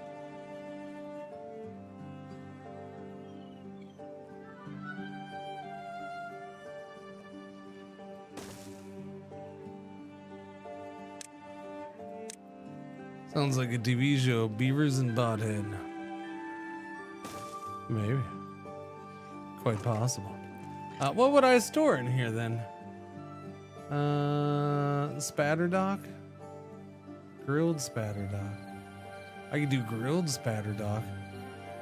Sounds like a TV show, Beavers and Bothead. Maybe. Quite possible. What would I store in here then? Spatterdock? Grilled spatterdock. I could do grilled spatterdock.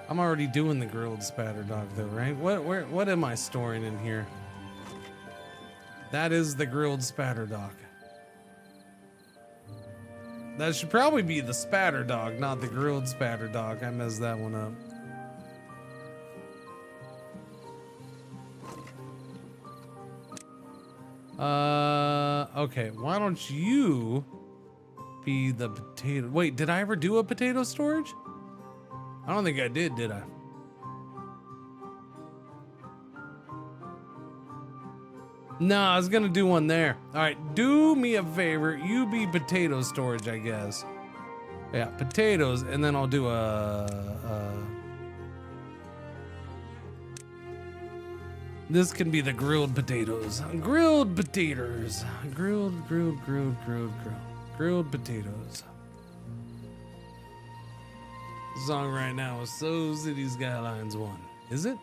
I'm already doing the grilled spatterdock though, right? What am I storing in here? That is the grilled spatterdock. That should probably be the spatterdock, not the grilled spatterdock. I messed that one up. Okay, why don't you be the potato? Wait, did I ever do a potato storage? I don't think I did I? No, I was gonna do one there. All right, do me a favor. You be potato storage, I guess. Yeah, potatoes, and then I'll do this can be the grilled potatoes. Grilled potatoes. Grilled potatoes. The song right now is So City Skylines 1. Is it?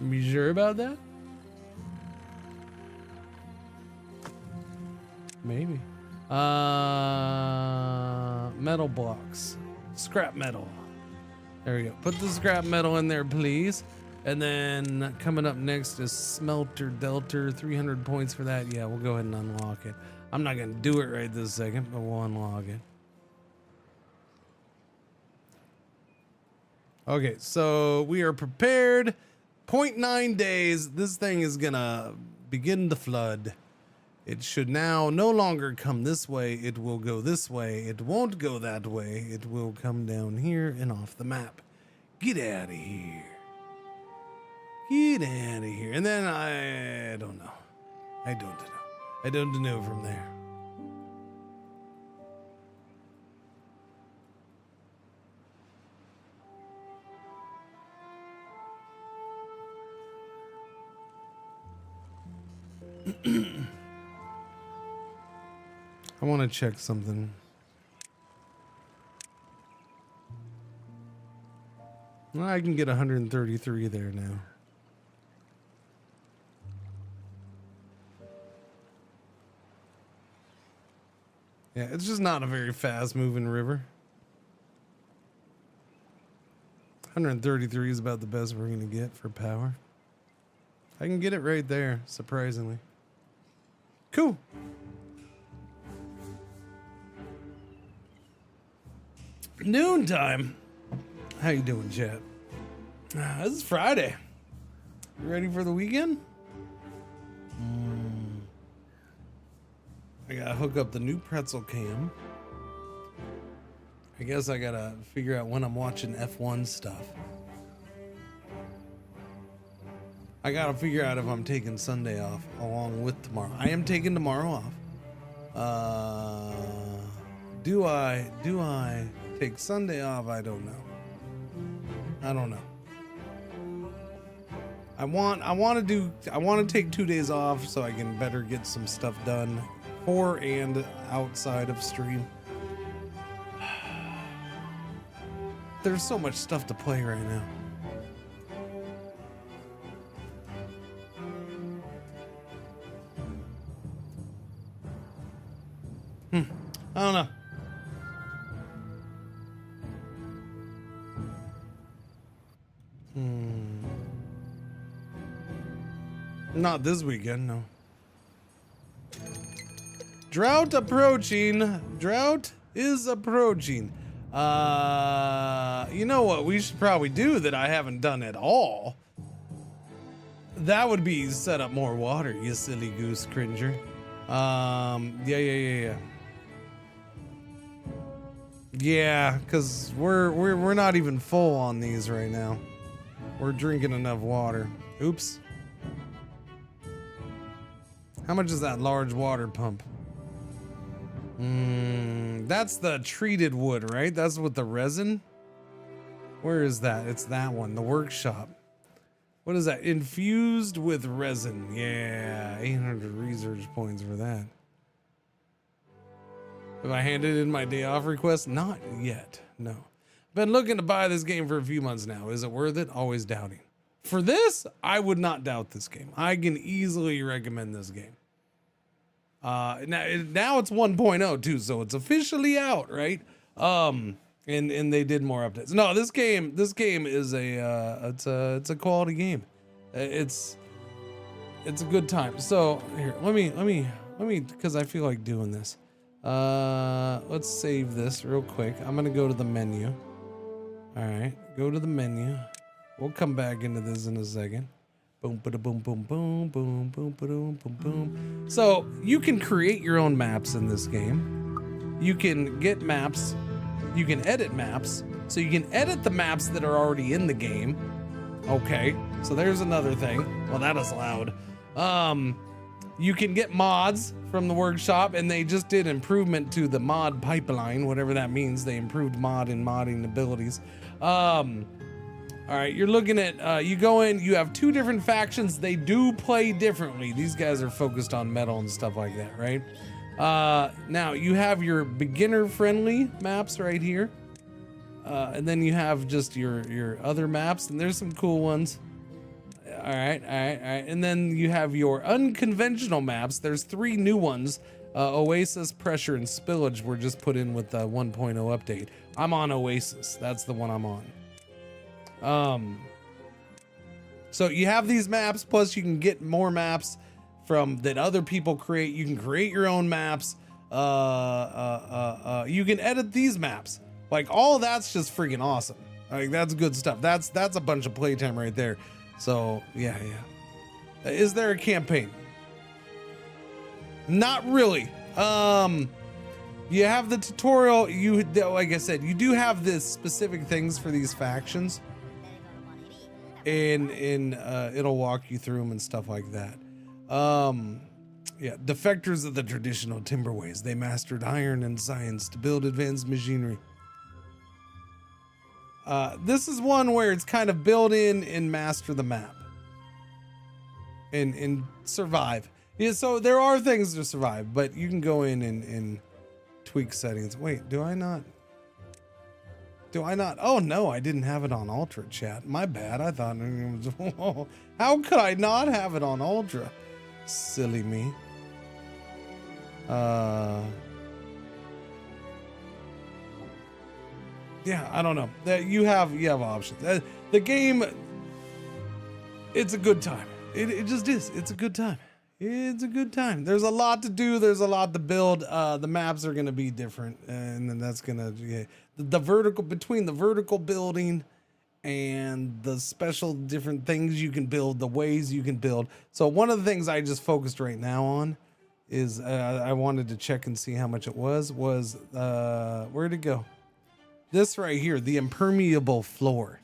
You sure about that? Maybe. Metal blocks. Scrap metal. There we go. Put the scrap metal in there, please. And then coming up next is Smelter Delta. 300 points for that. Yeah, we'll go ahead and unlock it. I'm not going to do it right this second, but we'll unlock it. Okay, so we are prepared. 0.9 days. This thing is going to begin to flood. It should now no longer come this way. It will go this way. It won't go that way. It will come down here and off the map. Get out of here. Get out of here. And then I don't know. I don't know from there. I want to check something. Well, I can get 133 there now. Yeah, it's just not a very fast moving river. 133 is about the best we're gonna get for power. I can get it right there, surprisingly. Cool. Noontime. How you doing, chat? This is Friday. You ready for the weekend? I gotta hook up the new pretzel cam. I guess I gotta figure out when I'm watching F1 stuff. I gotta figure out if I'm taking Sunday off along with tomorrow. I am taking tomorrow off. Do I take Sunday off? I don't know. I want to take 2 days off so I can better get some stuff done for and outside of stream. There's so much stuff to play right now. I don't know. Not this weekend, no. Drought approaching. Drought is approaching. You know what we should probably do that I haven't done at all? That would be set up more water, you silly goose, Cringer. Yeah. Yeah, because we're not even full on these right now. We're drinking enough water. Oops. How much is that large water pump? That's the treated wood, right? That's with the resin. Where is that? It's that one, the workshop. What is that? Infused with resin. Yeah, 800 research points for that. Have I handed in my day off request? Not yet, no. Been looking to buy this game for a few months now. Is it worth it? Always doubting. For this, I would not doubt this game. I can easily recommend this game. Now it's 1.0 too, so it's officially out, right? And they did more updates. No, this game is it's a quality game. It's a good time. So here, let me, because I feel like doing this. Let's save this real quick. I'm gonna go to the menu. All right, go to the menu. We'll come back into this in a second. Boom, boom, boom, boom, boom, boom, boom, boom, boom, boom. So you can create your own maps in this game. You can get maps. You can edit maps. So you can edit the maps that are already in the game. Okay, so there's another thing. Well, that is loud. You can get mods from the workshop, and they just did improvement to the mod pipeline, whatever that means. They improved mod and modding abilities. All right, you're looking at, you go in, you have two different factions. They do play differently. These guys are focused on metal and stuff like that, right? Now you have your beginner friendly maps right here. And then you have just your other maps, and there's some cool ones. All right. And then you have your unconventional maps. There's 3 new ones. Oasis, Pressure, and Spillage were just put in with the 1.0 update. I'm on Oasis. That's the one I'm on. So you have these maps, plus you can get more maps from that other people create. You can create your own maps. You can edit these maps. Like, all that's just freaking awesome. Like, that's good stuff. That's a bunch of playtime right there. So yeah. Is there a campaign? Not really. You have the tutorial. Like I said, you do have this specific things for these factions. And it'll walk you through them and stuff like that. Yeah, defectors of the traditional timberways. They mastered iron and science to build advanced machinery. This is one where it's kind of build in and master the map. And survive. Yeah, so there are things to survive, but you can go in and tweak settings. Wait, do I not? Oh no, I didn't have it on Ultra, chat. My bad. I thought it was, how could I not have it on Ultra? Silly me. yeah, I don't know. That you have options. The game, it's a good time. It just is. It's a good time. It's a good time. There's a lot to do. There's a lot to build. The maps are gonna be different, and then that's gonna the vertical between the vertical building and the special different things you can build, the ways you can build. So one of the things I just focused right now on is I wanted to check and see how much it was where'd it go? This right here, the impermeable floor.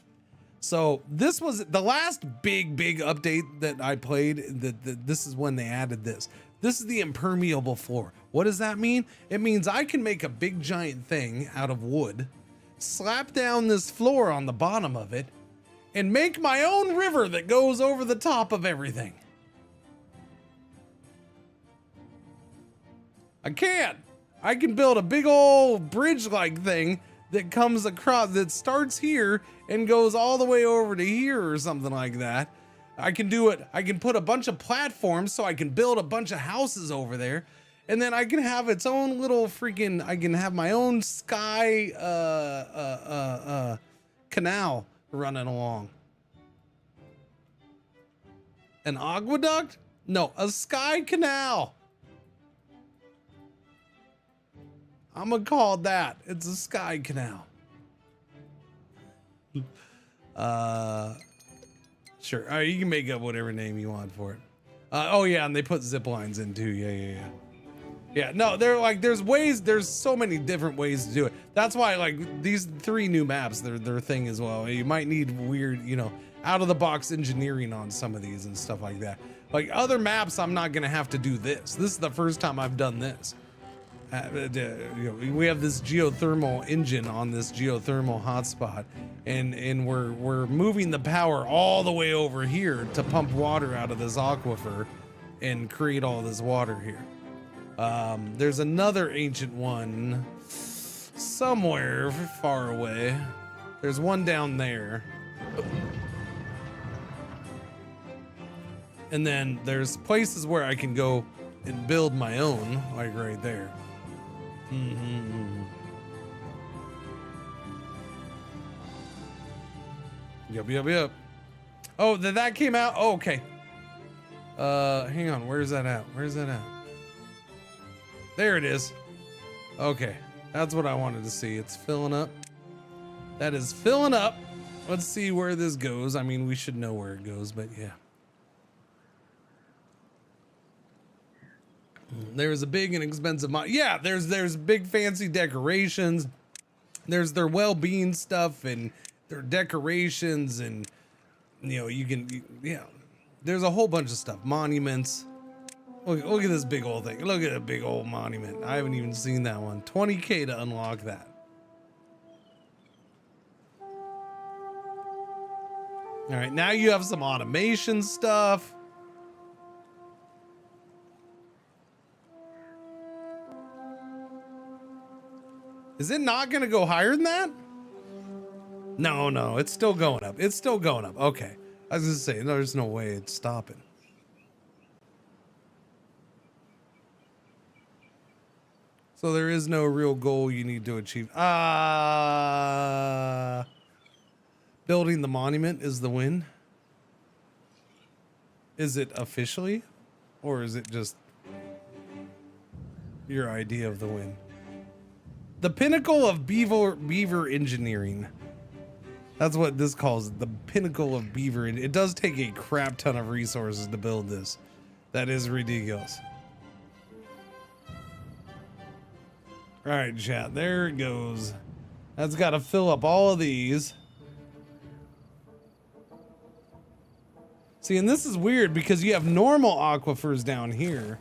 So this was the last big update that I played. This is when they added this. This is the impermeable floor. What does that mean? It means I can make a big giant thing out of wood, slap down this floor on the bottom of it, and make my own river that goes over the top of everything. I can build a big old bridge-like thing that comes across, that starts here and goes all the way over to here or something like that. I can do it. I can put a bunch of platforms so I can build a bunch of houses over there. And then I can have its own little freaking, I can have my own sky canal running along. An aqueduct? No, a sky canal. I'm gonna call it that. It's a sky canal. Sure. All right, you can make up whatever name you want for it. Oh yeah, and they put zip lines in too. Yeah, no, they're like, there's so many different ways to do it. That's why, like, these 3 new maps, their thing as well. You might need weird, out of the box engineering on some of these and stuff like that. Like other maps, I'm not gonna have to do this. This is the first time I've done this. We have this geothermal engine on this geothermal hotspot, and we're moving the power all the way over here to pump water out of this aquifer and create all this water here. There's another ancient one somewhere far away. There's one down there. And then there's places where I can go and build my own, like right there. Yep. Oh, that came out. Oh, okay. Hang on. Where's that at? There it is. Okay. That's what I wanted to see. It's filling up. That is filling up. Let's see where this goes. I mean, we should know where it goes, but yeah. There's a big and expensive yeah, there's big fancy decorations. There's their well-being stuff and their decorations, and you can there's a whole bunch of stuff. Monuments. Look at this big old thing. Look at a big old monument. I haven't even seen that one. 20K to unlock that. All right, now you have some automation stuff. Is it not going to go higher than that? No, it's still going up. Okay. I was going to say, no, there's no way it's stopping. So there is no real goal you need to achieve. Building the monument is the win. Is it officially? Or is it just your idea of the win? The pinnacle of beaver engineering. That's what this calls it. The pinnacle of beaver. It does take a crap ton of resources to build this. That is ridiculous. All right, chat. There it goes. That's got to fill up all of these. See, and this is weird because you have normal aquifers down here.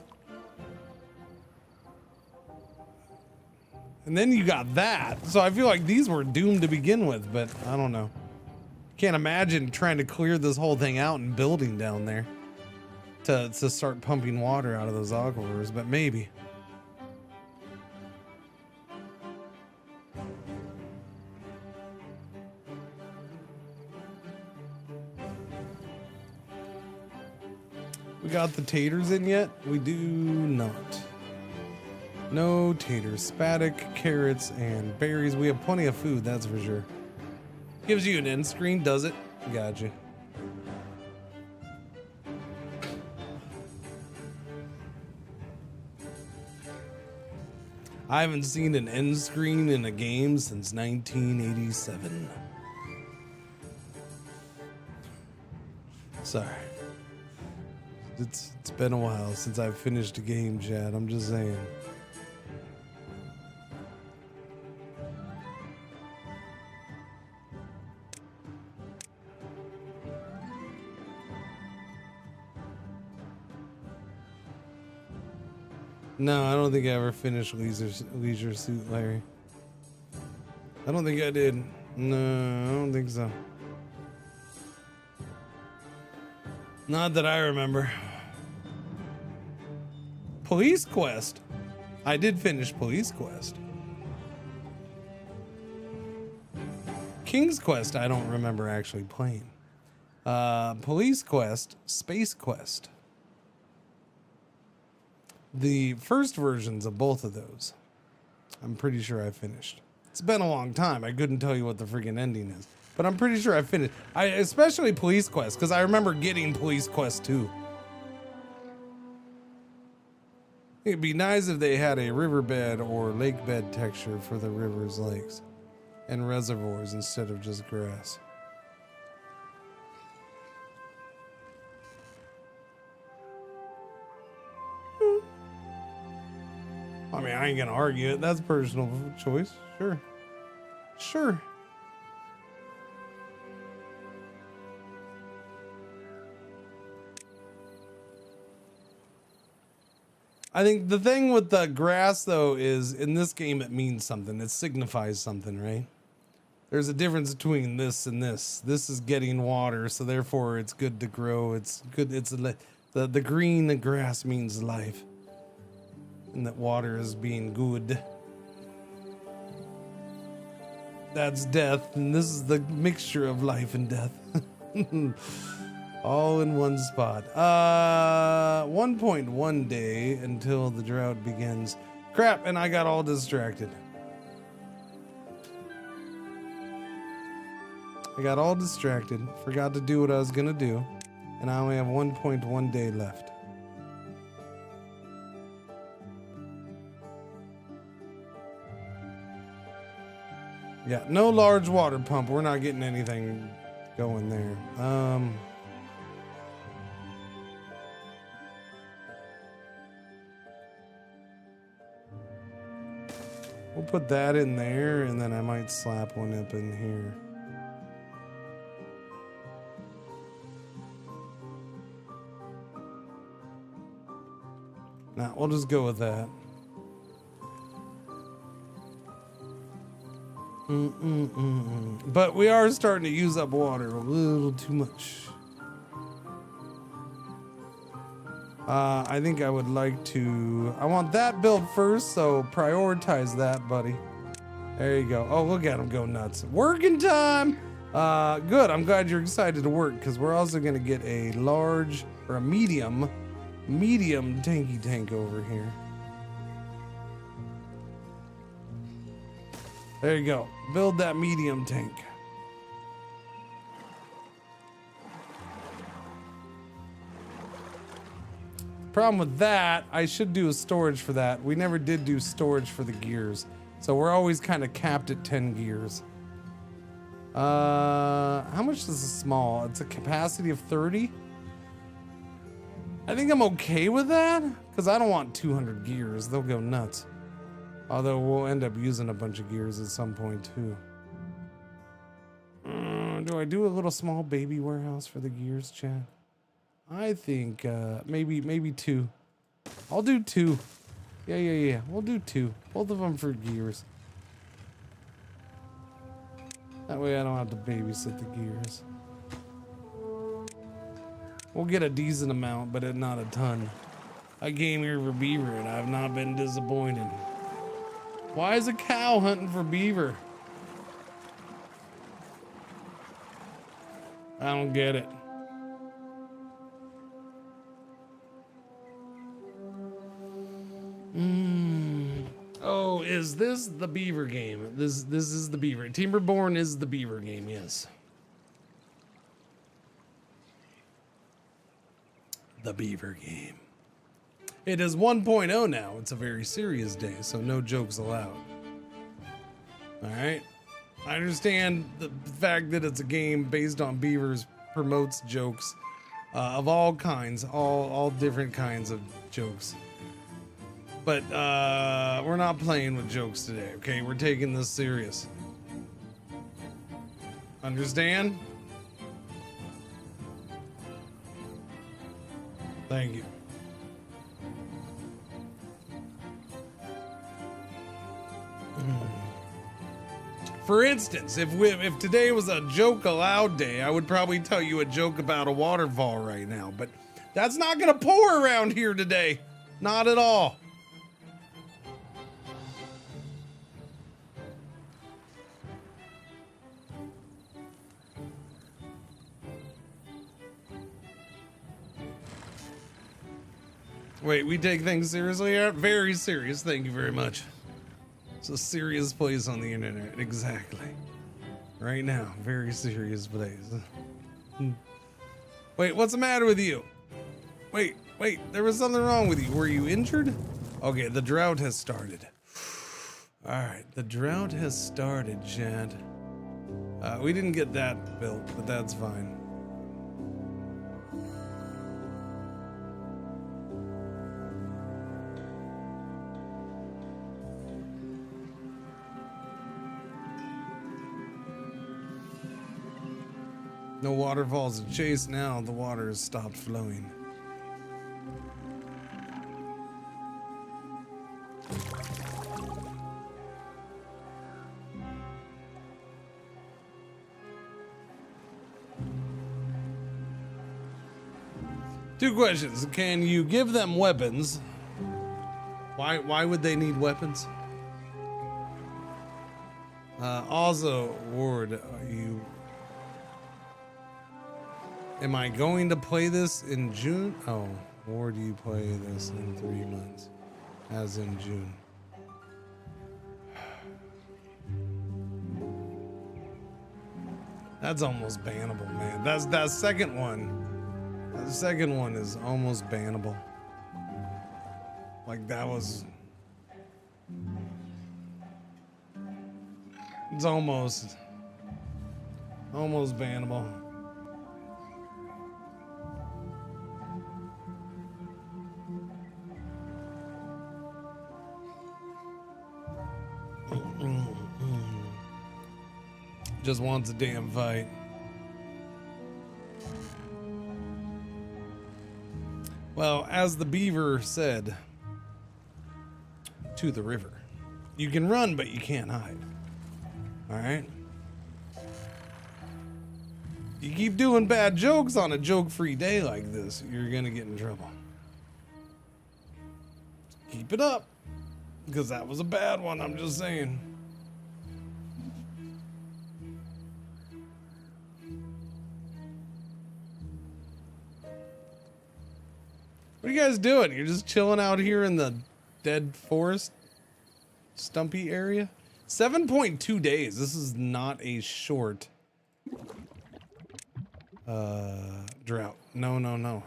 And then you got that. So I feel like these were doomed to begin with, but I don't know. Can't imagine trying to clear this whole thing out and building down there to start pumping water out of those aquifers, but maybe. We got the taters in yet? We do not. No taters, spatic, carrots, and berries. We have plenty of food, that's for sure. Gives you an end screen, does it? Gotcha. I haven't seen an end screen in a game since 1987. Sorry. It's been a while since I've finished a game, Chad. I'm just saying. No, I don't think I ever finished Leisure Suit Larry. I don't think I did. No, I don't think so. Not that I remember. Police Quest. I did finish Police Quest. King's Quest, I don't remember actually playing. Police Quest, Space Quest. The first versions of both of those, I'm pretty sure I finished. It's been a long time. I couldn't tell you what the freaking ending is, but I'm pretty sure I finished. Especially Police Quest, because I remember getting Police Quest 2. It'd be nice if they had a riverbed or lake bed texture for the rivers, lakes, and reservoirs instead of just grass. I mean, I ain't gonna argue it. That's personal choice. Sure. Sure. I think the thing with the grass, though, is in this game it means something. It signifies something, right? There's a difference between this and this. This is getting water, so therefore it's good to grow. It's good. It's the green grass means life. And that water is being good. That's death, and this is the mixture of life and death. All in one spot. 1.1 day until the drought begins. Crap, and I got all distracted. Forgot to do what I was gonna do, and I only have 1.1 day left. Yeah, no large water pump. We're not getting anything going there. We'll put that in there, and then I might slap one up in here. Nah, we'll just go with that. But we are starting to use up water a little too much. I think I would like to... I want that built first, so prioritize that, buddy. There you go. Oh, look at him go nuts. Working time! Good. I'm glad you're excited to work, because we're also going to get a large, or a medium tanky tank over here. There you go. Build that medium tank. Problem with that, I should do a storage for that. We never did do storage for the gears. So we're always kind of capped at 10 gears. How much is a small? It's a capacity of 30. I think I'm okay with that, because I don't want 200 gears. They'll go nuts. Although we'll end up using a bunch of gears at some point too. Do I do a little small baby warehouse for the gears, Chad? I think maybe 2. I'll do 2. Yeah. We'll do 2. Both of them for gears. That way I don't have to babysit the gears. We'll get a decent amount, but not a ton. I came here for beaver and I've not been disappointed. Why is a cow hunting for beaver? I don't get it. So is this the beaver game? This is the beaver. Timberborn is the beaver game, yes. The beaver game. It is 1.0 now. It's a very serious day, so no jokes allowed. All right. I understand the fact that it's a game based on beavers promotes jokes of all kinds, all different kinds of jokes. But we're not playing with jokes today, okay? We're taking this serious. Understand? Thank you. For instance, if today was a joke allowed day, I would probably tell you a joke about a waterfall right now, but that's not gonna pour around here today. Not at all. Wait, we take things seriously here? Very serious, thank you very much. It's a serious place on the internet, exactly. Right now, very serious place. Wait, what's the matter with you? Wait, there was something wrong with you. Were you injured? Okay, the drought has started. Alright, the drought has started, Chad. We didn't get that built, but that's fine. No waterfalls to chase now, the water has stopped flowing. Two questions. Can you give them weapons? Why would they need weapons? Also, Ward, am I going to play this in June? Oh, or do you play this in 3 months? As in June. That's almost bannable, man. That second one. The second one is almost bannable. Like that was. It's almost bannable. Just wants a damn fight. Well, as the beaver said to the river, you can run, but you can't hide. All right? You keep doing bad jokes on a joke-free day like this, you're gonna get in trouble. Keep it up, because that was a bad one, I'm just saying. What are you guys doing? You're just chilling out here in the dead forest, stumpy area? 7.2 days. This is not a short drought. No,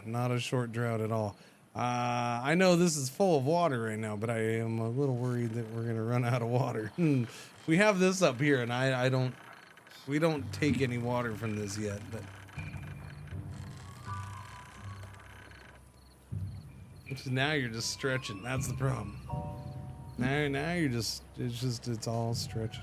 not a short drought at all. I know this is full of water right now, but I am a little worried that we're gonna run out of water. We have this up here, and we don't take any water from this yet, but. Now you're just stretching. That's the problem. Now you're just, it's all stretching.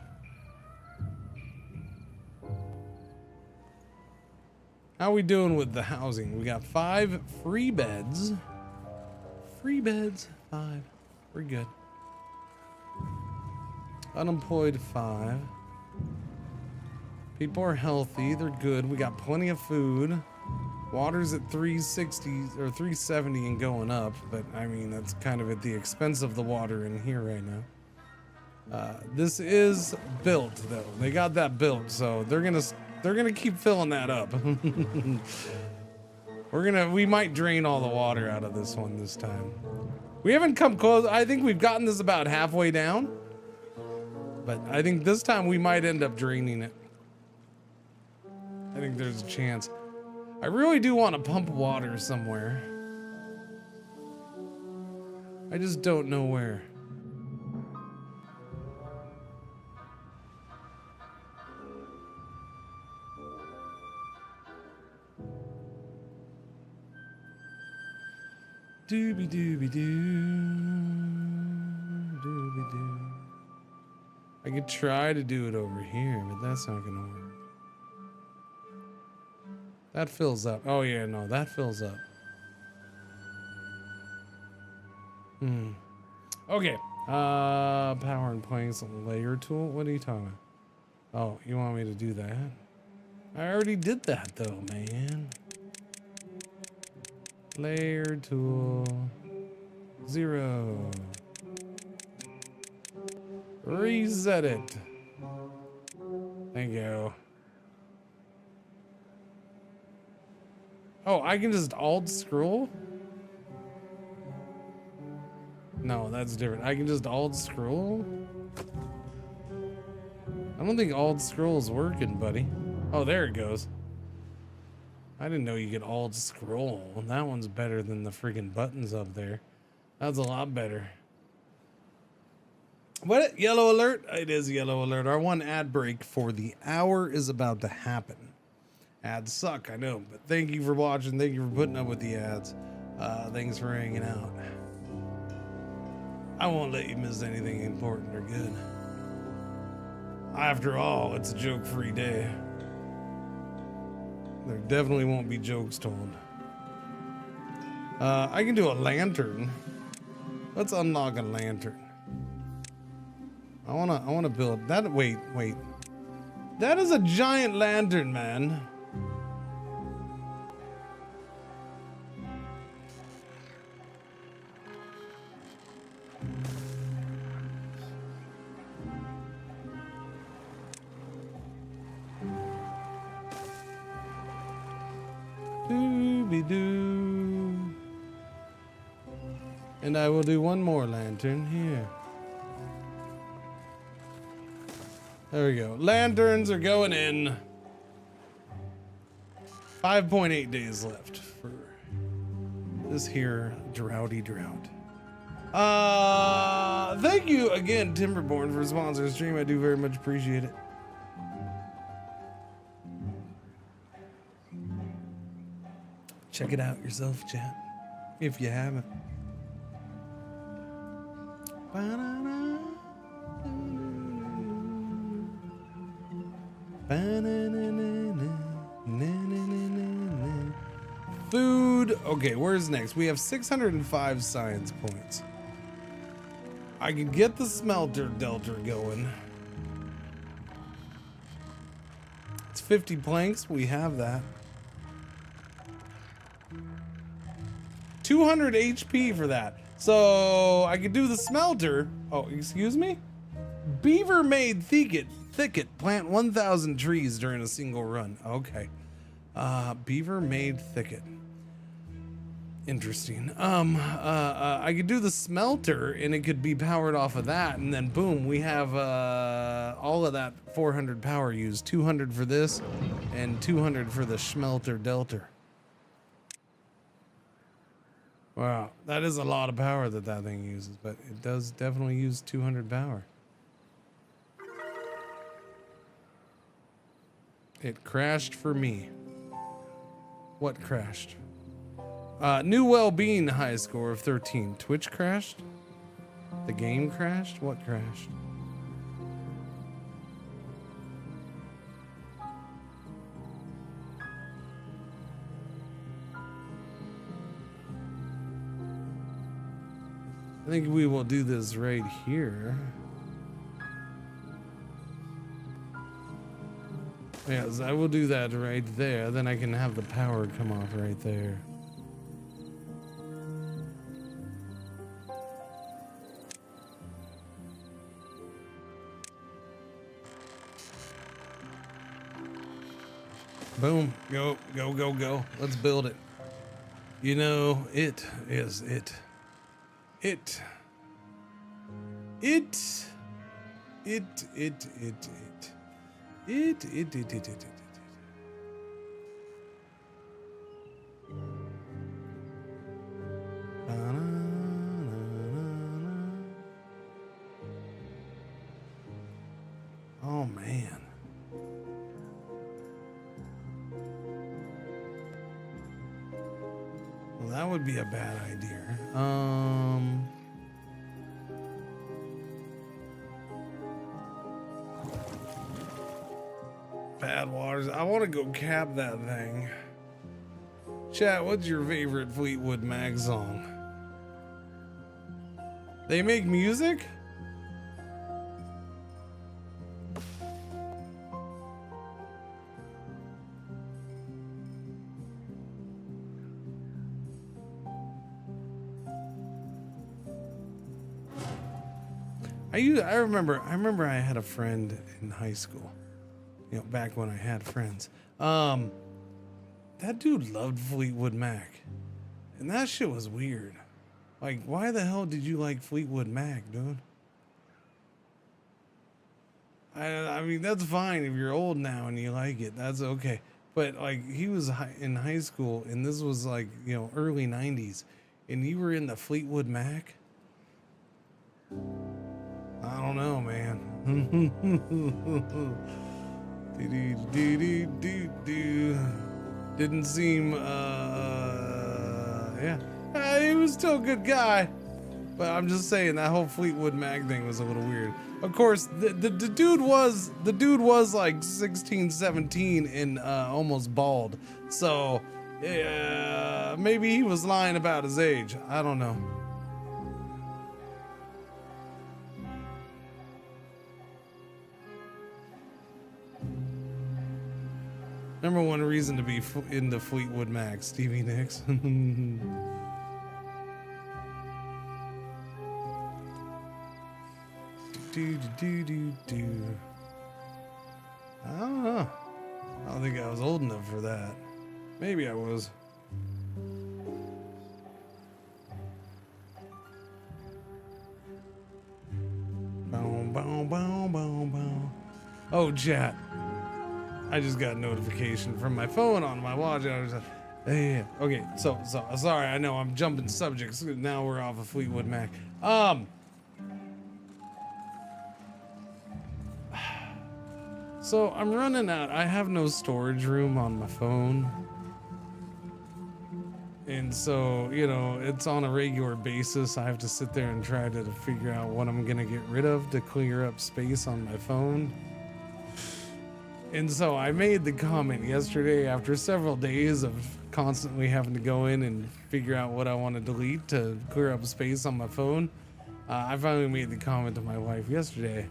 How we doing with the housing? We got 5 free beds. Free beds, 5. We're good. Unemployed, 5. People are healthy. They're good. We got plenty of food. Water's at 360 or 370 and going up, but I mean that's kind of at the expense of the water in here right now. This is built though. They got that built, so they're gonna keep filling that up. We might drain all the water out of this one this time. We haven't come close. I think we've gotten this about halfway down. but I think this time we might end up draining it. I think there's a chance. I really do want to pump water somewhere. I just don't know where. Dooby dooby doo. Dooby doo. I could try to do it over here, but that's not gonna work. That fills up. Oh yeah, no, that fills up. Okay. Power and planks layer tool. What are you talking about? Oh, you want me to do that? I already did that though, man. Layer tool. 0. Reset it. Thank you. Oh, I can just alt scroll? No, that's different. I can just alt scroll? I don't think alt scroll's working, buddy. Oh, there it goes. I didn't know you could alt scroll. That one's better than the freaking buttons up there. That's a lot better. What? Yellow alert? It is yellow alert. Our one ad break for the hour is about to happen. Ads suck, I know, but thank you for watching. Thank you for putting up with the ads. Thanks for hanging out. I won't let you miss anything important or good. After all, it's a joke-free day. There definitely won't be jokes told. I can do a lantern. Let's unlock a lantern. I wanna build that. Wait. That is a giant lantern, man. Dooby-doo. And I will do one more lantern here. There we go. Lanterns are going in. 5.8 days left for this here droughty drought. Thank you again, Timberborn, for sponsoring the stream. I do very much appreciate it. Check it out yourself, chat, if you haven't. Food. Okay, where's next? We have 605 science points. I can get the smelter delta going. It's 50 planks. We have that. 200 HP for that. So I could do the smelter. Oh, excuse me? Beaver made thicket. Plant 1,000 trees during a single run. Okay. Beaver made thicket. Interesting. I could do the smelter and it could be powered off of that, and then boom, we have all of that 400 power used. 200 for this and 200 for the smelter delta. Wow, that is a lot of power that thing uses, but it does definitely use 200 power. It crashed for me. What crashed? New well-being high score of 13. Twitch crashed? The game crashed? What crashed? I think we will do this right here. Yes, I will do that right there. Then I can have the power come off right there. Boom. Go. Let's build it. You know, it is it. It Oh man. Well, that would be a bad idea. Bad Waters. I want to go cap that thing. Chat, what's your favorite Fleetwood Mac song? They make music? I remember I had a friend in high school. You know, back when I had friends. That dude loved Fleetwood Mac. And that shit was weird. Like, why the hell did you like Fleetwood Mac, dude? I mean, that's fine if you're old now and you like it. That's okay. But, like, he was in high school, and this was, like, you know, early 90s. And you were in the Fleetwood Mac? I don't know, man. Didn't seem, yeah. He was still a good guy. But I'm just saying that whole Fleetwood Mac thing was a little weird. Of course, the dude was like 16, 17 and almost bald. So, maybe he was lying about his age. I don't know. Number one reason to be into Fleetwood Mac, Stevie Nicks. I don't know. I don't think I was old enough for that. Maybe I was. Boom, boom, boom, boom, boom. Oh, chat. I just got a notification from my phone on my watch. I was like, yeah. Okay, so sorry. I know I'm jumping subjects. Now we're off of Fleetwood Mac. So I'm running out. I have no storage room on my phone. And so, you know, it's on a regular basis. I have to sit there and try to figure out what I'm going to get rid of to clear up space on my phone. And so I made the comment yesterday after several days of constantly having to go in and figure out what I want to delete to clear up space on my phone. I finally made the comment to my wife yesterday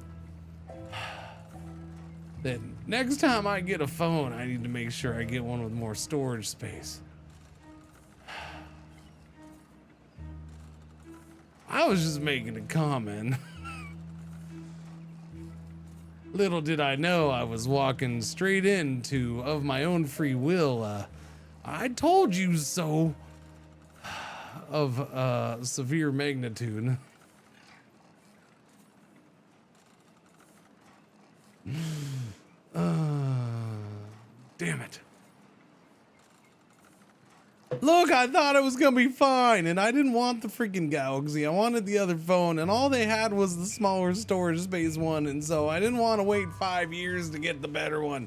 that next time I get a phone, I need to make sure I get one with more storage space. I was just making a comment. Little did I know I was walking straight into, of my own free will, I told you so of severe magnitude. Damn it. Look, I thought it was gonna be fine, and I didn't want the freaking Galaxy. I wanted the other phone, and all they had was the smaller storage space one, and so I didn't want to wait 5 years to get the better one.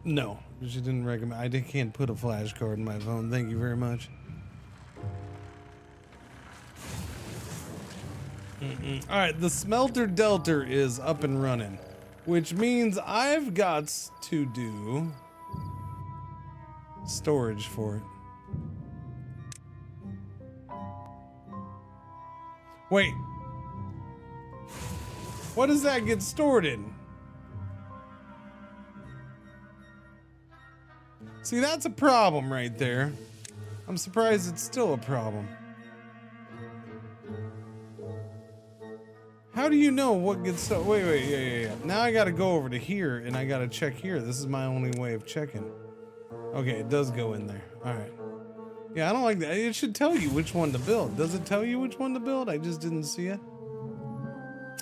No, she didn't recommend. I can't put a flash card in my phone. Thank you very much. All right, the Smelter Delta is up and running, which means I've got to do storage for it. Wait, what does that get stored in? See, that's a problem right there. I'm surprised it's still a problem. How do you know what gets so? Wait, yeah. Now I gotta go over to here and I gotta check here. This is my only way of checking. Okay, it does go in there. All right. Yeah, I don't like that. It should tell you which one to build. Does it tell you which one to build? I just didn't see it.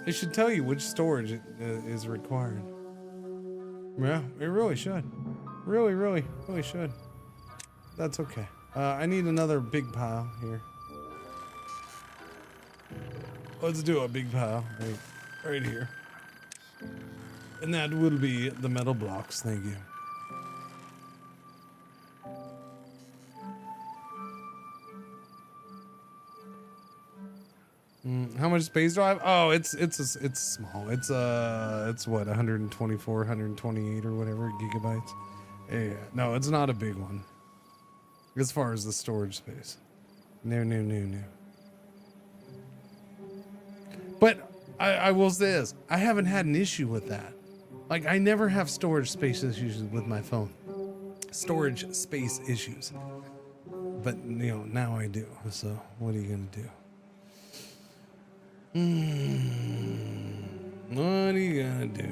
It should tell you which storage is required. Yeah, it really should. Really should. That's okay. I need another big pile here. Let's do a big pile right here. And that will be the metal blocks. Thank you. How much space do I have? Oh, it's small. It's what, 124, 128 or whatever gigabytes. Yeah, no, it's not a big one. As far as the storage space. No. But I will say this, I haven't had an issue with that. Like, I never have storage space issues with my phone. Storage space issues. But, you know, now I do. So, what are you gonna do? What are you gonna do?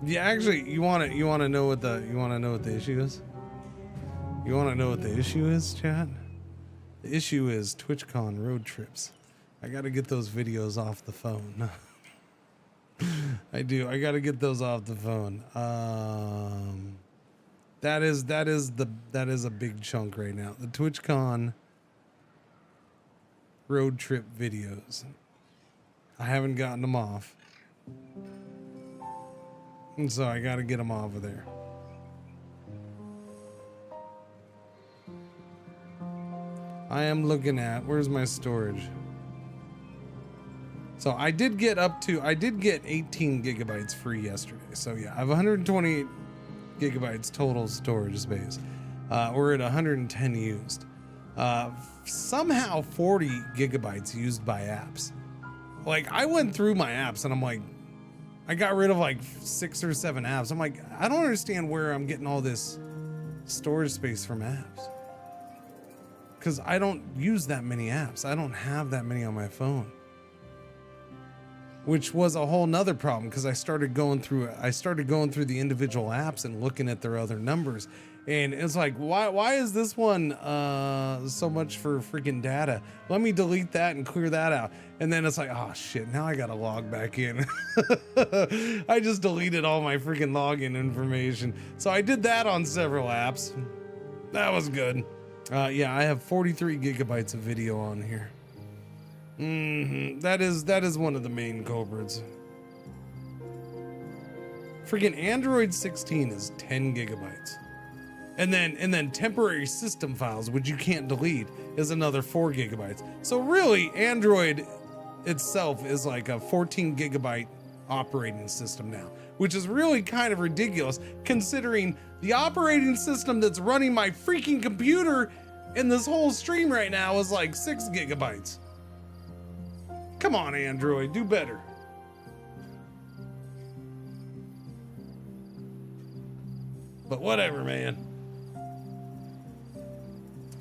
Yeah, actually, you wanna know what the issue is? You wanna know what the issue is, chat? The issue is TwitchCon road trips. I gotta get those videos off the phone. I do. I gotta get those off the phone. That is a big chunk right now. The TwitchCon road trip videos. I haven't gotten them off. And so I gotta get them off of there. I am looking at, where's my storage? So I did get 18 gigabytes free yesterday. So yeah, I have 128 gigabytes total storage space. We're at 110 used. Somehow 40 gigabytes used by apps. Like, I went through my apps and I'm like, I got rid of like 6 or 7 apps. I'm like, I don't understand where I'm getting all this storage space from apps. Because I don't use that many apps. I don't have that many on my phone. Which was a whole nother problem, because I started going through the individual apps and looking at their other numbers. And it's like, why is this one so much for freaking data? Let me delete that and clear that out. And then it's like, oh shit, now I gotta log back in. I just deleted all my freaking login information. So I did that on several apps. That was good. Yeah, I have 43 gigabytes of video on here. That is one of the main culprits. Freaking Android 16 is 10 gigabytes. And then temporary system files, which you can't delete, is another 4 gigabytes. So really, Android itself is like a 14 gigabyte operating system now, which is really kind of ridiculous considering the operating system that's running my freaking computer in this whole stream right now is like 6 gigabytes. Come on, Android, do better. But whatever, man.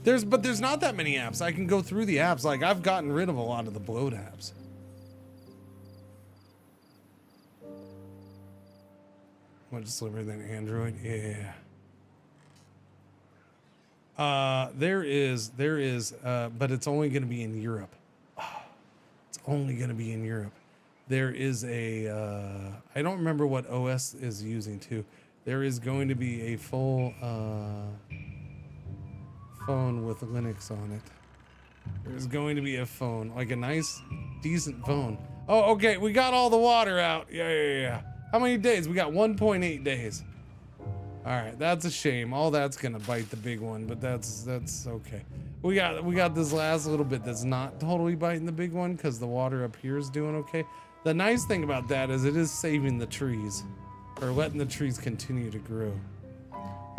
There's not that many apps. I can go through the apps. Like, I've gotten rid of a lot of the bloat apps. Much slimmer than Android, yeah. There is, but it's only going to be in Europe. It's only going to be in Europe. There is a, I don't remember what OS is using too. There is going to be a full phone with Linux on it. There's going to be a phone, like a nice, decent phone. Oh, okay, we got all the water out. Yeah. How many days? We got 1.8 days. All right, that's a shame. All that's gonna bite the big one, but that's okay. We got this last little bit that's not totally biting the big one because the water up here is doing okay. The nice thing about that is it is saving the trees, or letting the trees continue to grow.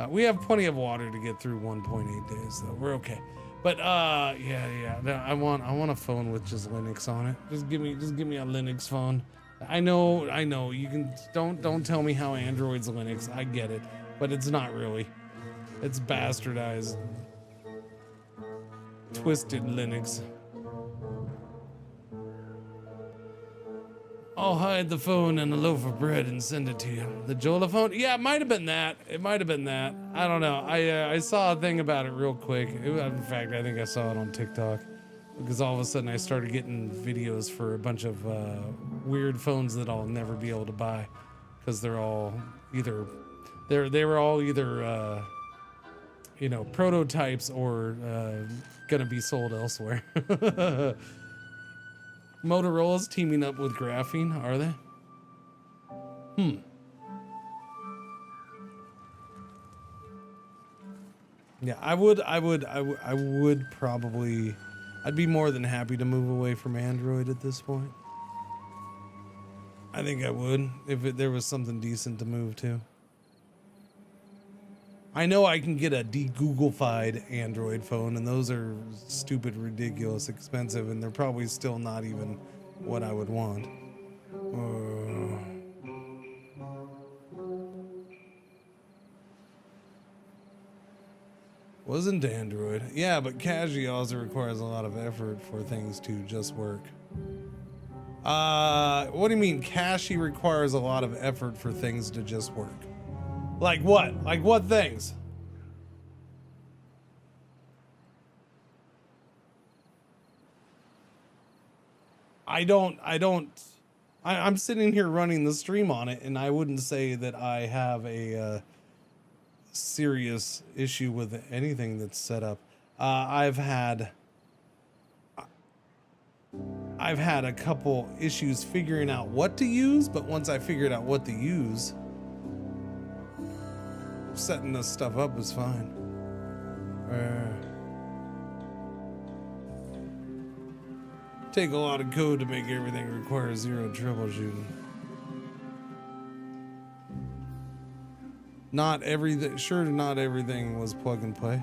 We have plenty of water to get through 1.8 days, though. We're okay. But yeah. I want a phone with just Linux on it. Just give me a Linux phone. I know. You can don't tell me how Android's Linux. I get it, but it's not really. It's bastardized, twisted Linux. I'll hide the phone in a loaf of bread and send it to you. The Jolaphone? Yeah, it might have been that. It might have been that. I don't know. I saw a thing about it real quick. In fact, I think I saw it on TikTok. Because all of a sudden I started getting videos for a bunch of weird phones that I'll never be able to buy. Because they're all either... They were all either, you know, prototypes or gonna be sold elsewhere. Motorola's teaming up with graphene, are they? Yeah, I would probably, I'd be more than happy to move away from Android at this point. I think I would, if there was something decent to move to. I know I can get a de-Google-fied Android phone, and those are stupid, ridiculous, expensive, and they're probably still not even what I would want. Wasn't Android. Yeah, but CachyOS requires a lot of effort for things to just work. What do you mean Cachy requires a lot of effort for things to just work? Like what? Like what things? I'm sitting here running the stream on it, and I wouldn't say that I have a serious issue with anything that's set up. I've had a couple issues figuring out what to use, but once I figured out what to use, setting this stuff up is fine. Take a lot of code to make everything require zero troubleshooting. Not everything was plug and play.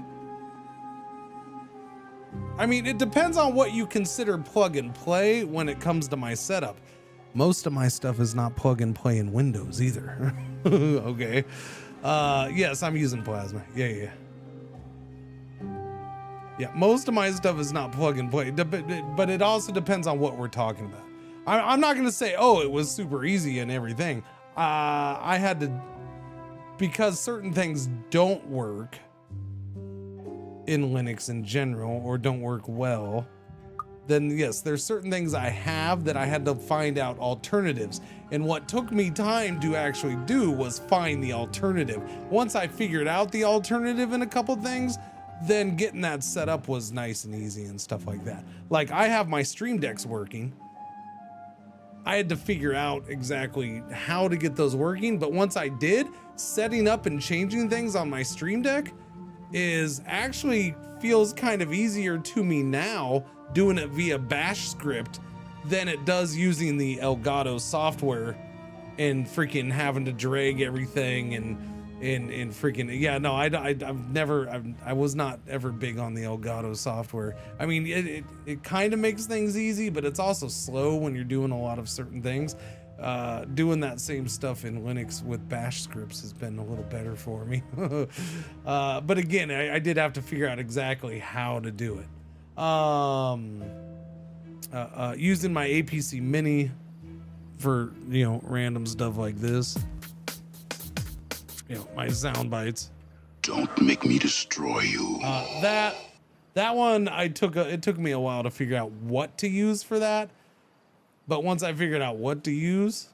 I mean, it depends on what you consider plug and play when it comes to my setup. Most of my stuff is not plug and play in Windows either. Okay. Yes, I'm using Plasma. Yeah. Yeah, most of my stuff is not plug and play, but it also depends on what we're talking about. I'm not going to say, oh, it was super easy and everything. I had to, because certain things don't work in Linux in general or don't work well, then yes, there's certain things I have that I had to find out alternatives. And what took me time to actually do was find the alternative. Once I figured out the alternative in a couple things, then getting that set up was nice and easy and stuff like that. Like, I have my Stream Decks working. I had to figure out exactly how to get those working, but once I did, setting up and changing things on my Stream Deck is actually feels kind of easier to me now doing it via bash script than it does using the Elgato software and freaking having to drag everything and freaking, yeah, no, I was not ever big on the Elgato software. I mean, it kind of makes things easy, but it's also slow when you're doing a lot of certain things. Doing that same stuff in Linux with bash scripts has been a little better for me. But again, I did have to figure out exactly how to do it. Using my APC Mini for, you know, random stuff like this. You know, my sound bites. Don't make me destroy you. That one, it took me a while to figure out what to use for that. But once I figured out what to use,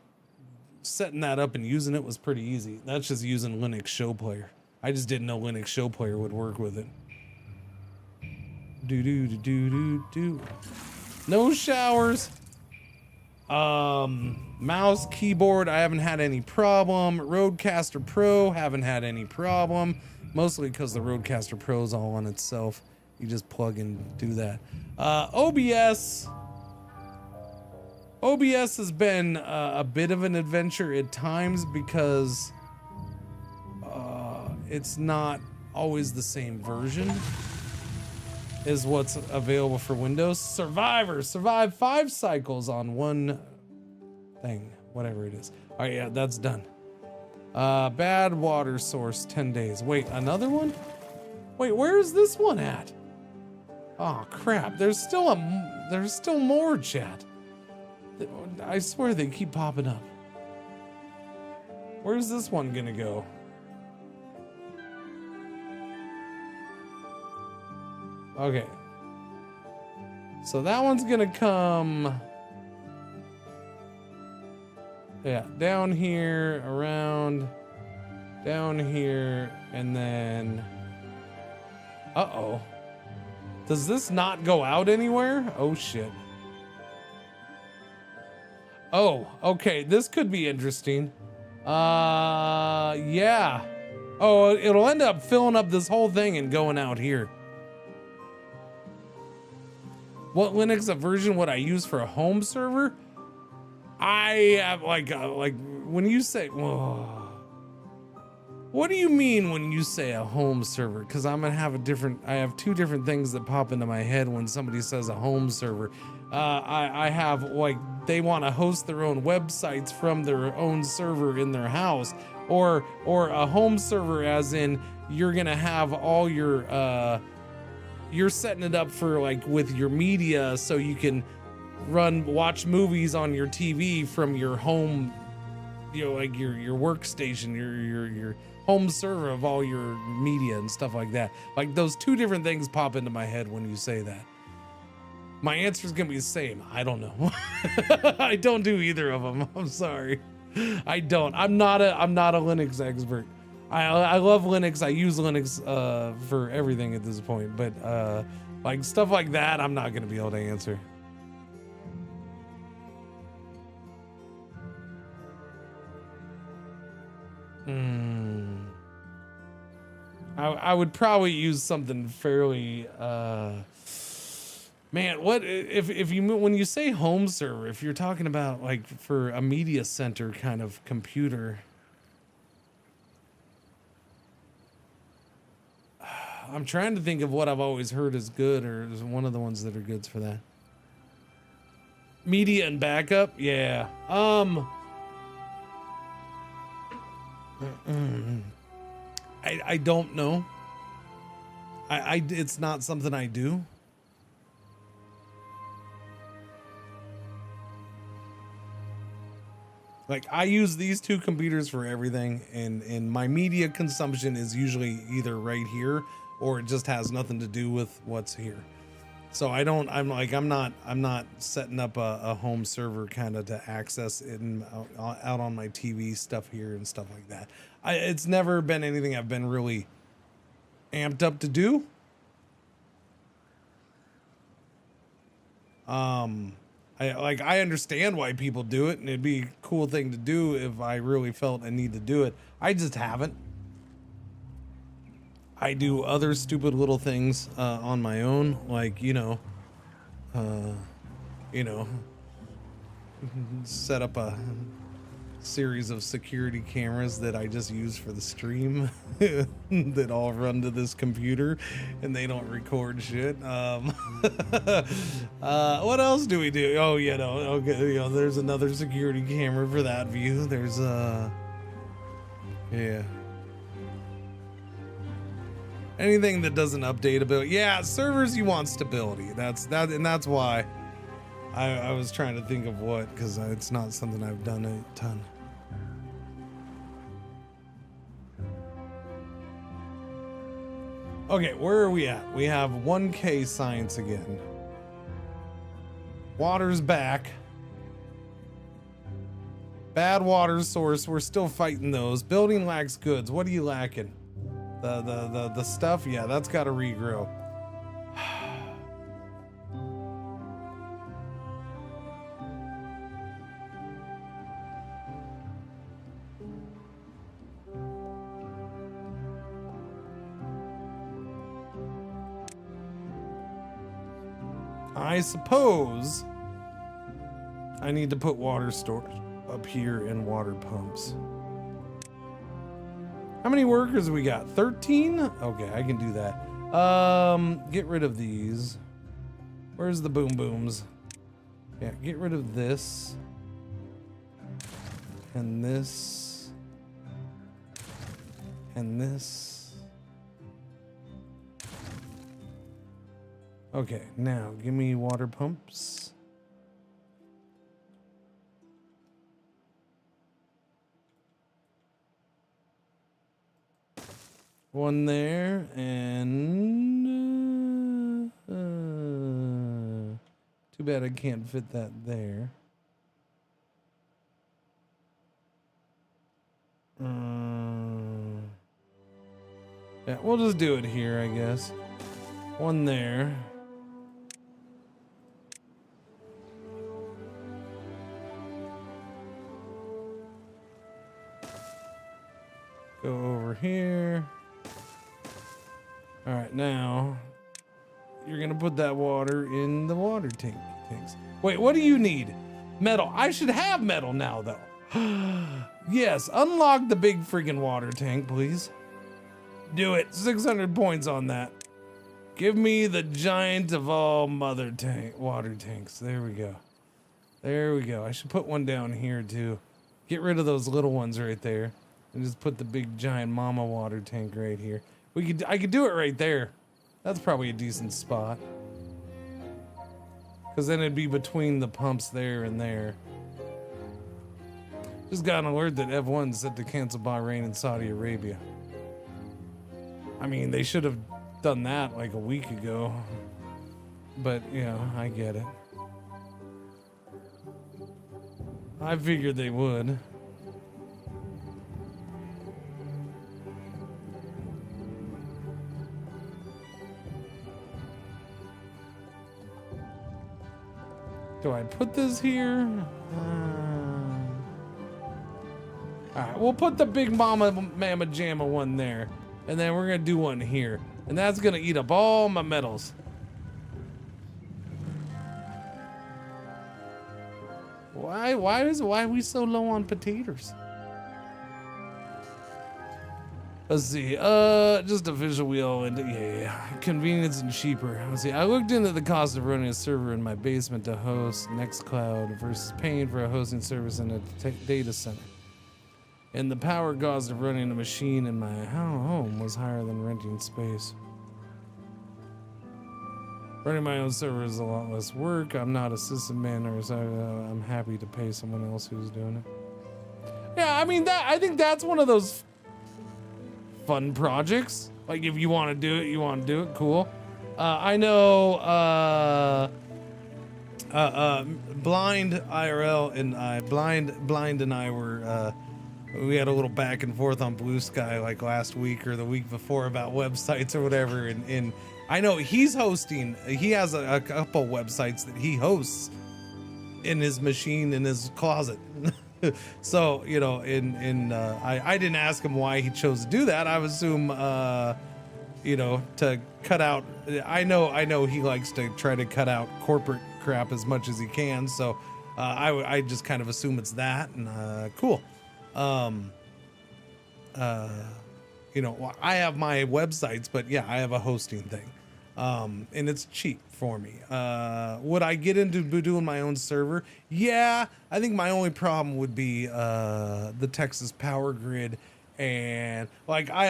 setting that up and using it was pretty easy. That's just using Linux Show Player. I just didn't know Linux Show Player would work with it. Do. No showers. Mouse, keyboard, I haven't had any problem. Rodecaster Pro, haven't had any problem. Mostly because the Rodecaster Pro is all on itself. You just plug and do that. OBS has been a bit of an adventure at times because it's not always the same version is what's available for Windows. Survive 5 cycles on one thing, whatever it is. All right, yeah, that's done. Bad water source, 10 days. Wait, another one? Wait, where is this one at? Oh crap, there's still more, chat. I swear they keep popping up. Where's this one gonna go? Okay. So that one's gonna come. Yeah, down here, around, down here, and then. Uh-oh. Does this not go out anywhere? Oh, shit. Oh, okay. This could be interesting. Yeah. Oh, it'll end up filling up this whole thing and going out here. What Linux version would I use for a home server? I have like when you say, whoa. What do you mean when you say a home server? Because I'm gonna have I have two different things that pop into my head when somebody says a home server. I have like they want to host their own websites from their own server in their house, or a home server as in you're gonna have all your you're setting it up for like with your media so you can watch movies on your TV from your home, you know, like your workstation, your home server of all your media and stuff like that. Like those two different things pop into my head when you say that. My answer is gonna be the same. I don't know. I don't do either of them. I'm sorry. I don't. I'm not a Linux expert. I love Linux. I use Linux for everything at this point, but like stuff like that, I'm not gonna be able to answer. I would probably use something fairly man, what if you when you say home server, if you're talking about like for a media center kind of computer, I'm trying to think of what I've always heard is good, or is one of the ones that are goods for that. Media and backup, yeah. I don't know. It's not something I do. Like I use these two computers for everything, and my media consumption is usually either right here or it just has nothing to do with what's here. So I'm not setting up a home server kind of to access it and out on my TV stuff here and stuff like that. It's never been anything I've been really amped up to do. I understand why people do it, and it'd be a cool thing to do if I really felt a need to do it. I just haven't. I do other stupid little things on my own, like set up a series of security cameras that I just use for the stream that all run to this computer, and they don't record shit. What else do we do? Oh, okay, there's another security camera for that view. There's yeah. Anything that doesn't update ability. Yeah, servers, you want stability. That's why I was trying to think of what, because it's not something I've done a ton. Okay, where are we at? We have 1K science again. Water's back. Bad water source, we're still fighting those. Building lacks goods. What are you lacking? The stuff, yeah, that's got to regrow. I suppose I need to put water storage up here and water pumps. How many workers we got? 13? Okay, I can do that. Get rid of these. Where's the boom booms? Yeah, get rid of this. And this. And this. Okay, now give me water pumps. One there, and too bad I can't fit that there. Yeah, we'll just do it here, I guess. One there. Go over here. All right, now you're gonna put that water in the water tanks. Wait, what do you need? Metal. I should have metal now, though. Yes, unlock the big freaking water tank, please. Do it. 600 points on that. Give me the giant of all water tanks. There we go. There we go. I should put one down here too. Get rid of those little ones right there, and just put the big giant mama water tank right here. I could do it right there. That's probably a decent spot. Because then it'd be between the pumps there and there. Just got an alert that F1 set to cancel Bahrain and Saudi Arabia. I mean, they should have done that like a week ago. But, you know, I get it. I figured they would. Do I put this here? Alright, we'll put the big mama jamma one there. And then we're gonna do one here. And that's gonna eat up all my metals. Why are we so low on potatoes? Let's see, just a visual wheel and yeah, convenience and cheaper. Let's see, I looked into the cost of running a server in my basement to host Nextcloud versus paying for a hosting service in a data center. And the power cost of running a machine in my home was higher than renting space. Running my own server is a lot less work. I'm not a system manager, so I'm happy to pay someone else who's doing it. Yeah, I mean, I think that's one of those fun projects. Like, if you want to do it, you want to do it. Cool. I know Blind IRL and Blind and I were we had a little back and forth on Blue Sky like last week or the week before about websites or whatever, and I know he has a couple websites that he hosts in his machine in his closet. So, you know, I didn't ask him why he chose to do that. I assume, you know, to cut out. I know he likes to try to cut out corporate crap as much as he can. So, I just kind of assume it's that, and cool. You know, I have my websites, but yeah, I have a hosting thing, and it's cheap for me. Would I get into doing my own server? Yeah, I think my only problem would be the Texas power grid, and like I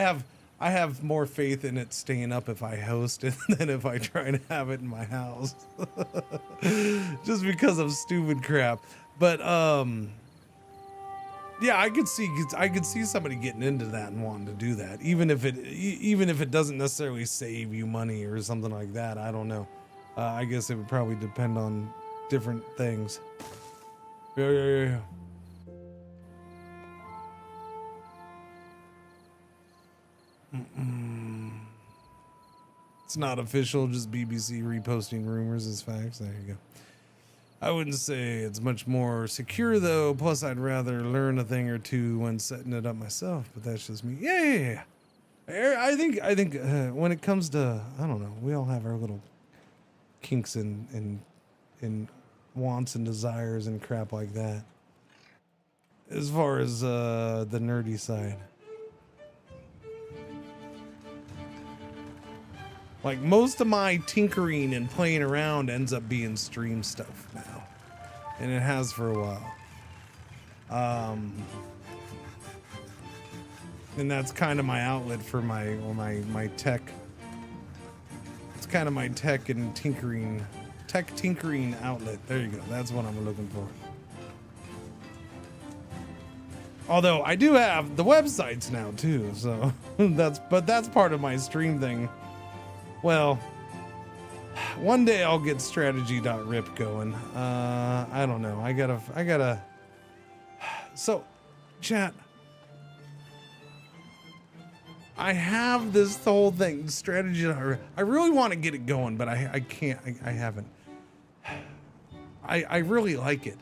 have more faith in it staying up if I host it than if I try to have it in my house, just because of stupid crap. But yeah, I could see somebody getting into that and wanting to do that, even if it doesn't necessarily save you money or something like that. I don't know. I guess it would probably depend on different things. Yeah. It's not official, just BBC reposting rumors as facts. There you go. I wouldn't say it's much more secure though. Plus, I'd rather learn a thing or two when setting it up myself. But that's just me. Yeah. I think when it comes to, I don't know, we all have our little kinks and wants and desires and crap like that. As far as the nerdy side, like most of my tinkering and playing around ends up being stream stuff now, and it has for a while. And that's kind of my outlet for my tech. It's kind of my tech tinkering outlet. There you go. That's what I'm looking for. Although I do have the websites now too, so that's part of my stream thing. Well, one day I'll get strategy.rip going. I don't know. I gotta. So, chat. I have this whole thing, strategy. I really want to get it going, but I can't. I haven't. I really like it.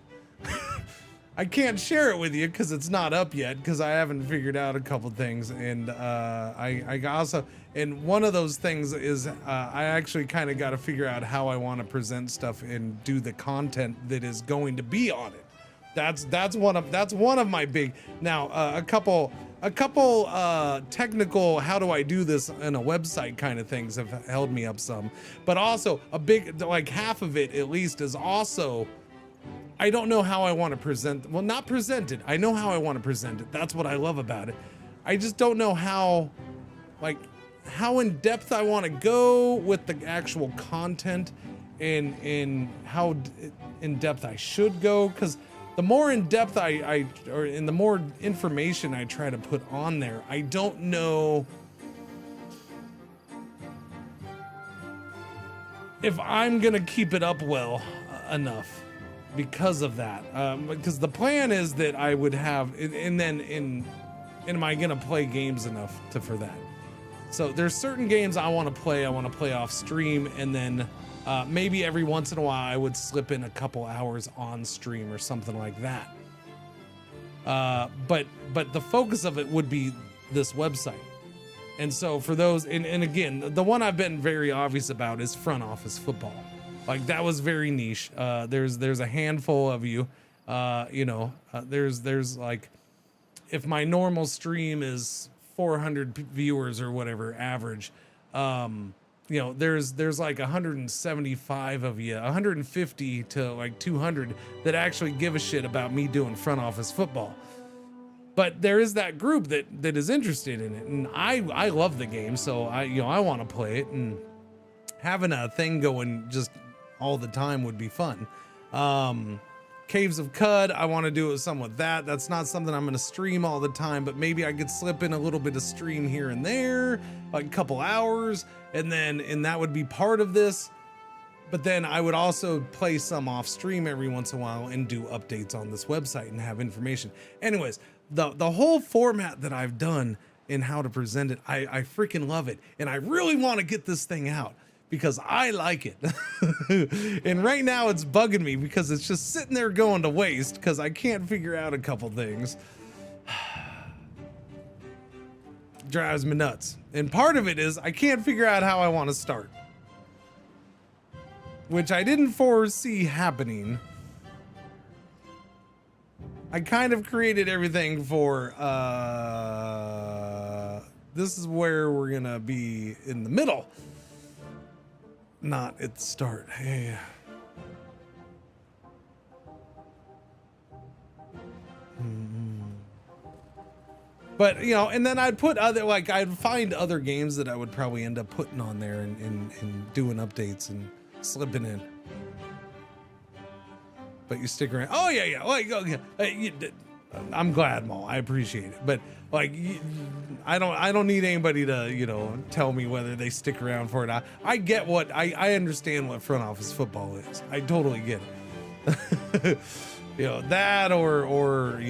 I can't share it with you because it's not up yet because I haven't figured out a couple things, and I also, and one of those things is I actually kind of got to figure out how I want to present stuff and do the content that is going to be on it. That's one of my big now a couple technical how do I do this in a website kind of things have held me up some, but also a big, like half of it at least is also I don't know how I want to present, well, not present it. I know how I want to present it. That's what I love about it. I just don't know how, like, how in depth I want to go with the actual content and how in depth I should go. Because the more in depth or in the more information I try to put on there, I don't know if I'm going to keep it up well enough. Because of that, because the plan is that I would have, and then am I gonna play games enough for that? So there's certain games I want to play. I want to play off stream, and then maybe every once in a while I would slip in a couple hours on stream or something like that. But the focus of it would be this website, and so for those, and again, the one I've been very obvious about is front office football. Like that was very niche. There's a handful of you, there's like, if my normal stream is 400 viewers or whatever average, there's like 175 of you, 150 to like 200 that actually give a shit about me doing front office football. But there is that group that is interested in it, and I love the game, so I want to play it, and having a thing going just all the time would be fun. Caves of Cud, I want to do some with that. That's not something I'm going to stream all the time, but maybe I could slip in a little bit of stream here and there, like a couple hours, and that would be part of this. But then I would also play some off stream every once in a while and do updates on this website and have information. Anyways, the whole format that I've done and how to present it, I freaking love it. And I really want to get this thing out, because I like it. And right now it's bugging me because it's just sitting there going to waste because I can't figure out a couple things. Drives me nuts. And part of it is I can't figure out how I want to start, which I didn't foresee happening. I kind of created everything for, this is where we're gonna be in the middle. Not at the start. Hey. But and then I'd put I'd find other games that I would probably end up putting on there and doing updates and slipping in. But you stick around. Oh yeah. Like okay. I'm glad, Maul. I appreciate it. But like, I don't need anybody to tell me whether they stick around for it. I get what I understand what front office football is. I totally get it. That or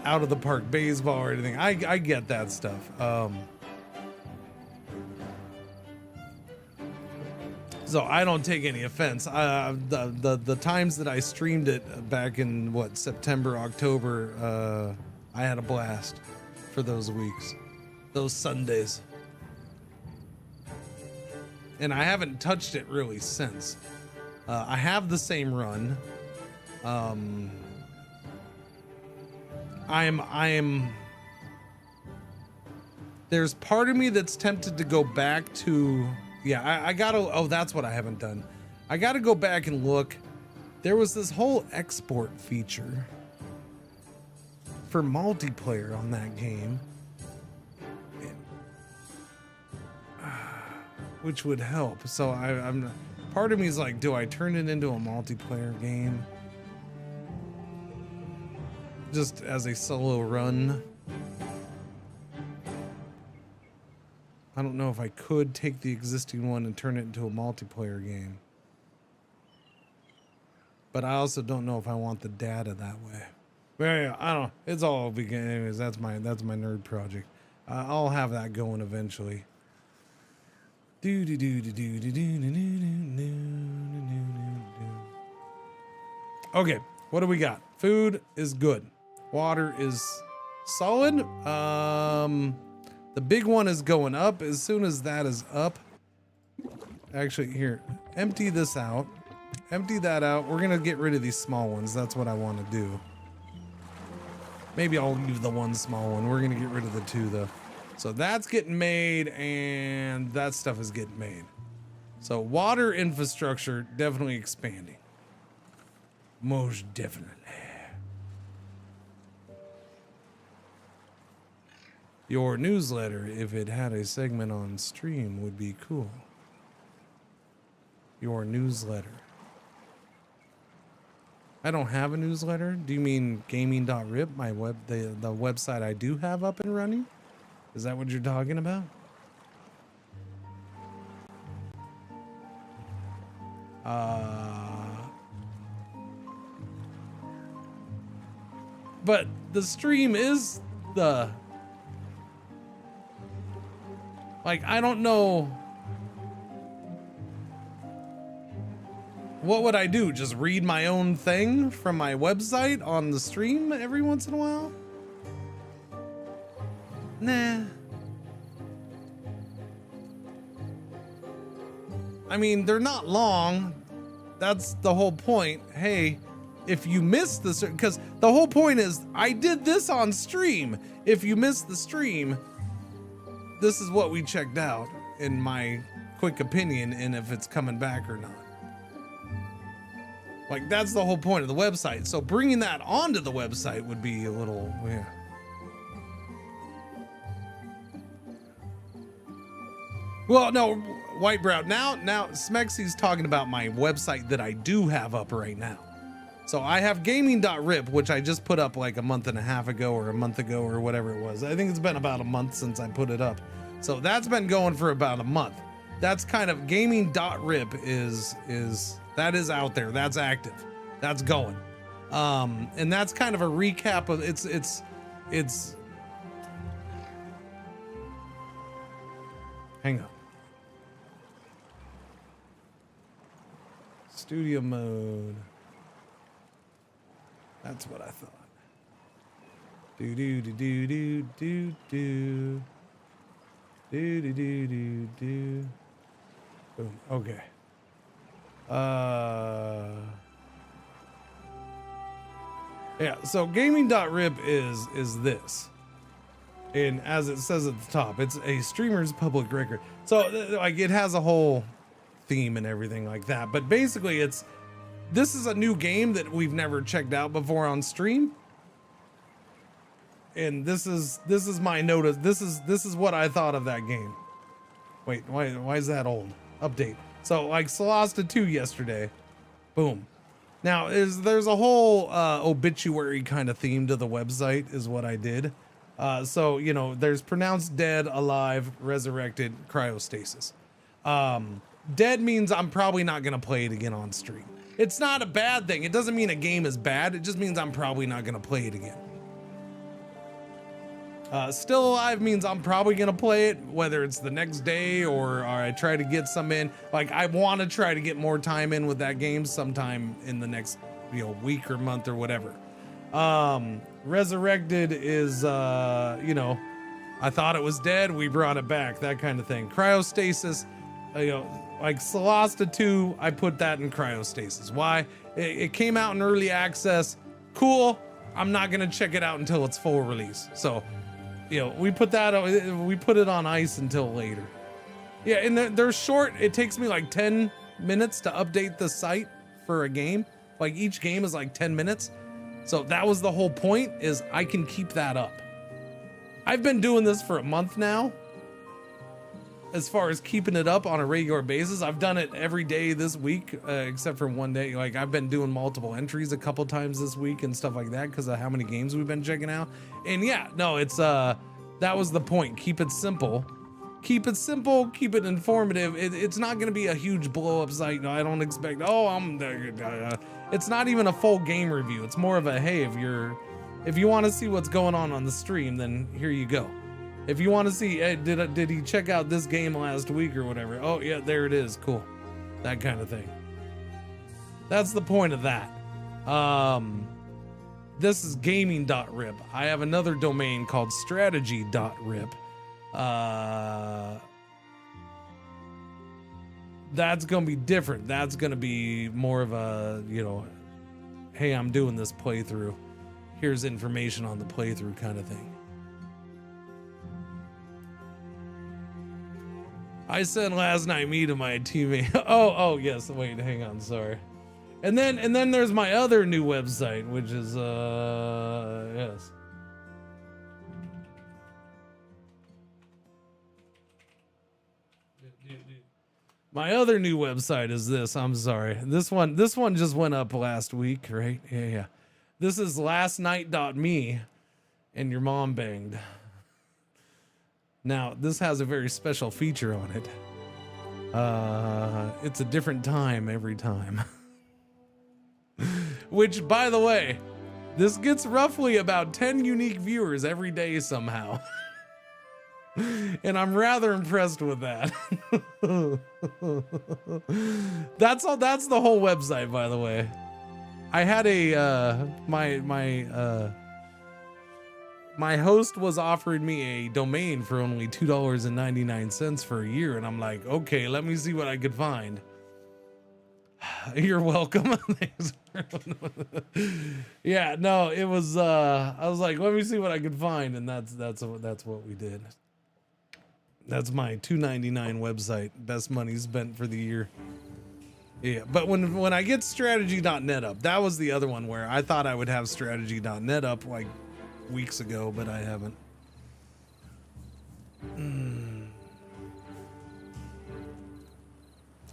out of the park baseball or anything. I get that stuff. So I don't take any offense. The times that I streamed it back in September, October, I had a blast for those weeks, those Sundays. And I haven't touched it really since. I have the same run. There's part of me that's tempted to go back to, I gotta, that's what I haven't done. I gotta go back and look. There was this whole export feature for multiplayer on that game, which would help. So I'm part of me is like, do I turn it into a multiplayer game? just as a solo run. I don't know if I could take the existing one and turn it into a multiplayer game. But I also don't know if I want the data that way. But yeah, I don't know. It's all vegan. Anyways, that's my nerd project. I'll have that going eventually. Okay, what do we got? Food is good. Water is solid. The big one is going up. As soon as that is up, actually here, empty this out. Empty that out. We're gonna get rid of these small ones. That's what I want to do. Maybe I'll leave the one small one. We're gonna get rid of the two though. So that's getting made and that stuff is getting made. So water infrastructure definitely expanding. Most definitely. Your newsletter, if it had a segment on stream, would be cool. Your newsletter. I don't have a newsletter. Do you mean gaming.rip, my the website I do have up and running? Is that what you're talking about? But the stream is the... Like, I don't know. What would I do? Just read my own thing from my website on the stream every once in a while? Nah. I mean, they're not long. That's the whole point. Hey, if you missed this, because the whole point is I did this on stream. If you missed the stream, this is what we checked out, in my quick opinion, and if it's coming back or not. Like, that's the whole point of the website. So bringing that onto the website would be a little, yeah. Well, no, White Brow. Now Smexy's talking about my website that I do have up right now. So I have gaming.rip, which I just put up like a month and a half ago or a month ago or whatever it was. I think it's been about a month since I put it up. So that's been going for about a month. That's kind of gaming.rip is that is out there. That's active. That's going. And that's kind of a recap of it's hang on. Studio mode. That's what I thought. Do do do do do do do do do do do do. Boom. Okay. Yeah. So gaming.rip is this, and as it says at the top, it's a streamer's public record. So like it has a whole theme and everything like that. But basically, this is a new game that we've never checked out before on stream. And this is my notice. This is what I thought of that game. Wait, why is that old? Update. So like Solasta 2 yesterday. Boom. Now there's a whole obituary kind of theme to the website is what I did. So, you know, there's pronounced dead, alive, resurrected, cryostasis. Dead means I'm probably not going to play it again on stream. It's not a bad thing. It doesn't mean a game is bad. It just means I'm probably not going to play it again. Still alive means I'm probably going to play it, whether it's the next day or I try to get some in. Like, I want to try to get more time in with that game sometime in the next, week or month or whatever. Resurrected is, I thought it was dead. We brought it back, that kind of thing. Cryostasis, like Solasta 2, I put that in cryostasis. Why? It came out in early access. Cool. I'm not going to check it out until it's full release. So, we put it on ice until later. Yeah, and they're short. It takes me like 10 minutes to update the site for a game. Like each game is like 10 minutes. So that was the whole point, is I can keep that up. I've been doing this for a month now. as far as keeping it up on a regular basis. I've done it every day this week, except for one day. Like I've been doing multiple entries a couple times this week and stuff like that because of how many games we've been checking out. And yeah, no, it's that was the point. Keep it simple. Keep it simple, keep it informative. It's not going to be a huge blow up site. No, I don't expect, it's not even a full game review. It's more of a, hey, if you want to see what's going on the stream, then here you go. If you want to see, hey, did he check out this game last week or whatever? Oh yeah, there it is. Cool. That kind of thing. That's the point of that. This is gaming.rip. I have another domain called strategy.rip. That's gonna be different. That's gonna be more of a, hey, I'm doing this playthrough, here's information on the playthrough kind of thing. I said last night me to my teammate. Oh yes, wait, hang on, sorry. And then there's my other new website, which is yes. My other new website is this. I'm sorry. This one just went up last week, right? Yeah. This is lastnight.me and your mom banged. Now, this has a very special feature on it. It's a different time every time. Which, by the way, this gets roughly about 10 unique viewers every day somehow. And I'm rather impressed with that. That's the whole website, by the way. I had my host was offering me a domain for only $2.99 for a year, and I'm like, okay, let me see what I could find. You're welcome. Yeah, no, it was I was like, let me see what I could find, and that's what we did. That's my $2.99 website. Best money spent for the year. Yeah, but when I get strategy.net up, that was the other one where I thought I would have strategy.net up like weeks ago, but I haven't.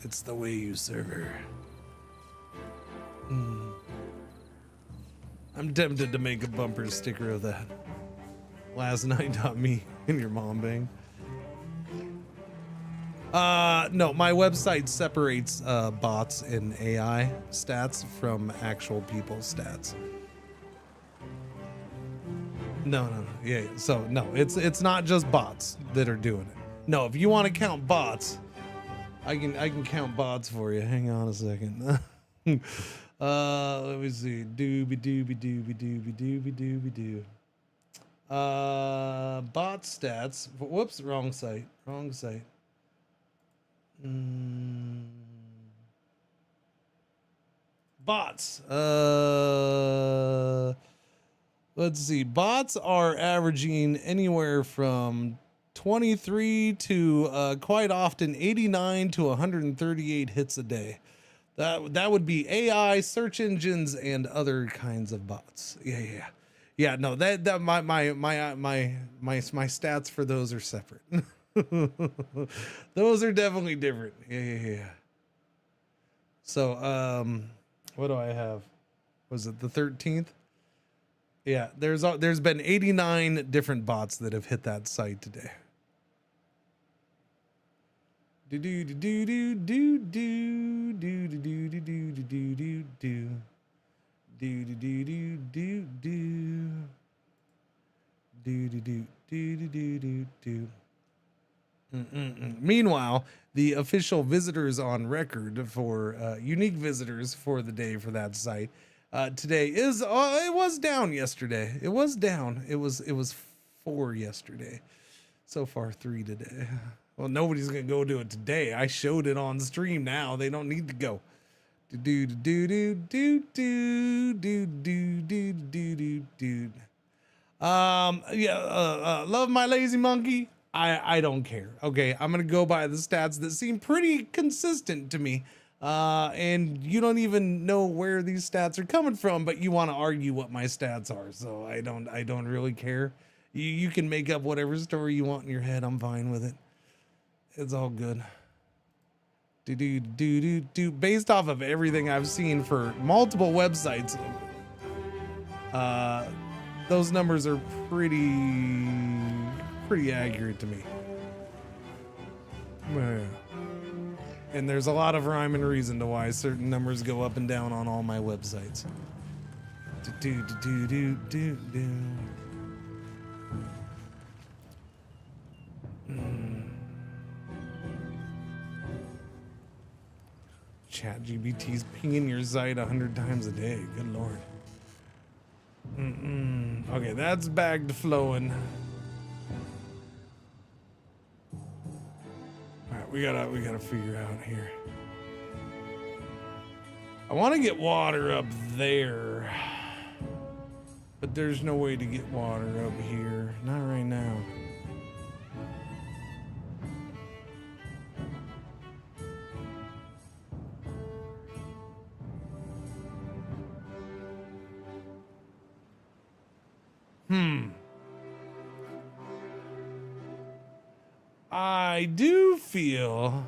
It's the way you server. I'm tempted to make a bumper sticker of that. Lastnight.me and your mom bang. No, my website separates bots and AI stats from actual people stats. No. Yeah. So no, it's not just bots that are doing it. No, if you want to count bots, I can count bots for you. Hang on a second. Let me see. Doobie. Bot stats. Whoops, wrong site. Bots. Let's see. Bots are averaging anywhere from 23 to quite often 89 to 138 hits a day. That would be AI, search engines, and other kinds of bots. Yeah. No, that my stats for those are separate. Those are definitely different. Yeah. So, what do I have? Was it the 13th? Yeah, there's been 89 different bots that have hit that site today. Meanwhile, the official visitors on record for unique visitors for the day for that site today is it was down yesterday. It was down. It was 4 yesterday. So far 3 today. Well, nobody's gonna go do it today. I showed it on stream. Now they don't need to go. Love my lazy monkey. I don't care. Okay, I'm gonna go by the stats that seem pretty consistent to me. And you don't even know where these stats are coming from, but you want to argue what my stats are. So I don't really care. You can make up whatever story you want in your head. I'm fine with it. It's all good. Based off of everything I've seen for multiple websites, those numbers are pretty accurate to me. And there's a lot of rhyme and reason to why certain numbers go up and down on all my websites. ChatGPT's pinging your site 100 times a day. Good lord. Okay, that's back to flowing. All right, we gotta figure out here. I want to get water up there, but there's no way to get water up here. Not right now. I do feel,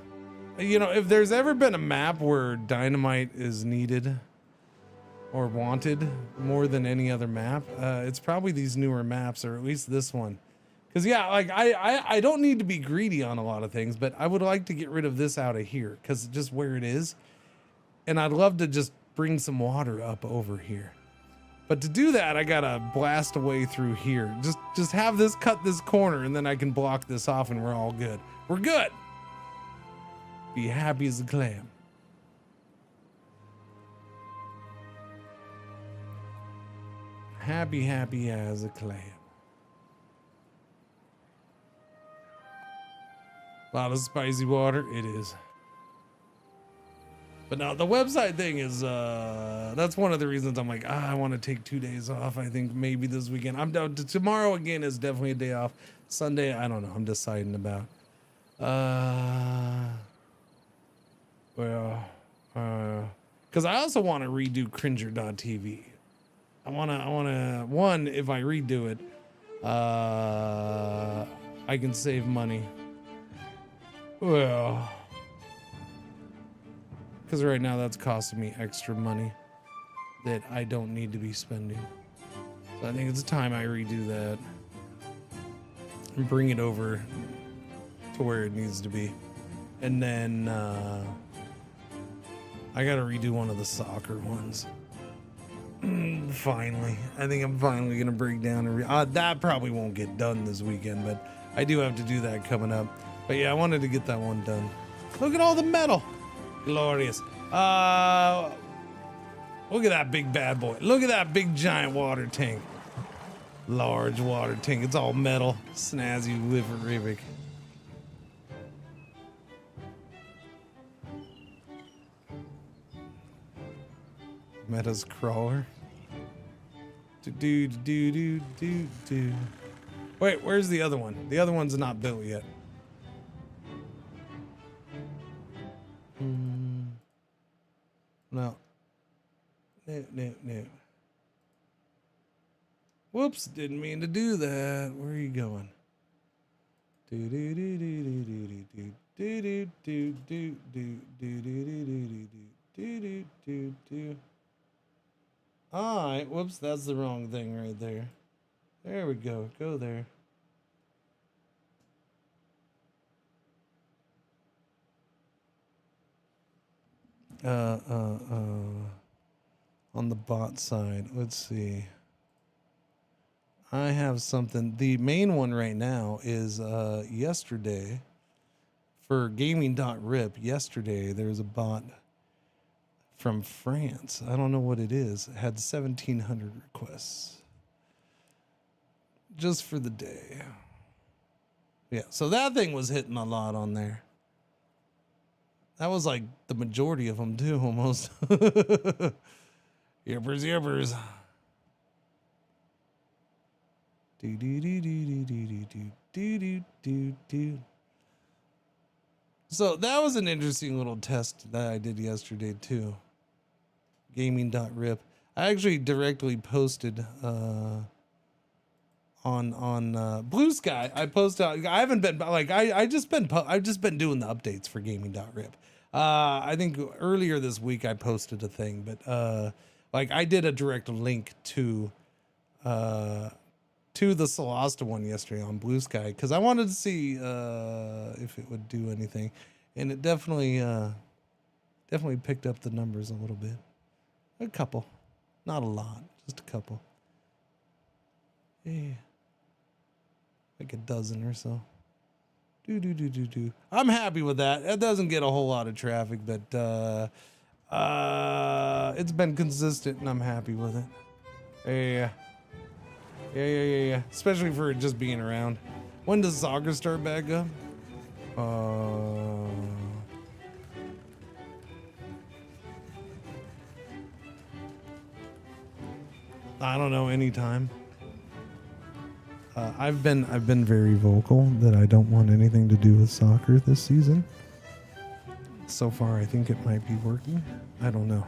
you know, if there's ever been a map where dynamite is needed or wanted more than any other map, it's probably these newer maps, or at least this one. Because yeah, like I don't need to be greedy on a lot of things, but I would like to get rid of this out of here because just where it is, and I'd love to just bring some water up over here. But to do that, I gotta blast a way through here. Just have this cut this corner, and then I can block this off, and we're all good. We're good. Be happy as a clam. Happy as a clam. A lot of spicy water. It is. But now the website thing is, that's one of the reasons I'm like, I want to take 2 days off. I think maybe this weekend. I'm down to tomorrow again is definitely a day off. Sunday, I don't know. I'm deciding about. Because I also want to redo Cringer.tv. I want to, one, if I redo it, I can save money. Well, because right now that's costing me extra money that I don't need to be spending. So I think it's time I redo that and bring it over to where it needs to be. And then I gotta redo one of the soccer ones. Finally. I think I'm finally gonna break down and that probably won't get done this weekend, but I do have to do that coming up. But yeah, I wanted to get that one done. Look at all the metal. Glorious. Look at that big bad boy. Look at that big giant water tank. Large water tank. It's all metal. Snazzy liver-ribic. Meta's crawler. Do. Wait, where's the other one? The other one's not built yet. No. Whoops, didn't mean to do that. Where are you going? Alright, whoops, that's the wrong thing right there. There we go. Go there. On the bot side, let's see. I have something. The main one right now is yesterday for gaming.rip. Yesterday there was a bot from France. I don't know what it is. It had 1,700 requests just for the day. Yeah, so that thing was hitting a lot on there. That was like the majority of them too, almost. Yippers. So that was an interesting little test that I did yesterday too. Gaming.rip. I actually directly posted on on Blue Sky. I post out. I haven't been like I've just been doing the updates for gaming.rip. I think earlier this week I posted a thing, but like I did a direct link to the Solasta one yesterday on Blue Sky because I wanted to see if it would do anything, and it definitely picked up the numbers a little bit, a couple, not a lot, just a couple. Yeah, like a dozen or so. I'm happy with that. It doesn't get a whole lot of traffic, but it's been consistent and I'm happy with it. Yeah. Especially for it just being around. When does soccer start back up? I don't know, anytime. I've been very vocal that I don't want anything to do with soccer this season. So far, I think it might be working. I don't know.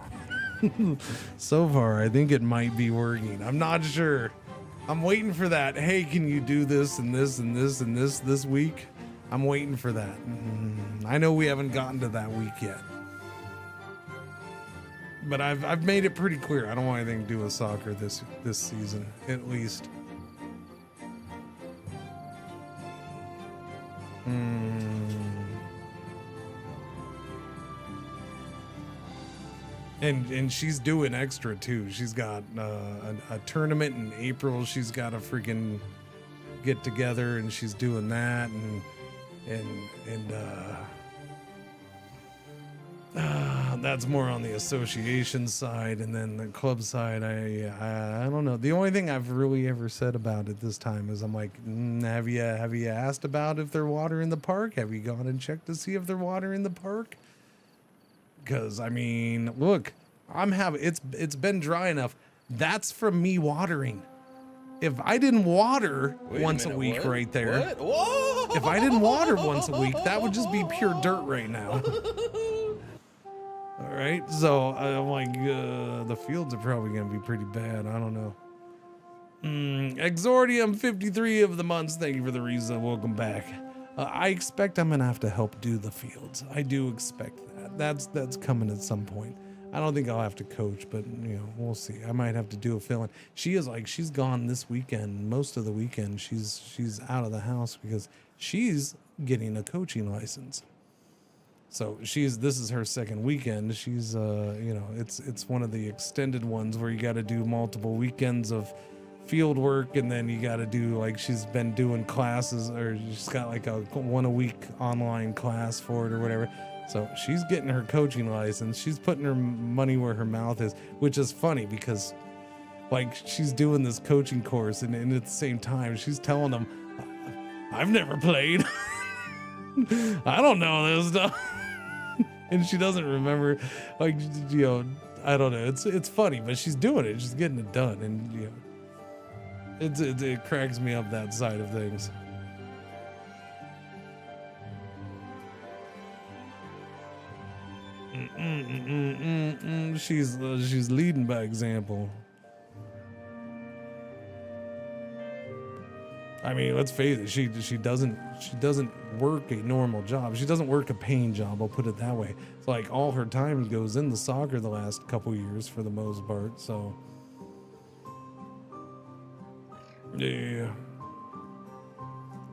So far, I think it might be working. I'm not sure. I'm waiting for that. Hey, can you do this and this and this and this week? I'm waiting for that. I know we haven't gotten to that week yet. But I've made it pretty clear. I don't want anything to do with soccer this season, at least. And she's doing extra too. She's got a tournament in April. She's got a freaking get together, and she's doing that, and that's more on the association side, and then the club side. I don't know. The only thing I've really ever said about it this time is I'm like, have you asked about if there's water in the park? Have you gone and checked to see if there's water in the park? Because I mean, look, it's been dry enough. That's from me watering. If I didn't water once a week right there, if I didn't water once a week, that would just be pure dirt right now. All right, so I'm like, the fields are probably gonna be pretty bad. I don't know. Exordium 53 of the months. Thank you for the reason. Welcome back. I expect I'm gonna have to help do the fields. I do expect that. That's coming at some point. I don't think I'll have to coach, but you know, we'll see. I might have to do a fill-in. She's gone this weekend. Most of the weekend, she's out of the house because she's getting a coaching license. So this is her second weekend. She's it's one of the extended ones where you got to do multiple weekends of field work, and then you got to do, like, she's been doing classes, or she's got like a one a week online class for it or whatever. So she's getting her coaching license. She's putting her money where her mouth is, which is funny because, like, she's doing this coaching course, and at the same time she's telling them, I've never played. I don't know this stuff. And she doesn't remember, like, you know, I don't know. It's funny, but she's doing it. She's getting it done, and you know, it cracks me up, that side of things. She's leading by example. I mean, let's face it, she doesn't work a normal job. She doesn't work a paying job, I'll put it that way. It's like all her time goes into soccer the last couple years for the most part, so yeah.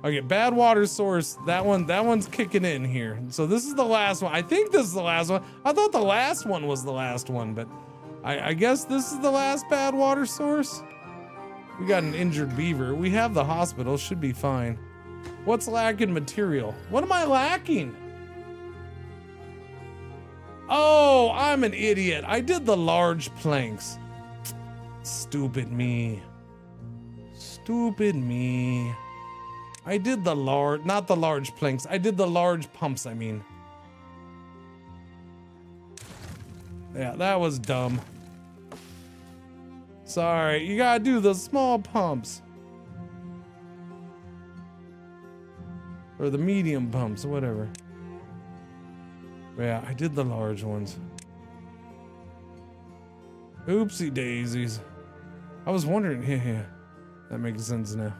Okay, bad water source. That one's kicking in here. So this is the last one. I think this is the last one. I thought the last one was the last one, but I guess this is the last bad water source. We got an injured beaver. We have the hospital. Should be fine. What's lacking? Material. What am I lacking? Oh, I'm an idiot. I did the large planks. Stupid me. Stupid me. I did the not the large planks. I did the large pumps, I mean. Yeah, that was dumb. Sorry, you gotta do the small pumps. Or the medium pumps, or whatever. Yeah, I did the large ones. Oopsie daisies. I was wondering, yeah, that makes sense now.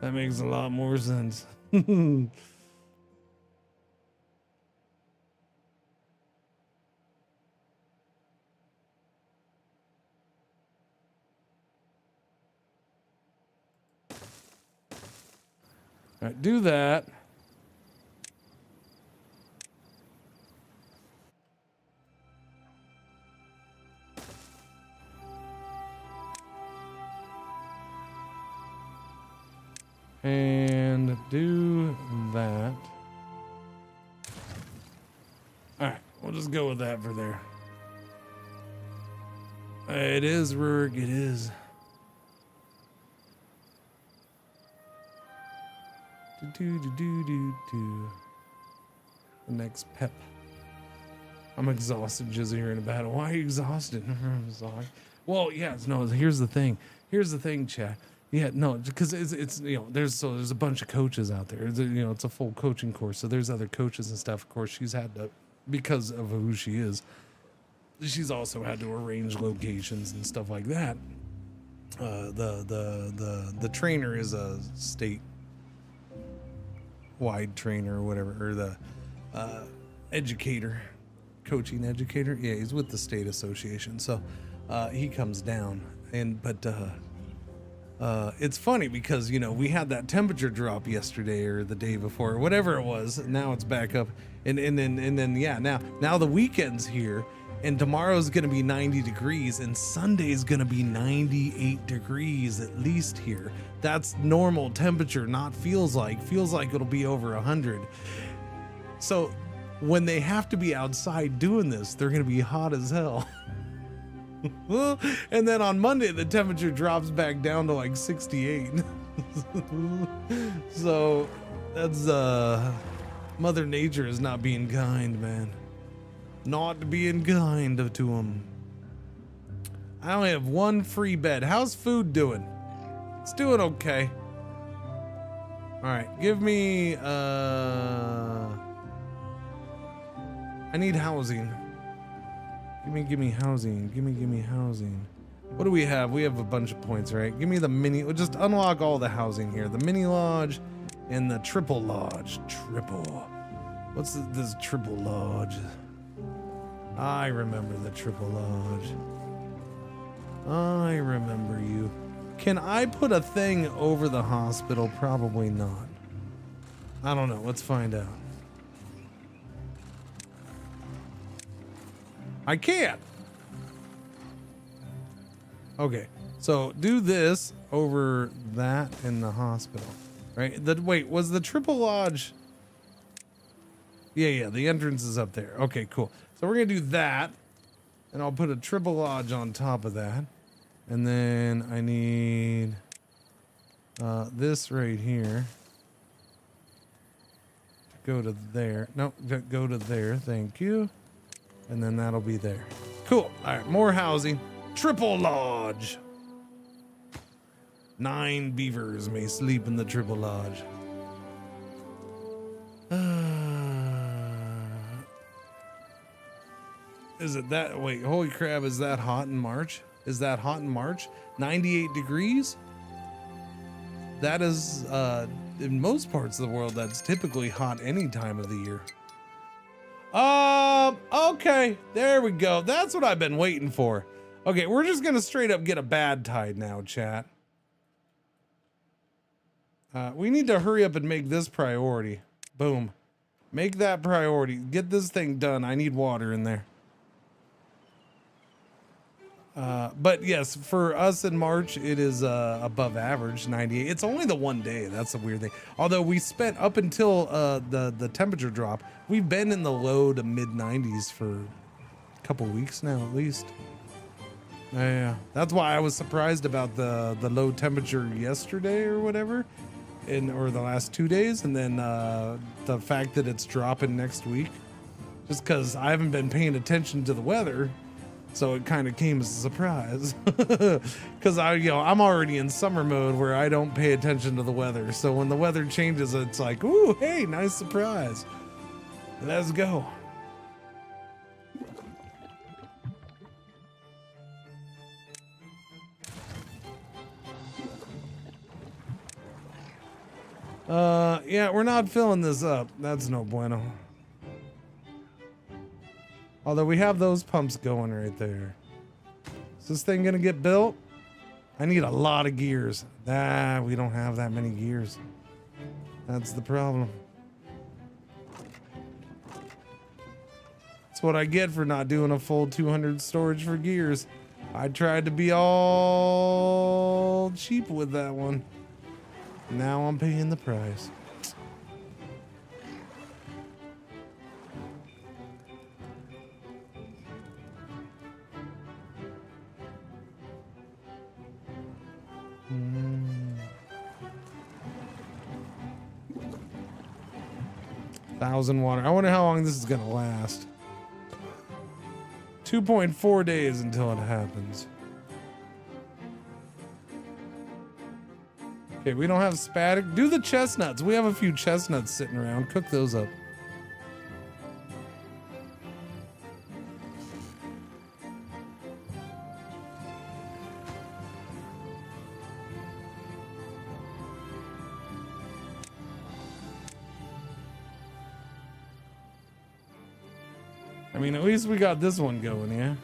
That makes a lot more sense. All right, do that. And do that. All right, we'll just go with that for there. It is, Rurik, it is. Do. The next pep. I'm exhausted just hearing about it. Why are you exhausted? I'm sorry. Well, yes, no, here's the thing. Here's the thing, chat. Yeah, no, because it's you know, there's a bunch of coaches out there. You know, it's a full coaching course. So there's other coaches and stuff. Of course, she's had to, because of who she is, she's also had to arrange locations and stuff like that. The trainer is a state wide trainer or whatever, or the educator, coaching educator. Yeah, he's with the state association, so he comes down. But it's funny because, you know, we had that temperature drop yesterday or the day before, or whatever it was. Now it's back up, and then yeah, now the weekend's here, and tomorrow's gonna be 90 degrees, and Sunday's gonna be 98 degrees at least here. That's normal temperature, not feels like it'll be over 100. So when they have to be outside doing this, they're gonna be hot as hell. And then on Monday the temperature drops back down to like 68. So that's Mother Nature is not being kind, man. Not being kind to him. I only have one free bed. How's food doing? It's doing okay. All right, give me I need housing. Give me housing. Give me housing. What do we have? We have a bunch of points, right? Give me the mini. We'll just unlock all the housing here. The mini lodge and the triple lodge. Triple. What's this triple lodge? I remember the triple lodge. I remember you. Can I put a thing over the hospital? Probably not. I don't know. Let's find out. I can't. Okay, so do this over that in the hospital, right? Wait, was the triple lodge? Yeah, the entrance is up there. Okay, cool. So we're gonna do that, and I'll put a triple lodge on top of that, and then I need this right here. Go to there. Nope, go to there. Thank you. And then that'll be there. Cool. All right, more housing. Triple lodge. 9 beavers may sleep in the triple lodge. Is it that? Wait, holy crap! Is that hot in March? Is that hot in March? 98 degrees? That is, in most parts of the world, that's typically hot any time of the year. Okay, there we go. That's what I've been waiting for. Okay, we're just gonna straight up get a bad tide now, chat. We need to hurry up and make this priority. Boom. Make that priority. Get this thing done. I need water in there. But yes, for us in March, it is above average, 98. It's only the one day. That's the weird thing. Although we spent up until the temperature drop, we've been in the low to mid 90s for a couple weeks now, at least. Yeah, that's why I was surprised about the low temperature yesterday or whatever, or the last 2 days, and then the fact that it's dropping next week, just because I haven't been paying attention to the weather. So it kind of came as a surprise, because I'm already in summer mode where I don't pay attention to the weather. So when the weather changes, it's like, ooh, hey, nice surprise. Let's go. Yeah, we're not filling this up. That's no bueno. Although we have those pumps going right there. Is this thing gonna get built? I need a lot of gears. Ah, we don't have that many gears. That's the problem. That's what I get for not doing a full 200 storage for gears. I tried to be all cheap with that one. Now I'm paying the price. Thousand water. I wonder how long this is gonna last. 2.4 days until it happens. Okay, we don't have spatic. Do the chestnuts. We have a few chestnuts sitting around. Cook those up. I mean, at least we got this one going, yeah?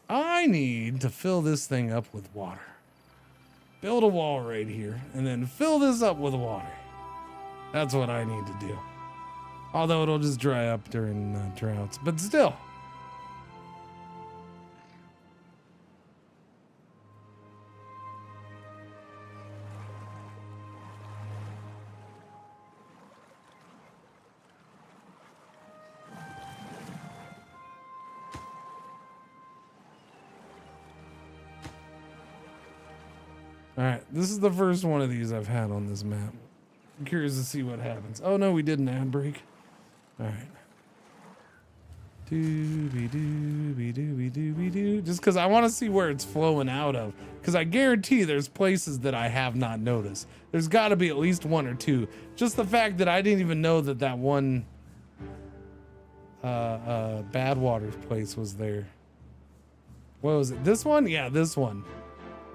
I need to fill this thing up with water. Build a wall right here and then fill this up with water. That's what I need to do. Although it'll just dry up during droughts, but still. All right, this is the first one of these I've had on this map. I'm curious to see what happens. Oh no, we did an ad break. All right. Doobie doobie doobie doobie doo. Just because I want to see where it's flowing out of. Because I guarantee there's places that I have not noticed. There's got to be at least one or two. Just the fact that I didn't even know that that one bad water place was there. What was it? This one? Yeah, this one.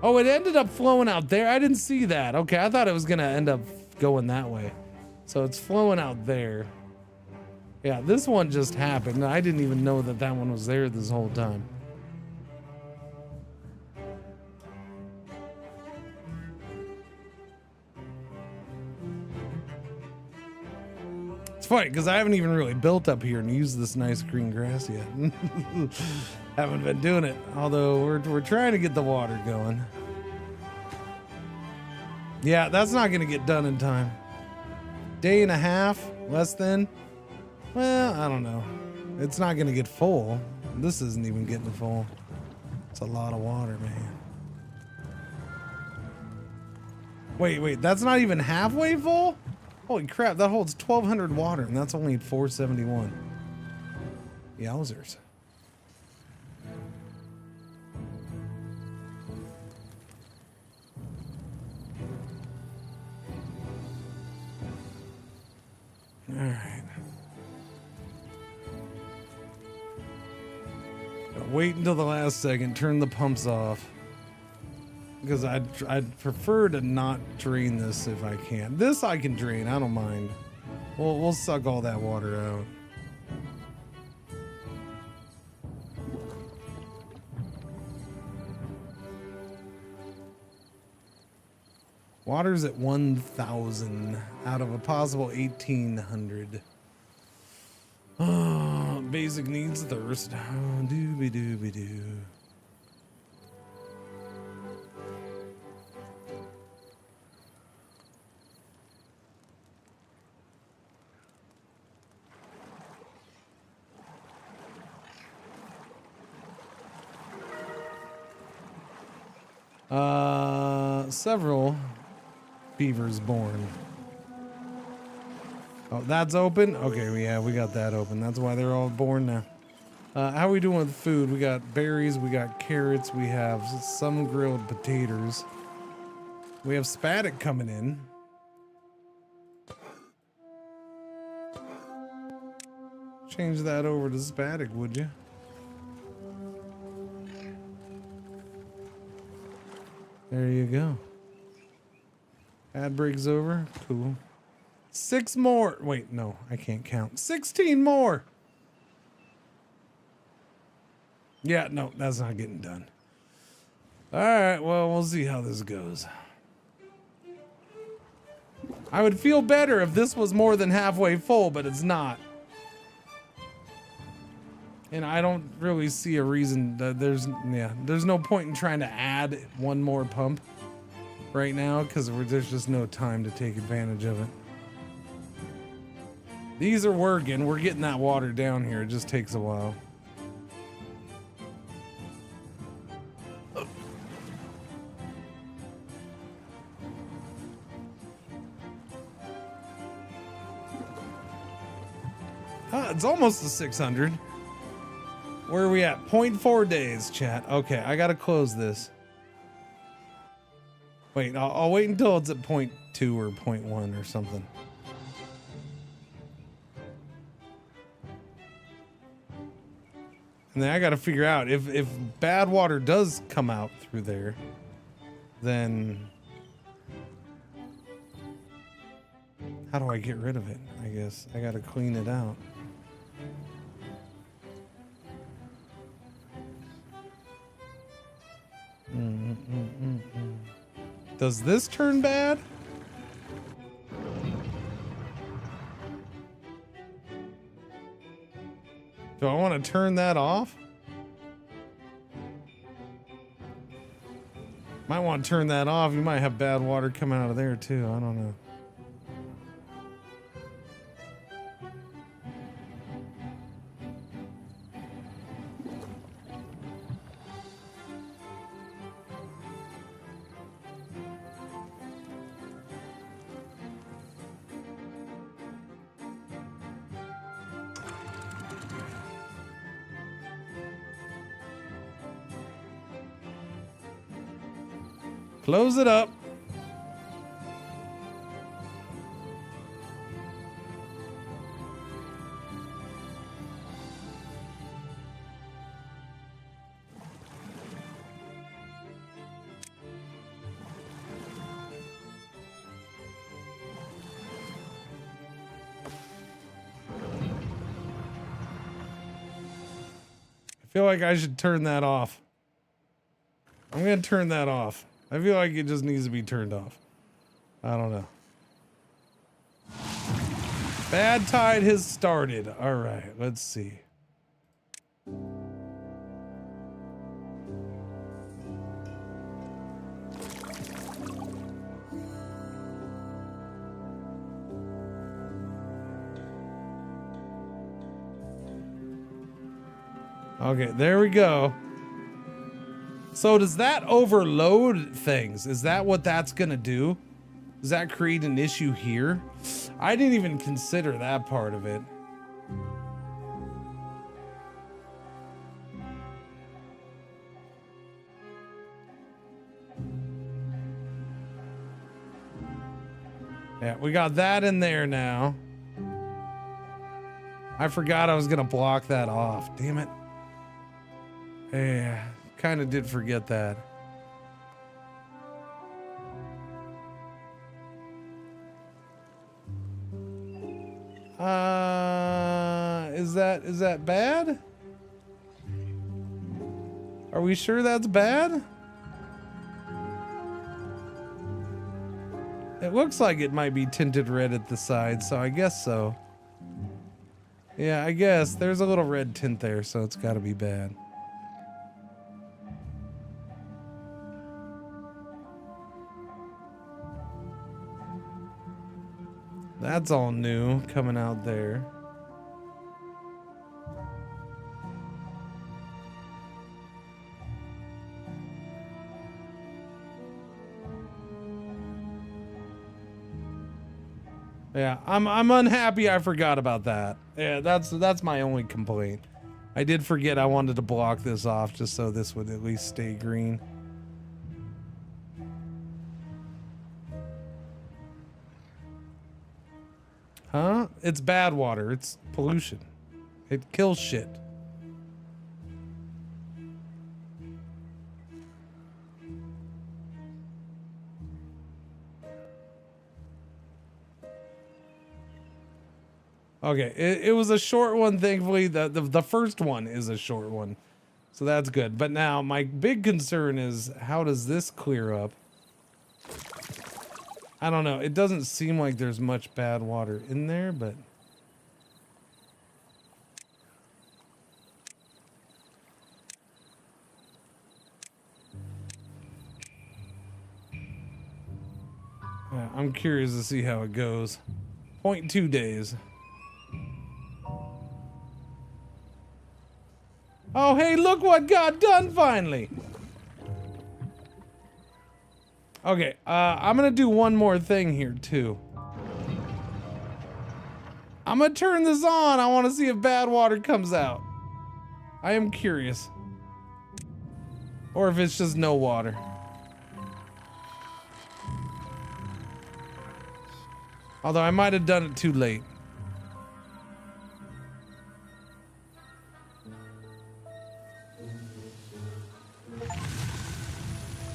Oh, it ended up flowing out there. I didn't see that. Okay, I thought it was gonna end up going that way. So it's flowing out there. Yeah, this one just happened. I didn't even know that that one was there this whole time. It's funny because I haven't even really built up here and used this nice green grass yet. Haven't been doing it, although we're trying to get the water going. Yeah, that's not gonna get done in time. Day and a half, less than. Well, I don't know. It's not gonna get full. This isn't even getting full. It's a lot of water, man. Wait, that's not even halfway full? Holy crap, that holds 1,200 water, and that's only 471. Yowzers. All right. Wait until the last second, turn the pumps off. Because I'd prefer to not drain this if I can. This I can drain, I don't mind. We'll suck all that water out. Water's at 1,000 out of a possible 1,800. Oh, basic needs thirst. Oh, doobie doobie doo. Several beavers born. Oh, that's open? Okay, yeah, we got that open. That's why they're all born now. How are we doing with food? We got berries, we got carrots, we have some grilled potatoes. We have spaddock coming in. Change that over to spaddock, would you? There you go. Ad break's over. Cool. 6 more. Wait, no, I can't count. 16 more. Yeah, no, that's not getting done. All right, well, we'll see how this goes. I would feel better if this was more than halfway full, but it's not. And I don't really see a reason that there's no point in trying to add one more pump right now because there's just no time to take advantage of it. These are working. We're getting that water down here. It just takes a while. It's almost to 600. Where are we at? 0.4 days, chat. Okay, I gotta close this. Wait, I'll wait until it's at 0.2 or 0.1 or something. And then I gotta figure out if bad water does come out through there, then how do I get rid of it? I guess I gotta clean it out. Does this turn bad? Do I want to turn that off? Might want to turn that off. You might have bad water coming out of there too. I don't know. Close it up. I feel like I should turn that off. I'm gonna turn that off. I feel like it just needs to be turned off. I don't know. Bad tide has started. All right, let's see. Okay, there we go. So does that overload things? Is that what that's gonna do? Does that create an issue here? I didn't even consider that part of it. Yeah, we got that in there now. I forgot I was gonna block that off. Damn it. Yeah. Kind of did forget that. Is that bad? Are we sure that's bad? It looks like it might be tinted red at the side, so I guess so. Yeah, I guess there's a little red tint there, so it's got to be bad. That's all new coming out there. Yeah, I'm unhappy I forgot about that. Yeah, that's my only complaint. I did forget I wanted to block this off just so this would at least stay green. Huh? It's bad water. It's pollution. It kills shit. Okay, it was a short one, thankfully. The first one is a short one. So that's good. But now my big concern is, how does this clear up? I don't know. It doesn't seem like there's much bad water in there, but... yeah, I'm curious to see how it goes. 0.2 days. Oh, hey, look what got done finally. Okay, I'm gonna do one more thing here too. I'm gonna turn this on. I want to see if bad water comes out. I am curious. Or if it's just no water. Although I might have done it too late.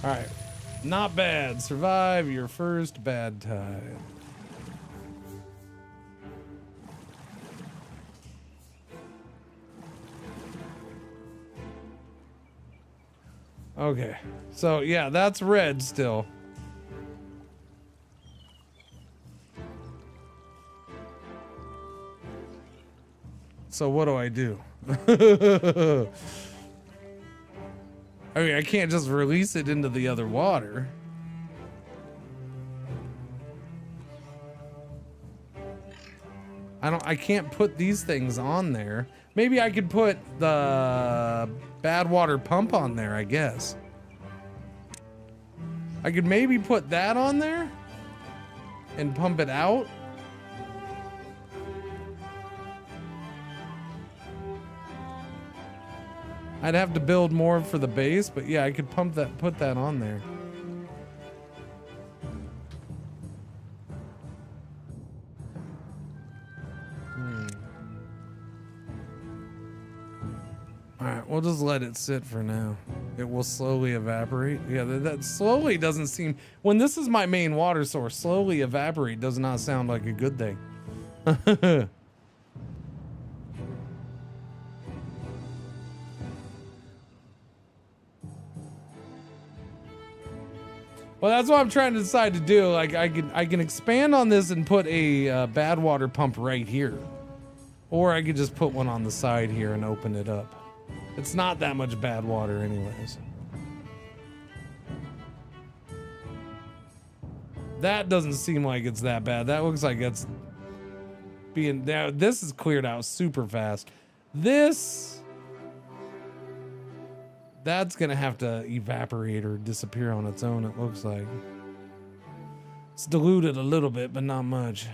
All right, not bad. Survive your first bad time. Okay, so yeah, that's red still. So what do I do? I mean, I can't just release it into the other water. I can't put these things on there. Maybe I could put the bad water pump on there, I guess. I could maybe put that on there and pump it out. I'd have to build more for the base, but yeah, I could put that on there. All right, we'll just let it sit for now. It will slowly evaporate. Yeah, that slowly doesn't seem, when this is my main water source, slowly evaporate does not sound like a good thing. Well, that's what I'm trying to decide to do. Like, I can expand on this and put a bad water pump right here. Or I could just put one on the side here and open it up. It's not that much bad water anyways. That doesn't seem like it's that bad. That looks like it's being... This is cleared out super fast. That's gonna have to evaporate or disappear on its own, it looks like. It's diluted a little bit, but not much.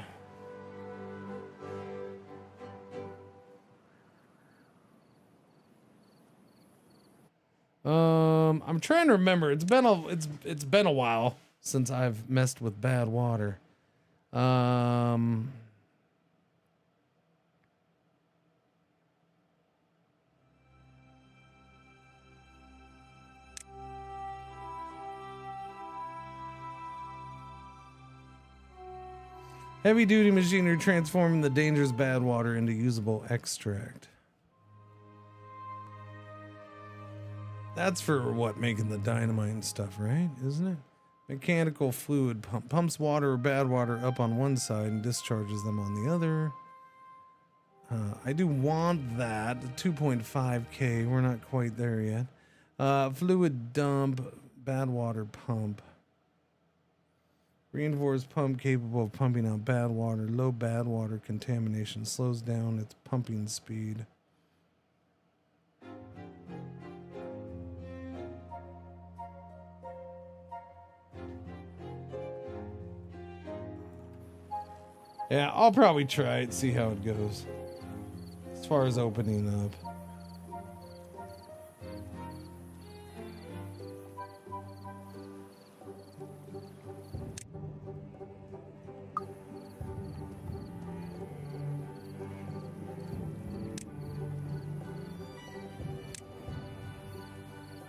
I'm trying to remember. It's been a while since I've messed with bad water. Heavy duty machinery transforming the dangerous bad water into usable extract. That's for what, making the dynamite and stuff, right? Isn't it? Mechanical fluid pump pumps water or bad water up on one side and discharges them on the other. I do want that. 2.5K. We're not quite there yet. Fluid dump, bad water pump. Reinforced pump capable of pumping out bad water. Low bad water contamination slows down its pumping speed. Yeah, I'll probably try it, see how it goes. As far as opening up.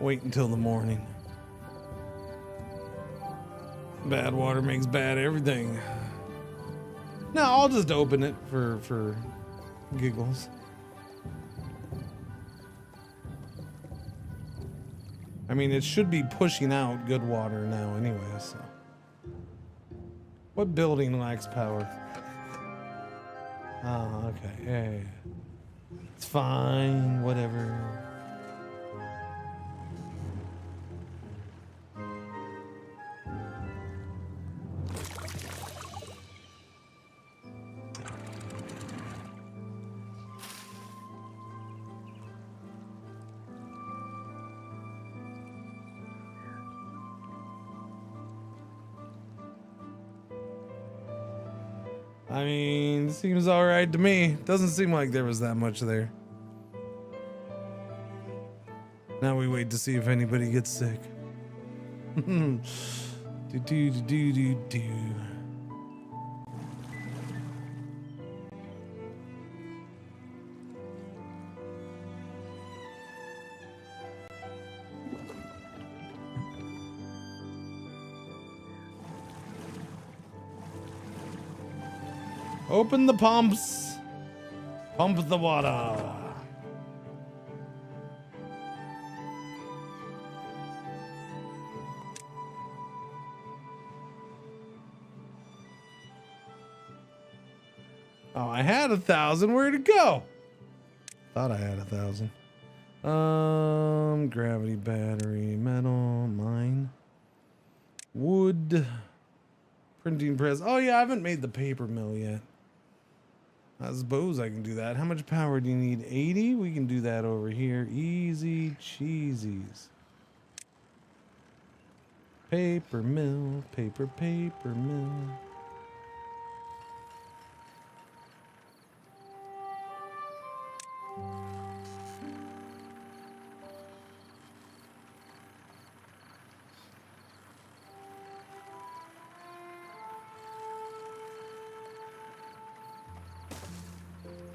Wait until the morning. Bad water makes bad everything. No, I'll just open it for giggles. I mean, it should be pushing out good water now anyway, so. What building lacks power? Oh, okay. Yeah. It's fine, whatever. I mean, seems all right to me. Doesn't seem like there was that much there. Now we wait to see if anybody gets sick. do do do do do do. Open the pumps. Pump the water. Oh, I had 1,000. Where'd it go? Thought I had 1,000. Gravity battery, metal, mine, wood, printing press. Oh yeah, I haven't made the paper mill yet. I suppose I can do that. How much power do you need? 80? We can do that over here. Easy cheesies. Paper mill, paper mill.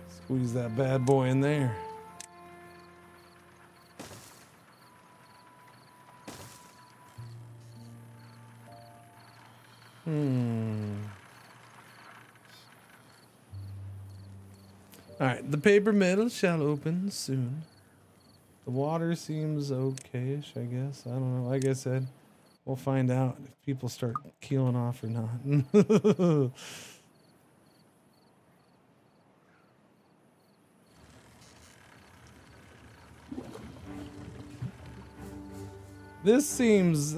Squeeze that bad boy in there. All right, the paper mill shall open soon. The water seems okay-ish, I guess. I don't know. Like I said, we'll find out if people start keeling off or not. This seems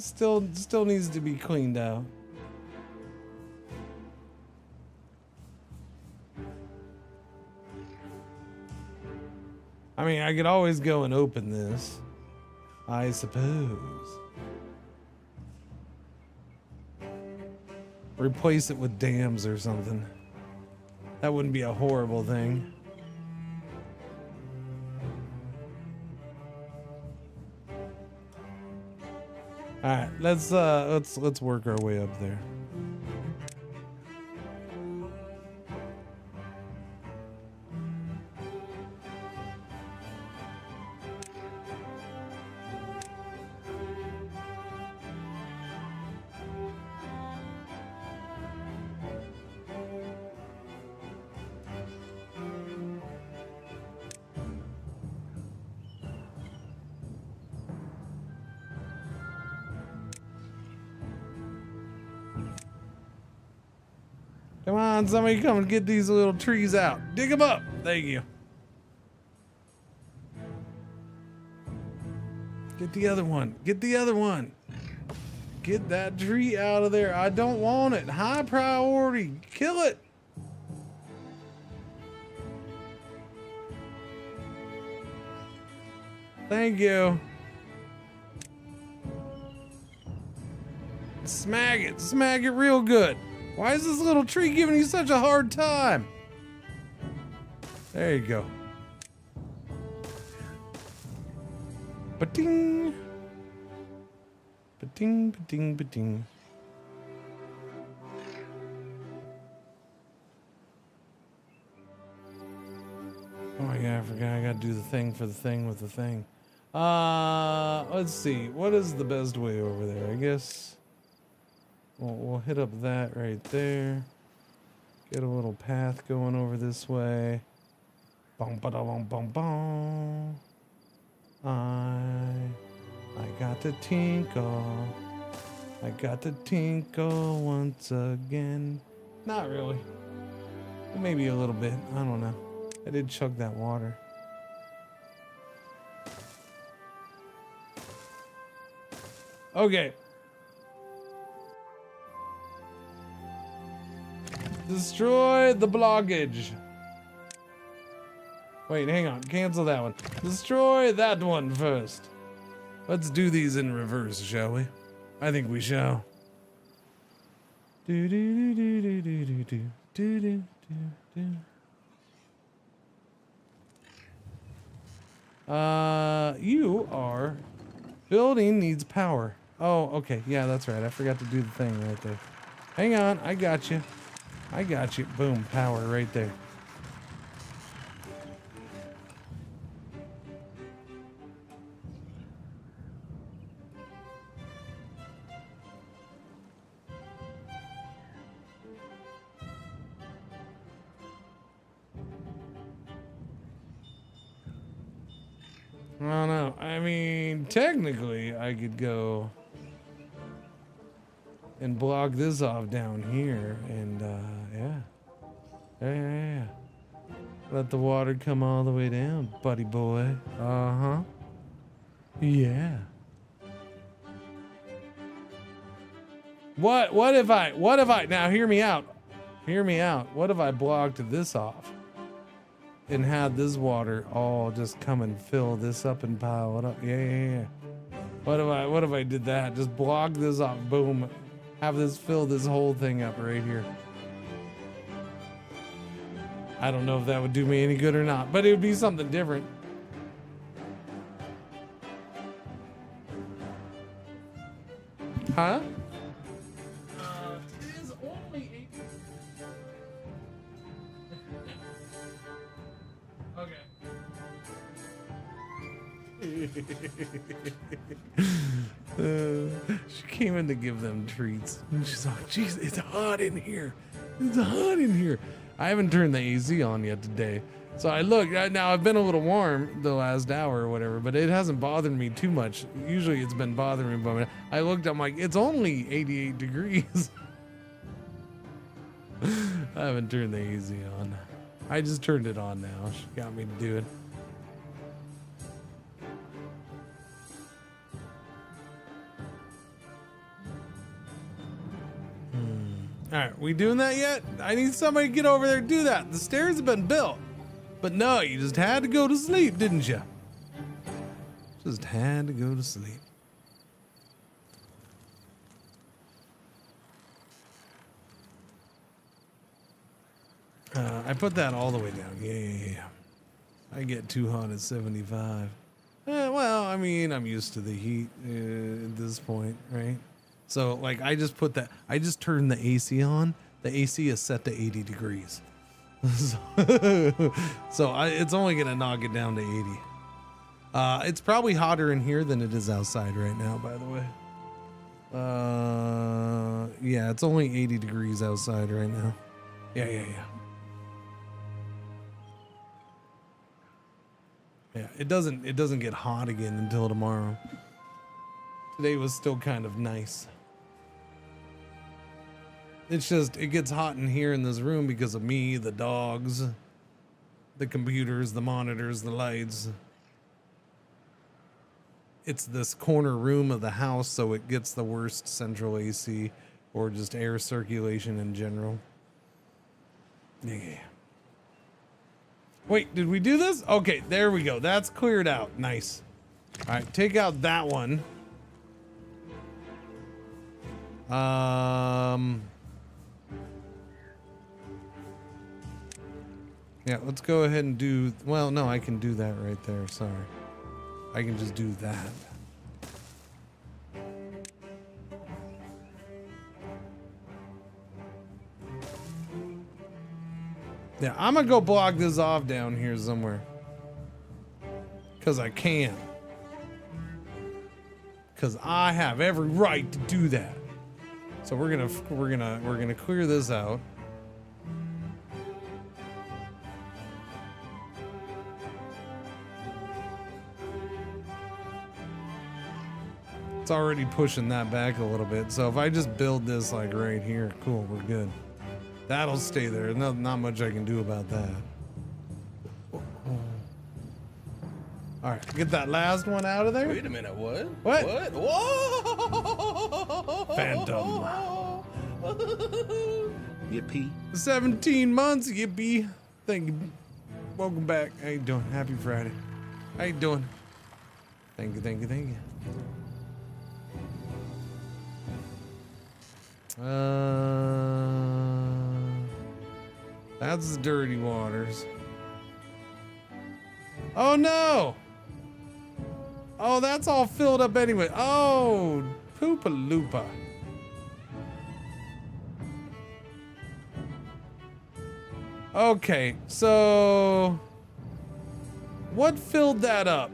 still needs to be cleaned out. I mean, I could always go and open this, I suppose. Replace it with dams or something. That wouldn't be a horrible thing. All right, let's work our way up there. Come on, somebody come and get these little trees out. Dig them up. Thank you. Get the other one. Get the other one. Get that tree out of there. I don't want it. High priority. Kill it. Thank you. Smack it. Smack it real good. Why is this little tree giving you such a hard time? There you go. Ba-ding. Ba-ding, ba-ding, ba-ding. Oh yeah, I forgot I gotta do the thing for the thing with the thing. Let's see. What is the best way over there? I guess we'll hit up that right there. Get a little path going over this way. Bum ba da bum bum bum. I got to tinkle. I got to tinkle once again. Not really. Maybe a little bit. I don't know. I did chug that water. Okay. Destroy the blockage. Wait, hang on. Cancel that one. Destroy that one first. Let's do these in reverse, shall we? I think we shall. Do do do do do do do do do do. You are building needs power. Oh, okay. Yeah, that's right. I forgot to do the thing right there. Hang on. I got you. I got you. Boom. Power right there. I don't know. I mean, technically, I could go and block this off down here, and yeah. Let the water come all the way down, buddy boy. Yeah. What if I now hear me out. Hear me out. What if I blocked this off? And had this water all just come and fill this up and pile it up. Yeah. What if I did that? Just block this off. Boom. Have this fill this whole thing up right here. I don't know if that would do me any good or not, but it would be something different. Huh? It is only 8. She came in to give them treats. And she's like, geez, it's hot in here. It's hot in here. I haven't turned the AC on yet today. So I look, now I've been a little warm the last hour or whatever, but it hasn't bothered me too much. Usually it's been bothering me, but I looked, I'm like, it's only 88 degrees. I haven't turned the AC on. I just turned it on now. She got me to do it. All right, we doing that yet? I need somebody to get over there and do that. The stairs have been built. But no, you just had to go to sleep, didn't you? Just had to go to sleep. I put that all the way down. Yeah. I get too hot at 75. Well, I mean, I'm used to the heat at this point, right? So, like, I just turned the AC on. The AC is set to 80 degrees. So it's only going to knock it down to 80. It's probably hotter in here than it is outside right now, by the way. Yeah, it's only 80 degrees outside right now. Yeah. Yeah, it doesn't get hot again until tomorrow. Today was still kind of nice. It's just, it gets hot in here in this room because of me, the dogs, the computers, the monitors, the lights. It's this corner room of the house, so it gets the worst central AC or just air circulation in general. Yeah. Wait, did we do this? Okay, there we go. That's cleared out. Nice. All right, take out that one. Yeah, let's go ahead and do, well, no, I can do that right there. Sorry. I can just do that. Yeah, I'm gonna go block this off down here somewhere. 'Cause I can. because I have every right to do that. So we're gonna clear this out. It's already pushing that back a little bit. So if I just build this like right here, cool, we're good. That'll stay there. Not much I can do about that. All right, get that last one out of there. Wait a minute, what? What? What? Whoa! Phantom. Yippee. 17 months, yippee. Thank you. Welcome back. How you doing? Happy Friday. How you doing? Thank you, thank you, thank you. That's the dirty waters. Oh no! Oh, that's all filled up anyway. Oh, poopa loopa. Okay, so what filled that up?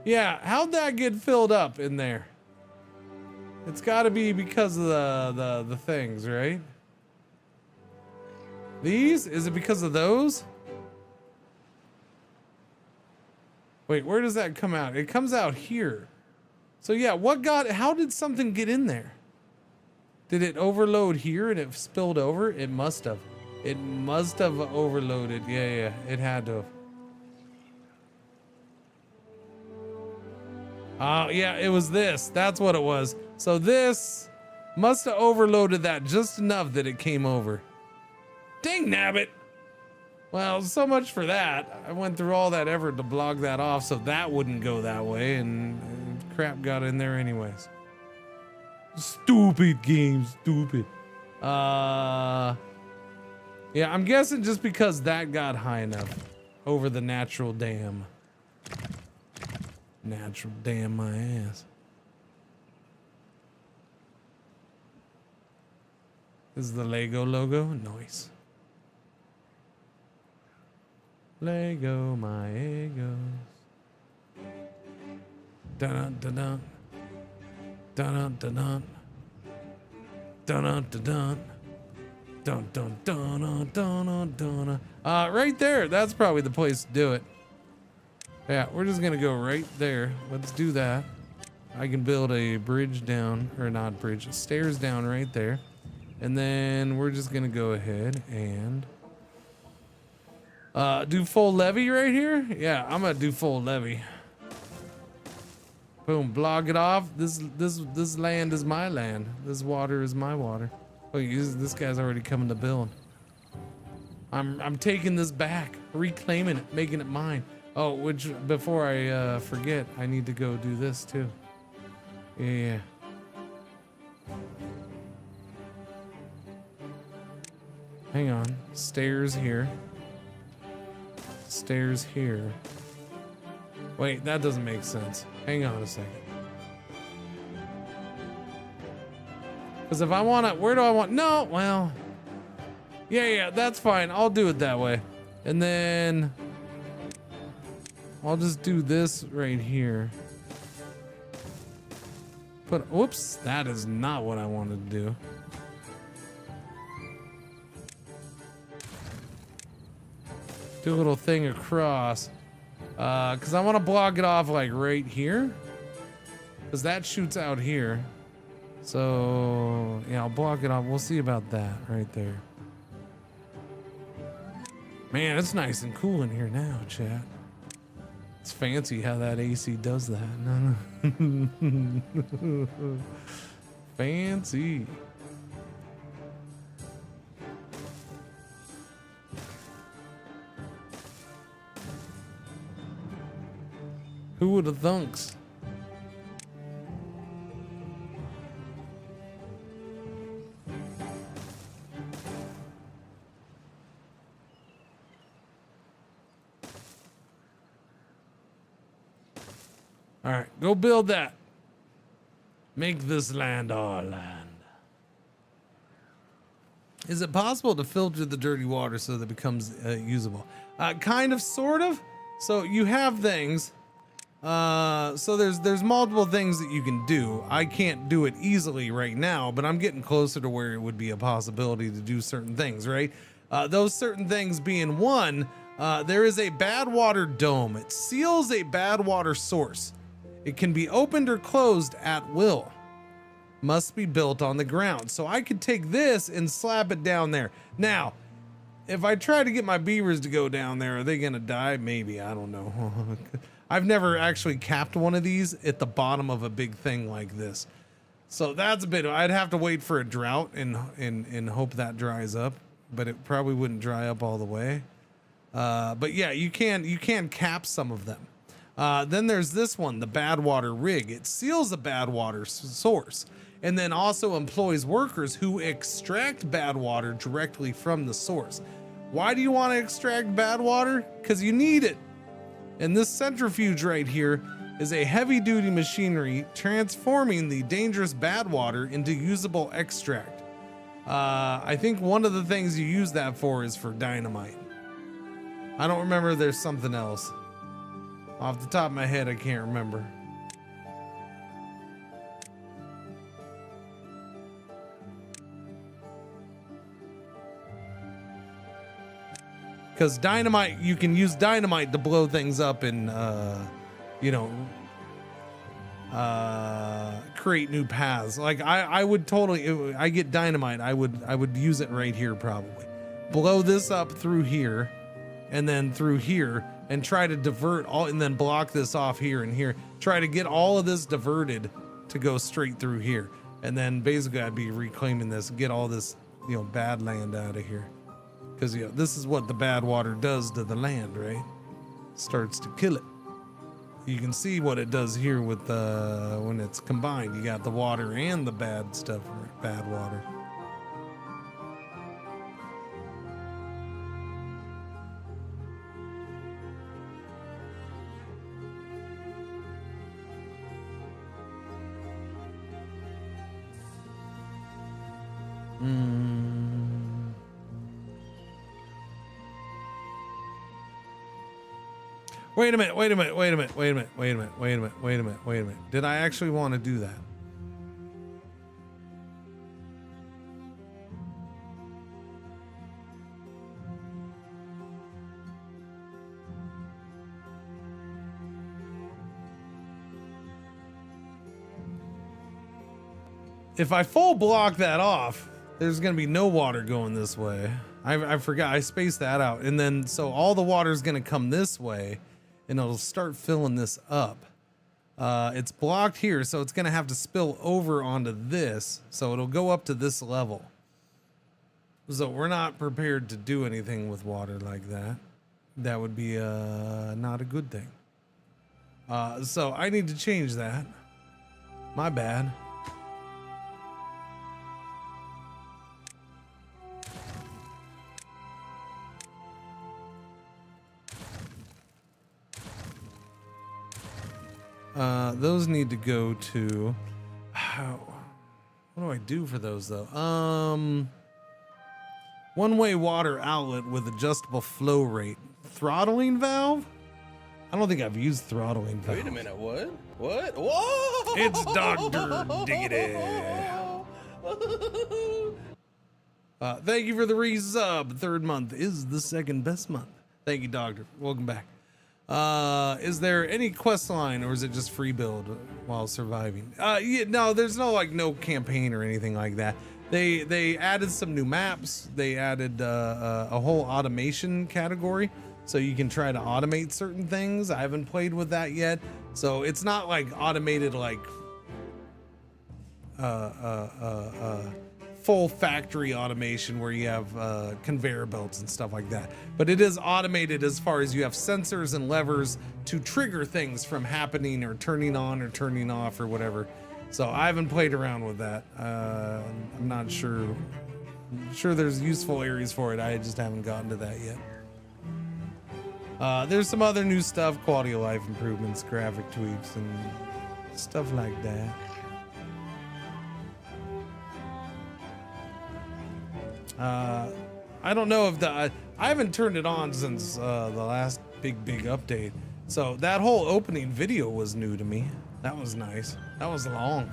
Yeah, how'd that get filled up in there? It's got to be because of the things, right? These? Is it because of those? Wait, where does that come out? It comes out here. So yeah, how did something get in there? Did it overload here and it spilled over? It must have. It must have overloaded. Yeah, it had to have. Yeah, it was this. That's what it was. So this must have overloaded that just enough that it came over. Dang nabbit. Well, so much for that. I went through all that effort to block that off so that wouldn't go that way, and crap got in there anyways. Stupid game, stupid. Yeah, I'm guessing just because that got high enough over the natural dam. Natural dam my ass. This is the Lego logo. Nice. Lego my egos. Dun dun dun. Dun dun dun. Dun dun dun dun. Dun dun dun dun dun dun. Right there. That's probably the place to do it. Yeah, we're just gonna go right there. Let's do that. I can build a bridge down, or not bridge, stairs down right there. And then we're just gonna go ahead and do full levee right here. Yeah, I'm gonna do full levee. Boom, block it off. This land is my land. This water is my water. Look, this guy's already coming to build. I'm taking this back, reclaiming it, making it mine. Oh, which before I forget, I need to go do this too. Yeah. Hang on. Stairs here. Stairs here. Wait, that doesn't make sense. Hang on a second. Because if I want to, where do I want? No, well. Yeah, that's fine. I'll do it that way. And then I'll just do this right here. But, whoops, that is not what I wanted to do. Do a little thing across. Because I want to block it off like right here. Because that shoots out here. So, yeah, I'll block it off. We'll see about that right there. Man, it's nice and cool in here now, chat. It's fancy how that AC does that. Fancy. Who would have thunks? All right, go build that. Make this land our land. Is it possible to filter the dirty water so that it becomes usable? Kind of, sort of. So you have things. So there's multiple things that you can do. I can't do it easily right now, but I'm getting closer to where it would be a possibility to do certain things, right? Those certain things being one, there is a bad water dome. It seals a bad water source. It can be opened or closed at will. Must be built on the ground. So I could take this and slap it down there. Now, if I try to get my beavers to go down there, are they gonna die? Maybe, I don't know. I've never actually capped one of these at the bottom of a big thing like this. So that's a bit, I'd have to wait for a drought and hope that dries up, but it probably wouldn't dry up all the way. But yeah, you can cap some of them. Then there's this one, the bad water rig. It seals a bad water source and then also employs workers who extract bad water directly from the source. Why do you want to extract bad water? Because you need it. And this centrifuge right here is a heavy-duty machinery transforming the dangerous bad water into usable extract. I think one of the things you use that for is for dynamite. I don't remember, there's something else. Off the top of my head, I can't remember. Because dynamite, you can use dynamite to blow things up and, you know, create new paths. Like I would totally, if I get dynamite, I would use it right here probably. Blow this up through here and then through here and try to divert all, and then block this off here and here. Try to get all of this diverted to go straight through here. And then basically I'd be reclaiming this, get all this, you know, bad land out of here. Because, you know, this is what the bad water does to the land, right? Starts to kill it. You can see what it does here with when it's combined. You got the water and the bad stuff, bad water. Wait a minute. Did I actually want to do that? If I full block that off, there's going to be no water going this way. I forgot, I spaced that out. And then, so all the water is going to come this way and it'll start filling this up. It's blocked here, so it's going to have to spill over onto this. So it'll go up to this level. So we're not prepared to do anything with water like that. That would be not a good thing. So I need to change that. My bad. Those need to go to, what do I do for those though? One-way water outlet with adjustable flow rate. Throttling valve? I don't think I've used throttling valve. Wait a minute, what? What? Whoa! It's Dr. Diggity. Thank you for the resub. Third month is the second best month. Thank you, Doctor. Welcome back. Is there any quest line or is it just free build while surviving? Yeah, no, there's no campaign or anything like that. They added some new maps. They added a whole automation category, so you can try to automate certain things. I haven't played with that yet, so it's not like automated like full factory automation where you have conveyor belts and stuff like that, but it is automated as far as you have sensors and levers to trigger things from happening or turning on or turning off or whatever. So I haven't played around with that. I'm not sure. I'm sure there's useful areas for it. I just haven't gotten to that yet. There's some other new stuff, quality of life improvements, graphic tweaks, and stuff like that. I don't know if I haven't turned it on since the last big update. So that whole opening video was new to me. That was nice. That was long.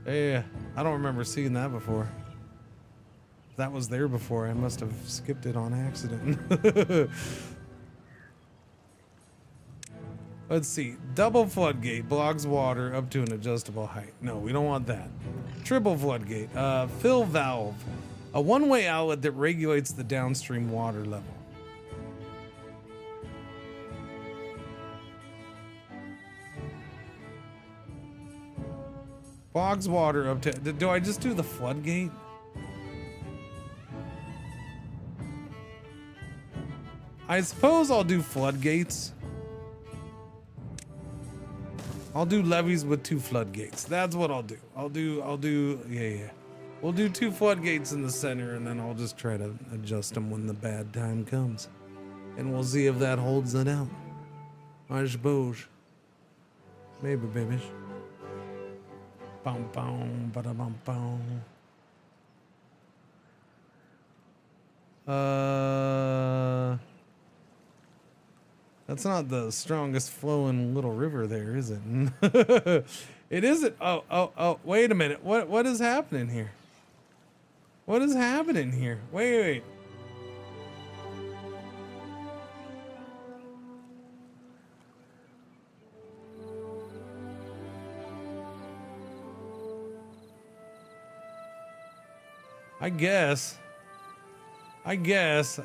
Yeah, I don't remember seeing that before. If that was there before, I must have skipped it on accident. Let's see. Double floodgate blocks water up to an adjustable height. No, we don't want that. Triple floodgate. Fill valve. A one-way outlet that regulates the downstream water level. Bogs water up to... Do I just do the floodgate? I suppose I'll do floodgates. I'll do levees with 2 floodgates. That's what I'll do. I'll do, yeah. We'll do 2 floodgates in the center, and then I'll just try to adjust them when the bad time comes. And we'll see if that holds it out. I suppose. Maybe, babies. Bum, bum, bada, bum, bum. That's not the strongest flowing little river there, is it? It isn't. Oh, wait a minute. What is happening here? What is happening here? Wait. I guess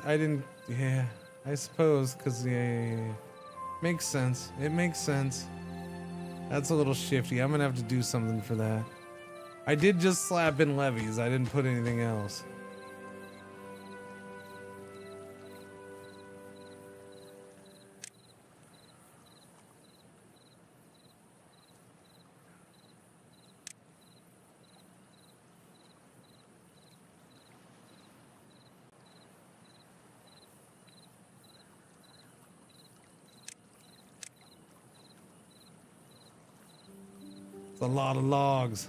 I didn't, yeah, I suppose, because, yeah. Makes sense. It makes sense. That's a little shifty. I'm going to have to do something for that. I did just slap in levees. I didn't put anything else. It's a lot of logs.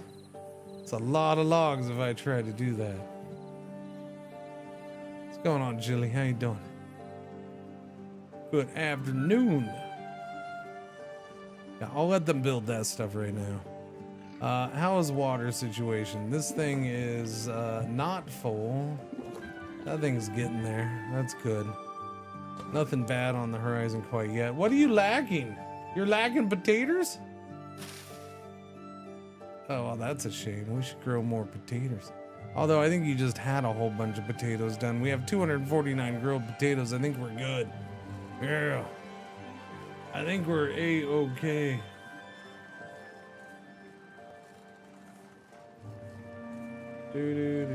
It's a lot of logs if I try to do that. What's going on, Jilly? How you doing? Good afternoon. Yeah, I'll let them build that stuff right now. How is water situation? This thing is not full. That thing's getting there. That's good. Nothing bad on the horizon quite yet. What are you lacking? You're lacking potatoes? Oh, well, that's a shame. We should grow more potatoes. Although I think you just had a whole bunch of potatoes done. We have 249 grilled potatoes. I think we're good. Yeah. I think we're A-okay. Do. Do.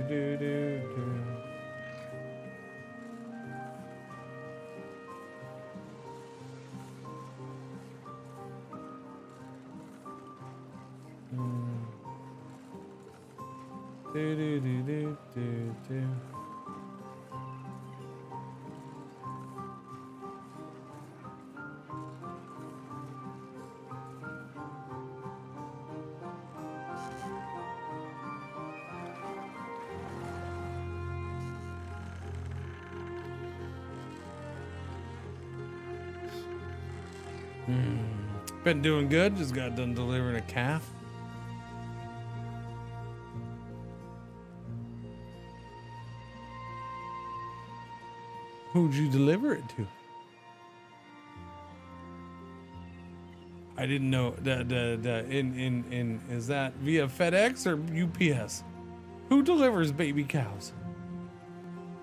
Been doing good. Just got done delivering a calf. Who'd you deliver it to? I didn't know. Is that via FedEx or UPS? Who delivers baby cows?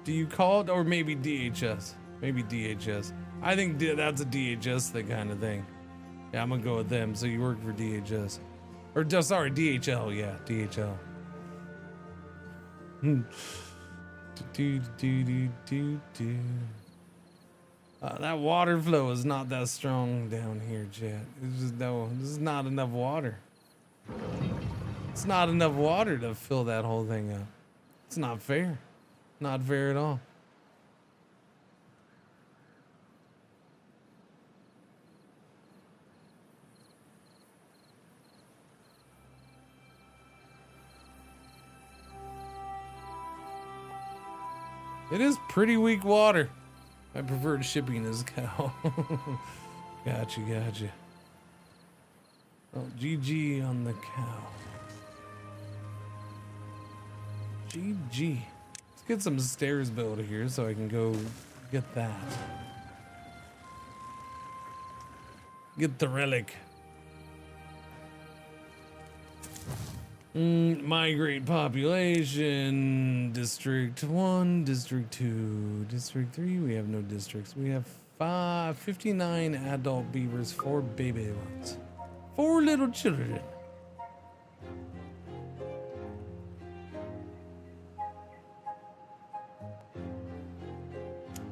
Do you call it, or maybe DHS? Maybe DHS. I think that's a DHS kind of thing. Yeah, I'm gonna go with them. So you work for DHS, or just sorry, DHL. Yeah, DHL. That water flow is not that strong down here, chat. It's just this is not enough water. It's not enough water to fill that whole thing up. It's not fair. Not fair at all. It is pretty weak water. My preferred shipping is cow. Gotcha. Oh, GG on the cow. GG. Let's get some stairs built here so I can go get that. Get the relic. Migrate population. District 1, District 2, District 3. We have no districts. We have 59 adult beavers, 4 baby ones. 4 little children.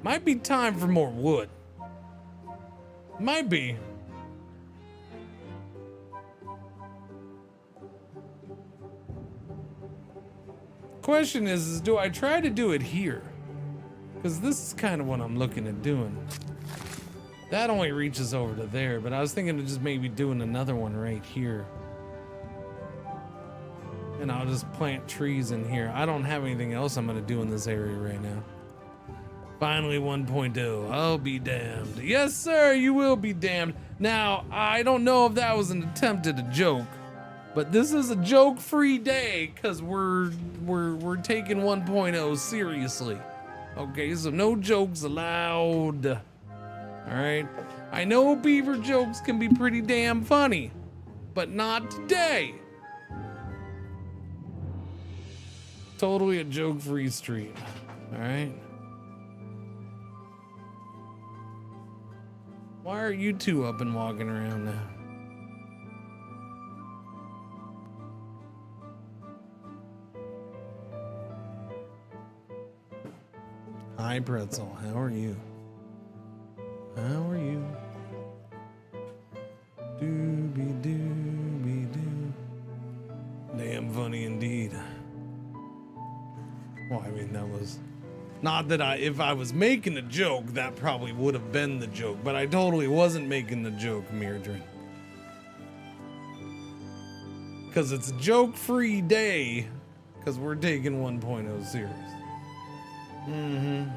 Might be time for more wood. Might be. Question is do I try to do it here? Because this is kind of what I'm looking at doing. That only reaches over to there, but I was thinking of just maybe doing another one right here. And I'll just plant trees in here. I don't have anything else I'm going to do in this area right now. Finally 1.0. I'll be damned. Yes, sir, you will be damned. Now, I don't know if that was an attempt at a joke, but this is a joke-free day because we're taking 1.0 seriously. Okay, so no jokes allowed. All right. I know beaver jokes can be pretty damn funny, but not today. Totally a joke-free stream. All right. Why are you two up and walking around now? Hi, Pretzel. How are you? How are you? Doobie-doo. Damn funny indeed. Well, I mean, that was... Not that if I was making a joke, that probably would have been the joke, but I totally wasn't making the joke, Mirdrin. Because it's a joke-free day, because we're taking 1.0 serious. Mm-hmm.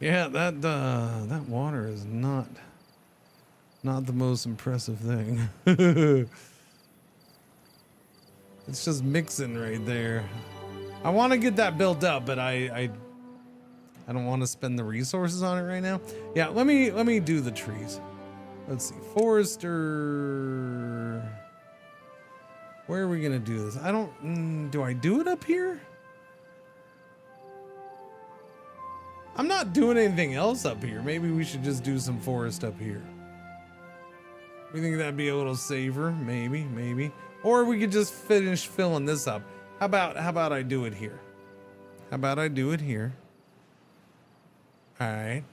Yeah, that water is not the most impressive thing. It's just mixing right there. I want to get that built up, but I don't want to spend the resources on it right now. Yeah, let me do the trees. Let's see, forester. Where are we gonna do this? I don't. Do I do it up here? I'm not doing anything else up here. Maybe we should just do some forest up here. We think that'd be a little safer, maybe. Or we could just finish filling this up. How about I do it here? How about I do it here? All right.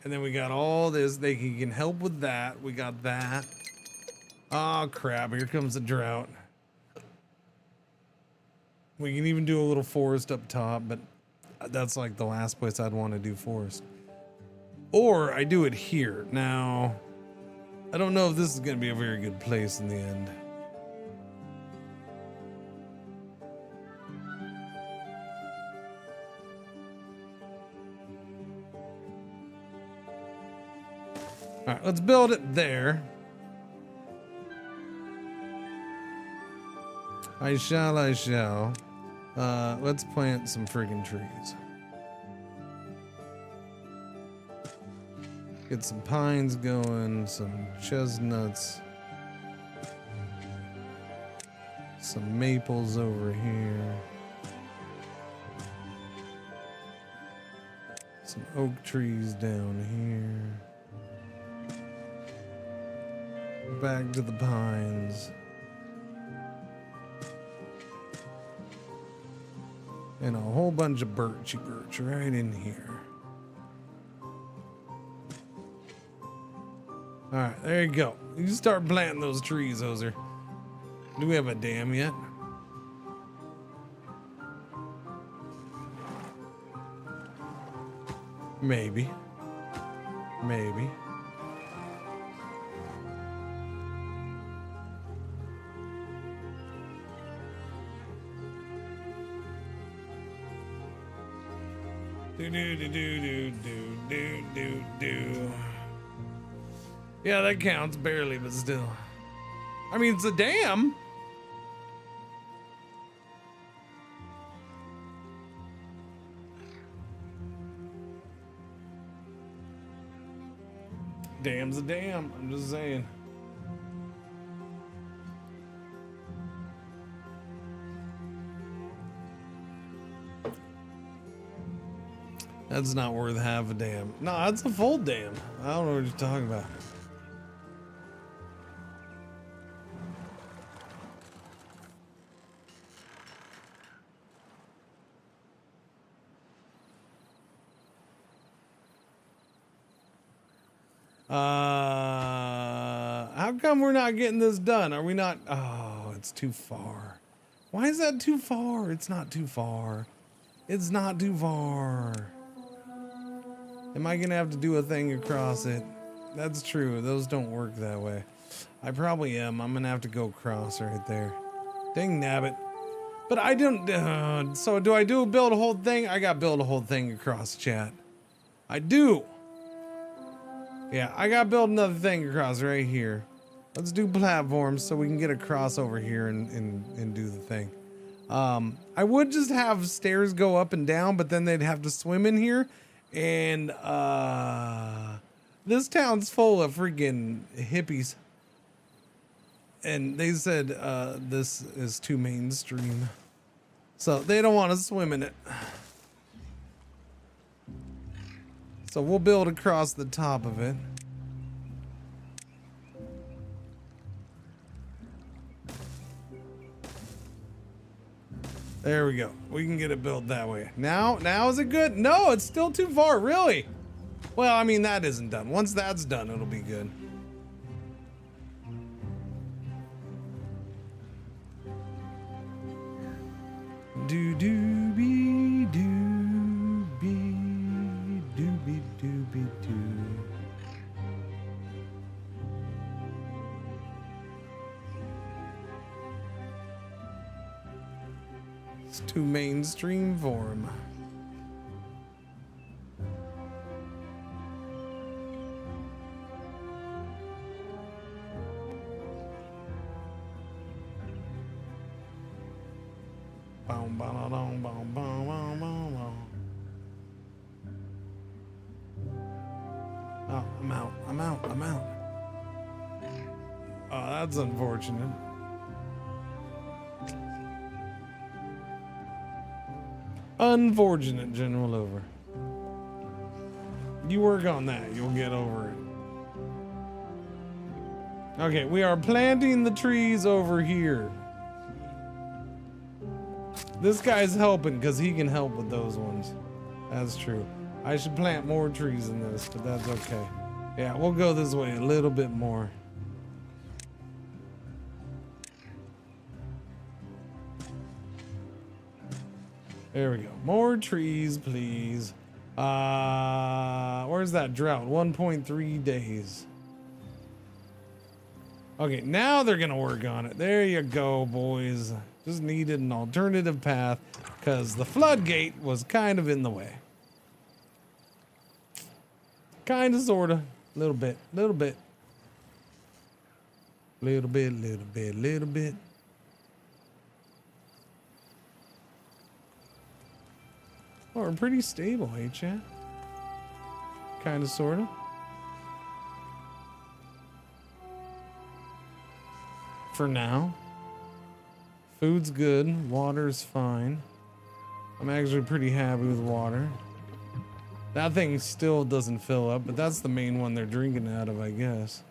And then we got all this. They can help with that. We got that. Oh crap, here comes the drought. We can even do a little forest up top, but that's like the last place I'd want to do forest. Or I do it here. Now, I don't know if this is going to be a very good place in the end. All right, let's build it there. I shall. Let's plant some friggin' trees. Get some pines going, some chestnuts, some maples over here, some oak trees down here, back to the pines. And a whole bunch of birch right in here. All right, there you go. You start planting those trees, Hoser. Do we have a dam yet? Maybe. Maybe. Do do do do do do do do. Yeah, that counts barely, but still. I mean, it's a dam. Dam's a dam. I'm just saying. That's not worth half a dam. No, that's a full dam. I don't know what you're talking about. How come we're not getting this done? Are we not? Oh, it's too far. Why is that too far? It's not too far. It's not too far. Am I gonna have to do a thing across it? That's true. Those don't work that way. I probably am. I'm gonna have to go across right there. Dang nabbit. But I don't. So do I build a whole thing? I got build a whole thing across, chat. I do. Yeah, I got to build another thing across right here. Let's do platforms so we can get across over here and do the thing. I would just have stairs go up and down, but then they'd have to swim in here. And this town's full of freaking hippies. And they said this is too mainstream. So they don't want to swim in it. So we'll build across the top of it. There we go. We can get it built that way. Now is it good? No, it's still too far, really. Well, I mean, that isn't done. Once that's done, it'll be good. Do do be do be do be do be do. It's too mainstream for him. Oh, I'm out. Oh, that's unfortunate. Unfortunate, General Over. You work on that, you'll get over it. Okay, we are planting the trees over here. This guy's helping because he can help with those ones. That's true. I should plant more trees in this, but that's okay. Yeah, we'll go this way a little bit more. There we go. More trees, please. Where's that drought? 1.3 days. Okay, now they're gonna work on it. There you go, boys. Just needed an alternative path because the floodgate was kind of in the way. Kind of, sort of. Little bit. Little bit. Oh, we're pretty stable, hey, chat? Kind of, sort of. For now. Food's good. Water's fine. I'm actually pretty happy with water. That thing still doesn't fill up, but that's the main one they're drinking out of, I guess.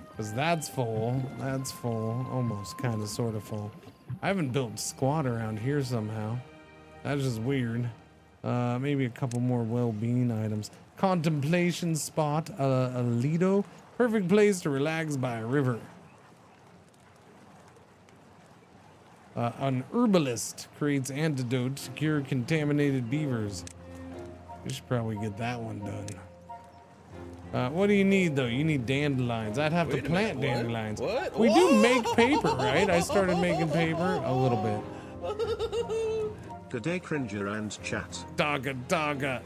Because that's full. That's full. Almost, kind of, sort of full. I haven't built squat around here somehow. That's just weird. Maybe a couple more well-being items. Contemplation spot, a Lido. Perfect place to relax by a river. An herbalist creates antidote to cure contaminated beavers. We should probably get that one done. What do you need though? You need dandelions. I'd have to plant dandelions. What? We do make paper, right? I started making paper a little bit. Good day, Cringer and chat. Dogga.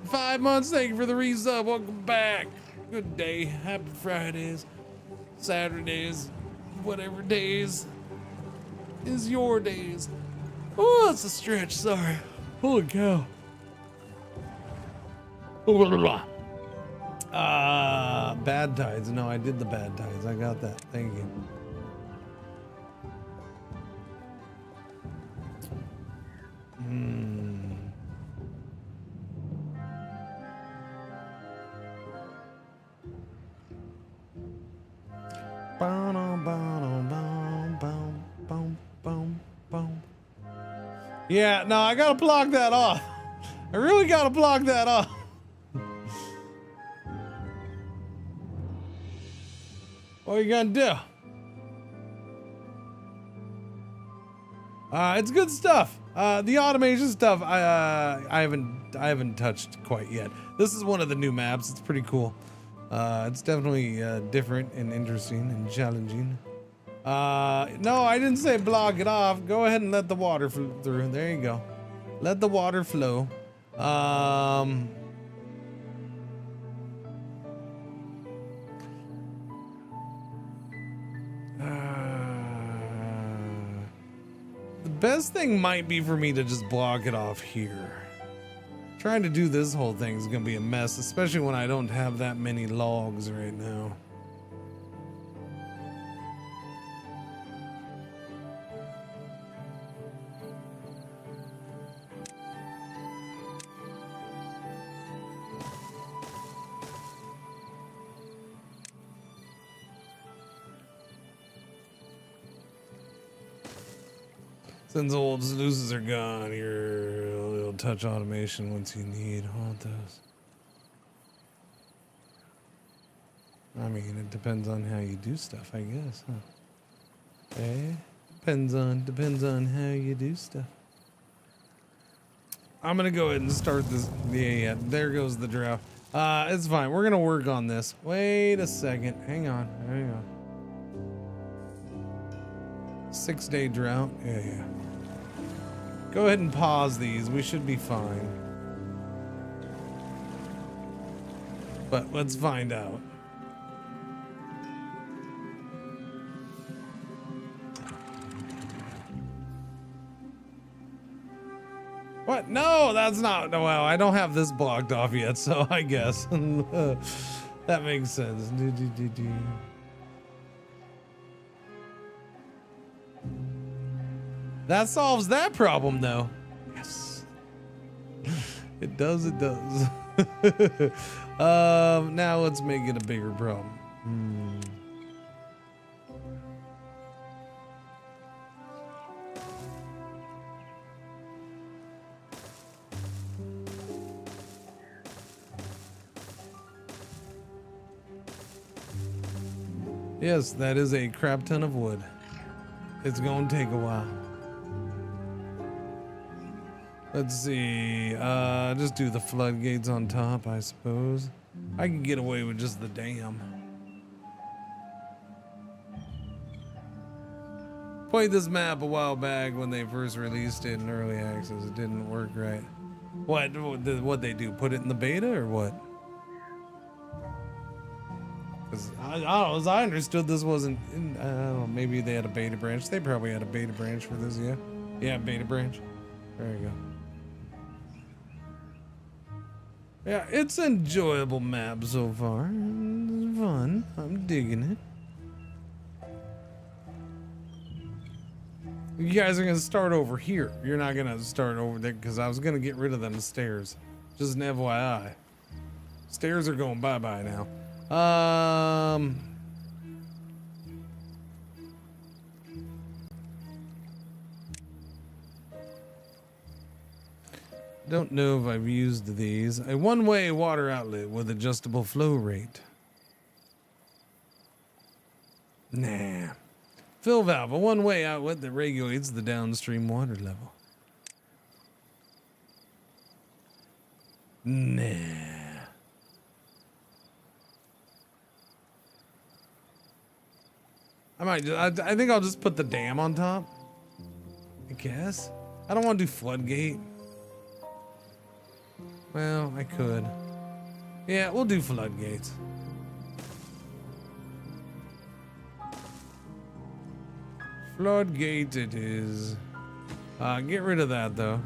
5 months, thank you for the resub. Welcome back. Good day. Happy Fridays, Saturdays, whatever days is your days. Oh, that's a stretch. Sorry. Holy cow. Bad tides. No, I did the bad tides. I got that. Thank you. Yeah, no, I gotta block that off. I really gotta block that off. What are you gonna do? It's good stuff. The automation stuff, I haven't touched quite yet. This is one of the new maps. It's pretty cool. It's definitely different and interesting and challenging. No, I didn't say block it off. Go ahead and let the water flow through. There you go. Let the water flow. The best thing might be for me to just block it off here. Trying to do this whole thing is gonna be a mess, especially when I don't have that many logs right now. Since old sluices are gone, you'll touch automation once you need all those. I mean, it depends on how you do stuff, I guess, huh? Eh? Depends on how you do stuff. I'm gonna go ahead and start this. Yeah, there goes the draft. It's fine. We're gonna work on this. Wait a second. Hang on. 6-day drought. Yeah. Go ahead and pause these. We should be fine. But let's find out. What? No, that's not. Well, I don't have this blocked off yet, so I guess. That makes sense. That solves that problem, though. Yes. It does. Now let's make it a bigger problem. Yes, that is a crap ton of wood. It's gonna take a while. Let's see, just do the floodgates on top, I suppose. I can get away with just the dam. Played this map a while back when they first released it in early access. It didn't work right. What they do? Put it in the beta or what? Because I don't know, as I understood this wasn't in, I don't know, maybe they had a beta branch. They probably had a beta branch for this, yeah? Yeah, beta branch. There you go. Yeah, it's an enjoyable map so far. It's fun. I'm digging it. You guys are gonna start over here. You're not gonna start over there because I was gonna get rid of them stairs. Just an FYI. Stairs are going bye-bye now. Don't know if I've used these. A one-way water outlet with adjustable flow rate. Nah. Fill valve, a one-way outlet that regulates the downstream water level. Nah. I think I'll just put the dam on top. I guess. I don't want to do floodgate. Well, I could. Yeah, we'll do floodgates. Floodgate it is. Get rid of that though.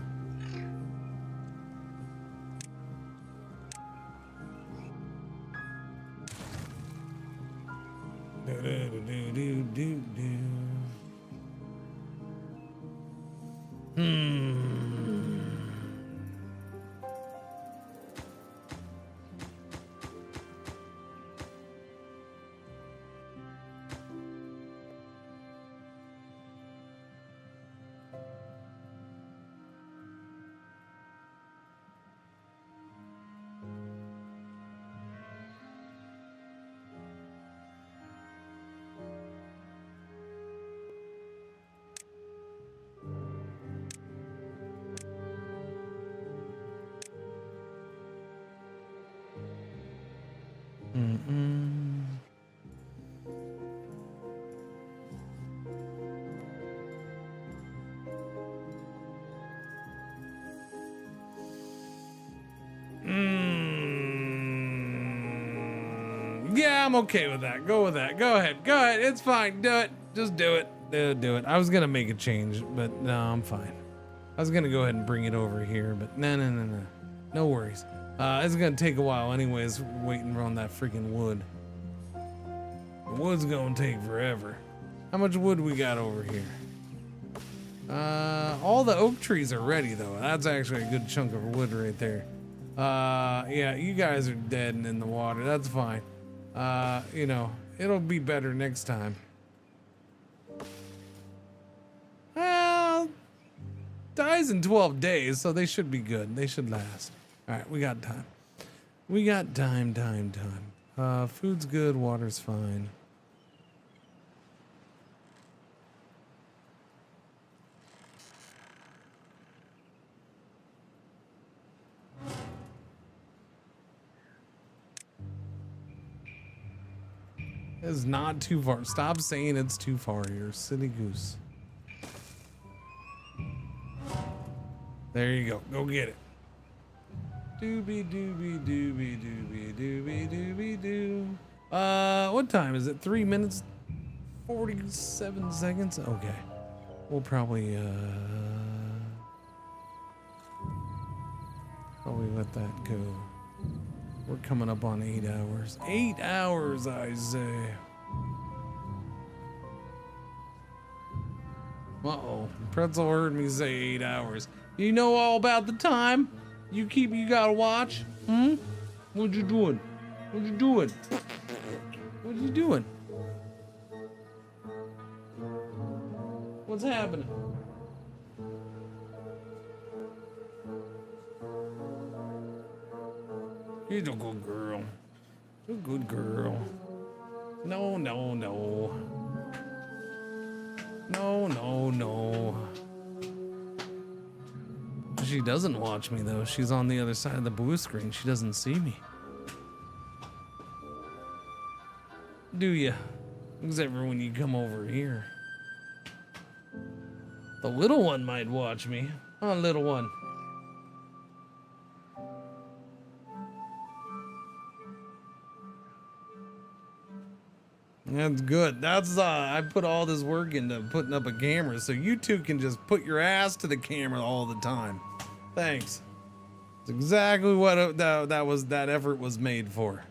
Yeah, I'm okay with that. Go with that. Go ahead. Go ahead. It's fine. Do it. Just do it. Do it. I was gonna make a change, but no, I'm fine. I was gonna go ahead and bring it over here, but no. No worries. It's gonna take a while anyways, waiting on that freaking wood. The wood's gonna take forever. How much wood we got over here? All the oak trees are ready though. That's actually a good chunk of wood right there. Yeah, you guys are dead and in the water. That's fine. You know, it'll be better next time. Well, dies in 12 days, so they should be good. They should last. All right, we got time. We got time. Food's good, water's fine. It's not too far. Stop saying it's too far. You're a silly goose. There you go. Go get it. Doobie doobie doobie doobie doobie doobie doo. What time is it? 3 minutes 47 seconds? Okay. We'll probably let that go. We're coming up on 8 hours. 8 hours, I say. Uh-oh. Pretzel heard me say 8 hours. You know all about the time? You gotta watch? What you doing? What you doing? What you doing? What's happening? You're a good girl. You're a good girl. No. She doesn't watch me though. She's on the other side of the blue screen. She doesn't see me. Do ya? Except for when you come over here. The little one might watch me. Oh, little one. That's good. That's I put all this work into putting up a camera so you two can just put your ass to the camera all the time. Thanks. It's exactly what that effort was made for.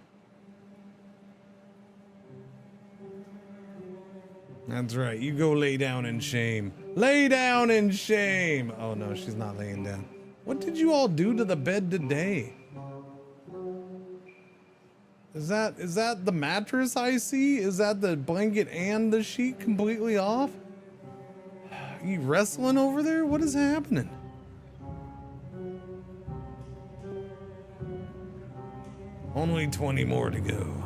That's right. You go lay down in shame. Lay down in shame. Oh no, she's not laying down. What did you all do to the bed today? Is that the mattress I see? Is that the blanket and the sheet completely off? Are you wrestling over there? What is happening? Only 20 more to go.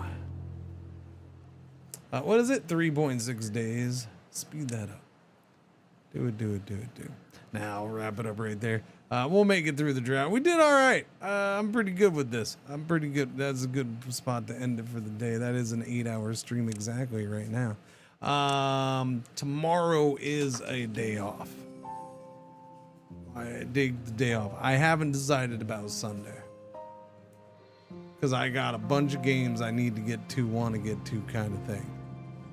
What is it? 3.6 days. Speed that up. Do it. Now I'll wrap it up right there. We'll make it through the drought. We did all right. I'm pretty good with this. I'm pretty good. That's a good spot to end it for the day. That is an 8-hour stream exactly right now. Tomorrow is a day off. I dig the day off. I haven't decided about Sunday. Because I got a bunch of games I need to get to, want to get to kind of thing.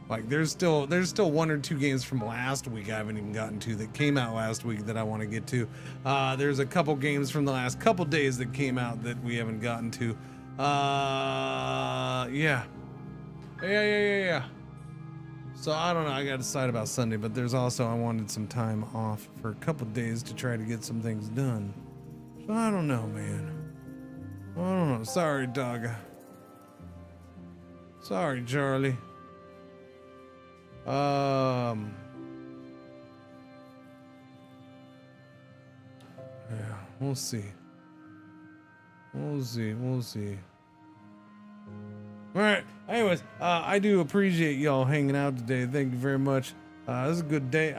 Like there's still 1 or 2 games from last week I haven't even gotten to that came out last week that I want to get to. There's a couple games from the last couple days that came out that we haven't gotten to. Yeah. So I don't know. I got to decide about Sunday, but there's also I wanted some time off for a couple days to try to get some things done. So I don't know, man. I don't know. Sorry, dog. Sorry, Charlie. Yeah, we'll see. We'll see. All right. Anyways, I do appreciate y'all hanging out today. Thank you very much. This is a good day.